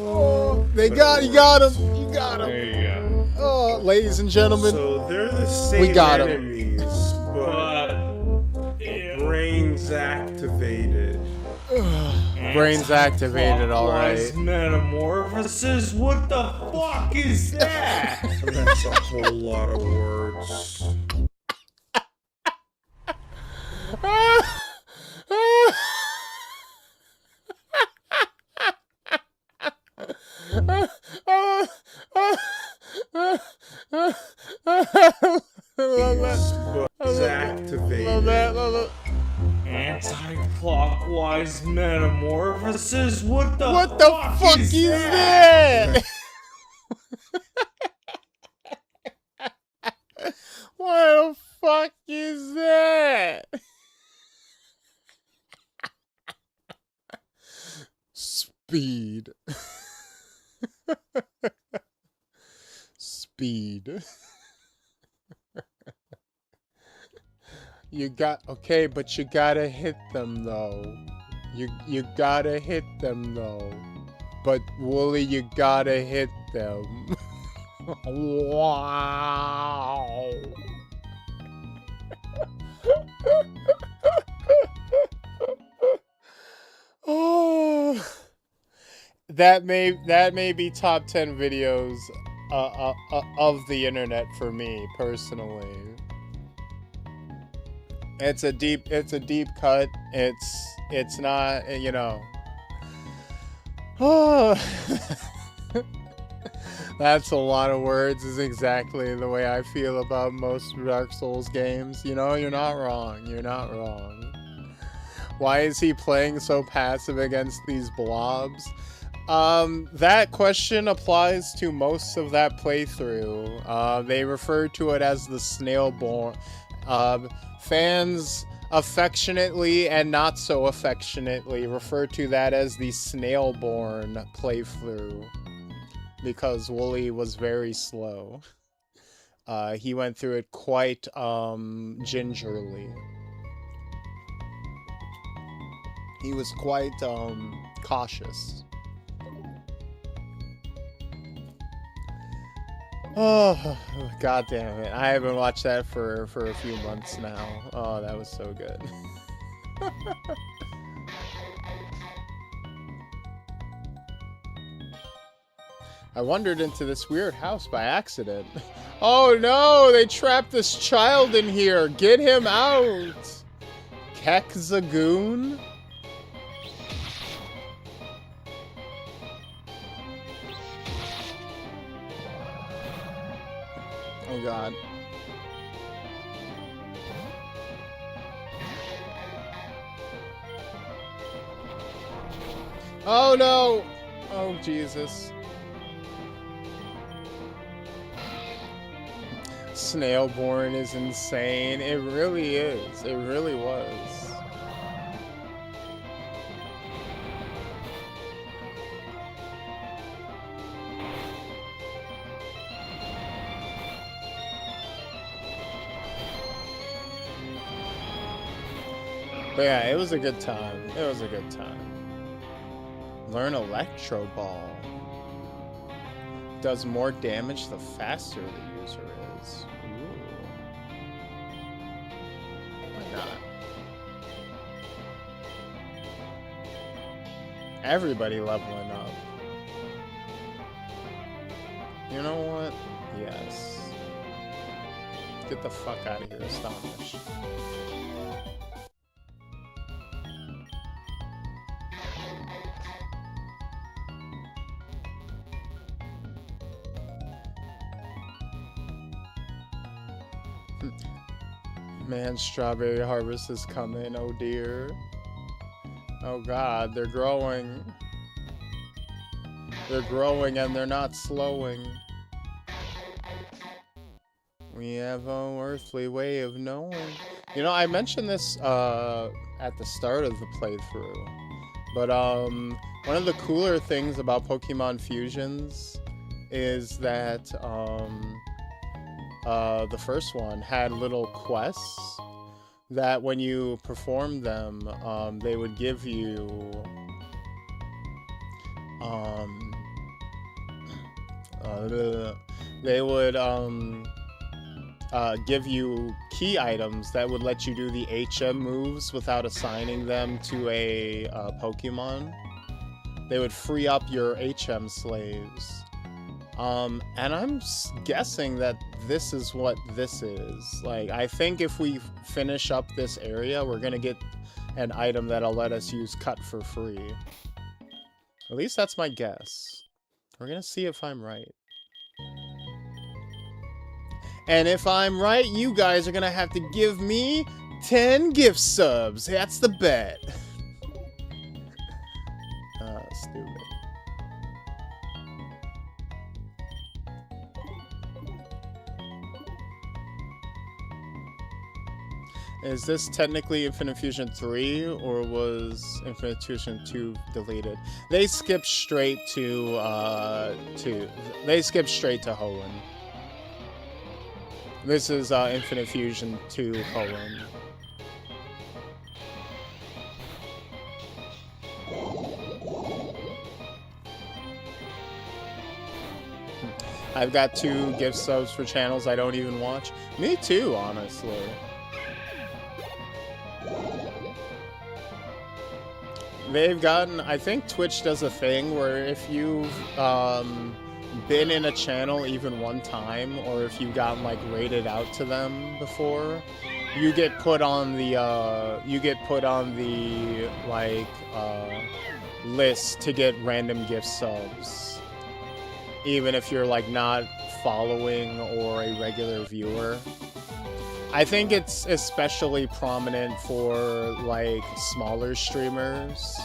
Oh, you got him. You got him. There you go. Oh, ladies and gentlemen, So they're the same We got 'em. enemies, but brains activated. brains activated. All Clockwise right. Metamorphosis? What the fuck is that? That's a whole lot of words. But activated. Anti-clockwise metamorphosis? What the What the fuck is that? What the fuck is that? Speed. Speed. You got okay, but you gotta hit them though. You gotta hit them though. But Wooly, you gotta hit them. Wow. Oh, that may be top 10 videos of the internet for me personally. It's a deep cut. It's not, you know. Oh. That's a lot of words, is exactly the way I feel about most Dark Souls games. You know, you're not wrong. You're not wrong. Why is he playing so passive against these blobs? That question applies to most of that playthrough. They refer to it as the Snailborn. Fans affectionately and not so affectionately refer to that as the Snailborn playthrough. Because Wooly was very slow. He went through it quite gingerly. He was quite cautious. Oh, god damn it. I haven't watched that for a few months now. Oh, that was so good. I wandered into this weird house by accident. Oh no, they trapped this child in here. Get him out. Kekzagoon? Oh god. Oh no! Oh Jesus. Snailborn is insane. It really is. It really was. But yeah, it was a good time. It was a good time. Learn Electro Ball. Does more damage the faster the user is. Ooh. Why not? Everybody leveling up. You know what? Yes. Get the fuck out of here, Astonish. Man, strawberry harvest is coming. Oh dear. Oh god, they're growing. They're growing and they're not slowing. We have an earthly way of knowing. You know, I mentioned this at the start of the playthrough. But one of the cooler things about Pokemon Fusions is that the first one had little quests that when you performed them, they would give you give you key items that would let you do the HM moves without assigning them to a Pokemon. They would free up your HM slaves. And I'm guessing that this is what this is. Like, I think if we finish up this area, we're gonna get an item that'll let us use Cut for free. At least that's my guess. We're gonna see if I'm right. And if I'm right, you guys are gonna have to give me 10 gift subs. That's the bet. Stupid. Is this technically Infinite Fusion 3, or was Infinite Fusion 2 deleted? They skipped straight to Hoenn. This is Infinite Fusion 2 Hoenn. I've got 2 gift subs for channels I don't even watch. Me too, honestly. They've gotten, I think Twitch does a thing where if you've been in a channel even one time, or if you've gotten like rated out to them before, you get put on the like list to get random gift subs, even if you're like not following or a regular viewer. I think it's especially prominent for like smaller streamers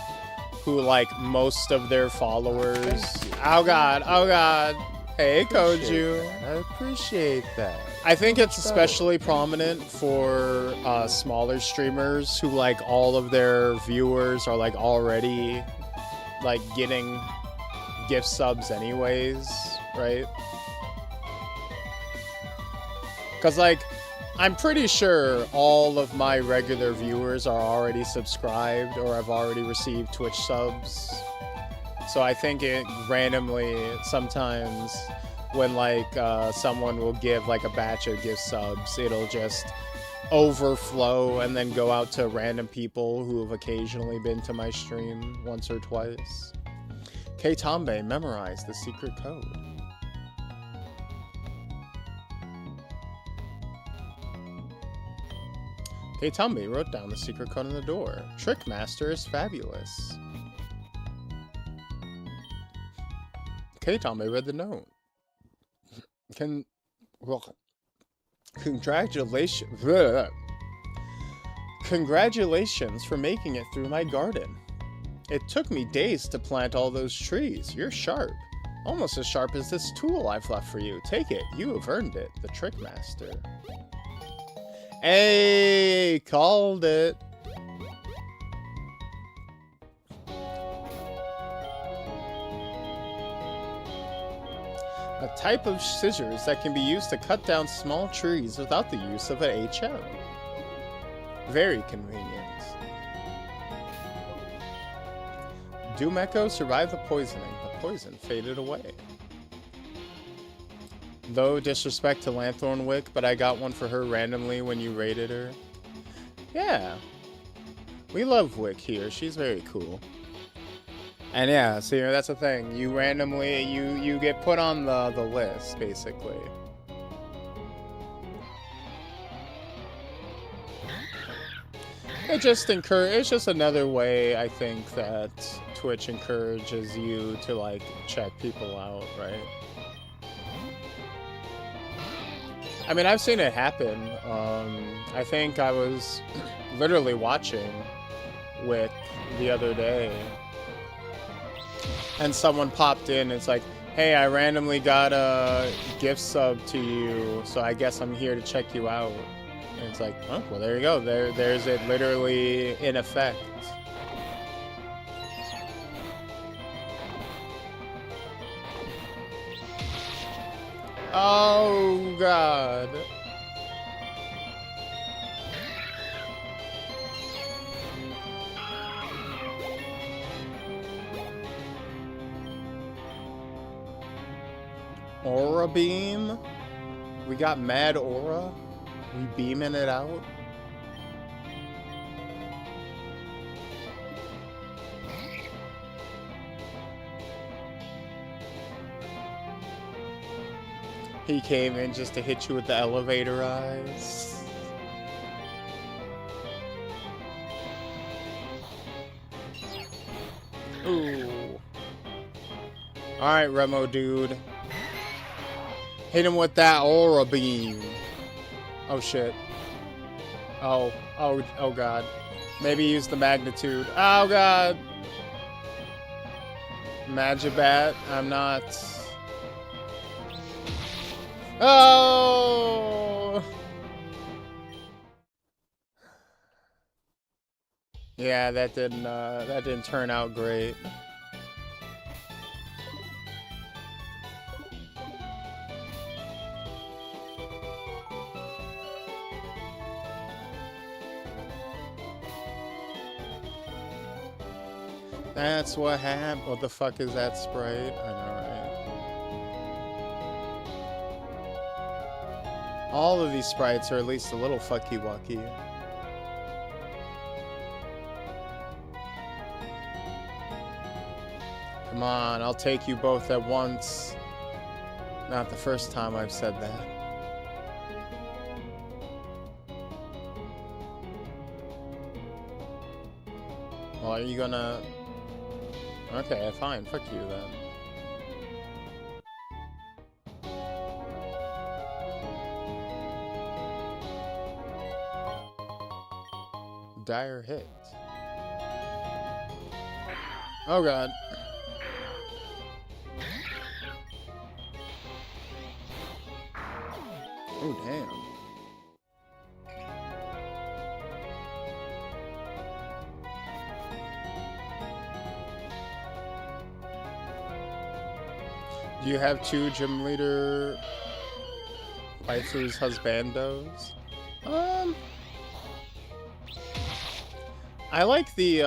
who like most of their followers. Oh god, oh god. Hey Koju. I appreciate that. I think it's especially prominent for smaller streamers who like all of their viewers are like already like getting gift subs anyways, right? Cause like I'm pretty sure all of my regular viewers are already subscribed or have already received Twitch subs. So I think it randomly sometimes when like someone will give like a batch of gift subs, it'll just overflow and then go out to random people who have occasionally been to my stream once or twice. K-Tombe memorized the secret code. K-Tombe wrote down the secret code on the door. Trickmaster is fabulous. K-Tombe read the note. Congratulations for making it through my garden. It took me days to plant all those trees. You're sharp. Almost as sharp as this tool I've left for you. Take it. You have earned it. The Trick Master. Hey, called it. A type of scissors that can be used to cut down small trees without the use of an HM. Very convenient. Doom Echo survived the poisoning. The poison faded away. Though disrespect to Lanthorn Wick, but I got one for her randomly when you raided her. Yeah. We love Wick here. She's very cool. And yeah, see, that's the thing. You randomly, you get put on the list, basically. It's just another way, I think, that Twitch encourages you to, like, check people out, right? I mean, I've seen it happen. I think I was literally watching Wick the other day. And someone popped in, it's like, hey, I randomly got a gift sub to you, so I guess I'm here to check you out. And it's like, oh, well, there you go. There's it literally in effect. Oh, God. Aura beam? We got mad aura? We beaming it out? He came in just to hit you with the elevator eyes. Ooh. Alright, Remo dude. Hit him with that aura beam. Oh shit. Oh god. Maybe use the magnitude. Oh god. Magibat, I'm not. Oh. Yeah, that didn't turn out great. That's what happened. What the fuck is that sprite? I know, right? All of these sprites are at least a little fucky-wucky. Come on, I'll take you both at once. Not the first time I've said that. Well, are you gonna... Okay, fine. Fuck you, then. Dire hit. Oh, God. Oh, damn. Do you have two gym leader waifus husbandos? I like the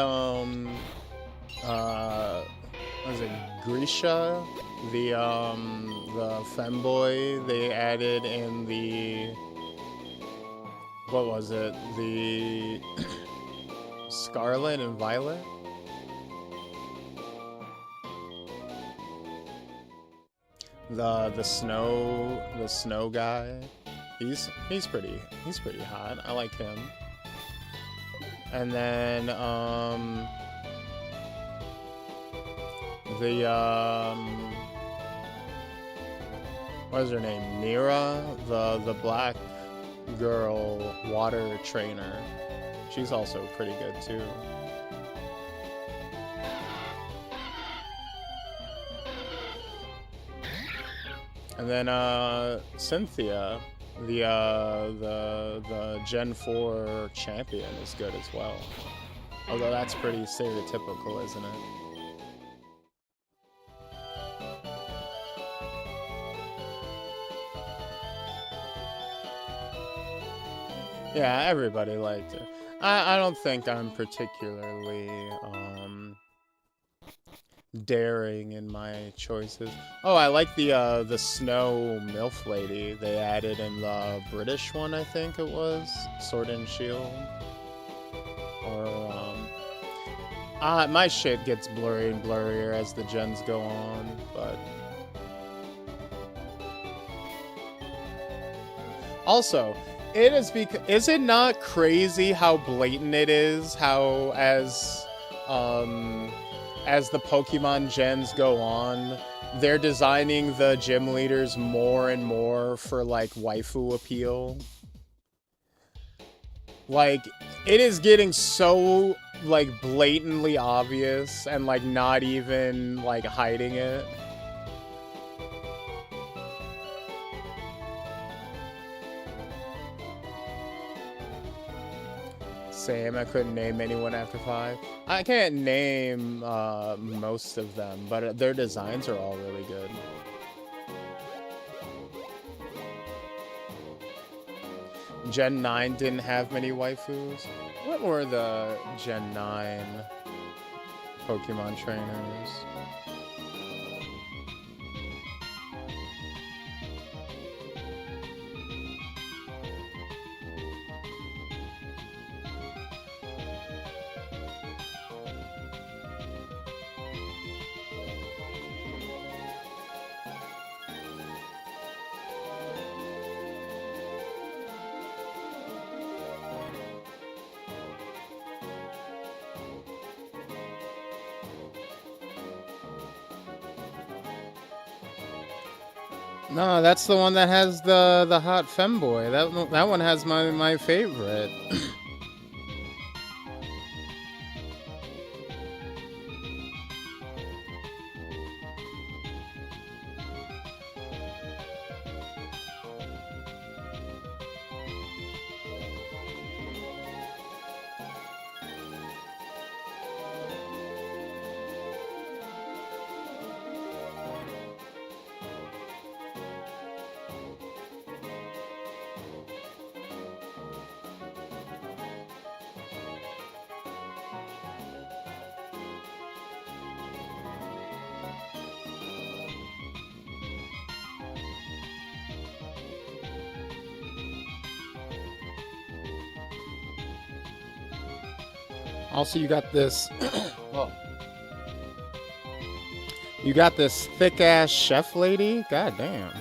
what is it, Grisha? The femboy they added in the, what was it? The Scarlet and Violet? The snow guy. He's pretty hot. I like him. And then what is her name? Mira, the black girl water trainer. She's also pretty good too. And then Cynthia, the Gen 4 champion is good as well. Although that's pretty stereotypical, isn't it? Yeah, everybody liked it. I don't think I'm particularly daring in my choices. Oh, I like the snow MILF lady they added in the British one, I think it was Sword and Shield. Or my shit gets blurry and blurrier as the gens go on, but also is it not crazy how blatant it is? How as the Pokemon gens go on, they're designing the gym leaders more and more for like waifu appeal. Like, it is getting so like blatantly obvious and like not even like hiding it. Same, I couldn't name anyone after 5. I can't name most of them, but their designs are all really good. Gen 9 didn't have many waifus. What were the Gen 9 Pokemon trainers? No, that's the one that has the hot femboy. That one has my favorite. Also, you got this. Oh. You got this thick ass chef lady. God damn.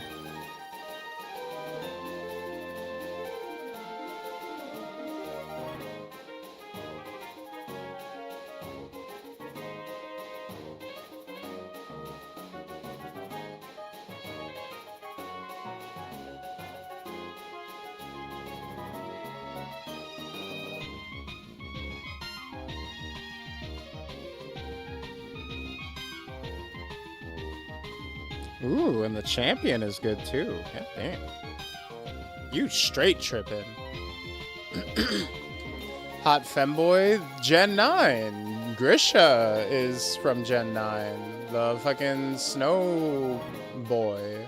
Ooh, and the champion is good too. God damn. You straight tripping. Hot femboy, Gen 9. Grisha is from Gen 9. The fucking snow boy.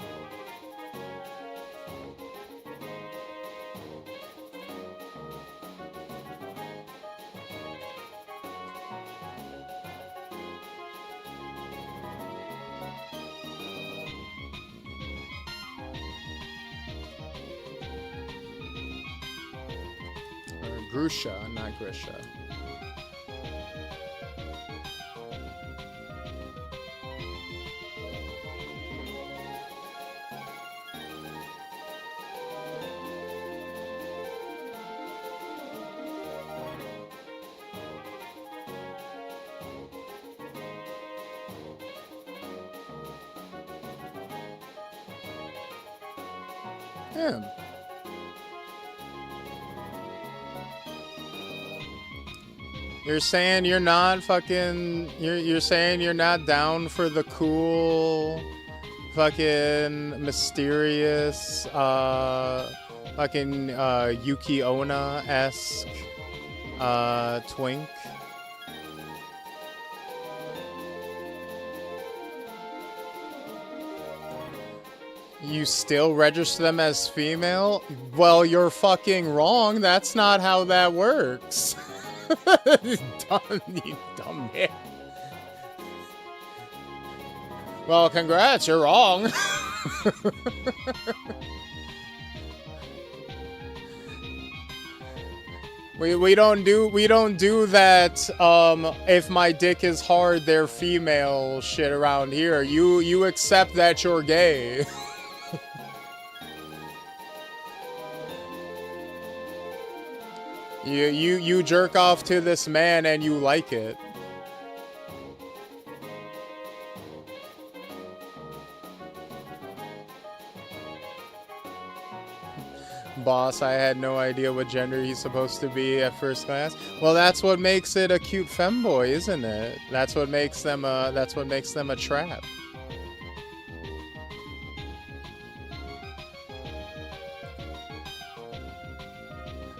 Grusha, not Grisha. Damn. You're saying you're not fucking... You're saying you're not down for the cool fucking mysterious, fucking Yuki Onna-esque, twink. You still register them as female? Well, you're fucking wrong. That's not how that works. You dumb man. Well, congrats, you're wrong. We don't do that. If my dick is hard, they're female shit around here. You accept that you're gay. You jerk off to this man and you like it. Boss, I had no idea what gender he's supposed to be at first glance. Well, that's what makes it a cute femboy, isn't it? That's what makes them a trap.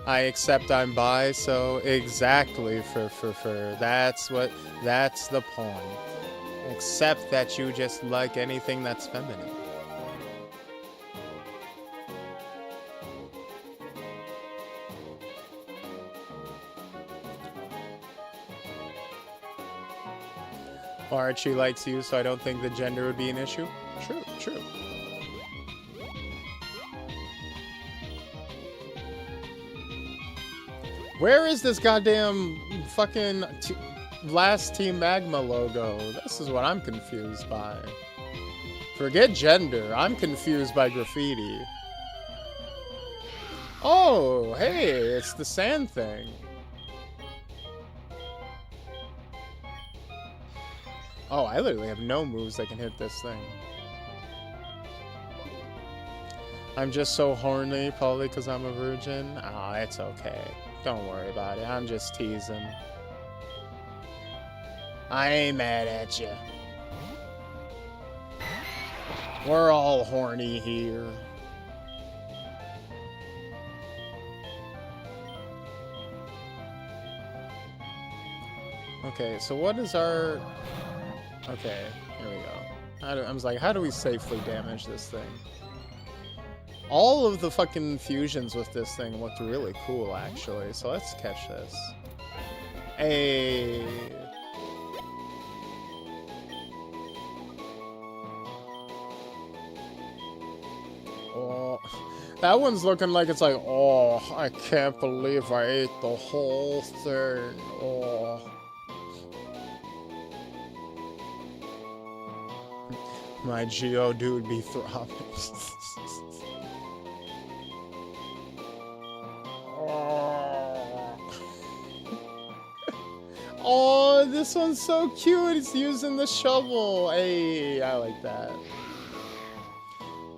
I accept I'm bi, so exactly for that's the point. Accept that you just like anything that's feminine. Archie likes you, so I don't think the gender would be an issue. True, true. Where is this goddamn fucking last Team Magma logo? This is what I'm confused by. Forget gender, I'm confused by graffiti. Oh, hey, it's the sand thing. Oh, I literally have no moves that can hit this thing. I'm just so horny, probably because I'm a virgin. Oh, it's okay. Don't worry about it. I'm just teasing. I ain't mad at you. We're all horny here. Okay, so what is our... Okay, here we go. I was like, how do we safely damage this thing? All of the fucking fusions with this thing looked really cool, actually. So let's catch this. Hey. Oh, that one's looking like it's like, oh, I can't believe I ate the whole thing. Oh. My Geodude be throbbing. Oh, this one's so cute. It's using the shovel. Hey, I like that.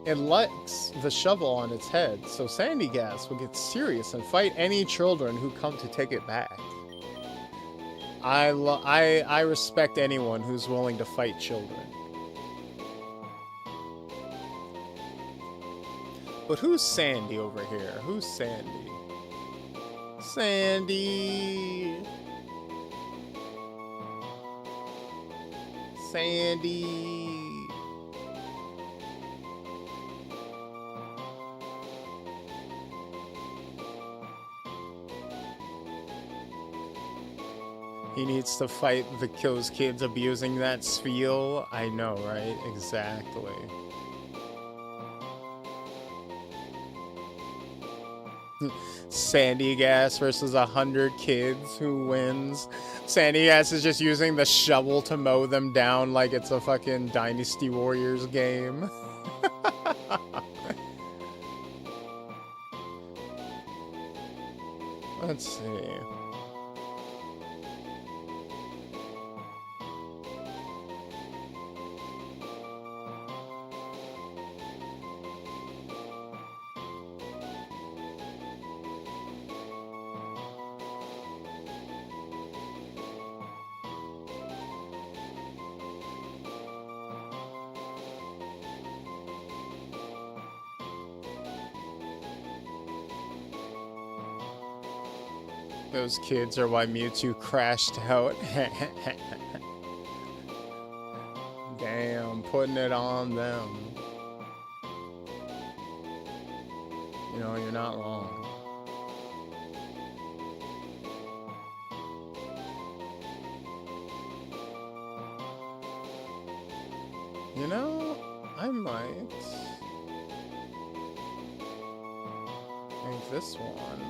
It likes the shovel on its head, so Sandy Gas will get serious and fight any children who come to take it back. I respect anyone who's willing to fight children. But who's Sandy over here? Who's Sandy? Sandy. Sandy. He needs to fight those kids abusing that spiel. I know, right? Exactly. Sandy Gas versus 100 kids. Who wins? Sandy Gas is just using the shovel to mow them down like it's a fucking Dynasty Warriors game. Let's see. Those kids are why Mewtwo crashed out. Damn, putting it on them. You know, you're not wrong. You know, I might make this one.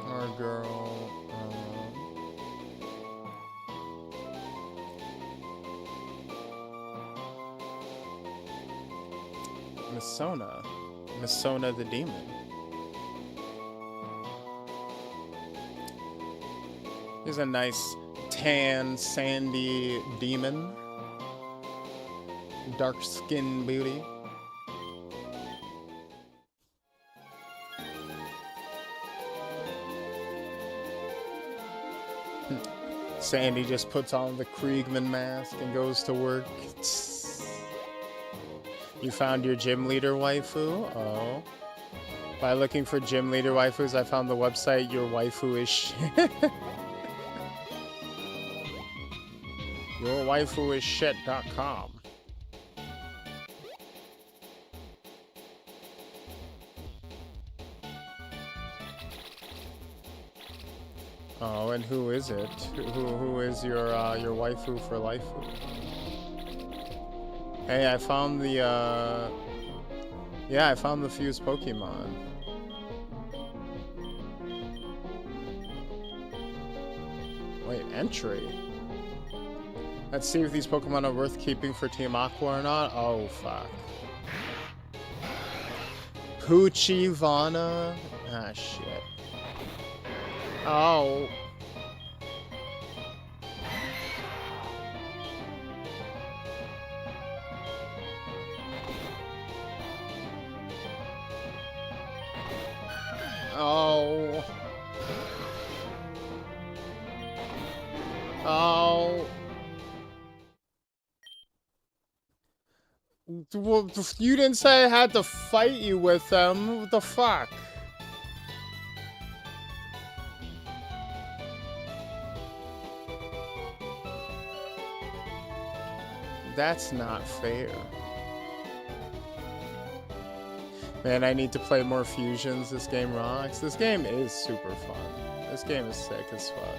Our girl, Misona the demon. He's a nice tan, sandy demon. Dark skin beauty. Sandy just puts on the Kriegman mask and goes to work. You found your gym leader waifu? Oh. By looking for gym leader waifus, I found the website Your Waifu Is Shit. YourWaifuIsShit.com. Oh, and who is it? Who is your waifu for life? Hey, I found the yeah, I found the fused Pokemon. Wait, entry? Let's see if these Pokemon are worth keeping for Team Aqua or not. Oh, fuck. Poochie Vana? Ah, shit. Oh. Oh. Oh. Well, you didn't say I had to fight you with them. What the fuck? That's not fair. Man, I need to play more fusions. This game rocks. This game is super fun. This game is sick as fuck.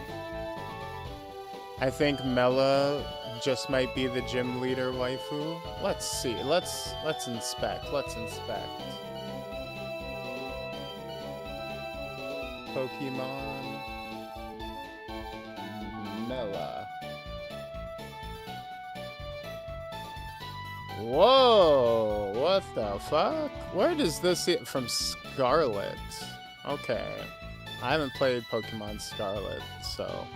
I think Mela just might be the gym leader waifu. Let's see. Let's inspect. Let's inspect. Pokemon Mela. Whoa, what the fuck? Where does this get from Scarlet? Okay. I haven't played Pokemon Scarlet, so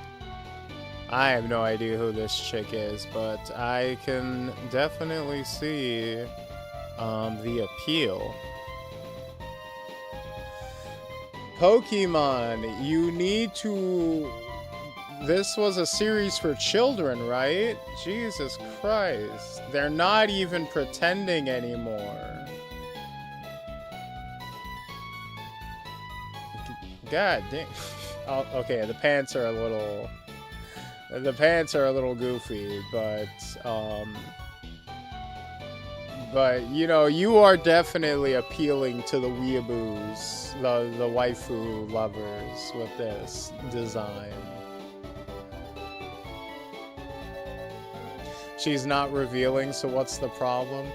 I have no idea who this chick is, but I can definitely see the appeal. Pokemon, you need to... This was a series for children, right? Jesus Christ. They're not even pretending anymore. God damn. Oh, okay, the pants are a little... The pants are a little goofy, but you know, you are definitely appealing to the weeaboos, the waifu lovers with this design. She's not revealing, so what's the problem?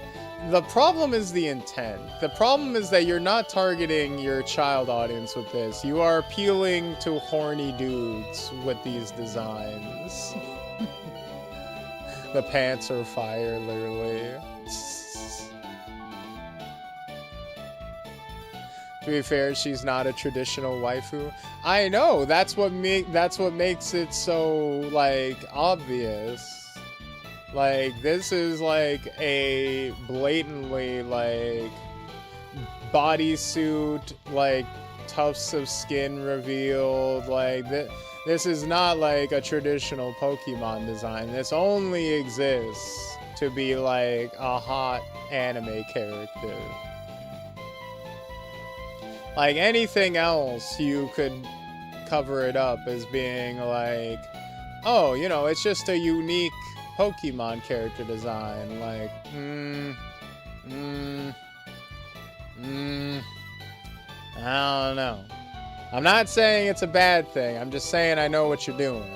The problem is the intent. The problem is that you're not targeting your child audience with this. You are appealing to horny dudes with these designs. The pants are fire, literally. To be fair, she's not a traditional waifu. I know, that's what makes it so, like, obvious. Like, this is like a blatantly, like, bodysuit, like, tufts of skin revealed, like, This is not like a traditional Pokemon design. This only exists to be like a hot anime character. Like anything else, you could cover it up as being like, oh, you know, it's just a unique Pokemon character design. Like, I don't know. I'm not saying it's a bad thing. I'm just saying I know what you're doing.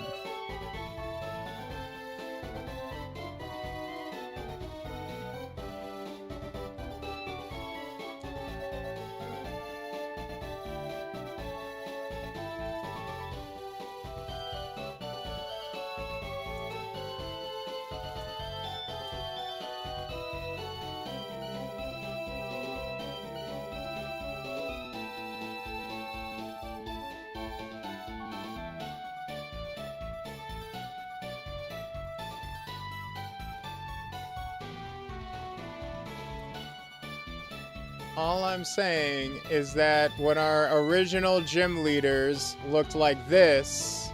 All I'm saying is that when our original gym leaders looked like this,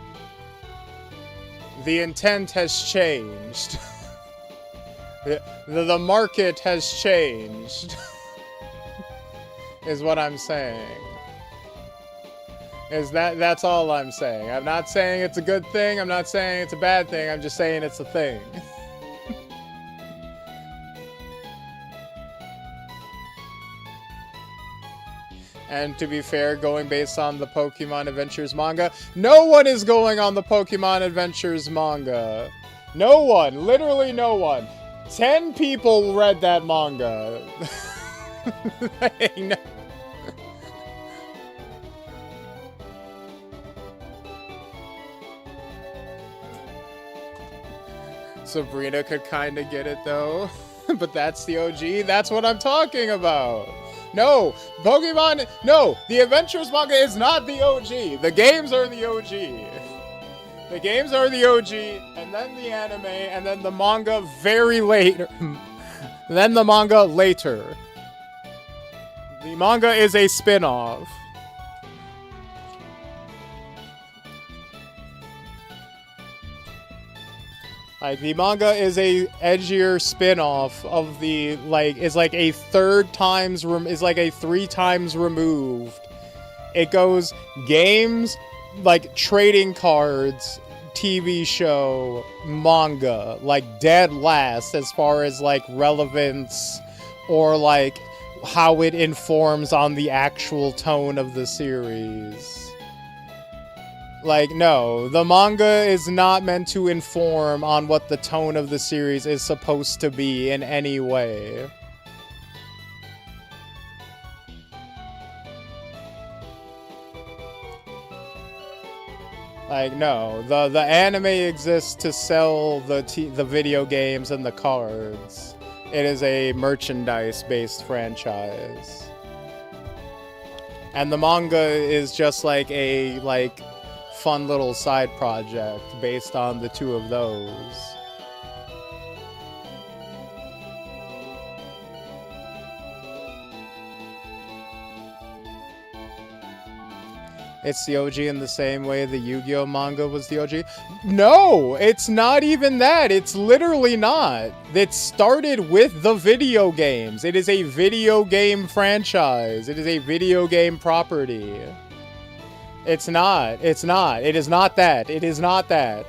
the intent has changed. the market has changed. Is what I'm saying. That's all I'm saying. I'm not saying it's a good thing, I'm not saying it's a bad thing, I'm just saying it's a thing. And to be fair, going based on the Pokemon Adventures manga, no one is going on the Pokemon Adventures manga. No one. Literally no one. 10 people read that manga. No. Sabrina could kind of get it though. But that's the OG. That's what I'm talking about. No, Pokemon, no, the Adventures manga is not the OG. The games are the OG. The games are the OG, and then the anime, and then the manga very late. Then the manga later. The manga is a spin-off. Like, the manga is a edgier spin-off of the, like, is like a 3 times removed. It goes games, like, trading cards, TV show, manga, like, dead last as far as, like, relevance or, like, how it informs on the actual tone of the series. Like, no, the manga is not meant to inform on what the tone of the series is supposed to be in any way. Like, no, the anime exists to sell the video games and the cards. It is a merchandise-based franchise. And the manga is just like a, like, fun little side project based on the 2 of those. It's the OG in the same way the Yu-Gi-Oh manga was the OG. No, it's not even that. It's literally not. It started with the video games. It is a video game franchise. It is a video game property. It's not. It's not. It is not that. It is not that.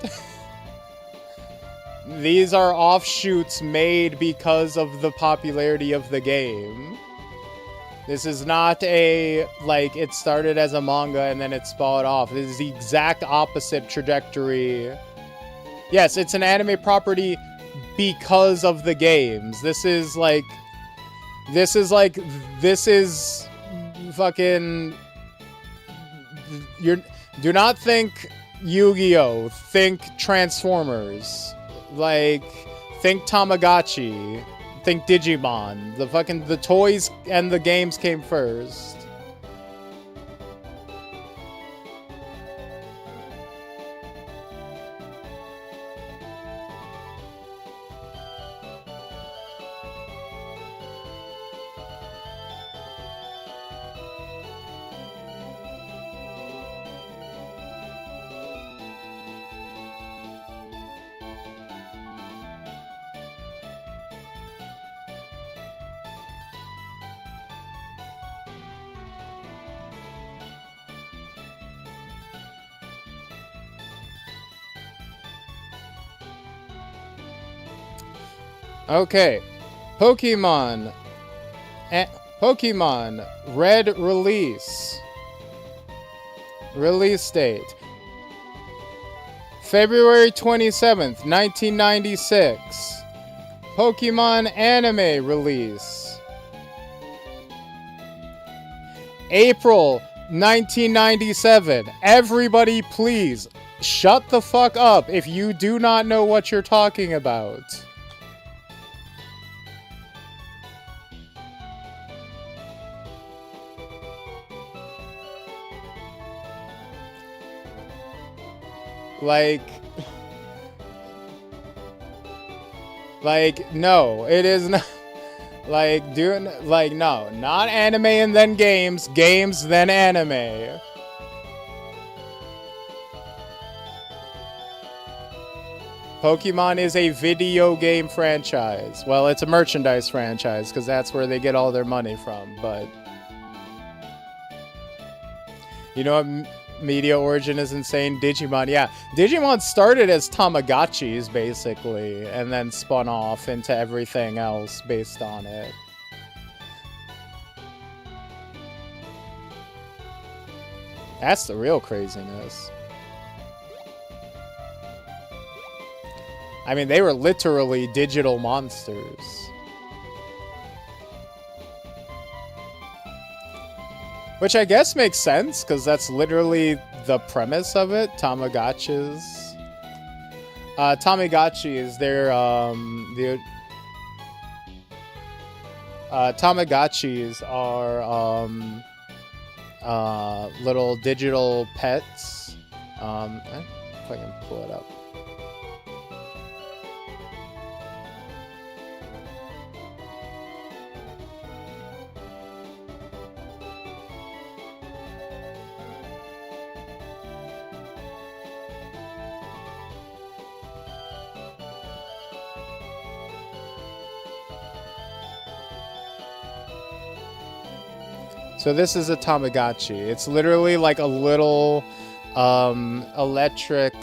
These are offshoots made because of the popularity of the game. This is not a, like, it started as a manga and then it spawed off. This is the exact opposite trajectory. Yes, it's an anime property because of the games. This is fucking... Do not think Yu-Gi-Oh! Think Transformers. Like, think Tamagotchi. Think Digimon. The toys and the games came first. Okay. Pokemon. Pokemon Red release. Release date. February 27th, 1996. Pokemon anime release. April 1997. Everybody please shut the fuck up if you do not know what you're talking about. Like, no, it is not. Like, no, not anime and then games, games then anime. Pokemon is a video game franchise. Well, it's a merchandise franchise, because that's where they get all their money from, but... You know what media origin is insane? Digimon, yeah. Digimon started as Tamagotchis, basically, and then spun off into everything else based on it. That's the real craziness. I mean, they were literally digital monsters. Which I guess makes sense, because that's literally the premise of it. Tamagotchis. Tamagotchis, they're, Tamagotchis are, little digital pets. If I can pull it up. So this is a Tamagotchi. It's literally like a little electric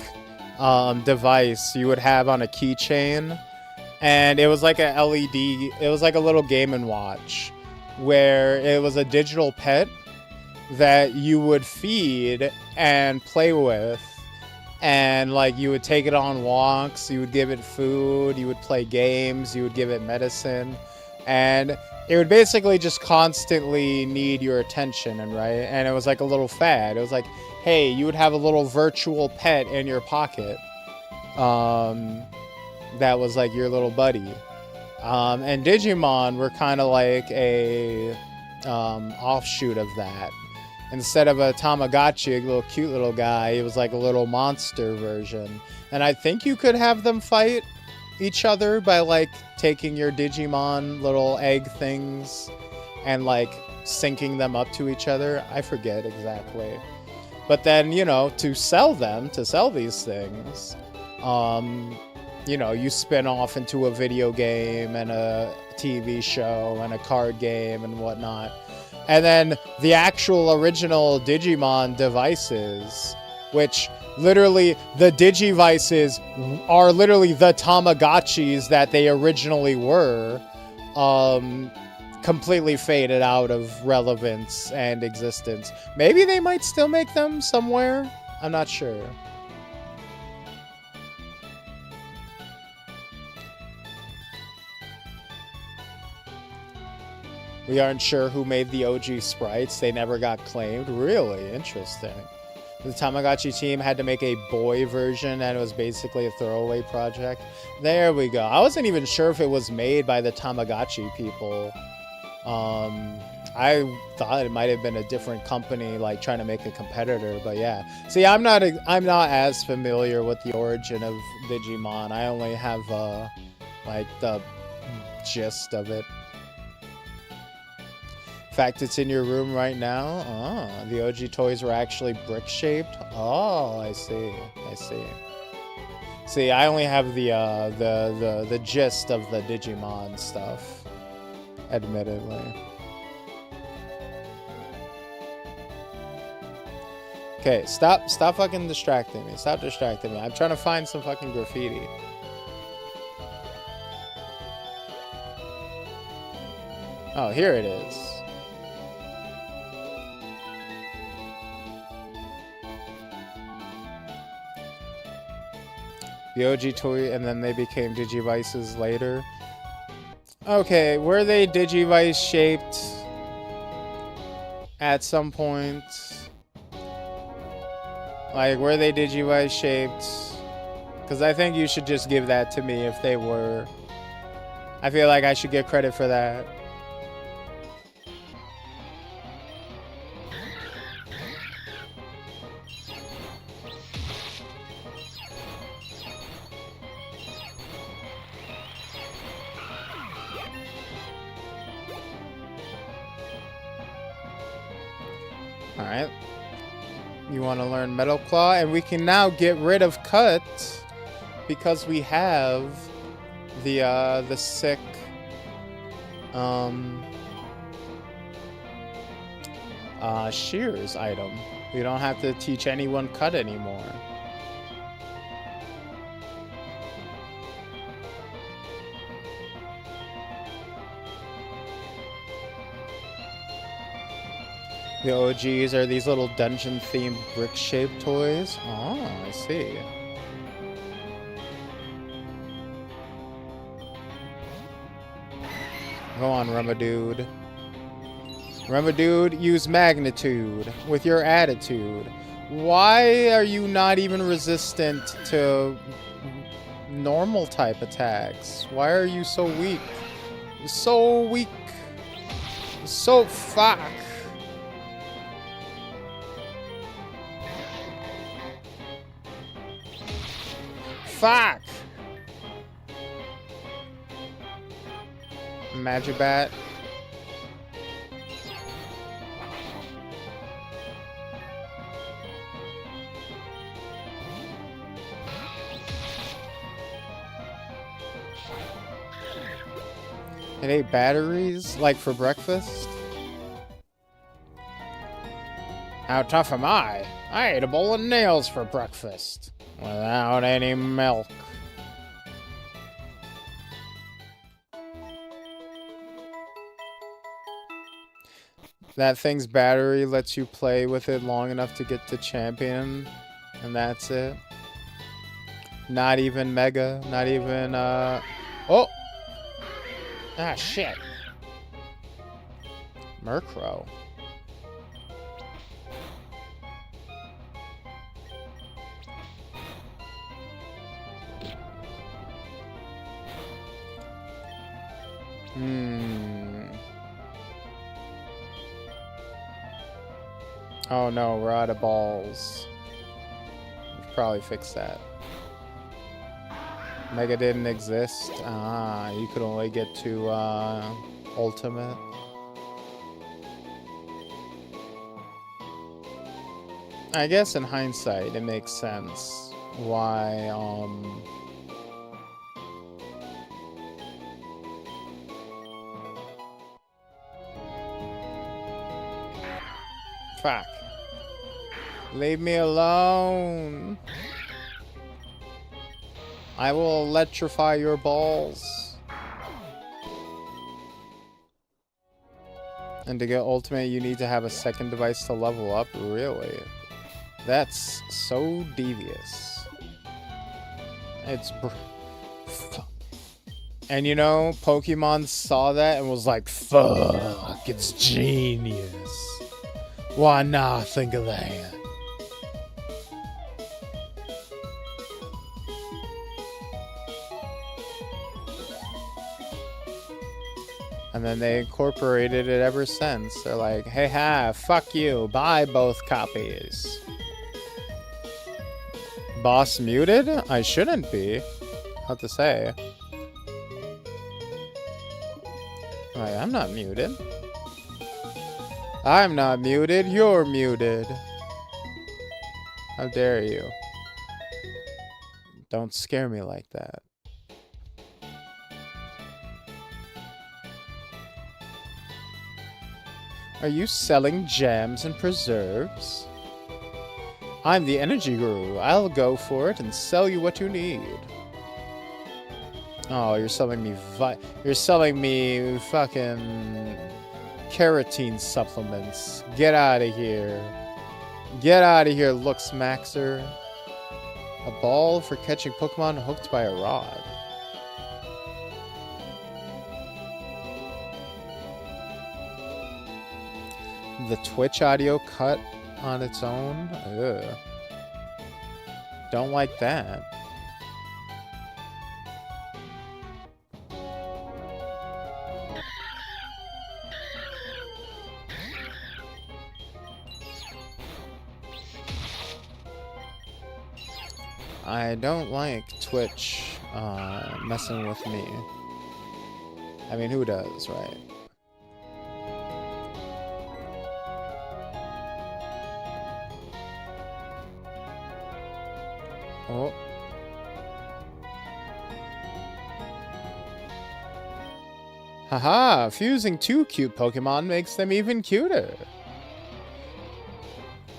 device you would have on a keychain. And it was like a LED, it was like a little Game & Watch, where it was a digital pet that you would feed and play with. And like you would take it on walks, you would give it food, you would play games, you would give it medicine. And it would basically just constantly need your attention, and right? And it was like a little fad. It was like, hey, you would have a little virtual pet in your pocket. That was like your little buddy. And Digimon were kind of like a offshoot of that. Instead of a Tamagotchi, a little cute little guy, it was like a little monster version. And I think you could have them fight each other by like taking your Digimon little egg things and like syncing them up to each other. I forget exactly. But then, you know, to sell these things, you know, you spin off into a video game and a TV show and a card game and whatnot. And then the actual original Digimon devices, which literally the Digivices are literally the Tamagotchis that they originally were, completely faded out of relevance and existence. Maybe they might still make them somewhere. I'm not sure. We aren't sure who made the OG sprites. They never got claimed. Really interesting. The Tamagotchi team had to make a boy version, and it was basically a throwaway project. There we go. I wasn't even sure if it was made by the Tamagotchi people. I thought it might have been a different company, like trying to make a competitor. But yeah, see, I'm not as familiar with the origin of Digimon. I only have like the gist of it. In fact, it's in your room right now. Oh, the OG toys were actually brick shaped. Oh, I see. I see. See, I only have the gist of the Digimon stuff, admittedly. Okay, stop fucking distracting me. Stop distracting me. I'm trying to find some fucking graffiti. Oh, here it is. The OG toy, and then they became Digivices later. Okay, were they Digivice shaped at some point? Like, were they Digivice shaped? Because I think you should just give that to me if they were. I feel like I should get credit for that. Alright. You want to learn Metal Claw, and we can now get rid of Cut because we have the sick Shears item. We don't have to teach anyone Cut anymore. The OGs are these little dungeon-themed brick-shaped toys. Oh, I see. Go on, Rummadude. Rummadude, use magnitude with your attitude. Why are you not even resistant to normal type attacks? Why are you so weak? You're so weak. You're so fuck. Fuck! Magibat. It ate batteries, like for breakfast? How tough am I? I ate a bowl of nails for breakfast. Without any milk. That thing's battery lets you play with it long enough to get to champion, and that's it. Not even Mega, not even, oh! Ah, shit. Murkrow. Oh no, we're out of balls. We should probably fix that. Mega didn't exist. Ah, you could only get to Ultimate. I guess in hindsight it makes sense why fuck. Leave me alone. I will electrify your balls. And to get ultimate, you need to have a second device to level up? Really? That's so devious. It's and you know, Pokemon saw that and was like, fuck, it's genius. Why not think of that? And then they incorporated it ever since. They're like, hey ha, fuck you, buy both copies. Boss muted? I shouldn't be. What to say? Like, I'm not muted. I'm not muted, you're muted. How dare you? Don't scare me like that. Are you selling jams and preserves? I'm the energy guru. I'll go for it and sell you what you need. Oh, you're selling me you're selling me fucking keratin supplements. Get out of here. Get out of here, Lux Maxer. A ball for catching Pokemon hooked by a rod. The Twitch audio cut on its own? Ugh. Don't like that. I don't like Twitch messing with me. I mean, who does, right? Oh. Haha, fusing two cute Pokemon makes them even cuter.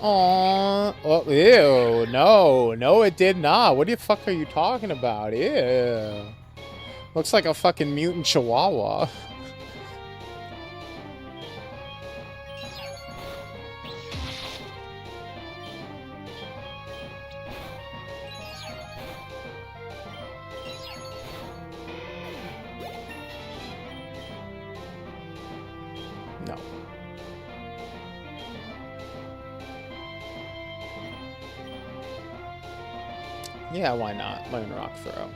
Aww. Oh, ew. No. No, it did not. What the fuck are you talking about? Ew. Looks like a fucking mutant chihuahua. No. Yeah, why not? Learn Rock Throw.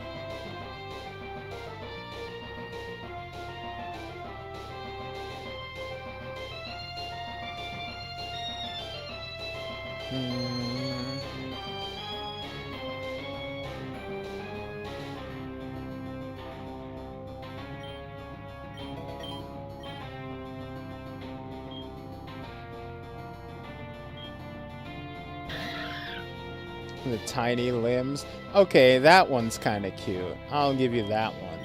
The tiny limbs. Okay, that one's kind of cute. I'll give you that one.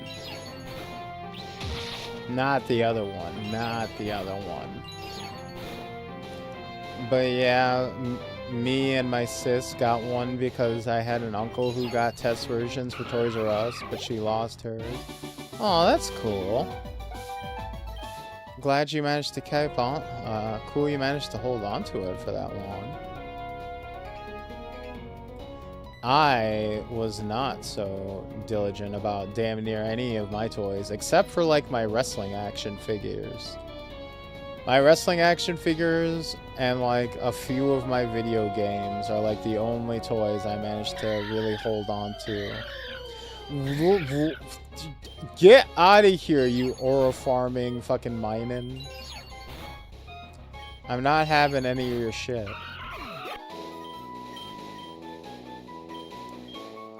Not the other one. Not the other one. But yeah, me and my sis got one because I had an uncle who got test versions for Toys R Us, but she lost hers. Oh, that's cool. Glad you managed to keep on. Cool you managed to hold on to it for that long. I was not so diligent about damn near any of my toys, except for like my wrestling action figures. My wrestling action figures and like a few of my video games are like the only toys I managed to really hold on to. Get out of here, you aura farming fucking mining. I'm not having any of your shit.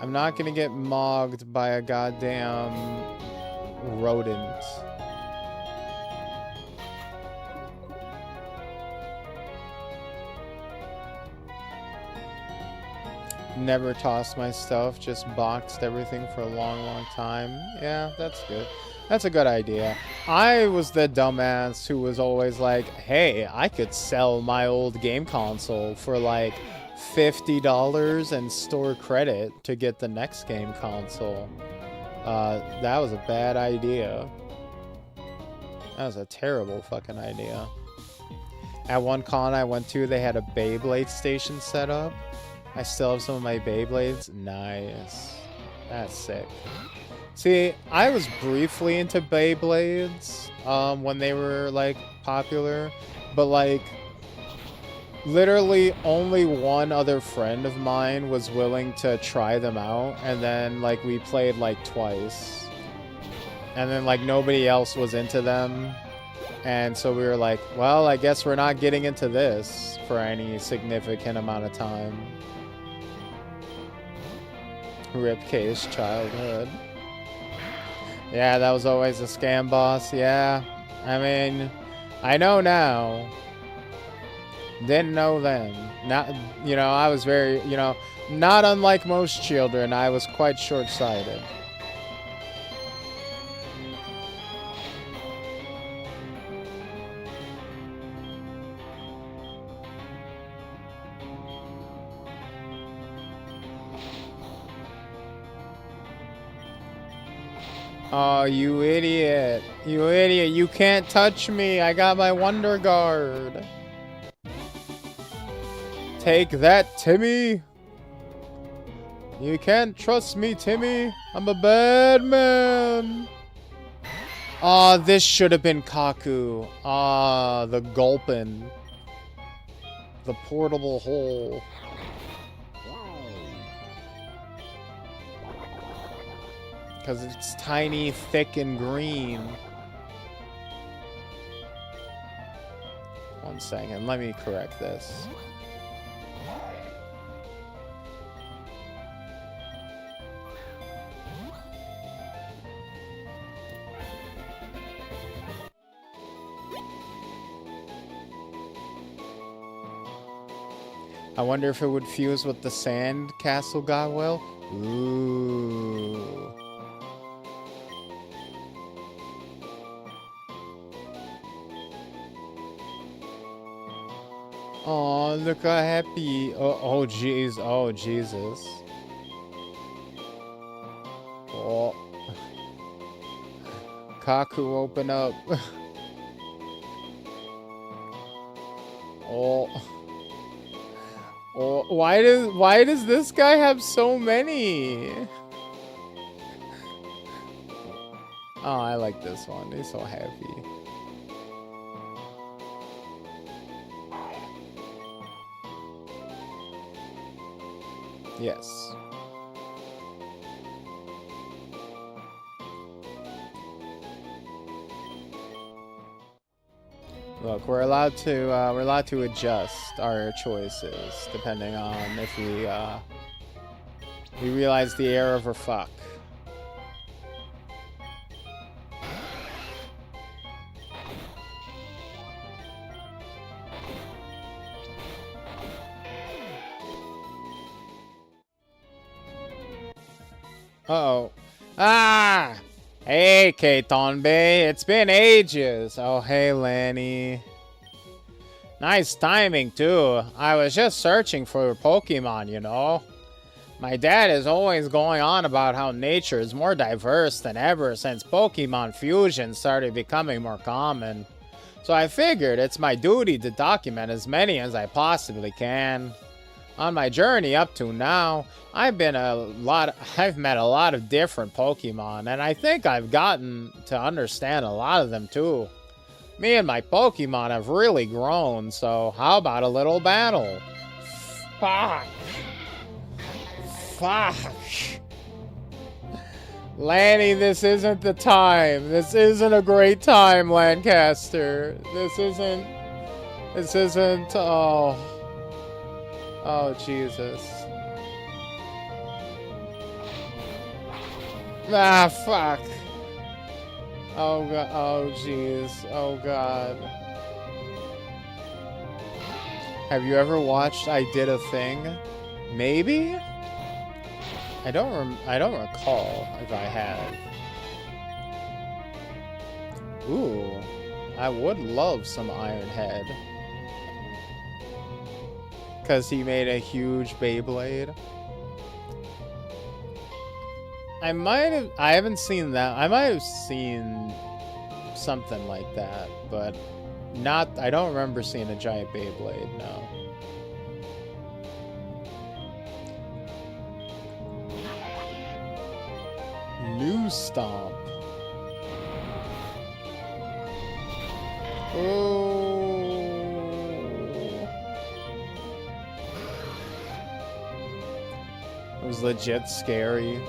I'm not gonna get mogged by a goddamn rodent. Never tossed my stuff, just boxed everything for a long, long time. Yeah, that's good. That's a good idea. I was the dumbass who was always like, hey, I could sell my old game console for like $50 and store credit to get the next game console. That was a bad idea. That was a terrible fucking idea. At one con I went to, they had a Beyblade station set up. I still have some of my Beyblades. Nice. That's sick. See, I was briefly into Beyblades when they were like popular, but like literally only one other friend of mine was willing to try them out, and then like we played like twice, and then like nobody else was into them, and so we were like, well, I guess we're not getting into this for any significant amount of time. Rip K's childhood. Yeah, that was always a scam, boss. Yeah, I mean, I know now. Didn't know then. Not, you know, I was very, you know, not unlike most children, I was quite short-sighted. Oh, you idiot. You idiot. You can't touch me. I got my Wonder Guard. Take that, Timmy. You can't trust me, Timmy. I'm a bad man. Aw, this should have been Kaku. Ah, the gulpin. The portable hole. Because it's tiny, thick, and green. 1 second, let me correct this. I wonder if it would fuse with the sand castle got well. Ooh. Oh, look how happy. Oh, jeez. Oh, Jesus. Oh. Kaku, open up. Oh. Oh, why does this guy have so many? Oh, I like this one. He's so happy. Yes. Look, we're allowed to adjust our choices depending on if we realize the error of our fuck. Uh-oh. Ah! Hey, Keitonbe. It's been ages. Oh, hey, Lanny. Nice timing, too. I was just searching for Pokemon, you know. My dad is always going on about how nature is more diverse than ever since Pokemon fusion started becoming more common. So I figured it's my duty to document as many as I possibly can. On my journey up to now, I've met a lot of different Pokemon, and I think I've gotten to understand a lot of them too. Me and my Pokemon have really grown, so how about a little battle? Fuck. Fuck. Lanny, this isn't the time. This isn't a great time, Lancaster. This isn't, oh. Oh, Jesus. Ah, fuck. Oh, God. Oh, jeez. Oh, God. Have you ever watched I Did a Thing? Maybe? I don't recall if I have. Ooh. I would love some Iron Head. Because he made a huge Beyblade. I haven't seen that. I might have seen something like that, but I don't remember seeing a giant Beyblade, no. New Stomp. Oh. It was legit scary.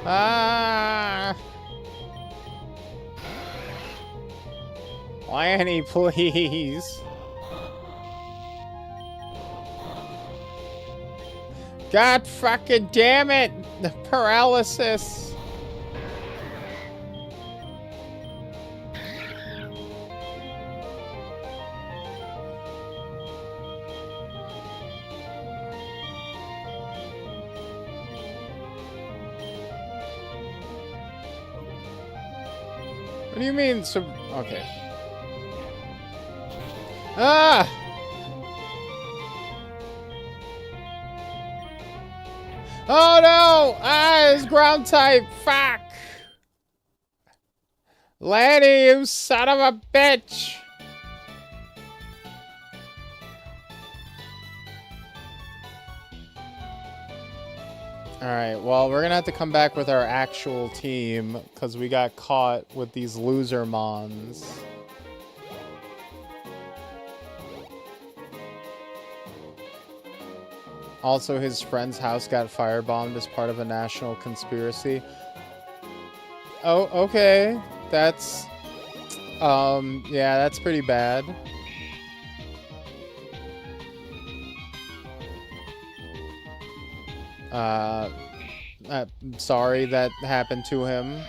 Ah! Lanny, please. God fucking damn it! The paralysis. What do you mean? Okay. Ah! Oh no! Ah, it's ground type. Fuck! Lanny, you son of a bitch! Alright, well, we're gonna have to come back with our actual team, because we got caught with these loser mons. Also, his friend's house got firebombed as part of a national conspiracy. Oh, okay. That's... yeah, that's pretty bad. I'm sorry that happened to him.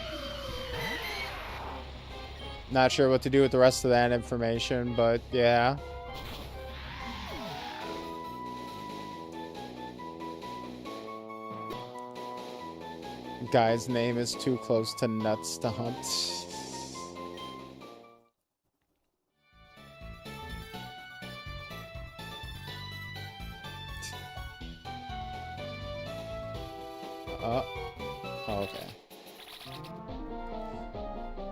Not sure what to do with the rest of that information, but yeah. Guy's name is too close to nuts to hunt. Okay.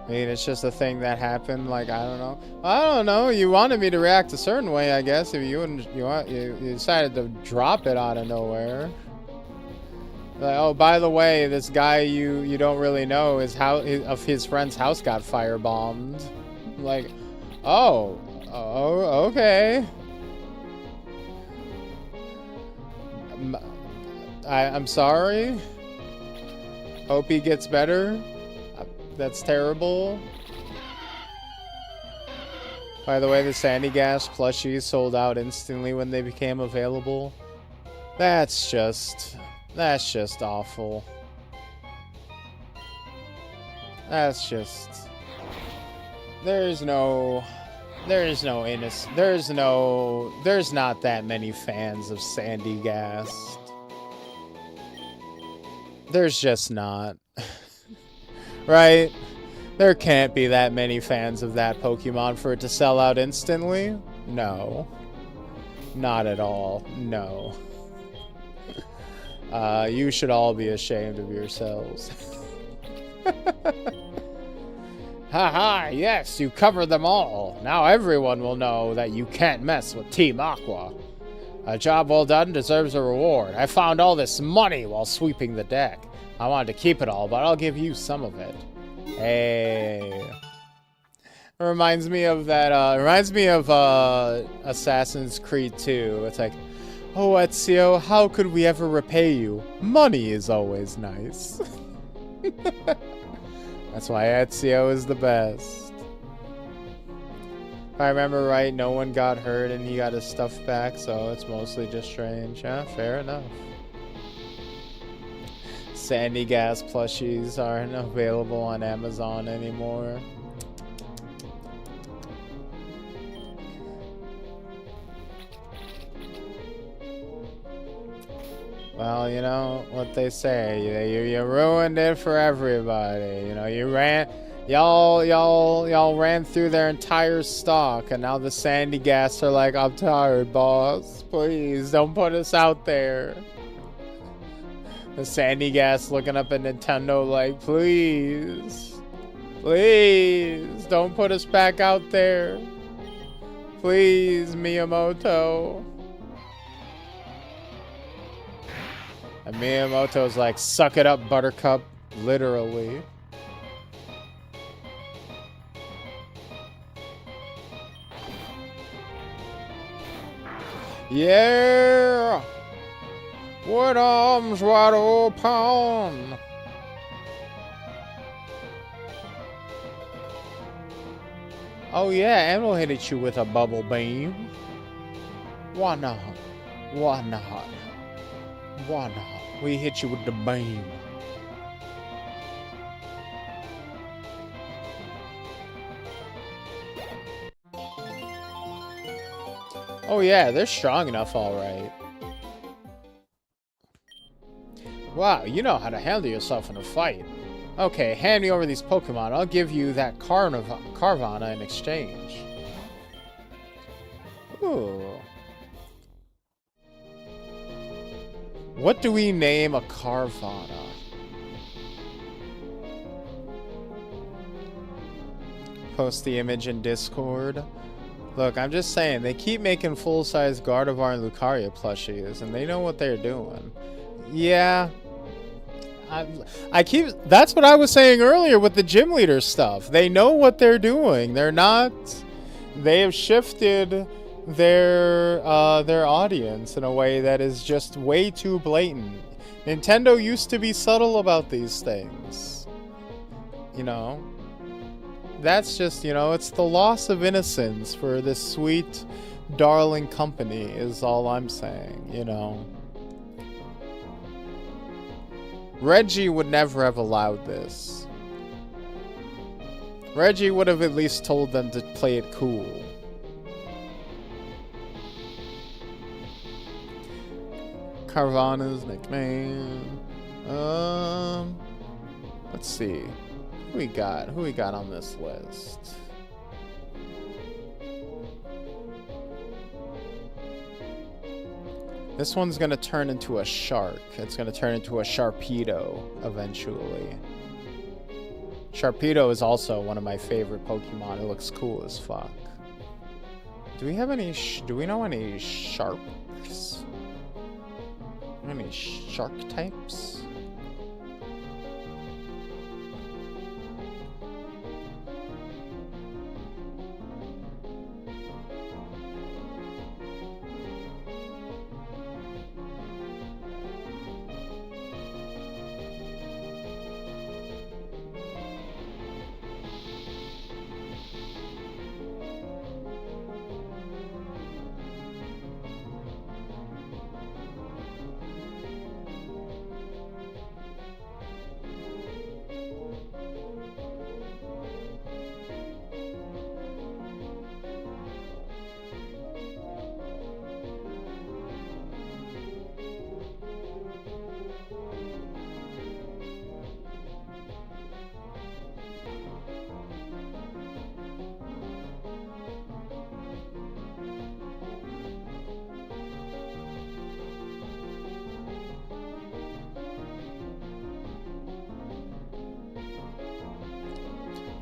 I mean, it's just a thing that happened. Like, I don't know. I don't know. You wanted me to react a certain way, I guess. If you decided to drop it out of nowhere. Like, oh, by the way, this guy you don't really know his friend's house got firebombed. Like, oh, okay. I'm sorry. Hope he gets better. That's terrible. By the way, the Sandy Gas plushies sold out instantly when they became available. That's just awful. That's just... There's not that many fans of Sandy Gas. There's just not. Right? There can't be that many fans of that Pokemon for it to sell out instantly. No. Not at all. No. You should all be ashamed of yourselves. Haha, yes, you covered them all. Now everyone will know that you can't mess with Team Aqua. A job well done deserves a reward. I found all this money while sweeping the deck. I wanted to keep it all, but I'll give you some of it. Hey. It reminds me of that, Assassin's Creed 2. It's like, oh, Ezio, how could we ever repay you? Money is always nice. That's why Ezio is the best. If I remember right, no one got hurt and he got his stuff back, so it's mostly just strange. Yeah, fair enough. Sandy Gas plushies aren't available on Amazon anymore. Well, you know what they say. You ruined it for everybody. You know, y'all ran through their entire stock, and now the Sandy Gas are like, I'm tired, boss. Please don't put us out there. The Sandy Gas looking up at Nintendo like, please, don't put us back out there. Please, Miyamoto. And Miyamoto's like, suck it up, Buttercup. Literally. Yeah! With arms wide open. Oh yeah, and we'll hit at you with a bubble beam. Why not? Why not? Why not? We hit you with the beam. Oh yeah, they're strong enough, alright. Wow, you know how to handle yourself in a fight. Okay, hand me over these Pokemon. I'll give you that Carvana in exchange. Ooh. What do we name a Carvana? Post the image in Discord. Look, I'm just saying, they keep making full-size Gardevoir and Lucario plushies, and they know what they're doing. Yeah. That's what I was saying earlier with the gym leader stuff. They know what they're doing. They have shifted their audience in a way that is just way too blatant. Nintendo used to be subtle about these things. You know? That's just, you know, it's the loss of innocence for this sweet, darling company is all I'm saying, you know. Reggie would never have allowed this. Reggie would have at least told them to play it cool. Carvana's nickname. Let's see. Who we got on this list? This one's gonna turn into a shark. It's gonna turn into a Sharpedo eventually. Sharpedo is also one of my favorite Pokemon. It looks cool as fuck. Do we have any? Do we know any sharks? Any shark types?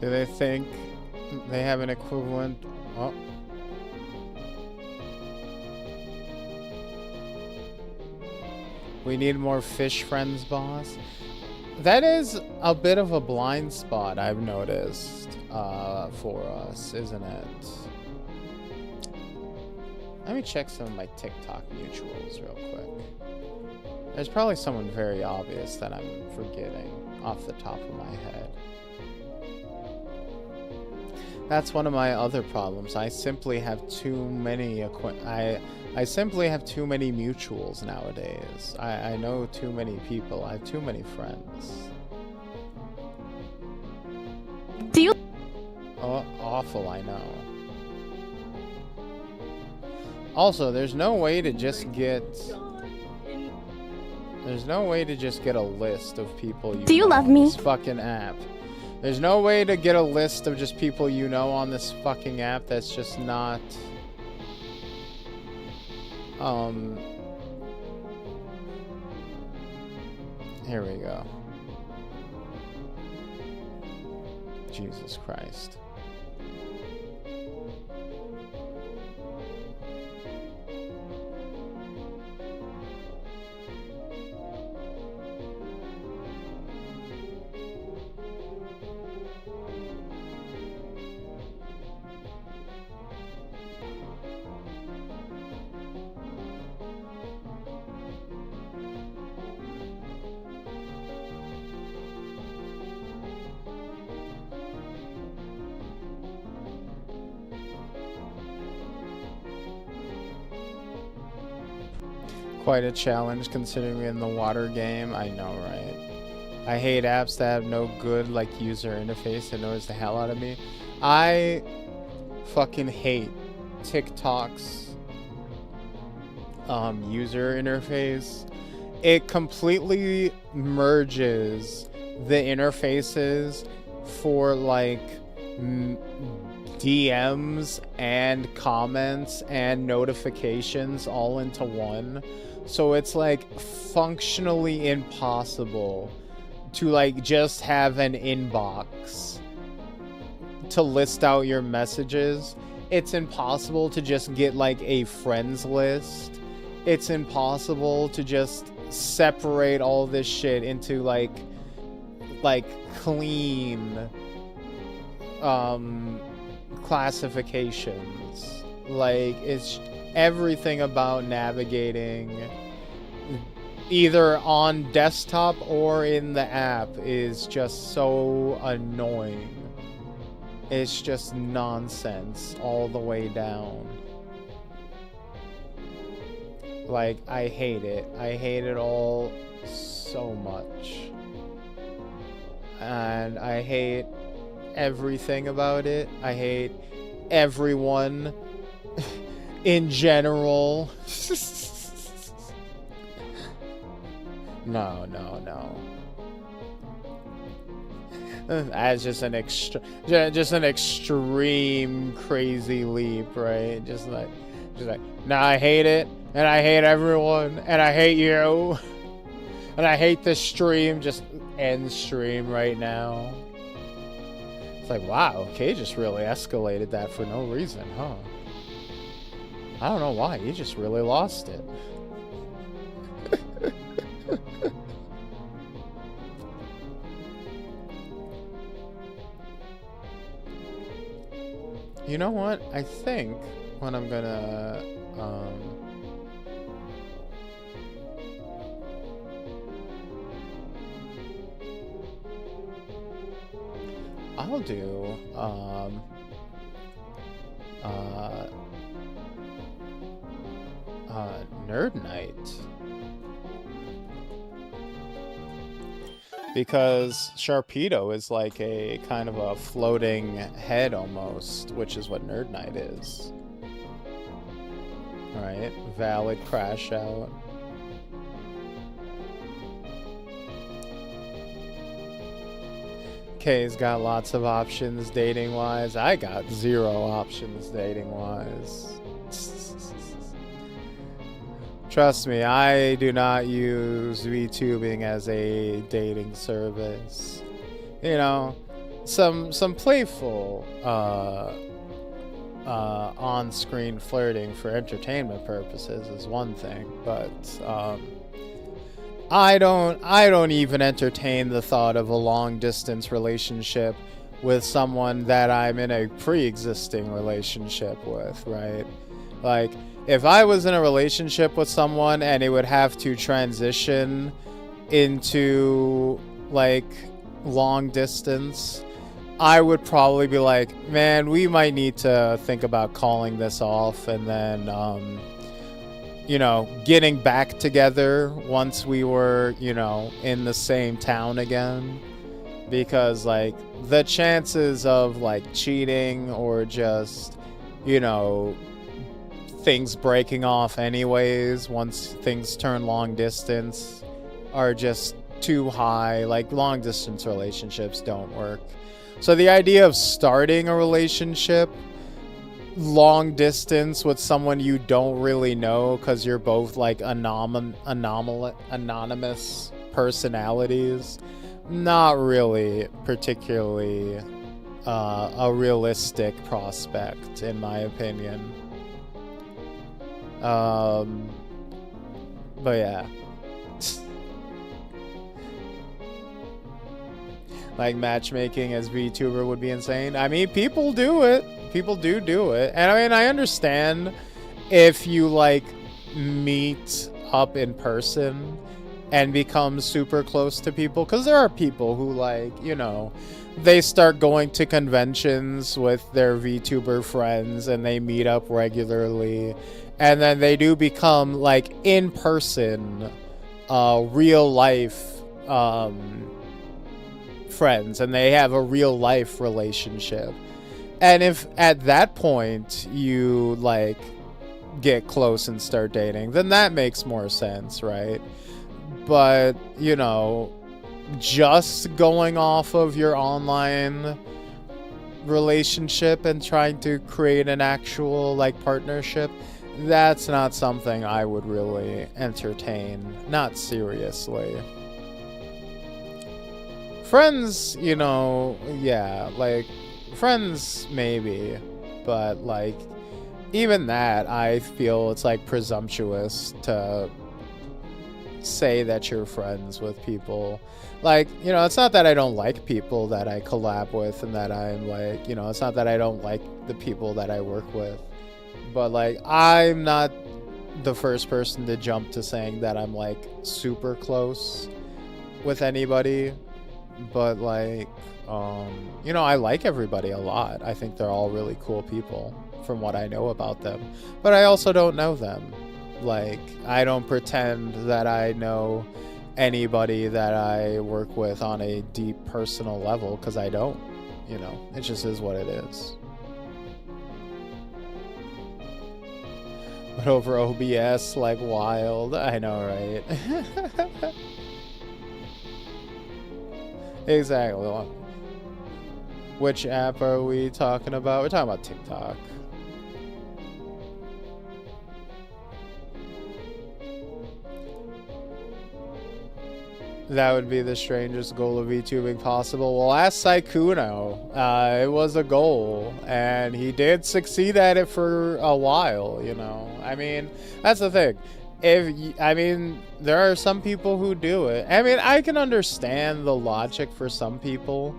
Do they think they have an equivalent? Oh. We need more fish friends, boss. That is a bit of a blind spot, I've noticed, for us, isn't it? Let me check some of my TikTok mutuals real quick. There's probably someone very obvious that I'm forgetting off the top of my head. That's one of my other problems. I simply have too many I simply have too many mutuals nowadays. I know too many people. I have too many friends. Do you? Oh, awful, I know. Also, there's no way to just get... There's no way to just get a list of people you Do you know love on me? this fucking app. There's no way to get a list of just people you know on this fucking app that's just not... Here we go. Jesus Christ. Quite a challenge considering we're in the water game. I know, right? I hate apps that have no good like user interface. It annoys the hell out of me. I fucking hate TikTok's user interface. It completely merges the interfaces for like DMs and comments and notifications all into one. So it's like functionally impossible to like just have an inbox to list out your messages. It's impossible to just get like a friends list. It's impossible to just separate all this shit into like clean classifications. Like, it's everything about navigating either on desktop or in the app is just so annoying. It's just nonsense all the way down. Like, I hate it. I hate it all so much. And I hate everything about it. I hate everyone in general. No. That's just an extreme crazy leap, right? Just like, nah, I hate it, and I hate everyone, and I hate you, and I hate this stream. Just end stream right now. It's like, wow, Kay just really escalated that for no reason, huh? I don't know why. He just really lost it. You know what? I think what I'm gonna I'll do Nerd Night, because Sharpedo is like a kind of a floating head almost, which is what Nerd Night is. Alright, valid crash out. Kay's got lots of options dating wise. I got 0 options dating wise. Trust me, I do not use VTubing as a dating service. You know, some playful on-screen flirting for entertainment purposes is one thing, but I don't even entertain the thought of a long-distance relationship with someone that I'm in a pre-existing relationship with, right? Like, if I was in a relationship with someone and it would have to transition into, like, long distance, I would probably be like, man, we might need to think about calling this off and then, you know, getting back together once we were, you know, in the same town again. Because, like, the chances of, like, cheating or just, you know, things breaking off anyways once things turn long distance are just too high. Like, long distance relationships don't work. So the idea of starting a relationship long distance with someone you don't really know because you're both like anonymous personalities, not really particularly a realistic prospect in my opinion. But yeah. Like, matchmaking as VTuber would be insane. I mean, people do it. People do it. And I mean, I understand if you, like, meet up in person and become super close to people. Because there are people who, like, you know, they start going to conventions with their VTuber friends and they meet up regularly. And then they do become, like, in-person, real-life friends. And they have a real-life relationship. And if at that point you, like, get close and start dating, then that makes more sense, right? But, you know, just going off of your online relationship and trying to create an actual like partnership, that's not something I would really entertain, not seriously. Friends, you know, yeah, like friends maybe, but like even that, I feel it's like presumptuous to say that you're friends with people. Like, you know, it's not that I don't like people that I collab with and that I'm like, you know, it's not that I don't like the people that I work with, but like I'm not the first person to jump to saying that I'm like super close with anybody. But like, you know, I like everybody a lot. I think they're all really cool people from what I know about them, but I also don't know them. Like, I don't pretend that I know anybody that I work with on a deep personal level, because I don't, you know, it just is what it is. But over OBS, like wild, I know, right? Exactly. Which app are we talking about? We're talking about TikTok. That would be the strangest goal of VTubing possible. Well, ask Saikuno. It was a goal, and he did succeed at it for a while, you know. I mean, that's the thing. I mean, there are some people who do it. I mean, I can understand the logic for some people,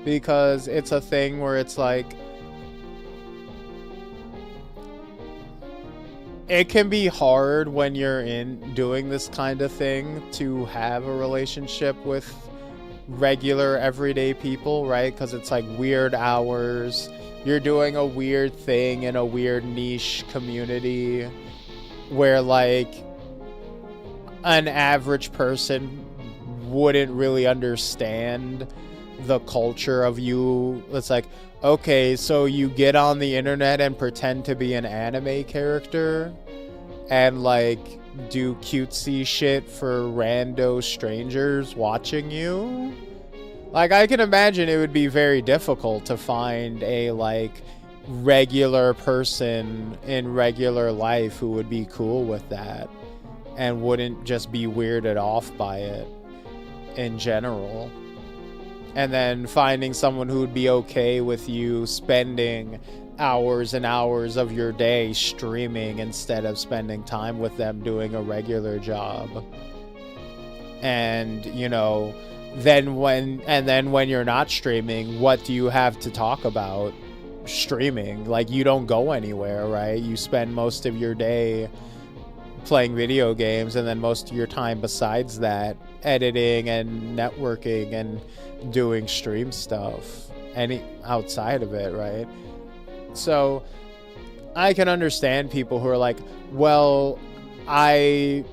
because it's a thing where it's like, it can be hard when you're in doing this kind of thing to have a relationship with regular everyday people, right? Because it's like weird hours. You're doing a weird thing in a weird niche community where like an average person wouldn't really understand the culture of you. It's like, okay, so you get on the internet and pretend to be an anime character and like do cutesy shit for rando strangers watching you. Like, I can imagine it would be very difficult to find a like regular person in regular life who would be cool with that and wouldn't just be weirded off by it in general. And then finding someone who would be okay with you spending hours and hours of your day streaming instead of spending time with them doing a regular job. And, you know, then when you're not streaming, what do you have to talk about streaming? Like, you don't go anywhere, right? You spend most of your day playing video games, and then most of your time besides that editing and networking and doing stream stuff, any outside of it, right? So I can understand people who are like, well, I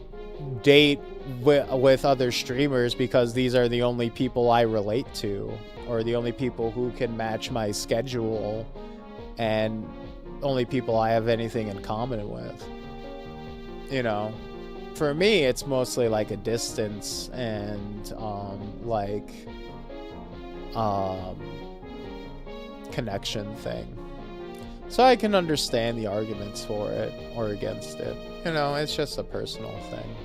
date with other streamers because these are the only people I relate to, or the only people who can match my schedule, and only people I have anything in common with. You know, for me, it's mostly like a distance and connection thing. So I can understand the arguments for it or against it. You know, it's just a personal thing.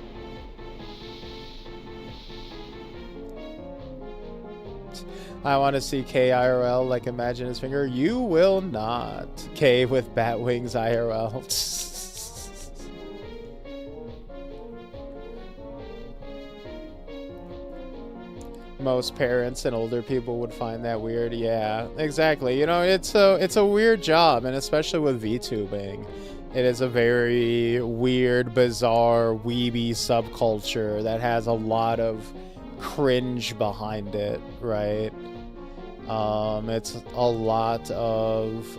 I want to see K IRL, like imagine his finger. You will not. K with bat wings IRL. Most parents and older people would find that weird. Yeah, exactly. You know, it's a weird job, and especially with VTubing, it is a very weird, bizarre, weeby subculture that has a lot of cringe behind it, right? It's a lot of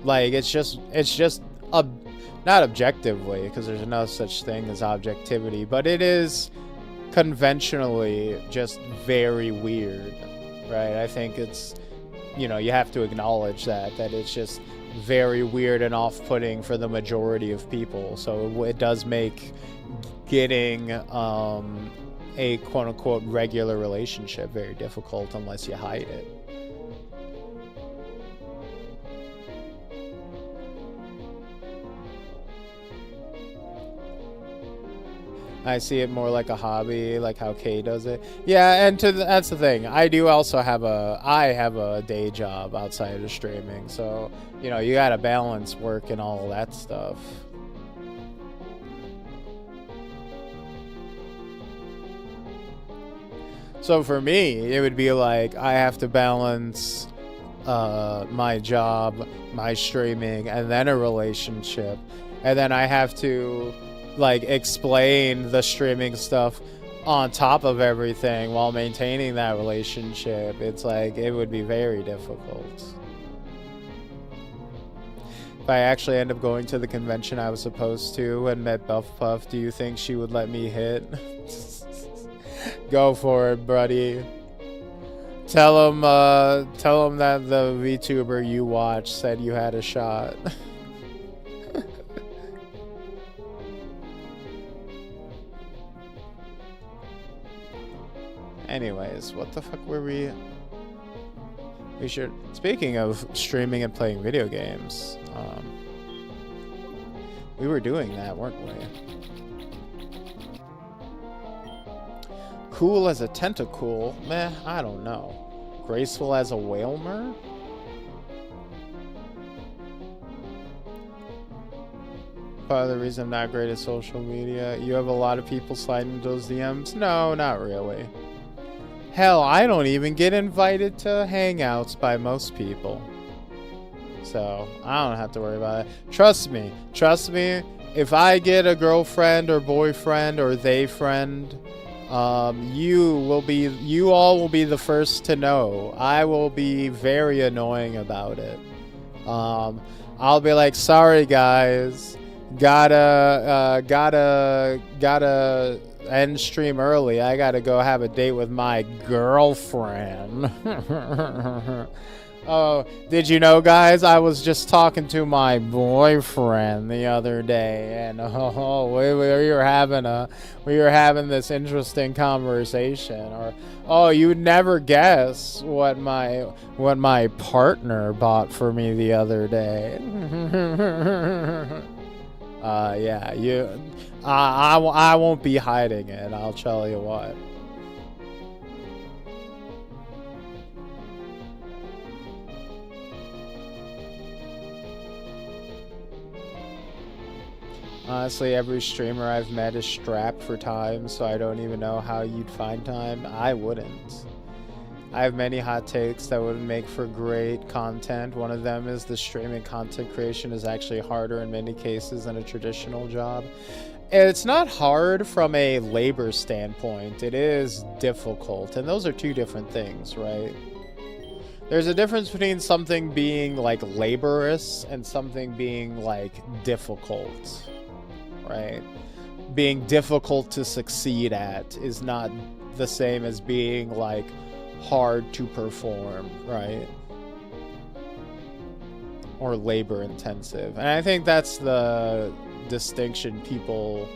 like, it's just not objectively, because there's no such thing as objectivity, but it is conventionally just very weird, right? I think it's, you know, you have to acknowledge that it's just very weird and off-putting for the majority of people. So it does make getting a quote-unquote regular relationship very difficult unless you hide it. I see it more like a hobby, like how Kay does it. Yeah, and that's the thing. I do also have a day job outside of streaming, so you know you gotta balance work and all of that stuff. So for me, it would be like I have to balance my job, my streaming, and then a relationship, and then I have to like explain the streaming stuff on top of everything while maintaining that relationship. It's like it would be very difficult. If I actually end up going to the convention I was supposed to and met Buff Puff, do you think she would let me hit? Go for it, buddy. Tell him that the VTuber you watched said you had a shot. Anyways, what the fuck were we? We should. Speaking of streaming and playing video games, we were doing that, weren't we? Cool as a tentacle? Meh, I don't know. Graceful as a whalmer? Part of the reason I'm not great at social media. You have a lot of people sliding into those DMs? No, not really. Hell, I don't even get invited to hangouts by most people. So, I don't have to worry about it. Trust me, if I get a girlfriend or boyfriend or they friend, you all will be the first to know. I will be very annoying about it. I'll be like, sorry guys, gotta end stream early. I gotta go have a date with my girlfriend. Oh, did you know, guys? I was just talking to my boyfriend the other day, and we were having this interesting conversation. Or, oh, you would never guess what my partner bought for me the other day. Yeah, I won't be hiding it. I'll tell you what. Honestly, every streamer I've met is strapped for time, so I don't even know how you'd find time. I wouldn't. I have many hot takes that would make for great content. One of them is the streaming content creation is actually harder in many cases than a traditional job. It's not hard from a labor standpoint. It is difficult, and those are two different things, right? There's a difference between something being like laborious and something being like difficult. Right? Being difficult to succeed at is not the same as being like hard to perform, right? Or labor intensive. And I think that's the distinction people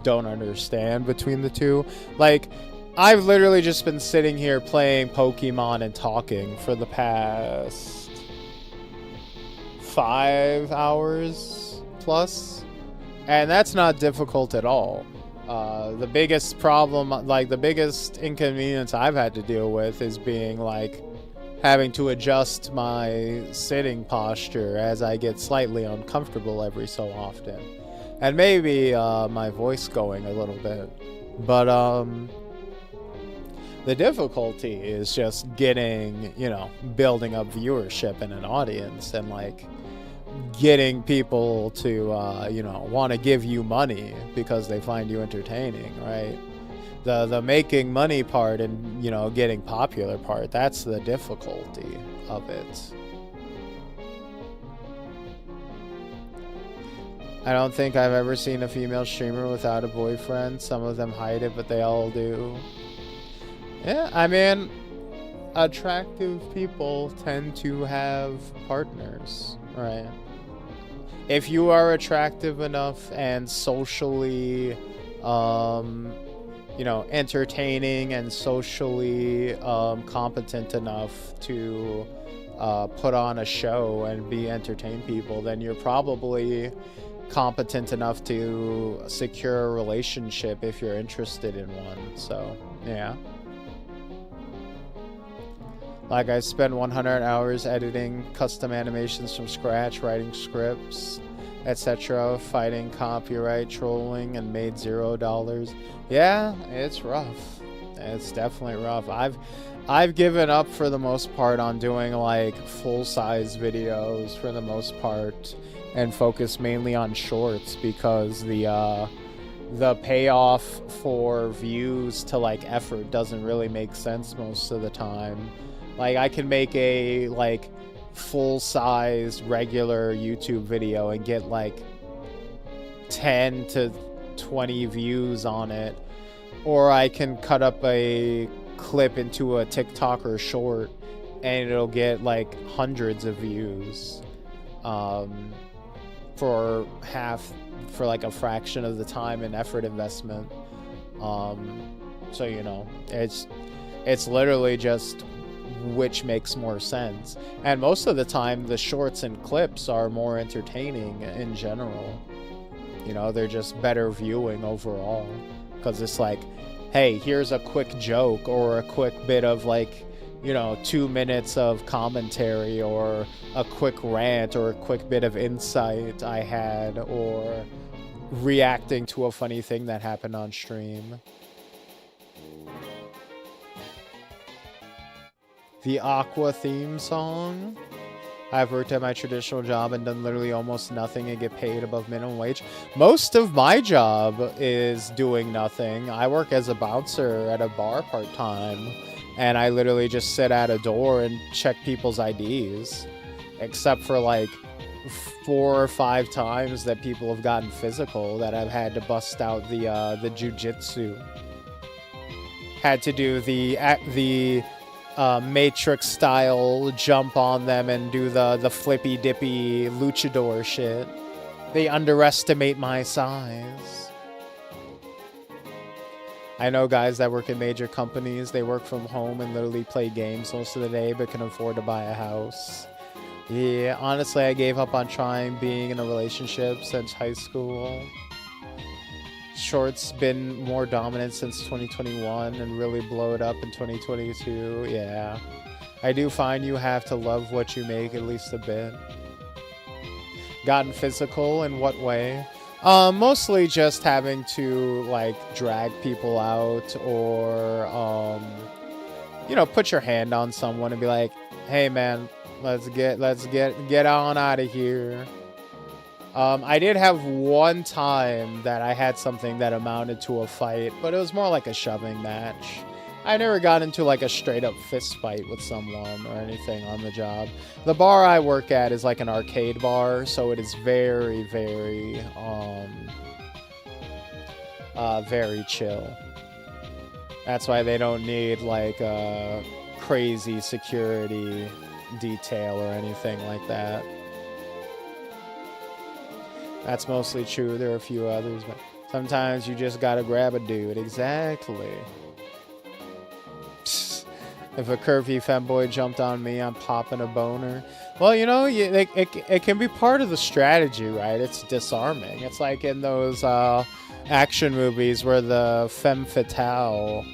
don't understand between the two. Like, I've literally just been sitting here playing Pokemon and talking for the past 5 hours plus. And that's not difficult at all. The biggest problem, like the biggest inconvenience I've had to deal with is being like having to adjust my sitting posture as I get slightly uncomfortable every so often. And maybe my voice going a little bit. But the difficulty is just getting, building up viewership and an audience and like getting people to want to give you money because they find you entertaining, right? The making money part and getting popular part, that's the difficulty of it. I don't think I've ever seen a female streamer without a boyfriend. Some of them hide it, but they all do. Yeah, I mean, attractive people tend to have partners, right? If you are attractive enough and socially you know, entertaining and socially competent enough to put on a show and be entertain people, then you're probably competent enough to secure a relationship if you're interested in one. So yeah, like I spent 100 hours editing custom animations from scratch, writing scripts, etc., fighting copyright trolling, and made $0. Yeah, it's rough. It's definitely rough. I've given up for the most part on doing like full-size videos for the most part, and focus mainly on shorts because the payoff for views to like effort doesn't really make sense most of the time. Like I can make a like full-size regular YouTube video and get like 10 to 20 views on it, or I can cut up a clip into a TikTok or short and it'll get like hundreds of views for like a fraction of the time and effort investment. So you know, it's literally just which makes more sense, and most of the time the shorts and clips are more entertaining in general. You know, they're just better viewing overall because it's like, hey, here's a quick joke or a quick bit of like, you know, 2 minutes of commentary or a quick rant or a quick bit of insight I had, or reacting to a funny thing that happened on stream. The Aqua theme song. I've worked at my traditional job and done literally almost nothing and get paid above minimum wage. Most of my job is doing nothing. I work as a bouncer at a bar part-time, and I literally just sit at a door and check people's IDs. Except for like 4 or 5 times that people have gotten physical that I've had to bust out the jujitsu. Had to do the Matrix style jump on them and do the flippy dippy luchador shit. They underestimate my size. I know guys that work in major companies, they work from home and literally play games most of the day but can afford to buy a house. Yeah, honestly, I gave up on trying being in a relationship since high school. Shorts been more dominant since 2021 and really blow it up in 2022. Yeah, I do find you have to love what you make at least a bit. Gotten physical in what way? Mostly just having to like drag people out, or you know, put your hand on someone and be like, hey man, let's get on out of here. I did have one time that I had something that amounted to a fight, but it was more like a shoving match. I never got into like a straight up fist fight with someone or anything on the job. The bar I work at is like an arcade bar, so it is very, very, very chill. That's why they don't need like a crazy security detail or anything like that. That's mostly true. There are a few others, but sometimes you just gotta grab a dude. Exactly. If a curvy femboy jumped on me, I'm popping a boner. Well, you know, it can be part of the strategy, right? It's disarming. It's like in those action movies where the femme fatale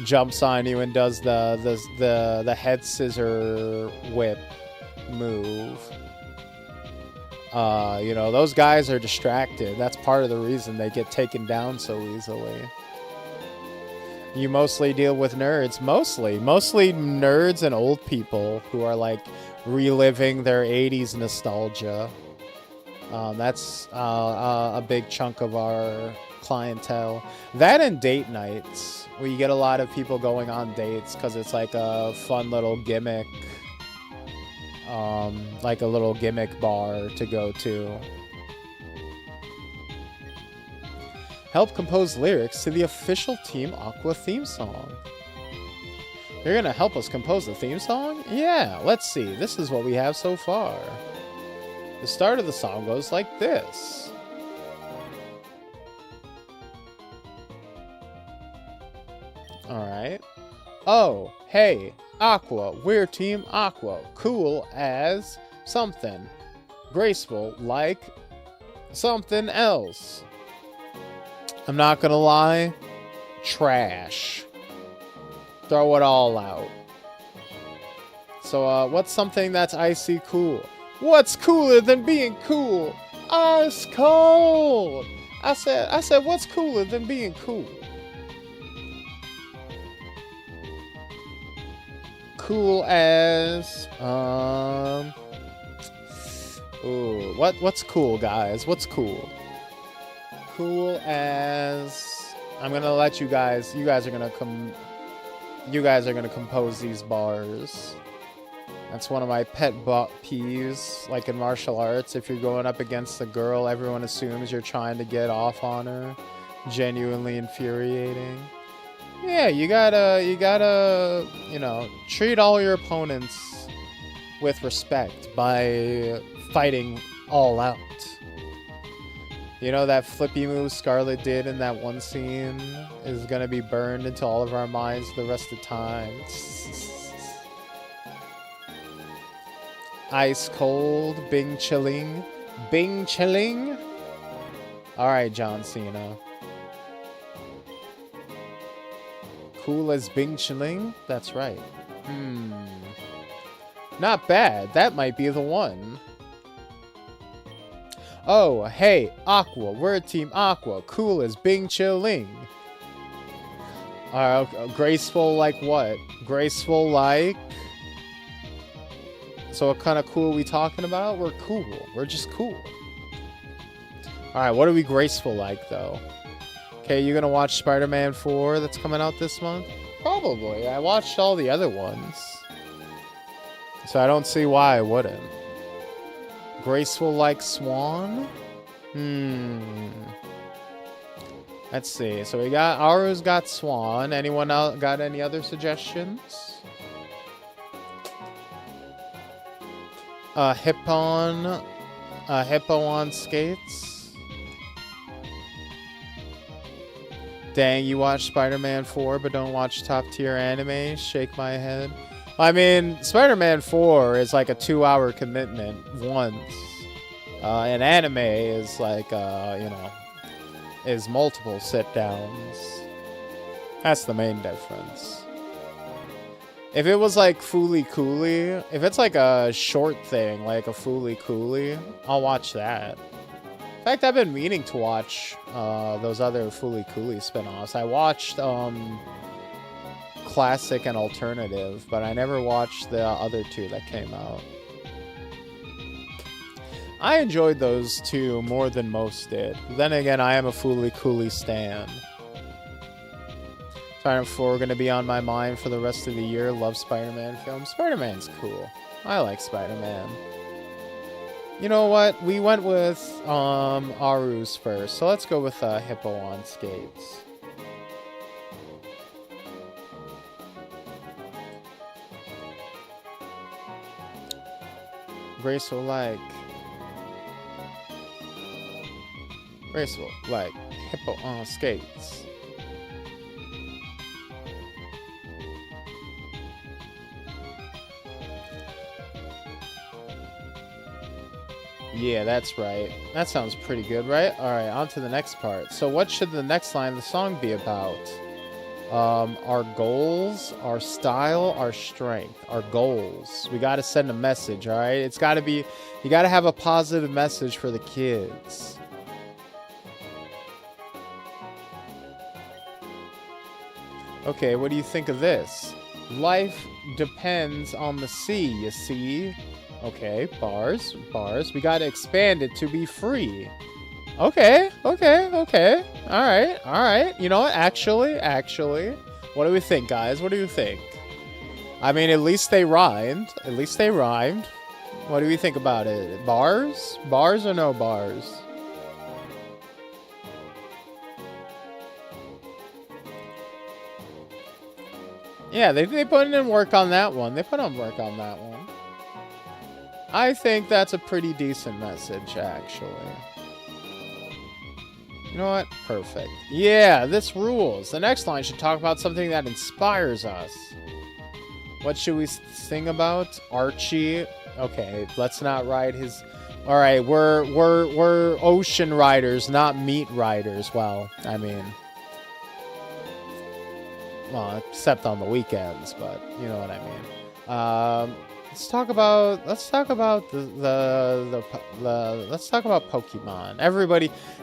jumps on you and does the head scissor whip move. You know, those guys are distracted. That's part of the reason they get taken down so easily. You mostly deal with nerds. Mostly nerds and old people who are like reliving their 80s nostalgia. That's a big chunk of our clientele. That and date nights, where you get a lot of people going on dates because it's like a fun little gimmick. Like a little gimmick bar to go to. Help compose lyrics to the official Team Aqua theme song. You're gonna help us compose the theme song? Yeah, let's see. This is what we have so far. The start of the song goes like this. right? Oh, hey, Aqua, we're Team Aqua. Cool as something. Graceful like something else. I'm not gonna lie. Trash. Throw it all out. So, what's something that's icy cool? What's cooler than being cool? Ice cold! I said, what's cooler than being cool? Cool as, ooh, what's cool, guys? What's cool? Cool as, I'm gonna let you guys are gonna compose these bars. That's one of my pet peeves, like in martial arts. If you're going up against a girl, everyone assumes you're trying to get off on her. Genuinely infuriating. Yeah, you gotta, you know, treat all your opponents with respect by fighting all out. You know, that flippy move Scarlet did in that one scene is gonna be burned into all of our minds the rest of the time. Ice cold, Bing chilling. Bing chilling? Alright, John Cena. Cool as Bing chilling? That's right. Not bad. That might be the one. Oh, hey, Aqua. We're Team Aqua. Cool as Bing chilling. Graceful like what? Graceful like... So what kind of cool are we talking about? We're cool. We're just cool. Alright, what are we graceful like, though? Okay, you gonna watch Spider-Man 4 that's coming out this month? Probably. I watched all the other ones. So I don't see why I wouldn't. Graceful like Swan? Let's see. So we got... Aru's got Swan. Anyone else got any other suggestions? Hippo on skates. Dang, you watch Spider-Man 4 but don't watch top tier anime? Shake my head. I mean, Spider-Man 4 is like a 2-hour commitment once. And anime is like, you know, is multiple sit-downs. That's the main difference. If it was like Fooly Cooly, if it's like a short thing, like a Fooly Cooly, I'll watch that. In fact, I've been meaning to watch those other Fooly Cooly spin-offs. I watched Classic and Alternative, but I never watched the other two that came out. I enjoyed those two more than most did. Then again, I am a Fooly Cooly stan. Spider-Man 4 going to be on my mind for the rest of the year. Love Spider-Man films. Spider-Man's cool. I like Spider-Man. You know what? We went with Aru's first, so let's go with Hippo on skates. Graceful like Hippo on skates. Yeah, that's right. That sounds pretty good, right? Alright, on to the next part. So what should the next line of the song be about? Our goals, our style, our strength, our goals. We gotta send a message, alright? It's gotta be... You gotta have a positive message for the kids. Okay, what do you think of this? Life depends on the sea, you see? Okay, bars. We gotta expand it to be free. Okay. Alright. You know what? Actually. What do we think, guys? What do you think? I mean, at least they rhymed. What do we think about it? Bars? Bars or no bars? Yeah, they put in work on that one. I think that's a pretty decent message, actually. You know what? Perfect. Yeah, this rules. The next line should talk about something that inspires us. What should we sing about? Archie. Okay, let's not ride his... Alright, we're ocean riders, not meat riders. Well, I mean... Well, except on the weekends, but you know what I mean. Let's talk about let's talk about Pokemon.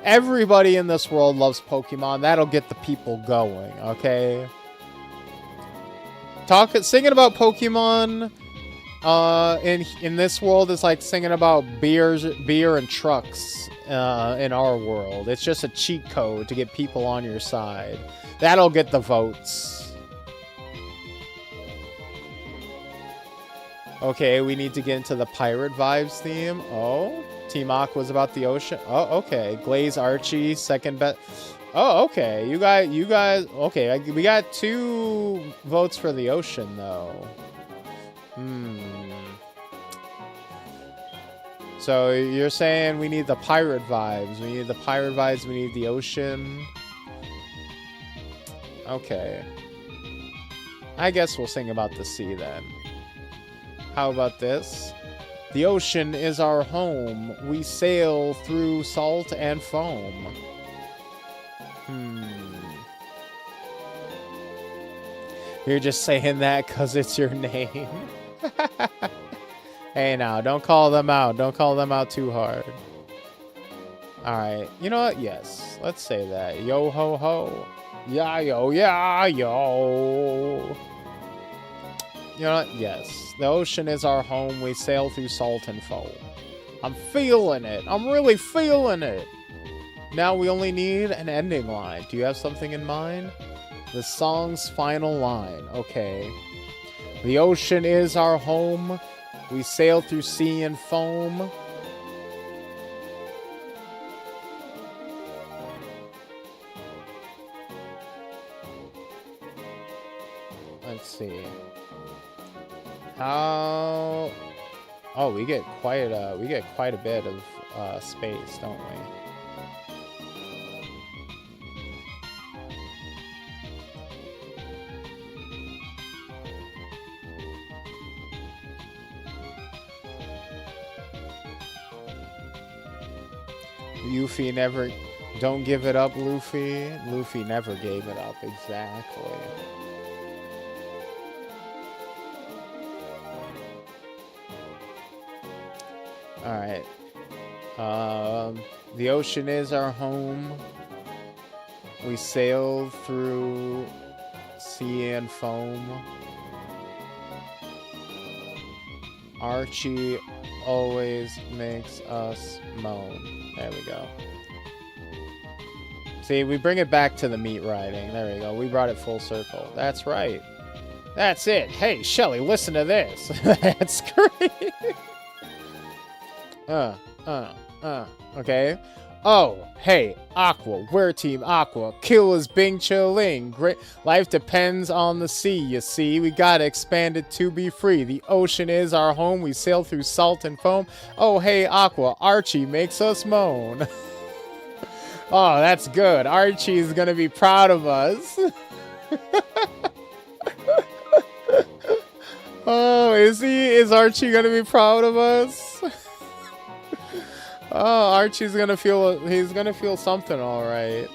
Everybody in this world loves Pokemon. That'll get the people going, okay? Singing about Pokemon in this world is like singing about beer and trucks in our world. It's just a cheat code to get people on your side. That'll get the votes. Okay, we need to get into the pirate vibes theme. Oh, Team Aqua's about the ocean. Oh, okay. Glaze Archie, second bet. Oh, okay. You guys. Okay, we got 2 votes for the ocean though. So you're saying we need the pirate vibes. We need the pirate vibes. We need the ocean. Okay. I guess we'll sing about the sea then. How about this? The ocean is our home. We sail through salt and foam. You're just saying that because it's your name. Hey now, don't call them out. Don't call them out too hard. Alright, you know what? Yes, let's say that. Yo ho ho. Yeah yo, yeah yo. You know what? Yes. The ocean is our home. We sail through salt and foam. I'm feeling it. I'm really feeling it. Now we only need an ending line. Do you have something in mind? The song's final line. Okay. The ocean is our home. We sail through sea and foam. Let's see. How? Oh, we get quite a bit of space, don't we? Luffy never... Don't give it up, Luffy. Luffy never gave it up, exactly. Alright. The ocean is our home. We sail through sea and foam. Archie always makes us moan. There we go. See, we bring it back to the meat riding. There we go. We brought it full circle. That's right. That's it. Hey, Shelly, listen to this. That's great. Okay. Oh, hey, Aqua. We're Team Aqua. Kill is Bing Chilling. Great. Life depends on the sea, you see. We gotta expand it to be free. The ocean is our home. We sail through salt and foam. Oh, hey, Aqua. Archie makes us moan. Oh, that's good. Archie's gonna be proud of us. Oh, is he? Is Archie gonna be proud of us? Oh, Archie's gonna feel, he's gonna feel something, alright.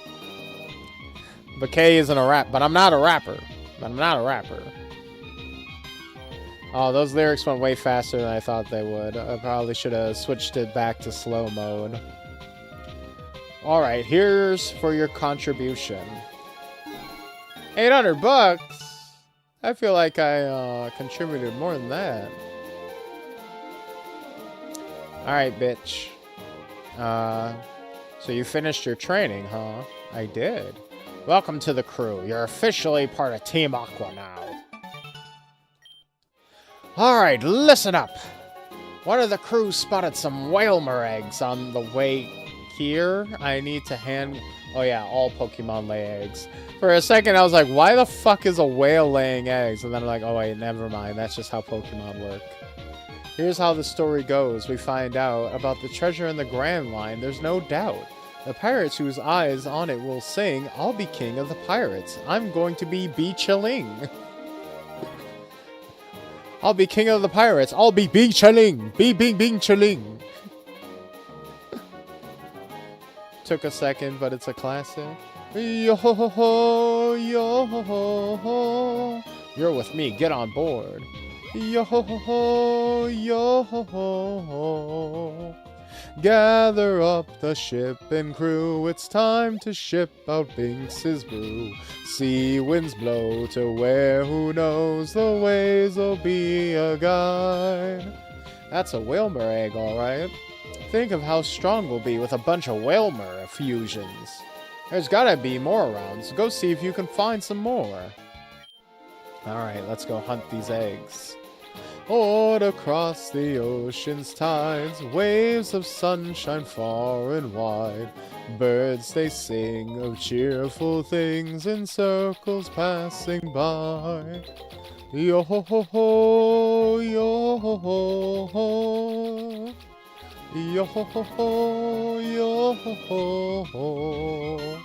But K isn't a rap, but I'm not a rapper. Oh, those lyrics went way faster than I thought they would. I probably should have switched it back to slow mode. Alright, here's for your contribution. 800 bucks? I feel like I contributed more than that. Alright, bitch. So you finished your training, huh? I did. Welcome to the crew. You're officially part of Team Aqua now. Alright, listen up. One of the crew spotted some whalmer eggs on the way here. I need to hand... Oh yeah, all Pokemon lay eggs. For a second I was like, why the fuck is a whale laying eggs? And then I'm like, oh wait, never mind. That's just how Pokemon work. Here's how the story goes. We find out about the treasure in the Grand Line. There's no doubt. The pirates whose eyes on it will sing, I'll be king of the pirates. I'm going to be Chilling. I'll be king of the pirates. I'll be Chilling. Bing Chilling. Took a second, but it's a classic. Yo ho ho, yo ho ho. You're with me. Get on board. Yo ho ho, yo ho ho. Gather up the ship and crew. It's time to ship out Binks's brew. Sea winds blow to where who knows the waves will be a guide. That's a Whalmer egg, alright. Think of how strong we'll be with a bunch of Whalmer fusions. There's gotta be more around, so go see if you can find some more. Alright, let's go hunt these eggs. Out across the ocean's tides, waves of sunshine far and wide. Birds they sing of cheerful things in circles passing by. Yo ho ho ho, yo ho ho ho. Yo ho ho ho, yo ho ho ho.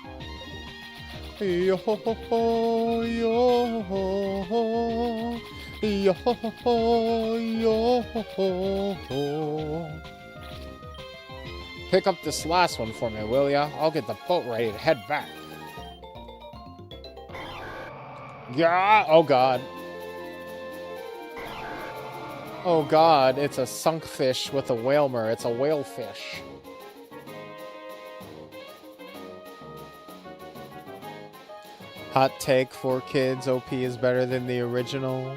Yo ho ho ho, yo ho ho. Yo ho ho, yo ho ho. Pick up this last one for me, will ya? I'll get the boat ready to head back. Yeah, oh god. Oh god, it's a sunk fish with a whalmer. It's a whale fish. Hot take for kids, OP is better than the original.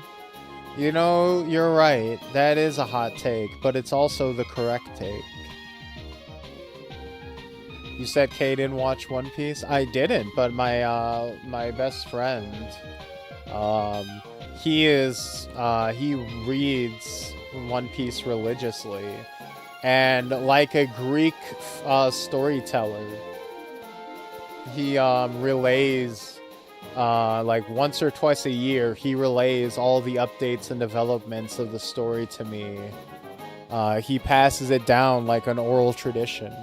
You know, you're right. That is a hot take, but it's also the correct take. You said Kay didn't watch One Piece? I didn't, but my best friend, he reads One Piece religiously, and like a Greek storyteller, he relays. Like once or twice a year, he relays all the updates and developments of the story to me. He passes it down like an oral tradition.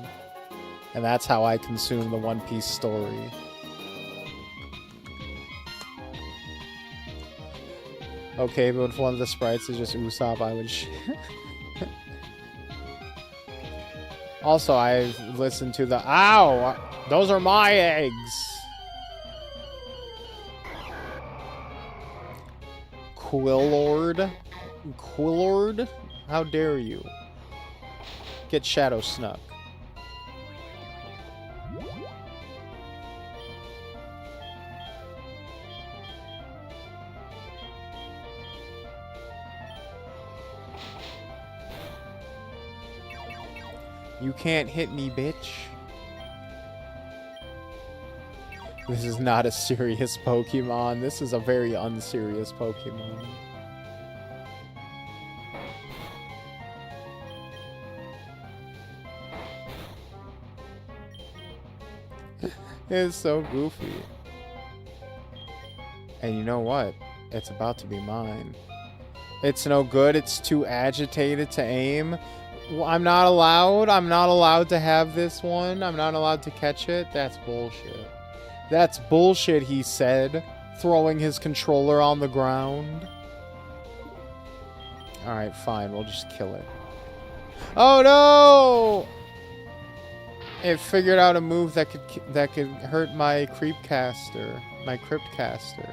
And that's how I consume the One Piece story. Okay, but if one of the sprites is just Usopp, I would Also, I've listened to the... Ow! Those are my eggs! Quillord? Quillord? How dare you? Get Shadow Snuck. You can't hit me, bitch. This is not a serious Pokemon. This is a very unserious Pokemon. It's so goofy. And you know what? It's about to be mine. It's no good. It's too agitated to aim. I'm not allowed. I'm not allowed to have this one. I'm not allowed to catch it. That's bullshit. That's bullshit, he said, throwing his controller on the ground. Alright, fine. We'll just kill it. Oh, no! It figured out a move that could hurt my Creepcaster. My Cryptcaster.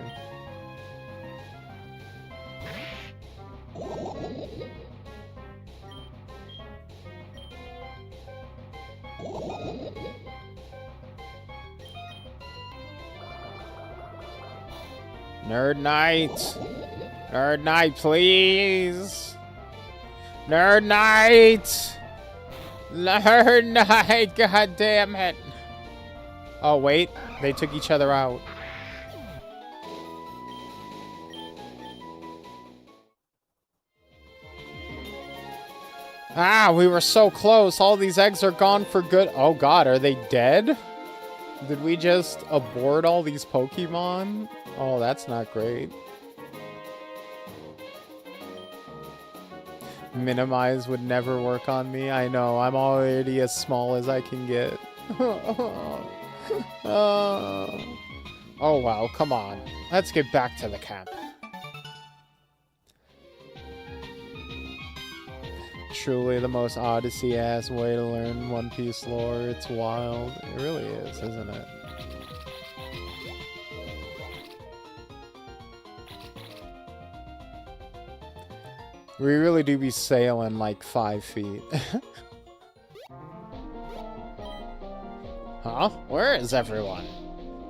Nerd Knight! Nerd Knight, please! Nerd Knight! Nerd Knight, god damn it! Oh, wait. They took each other out. Ah, we were so close. All these eggs are gone for good. Oh god, are they dead? Did we just abort all these Pokemon? Oh, that's not great. Minimize would never work on me. I know, I'm already as small as I can get. Oh well, come on. Let's get back to the camp. Truly the most Odyssey-ass way to learn One Piece lore. It's wild. It really is, isn't it? We really do be sailing like 5 feet. Huh? Where is everyone?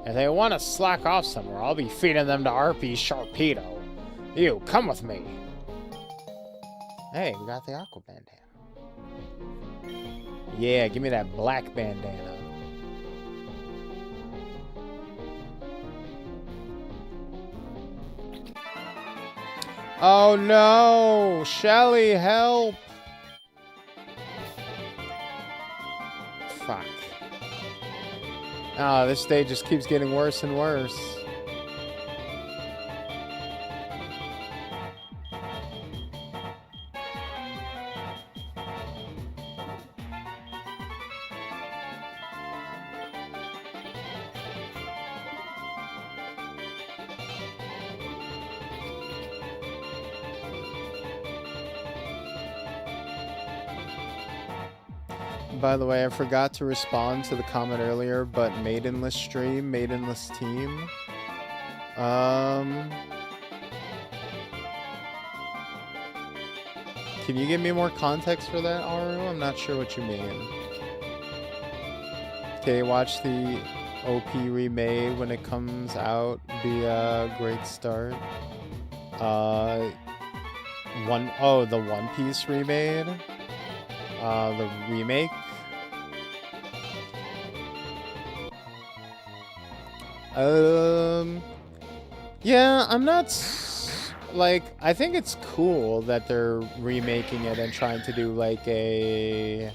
If they want to slack off somewhere, I'll be feeding them to RP Sharpedo. You, come with me. Hey, we got the aqua bandana. Yeah, give me that black bandana. Oh no! Shelly, help! Fuck. Oh, this day just keeps getting worse and worse. By the way, I forgot to respond to the comment earlier, but maidenless stream, maidenless team. Can you give me more context for that, Aru? I'm not sure what you mean. Okay, watch the OP remade when it comes out. Be a great start. The One Piece remade. The remake. Yeah, I'm not like, I think it's cool that they're remaking it and trying to do like a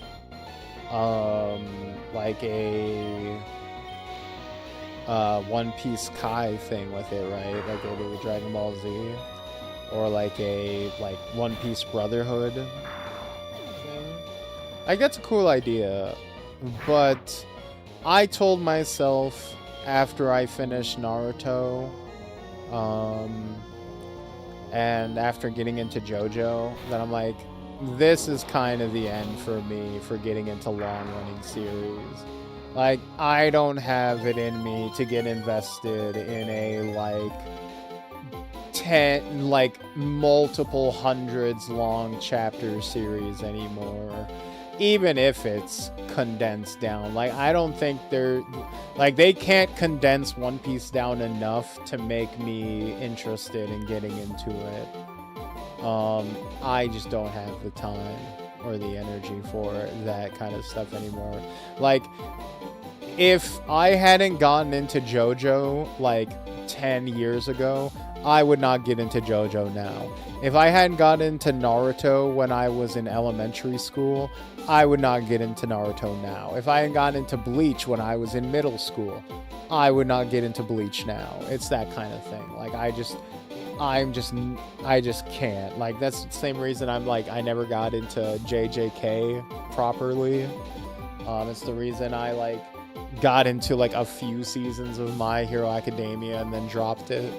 One Piece Kai thing with it, right? Like they did with Dragon Ball Z, or like a One Piece Brotherhood thing. Like that's a cool idea, but I told myself after I finished Naruto, and after getting into JoJo, that I'm like, this is kind of the end for me for getting into long-running series. Like, I don't have it in me to get invested in a, 10, multiple hundreds long chapter series anymore. Even if it's condensed down. I don't think they can't condense One Piece down enough to make me interested in getting into it. I just don't have the time or the energy for that kind of stuff anymore. If I hadn't gotten into JoJo, 10 years ago, I would not get into JoJo now. If I hadn't gotten into Naruto when I was in elementary school, I would not get into Naruto now. If I hadn't gotten into Bleach when I was in middle school, I would not get into Bleach now. It's that kind of thing. I just can't. That's the same reason I never got into JJK properly. It's the reason I, got into, a few seasons of My Hero Academia and then dropped it.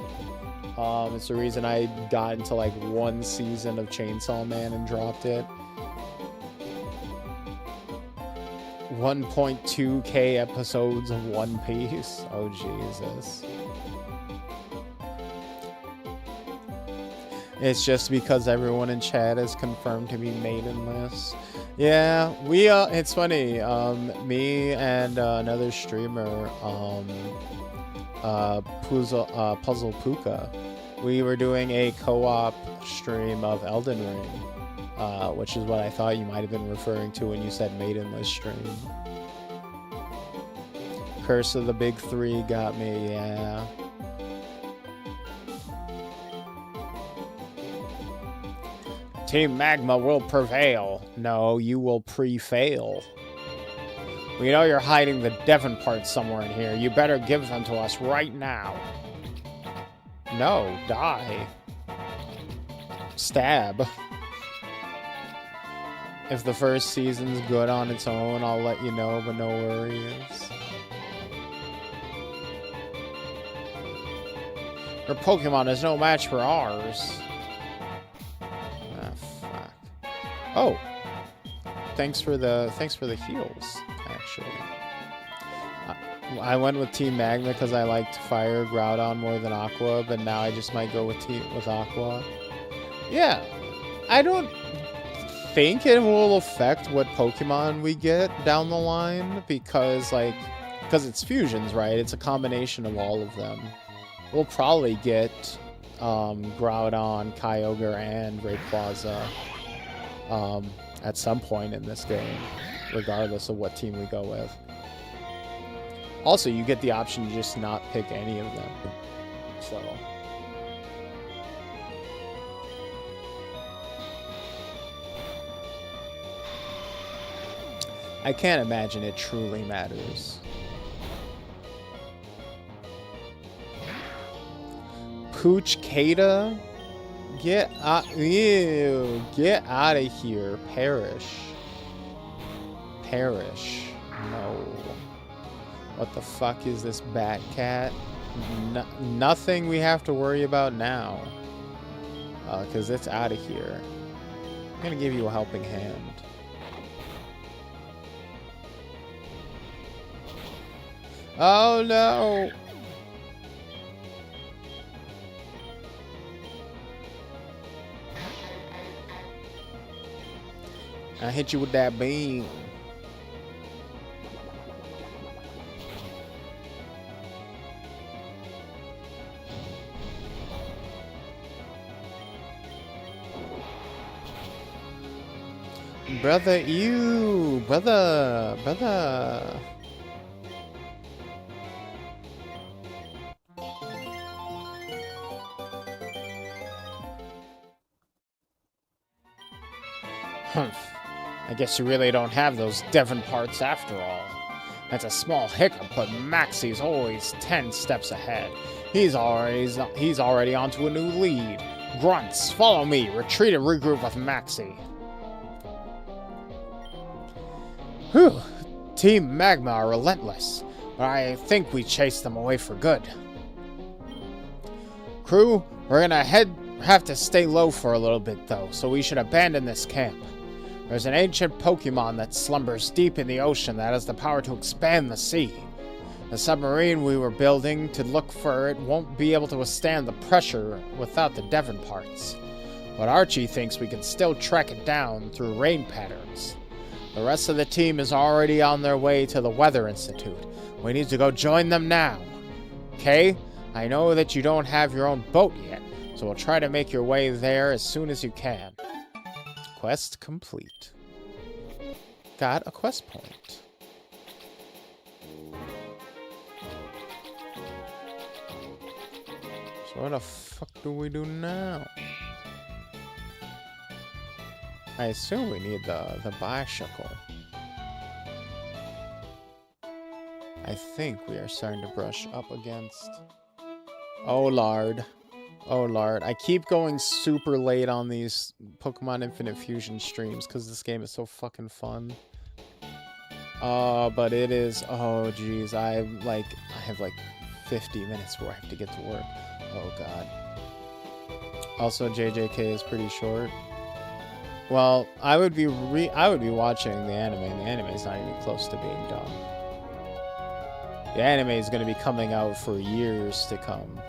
It's the reason I got into, one season of Chainsaw Man and dropped it. 1.2k episodes of One Piece. Oh, Jesus. It's just because everyone in chat is confirmed to be maidenless. Yeah, it's funny. Me and another streamer, Puzzle Puka, we were doing a co-op stream of Elden Ring, which is what I thought you might have been referring to when you said maidenless stream. Curse of the Big Three got me, yeah. Team Magma will prevail. No, you will pre-fail. We know you're hiding the Devon parts somewhere in here. You better give them to us right now. No, die. Stab. If the first season's good on its own, I'll let you know, but no worries. Your Pokemon is no match for ours. Ah, fuck. Oh, thanks for the heals. Actually, I went with Team Magma because I liked Fire Groudon more than Aqua, but now I just might go with Aqua. Yeah, I don't think it will affect what Pokemon we get down the line because it's fusions, right? It's a combination of all of them. We'll probably get Groudon, Kyogre, and Rayquaza at some point in this game, regardless of what team we go with. Also, you get the option to just not pick any of them. So I can't imagine it truly matters. Pooch Kata? Get out of here. Perish. No. What the fuck is this bat cat? Nothing we have to worry about now. Because it's out of here. I'm gonna give you a helping hand. Oh no! I hit you with that beam. Brother, you, brother. Humph. I guess you really don't have those Devon parts after all. That's a small hiccup, but Maxie's always 10 steps ahead. He's already onto a new lead. Grunts, follow me. Retreat and regroup with Maxie. Whew. Team Magma are relentless, but I think we chased them away for good. Crew, we're gonna have to stay low for a little bit though, so we should abandon this camp. There's an ancient Pokemon that slumbers deep in the ocean that has the power to expand the sea. The submarine we were building to look for it won't be able to withstand the pressure without the Devon parts. But Archie thinks we can still track it down through rain patterns. The rest of the team is already on their way to the Weather Institute. We need to go join them now. Okay? I know that you don't have your own boat yet, so we'll try to make your way there as soon as you can. Quest complete. Got a quest point. So what the fuck do we do now? I assume we need the bicycle. I think we are starting to brush up against... Oh, Lord. Oh, Lord. I keep going super late on these Pokemon Infinite Fusion streams because this game is so fucking fun. But it is... Oh, jeez. I have like 50 minutes before I have to get to work. Oh, God. Also, JJK is pretty short. Well, I would be watching the anime, and the anime is not even close to being done. The anime is going to be coming out for years to come.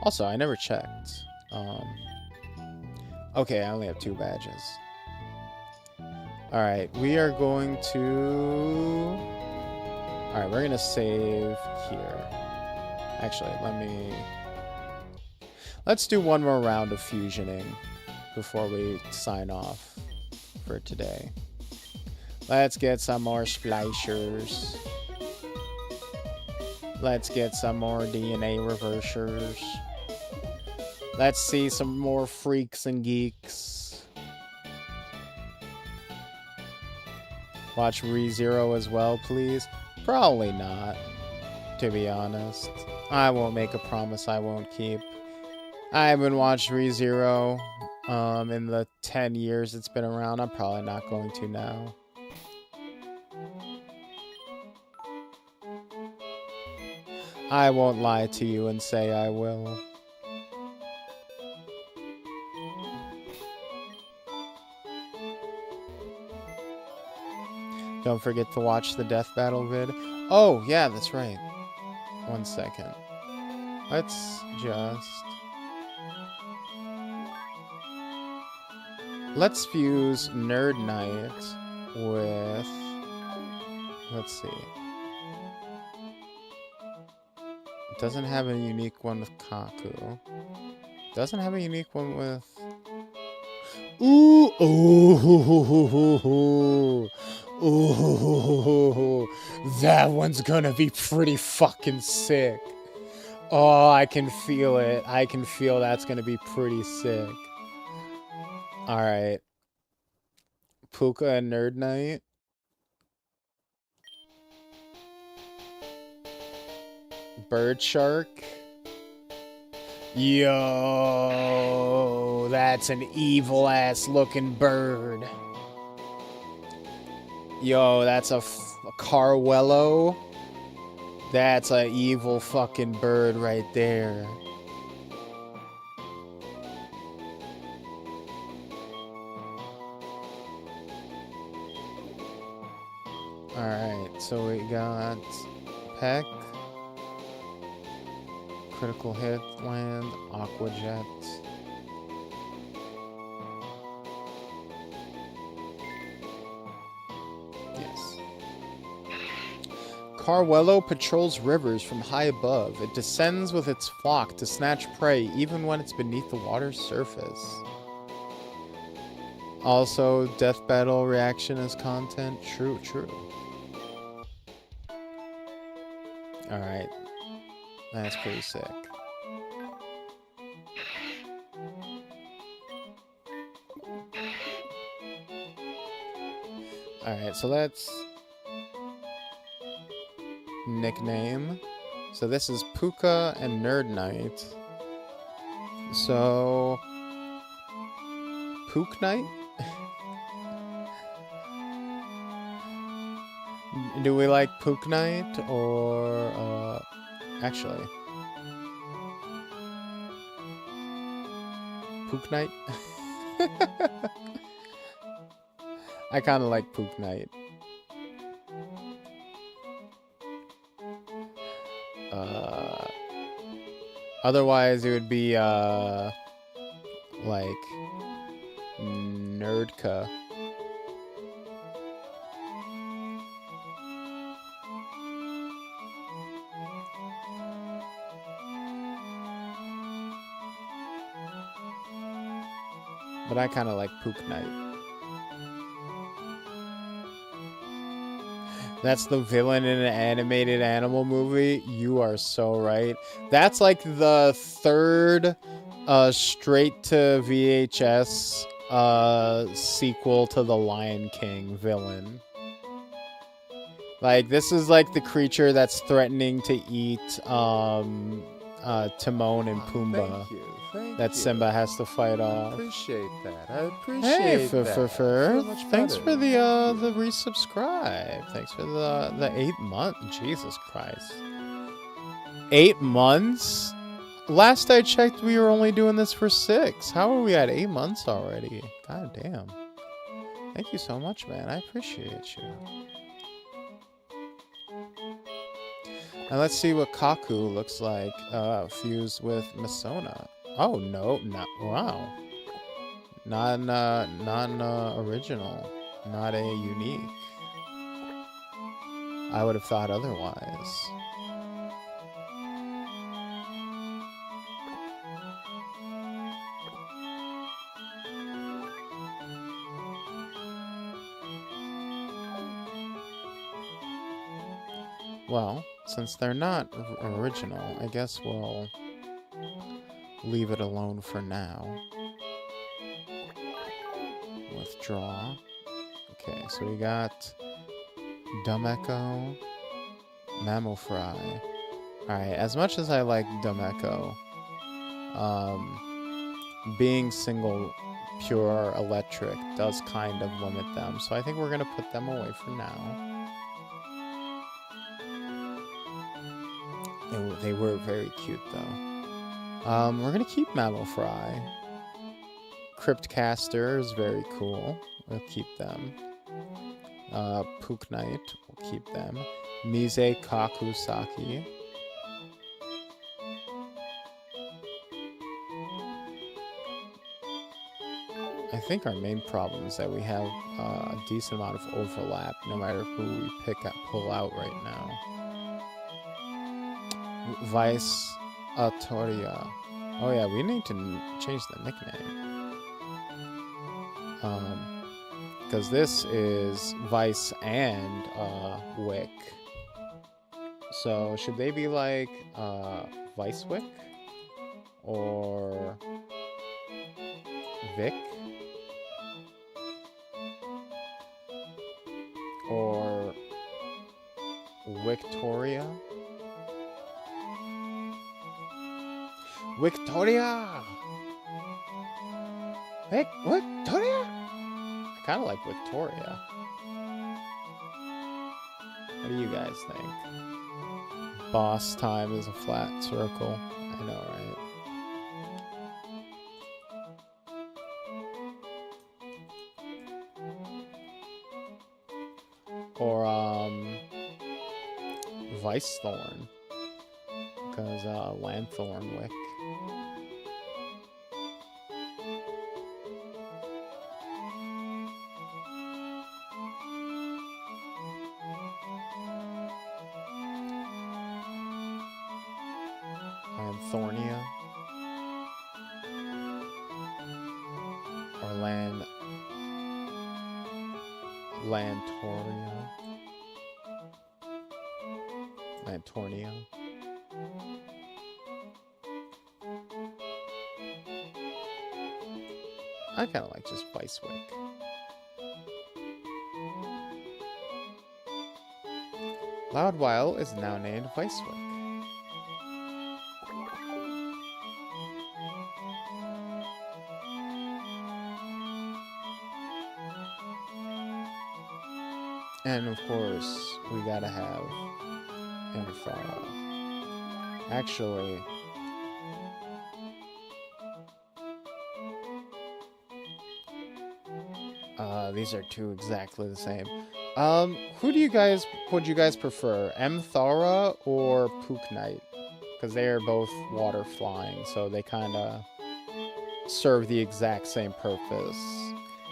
Also, I never checked. Okay, I only have 2 badges. Alright, we are going to... Alright, we're going to save here. Actually, let's do one more round of fusioning before we sign off for today. Let's get some more splashers. Let's get some more DNA reversers. Let's see some more freaks and geeks. Watch ReZero as well, please. Probably not, to be honest. I won't make a promise I won't keep. I haven't watched ReZero In the 10 years it's been around. I'm probably not going to now. I won't lie to you and say I will. Don't forget to watch the death battle vid. Oh, yeah, that's right. 1 second. Let's just... Let's fuse Nerd Night with... Let's see. It doesn't have a unique one with Kaku. Doesn't have a unique one with... Ooh! Ooh! Ooh! That one's gonna be pretty fucking sick. Oh, I can feel it. I can feel that's gonna be pretty sick. Alright. Puka and Nerd Night. Bird Shark. Yo, that's an evil ass looking bird. Yo, that's a Carwello. That's a evil fucking bird right there. Alright, so we got Peck. Critical hit, land, Aqua Jet. Yes. Carwello patrols rivers from high above. It descends with its flock to snatch prey even when it's beneath the water's surface. Also, death battle reaction as content. True, true. Alright. That's pretty sick. Alright, so let's... nickname. So this is Puka and Nerd Night. So... Pook Night? Do we like Pook Night or... Actually. Pook Night? I kind of like Pook Night. Otherwise, it would be, like, Nerdka. But I kind of like Pook Night. That's the villain in an animated animal movie. You are so right. That's like the third straight to VHS sequel to the Lion King villain. Like, this is like the creature that's threatening to eat Timon and Pumbaa. Thank you. Thank That you. Simba has to fight I off. appreciate that. I appreciate Hey, that. I feel much thanks better. for the resubscribe. Thanks for the 8 months. Jesus Christ. 8 months? Last I checked, we were only doing this for 6. How are we at 8 months already? God damn. Thank you so much, man. I appreciate you. Now let's see what Kaku looks like fused with Masona. Oh, no, not, wow. Non-original. Not a unique. I would have thought otherwise. Well, since they're not original, I guess we'll leave it alone for now. Withdraw. Okay, so we got Dumb Echo, Mammofry. Alright, as much as I like Dumb Echo, being single pure electric does kind of limit them. So I think we're going to put them away for now. They were very cute, though. We're going to keep Mammal Fry. Cryptcaster is very cool. We'll keep them. Pook Knight, we'll keep them. Mise Kakusaki. I think our main problem is that we have a decent amount of overlap, no matter who we pull out right now. Vice Autoria. Oh yeah, we need to change the nickname. Because this is Vice and Wick. So should they be like Vice Wick? Or Vic? Or Victoria? Victoria! Victoria? I kind of like Victoria. What do you guys think? Boss time is a flat circle. I know, right? Or, Vice Thorn. Because, Lanthorn Wick. Lanthornia. Or Lantornia. Lantornia. I kind of like just Vice Wick. Loudwile is now named Vice Wick. And of course, we gotta have Infara. Actually, these are two exactly the same. Would you guys prefer, Mthara or Pook Knight? Because they are both water flying, so they kind of serve the exact same purpose.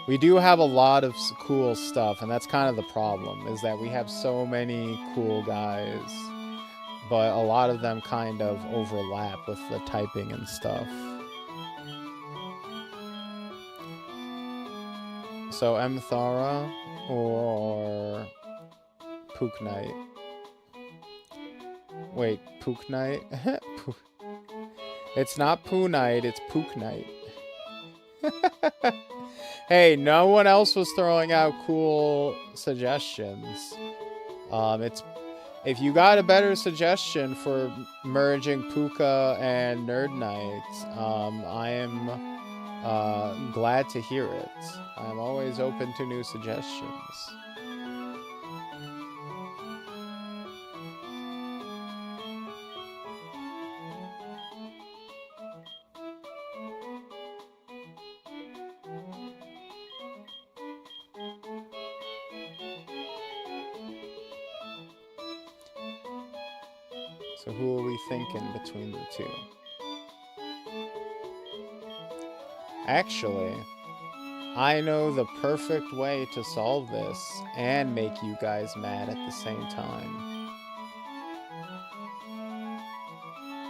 We do have a lot of cool stuff, and that's kind of the problem, is that we have so many cool guys, but a lot of them kind of overlap with the typing and stuff. So Mthara or Pook Knight? Wait, Pook Knight? It's not Poo Knight, it's Pook Knight. Hey, no one else was throwing out cool suggestions. If you got a better suggestion for merging Puka and Nerd Knight, I am glad to hear it. I'm always open to new suggestions. So who are we thinking between the two? Actually, I know the perfect way to solve this and make you guys mad at the same time.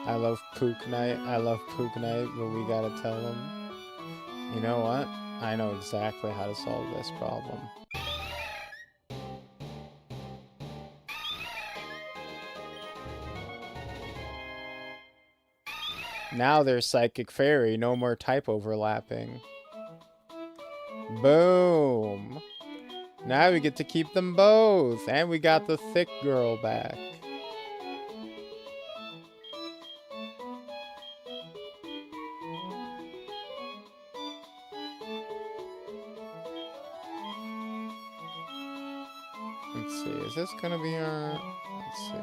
I love Pook Knight, but we gotta tell him, you know what? I know exactly how to solve this problem. Now there's Psychic Fairy, no more type overlapping. Boom! Now we get to keep them both, and we got the thick girl back. Let's see. Is this gonna be our? Let's see.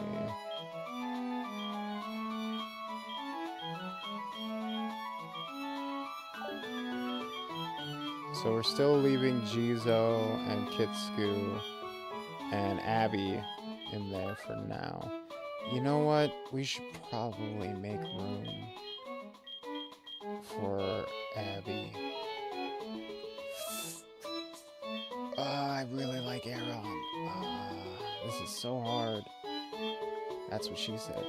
So we're still leaving Jizo and Kitsugu and Abby in there for now. You know what? We should probably make room for Abby. I really like Aaron. This is so hard. That's what she said.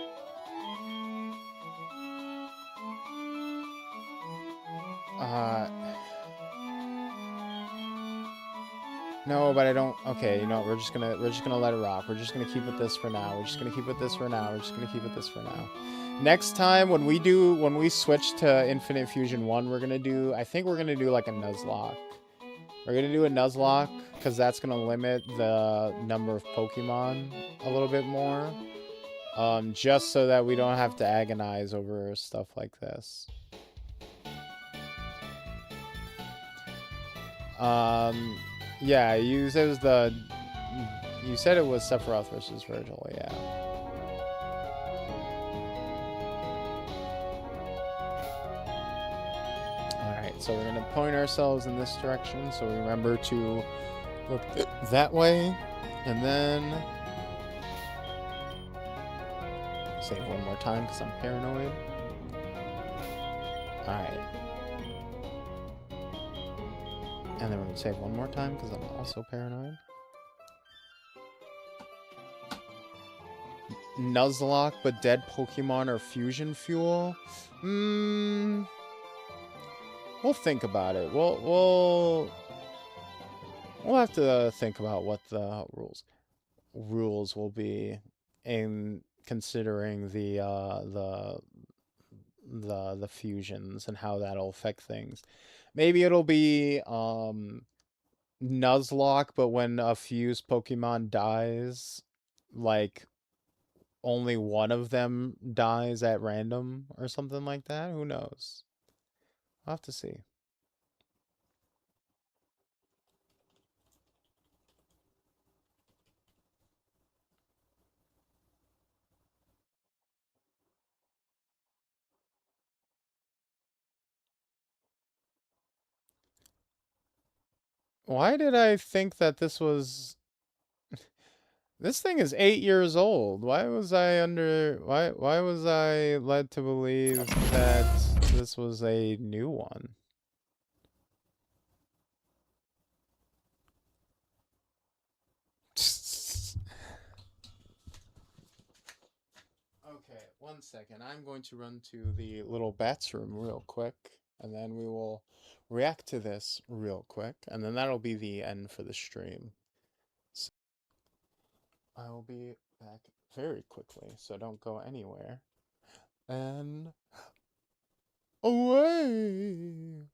No, but I don't. Okay, you know, we're just gonna let it rock. We're just gonna keep it this for now. We're just gonna keep it this for now. We're just gonna keep it this for now. Next time when we switch to Infinite Fusion 1, I think we're gonna do like a Nuzlocke. We're gonna do a Nuzlocke because that's gonna limit the number of Pokemon a little bit more. Just so that we don't have to agonize over stuff like this. Yeah, you said it was Sephiroth versus Virgil, yeah. Alright, so we're gonna point ourselves in this direction, so remember to look that way, and then save one more time because I'm paranoid. Alright. And then we're going to save one more time because I'm also paranoid. Nuzlocke, but dead Pokemon are fusion fuel? We'll think about it. We'll have to think about what the rules will be in considering the fusions and how that'll affect things. Maybe it'll be Nuzlocke, but when a fused Pokemon dies, like only one of them dies at random or something like that. Who knows? I'll have to see. Why did I think that this was... This thing is 8 years old. Why was I led to believe that this was a new one? Okay, 1 second. I'm going to run to the little bats room real quick, and then we will react to this real quick, and then that'll be the end for the stream. So I will be back very quickly, so don't go anywhere. And away!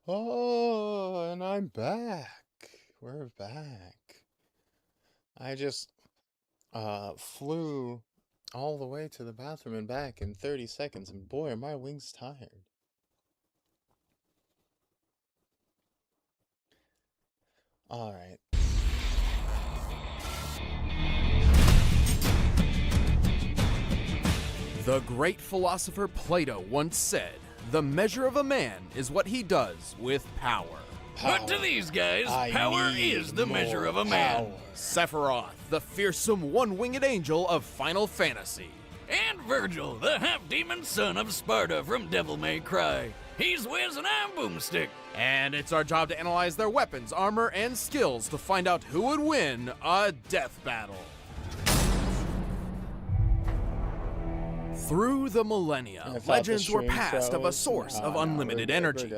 Oh, and I'm back. We're back. I just flew all the way to the bathroom and back in 30 seconds, and boy, are my wings tired. Alright. The great philosopher Plato once said, "The measure of a man is what he does with power." But to these guys, power is the measure of a man. Sephiroth, the fearsome one-winged angel of Final Fantasy. And Virgil, the half-demon son of Sparta from Devil May Cry. He's with an iron boomstick. And it's our job to analyze their weapons, armor, and skills to find out who would win a death battle. Through the millennia, legends were passed of a source of unlimited energy,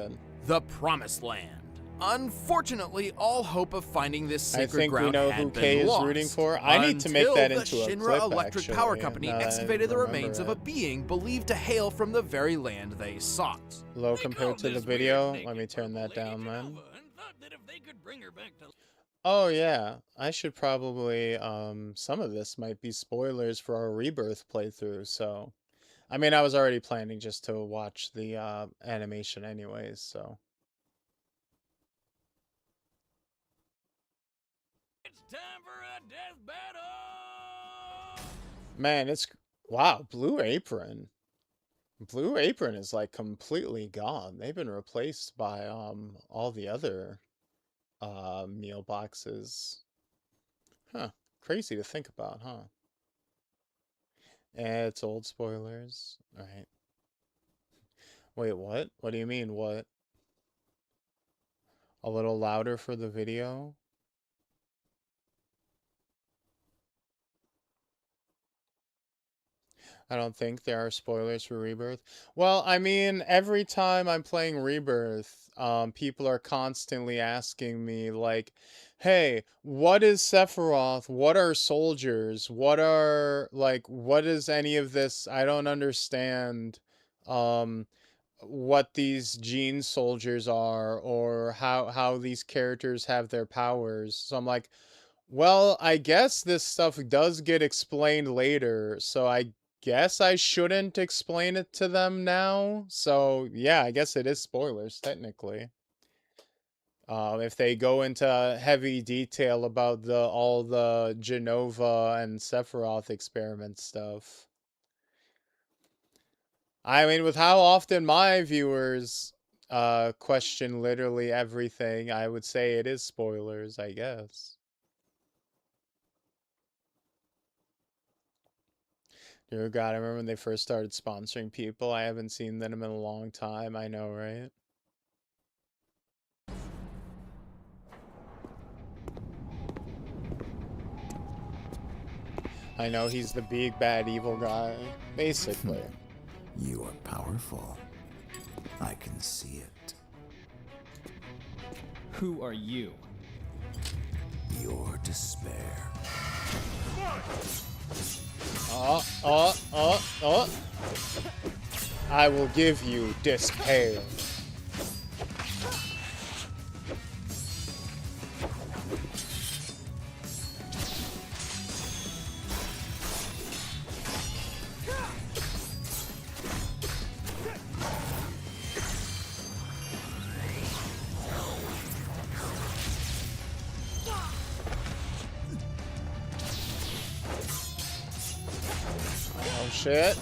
the Promised Land. Unfortunately, all hope of finding this sacred ground I think we know had who been Kay is lost rooting for. I need to make that into a Shinra clip, Electric actually, Power Company now that I excavated the remember remains of it. a being believed to hail from the very land they sought. Low compared to the video. Let me turn that down then. Oh yeah, I should probably, some of this might be spoilers for our Rebirth playthrough, so. I mean, I was already planning just to watch the animation anyways, so. It's time for a death battle! Man, it's, wow, Blue Apron. Blue Apron is like completely gone. They've been replaced by all the other meal boxes. Huh. Crazy to think about, huh? It's old spoilers. Alright. Wait, what? What do you mean, what? A little louder for the video? I don't think there are spoilers for Rebirth. Well, I mean, every time I'm playing Rebirth, people are constantly asking me, like, hey, what is Sephiroth? What are soldiers? What are, like, what is any of this? I don't understand, what these gene soldiers are, or how these characters have their powers. So I'm like, well, I guess this stuff does get explained later, so I guess I shouldn't explain it to them now. So, yeah, I guess it is spoilers, technically. If they go into heavy detail about all the Genova and Sephiroth experiment stuff. I mean, with how often my viewers question literally everything, I would say it is spoilers, I guess. Dear God, I remember when they first started sponsoring people. I haven't seen them in a long time. I know, right? I know he's the big bad evil guy, basically. You are powerful. I can see it. Who are you? Your despair. I will give you despair.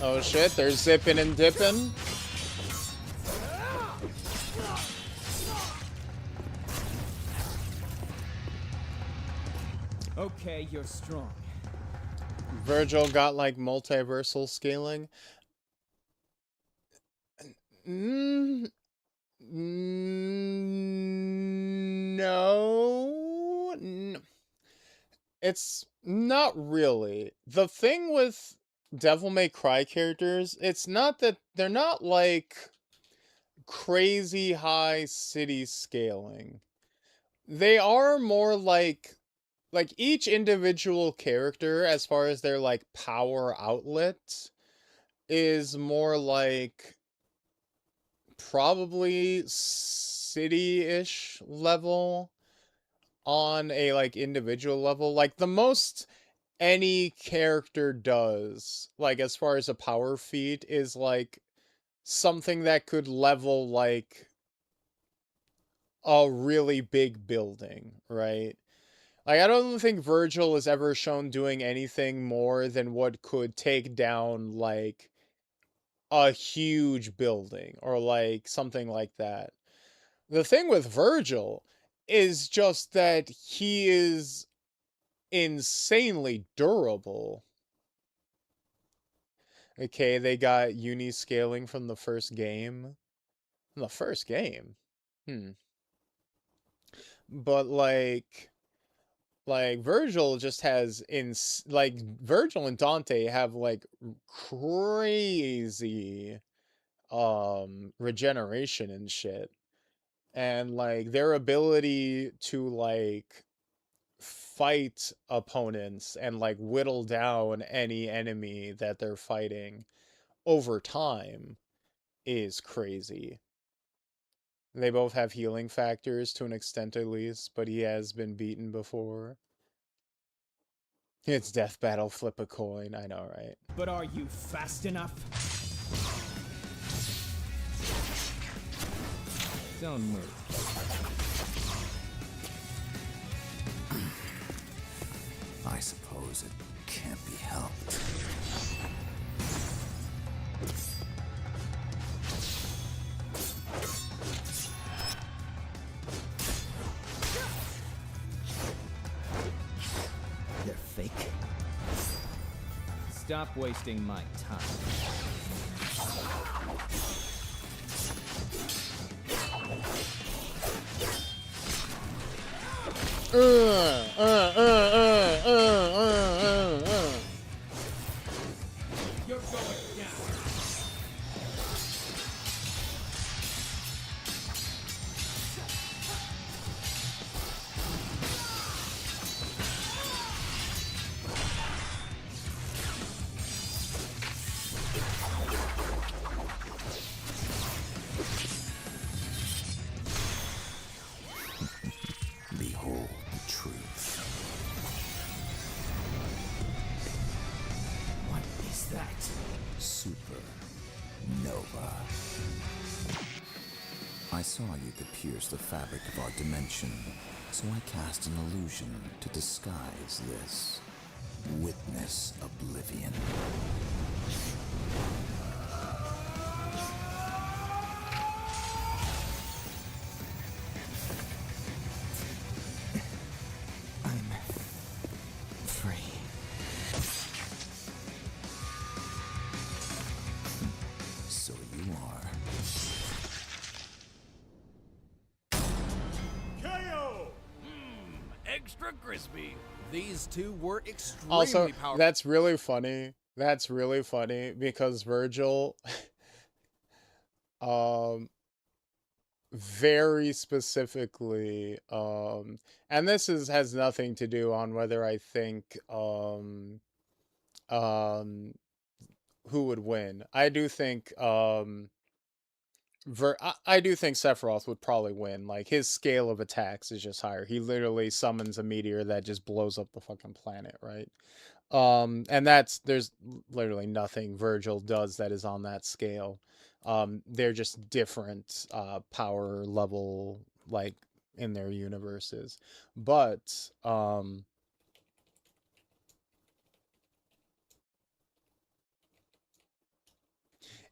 Oh shit, they're zipping and dipping. Okay, you're strong. Virgil got like multiversal scaling. No. It's not really. The thing with Devil May Cry characters, it's not that they're not like crazy high city scaling. They are more like each individual character, as far as their like power outlet, is more like probably city-ish level on a like individual level. Like the most any character does, like, as far as a power feat, is, like, something that could level, like, a really big building, right? Like, I don't think Virgil is ever shown doing anything more than what could take down, like, a huge building, or, like, something like that. The thing with Virgil is just that he is insanely durable. Okay, they got uni-scaling from the first game. From the first game? But, like Virgil just has like, Virgil and Dante have, like, crazy regeneration and shit. And, like, their ability to, like, fight opponents and, like, whittle down any enemy that they're fighting over time is crazy. They both have healing factors to an extent at least, but he has been beaten before. It's death battle, flip a coin, I know, right? But are you fast enough? Don't move. I suppose it can't be helped. They're fake. Stop wasting my time. You're going down. Behold the truth. What is that? Supernova. I saw you could pierce the fabric of our dimension, so I cast an illusion to disguise this. Witness oblivion. I'm free. So you are. KO! Extra crispy. These two were extremely Also, powerful. that's really funny. That's really funny because Virgil, very specifically, and this has nothing to do on whether I think, who would win. I do think, I do think Sephiroth would probably win. Like, his scale of attacks is just higher. He literally summons a meteor that just blows up the fucking planet, right? And there's literally nothing Virgil does that is on that scale. They're just different power level, like, in their universes. But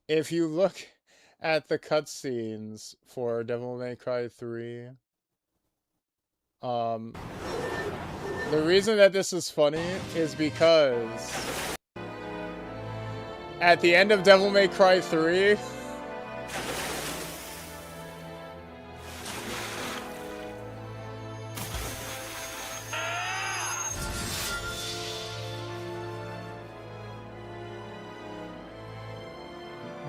if you look at the cutscenes for Devil May Cry 3, the reason that this is funny is because at the end of Devil May Cry 3,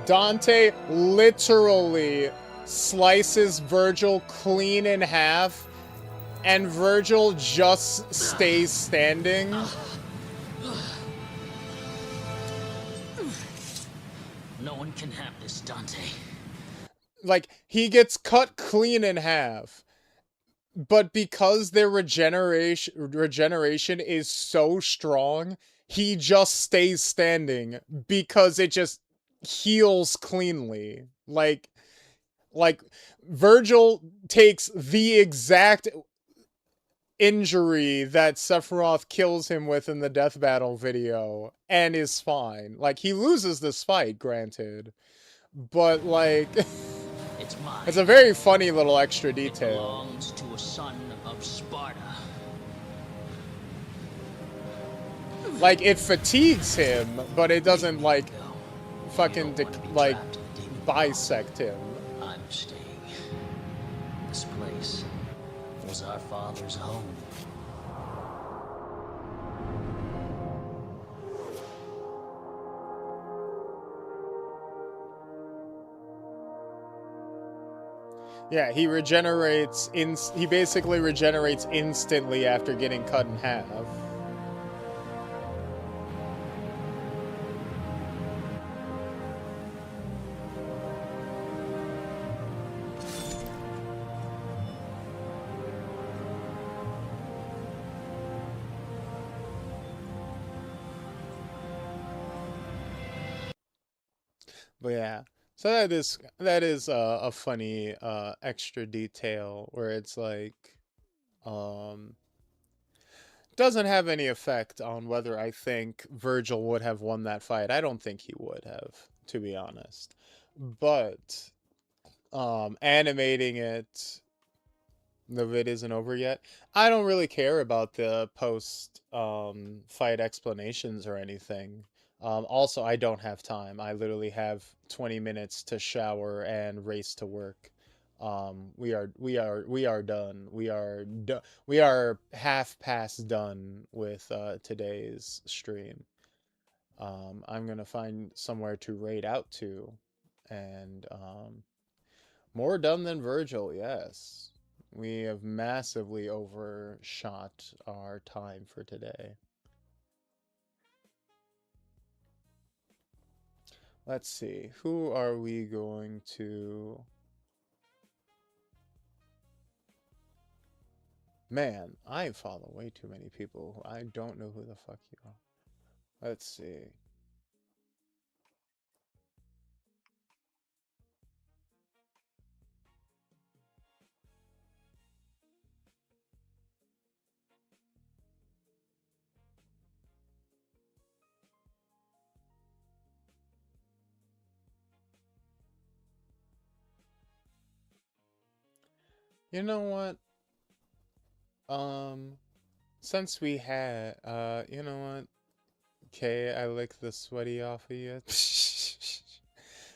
Dante literally slices Virgil clean in half, and Virgil just stays standing. No one can have this, Dante. Like, he gets cut clean in half. but because their regeneration is so strong, he just stays standing because it just heals cleanly. Like Virgil takes the exact injury that Sephiroth kills him with in the death battle video and is fine. Like, he loses this fight, granted, but like It's mine. it's a very funny little extra detail. It belongs to a son of Sparta. Like, it fatigues him, but it doesn't like fucking like bisect him. I'm staying. This place was our father's home. Yeah, he regenerates he basically regenerates instantly after getting cut in half. But yeah, so that is a funny extra detail where it's like doesn't have any effect on whether I think Virgil would have won that fight. I don't think he would have, to be honest. But animating it, the vid isn't over yet. I don't really care about the post fight explanations or anything. Also, I don't have time. I literally have 20 minutes to shower and race to work. We are done. We are half past done with today's stream. I'm gonna find somewhere to raid out to, and more done than Virgil. Yes, we have massively overshot our time for today. Let's see, who are we going to... Man, I follow way too many people. I don't know who the fuck you are. Let's see. You know what? Since we had, you know what? Okay, I licked the sweaty off of you.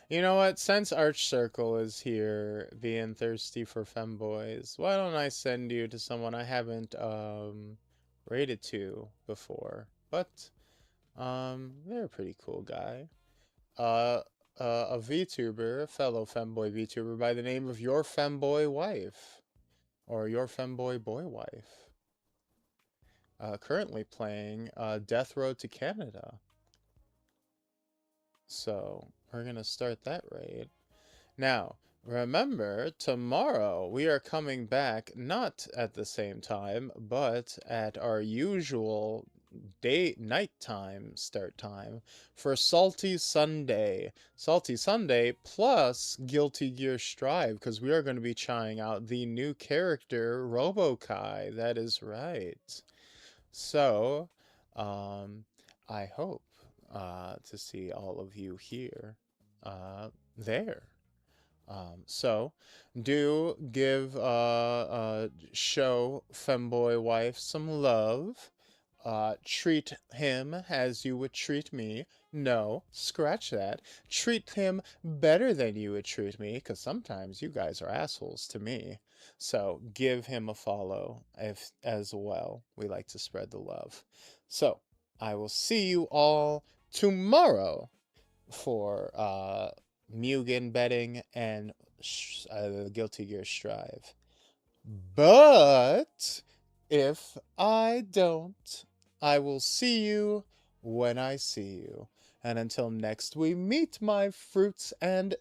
You know what? Since Arch Circle is here, being thirsty for femboys, why don't I send you to someone I haven't, rated to before? But, they're a pretty cool guy. A VTuber, a fellow femboy VTuber by the name of Your Femboy Wife. Or Your Femboy Boy Wife. Currently playing Death Road to Canada. So, we're gonna start that raid. Now, remember, tomorrow we are coming back, not at the same time, but at our usual nighttime start time for Salty Sunday. Salty Sunday plus Guilty Gear Strive, because we are going to be trying out the new character, Robokai. That is right. So, I hope to see all of you here, there. So, do give show Femboy Wife some love. Treat him as you would treat me. No, scratch that. Treat him better than you would treat me, because sometimes you guys are assholes to me. So give him a follow as well. We like to spread the love. So I will see you all tomorrow for Mugen betting and Guilty Gear Strive. But if I don't, I will see you when I see you. And until next we meet, my fruits and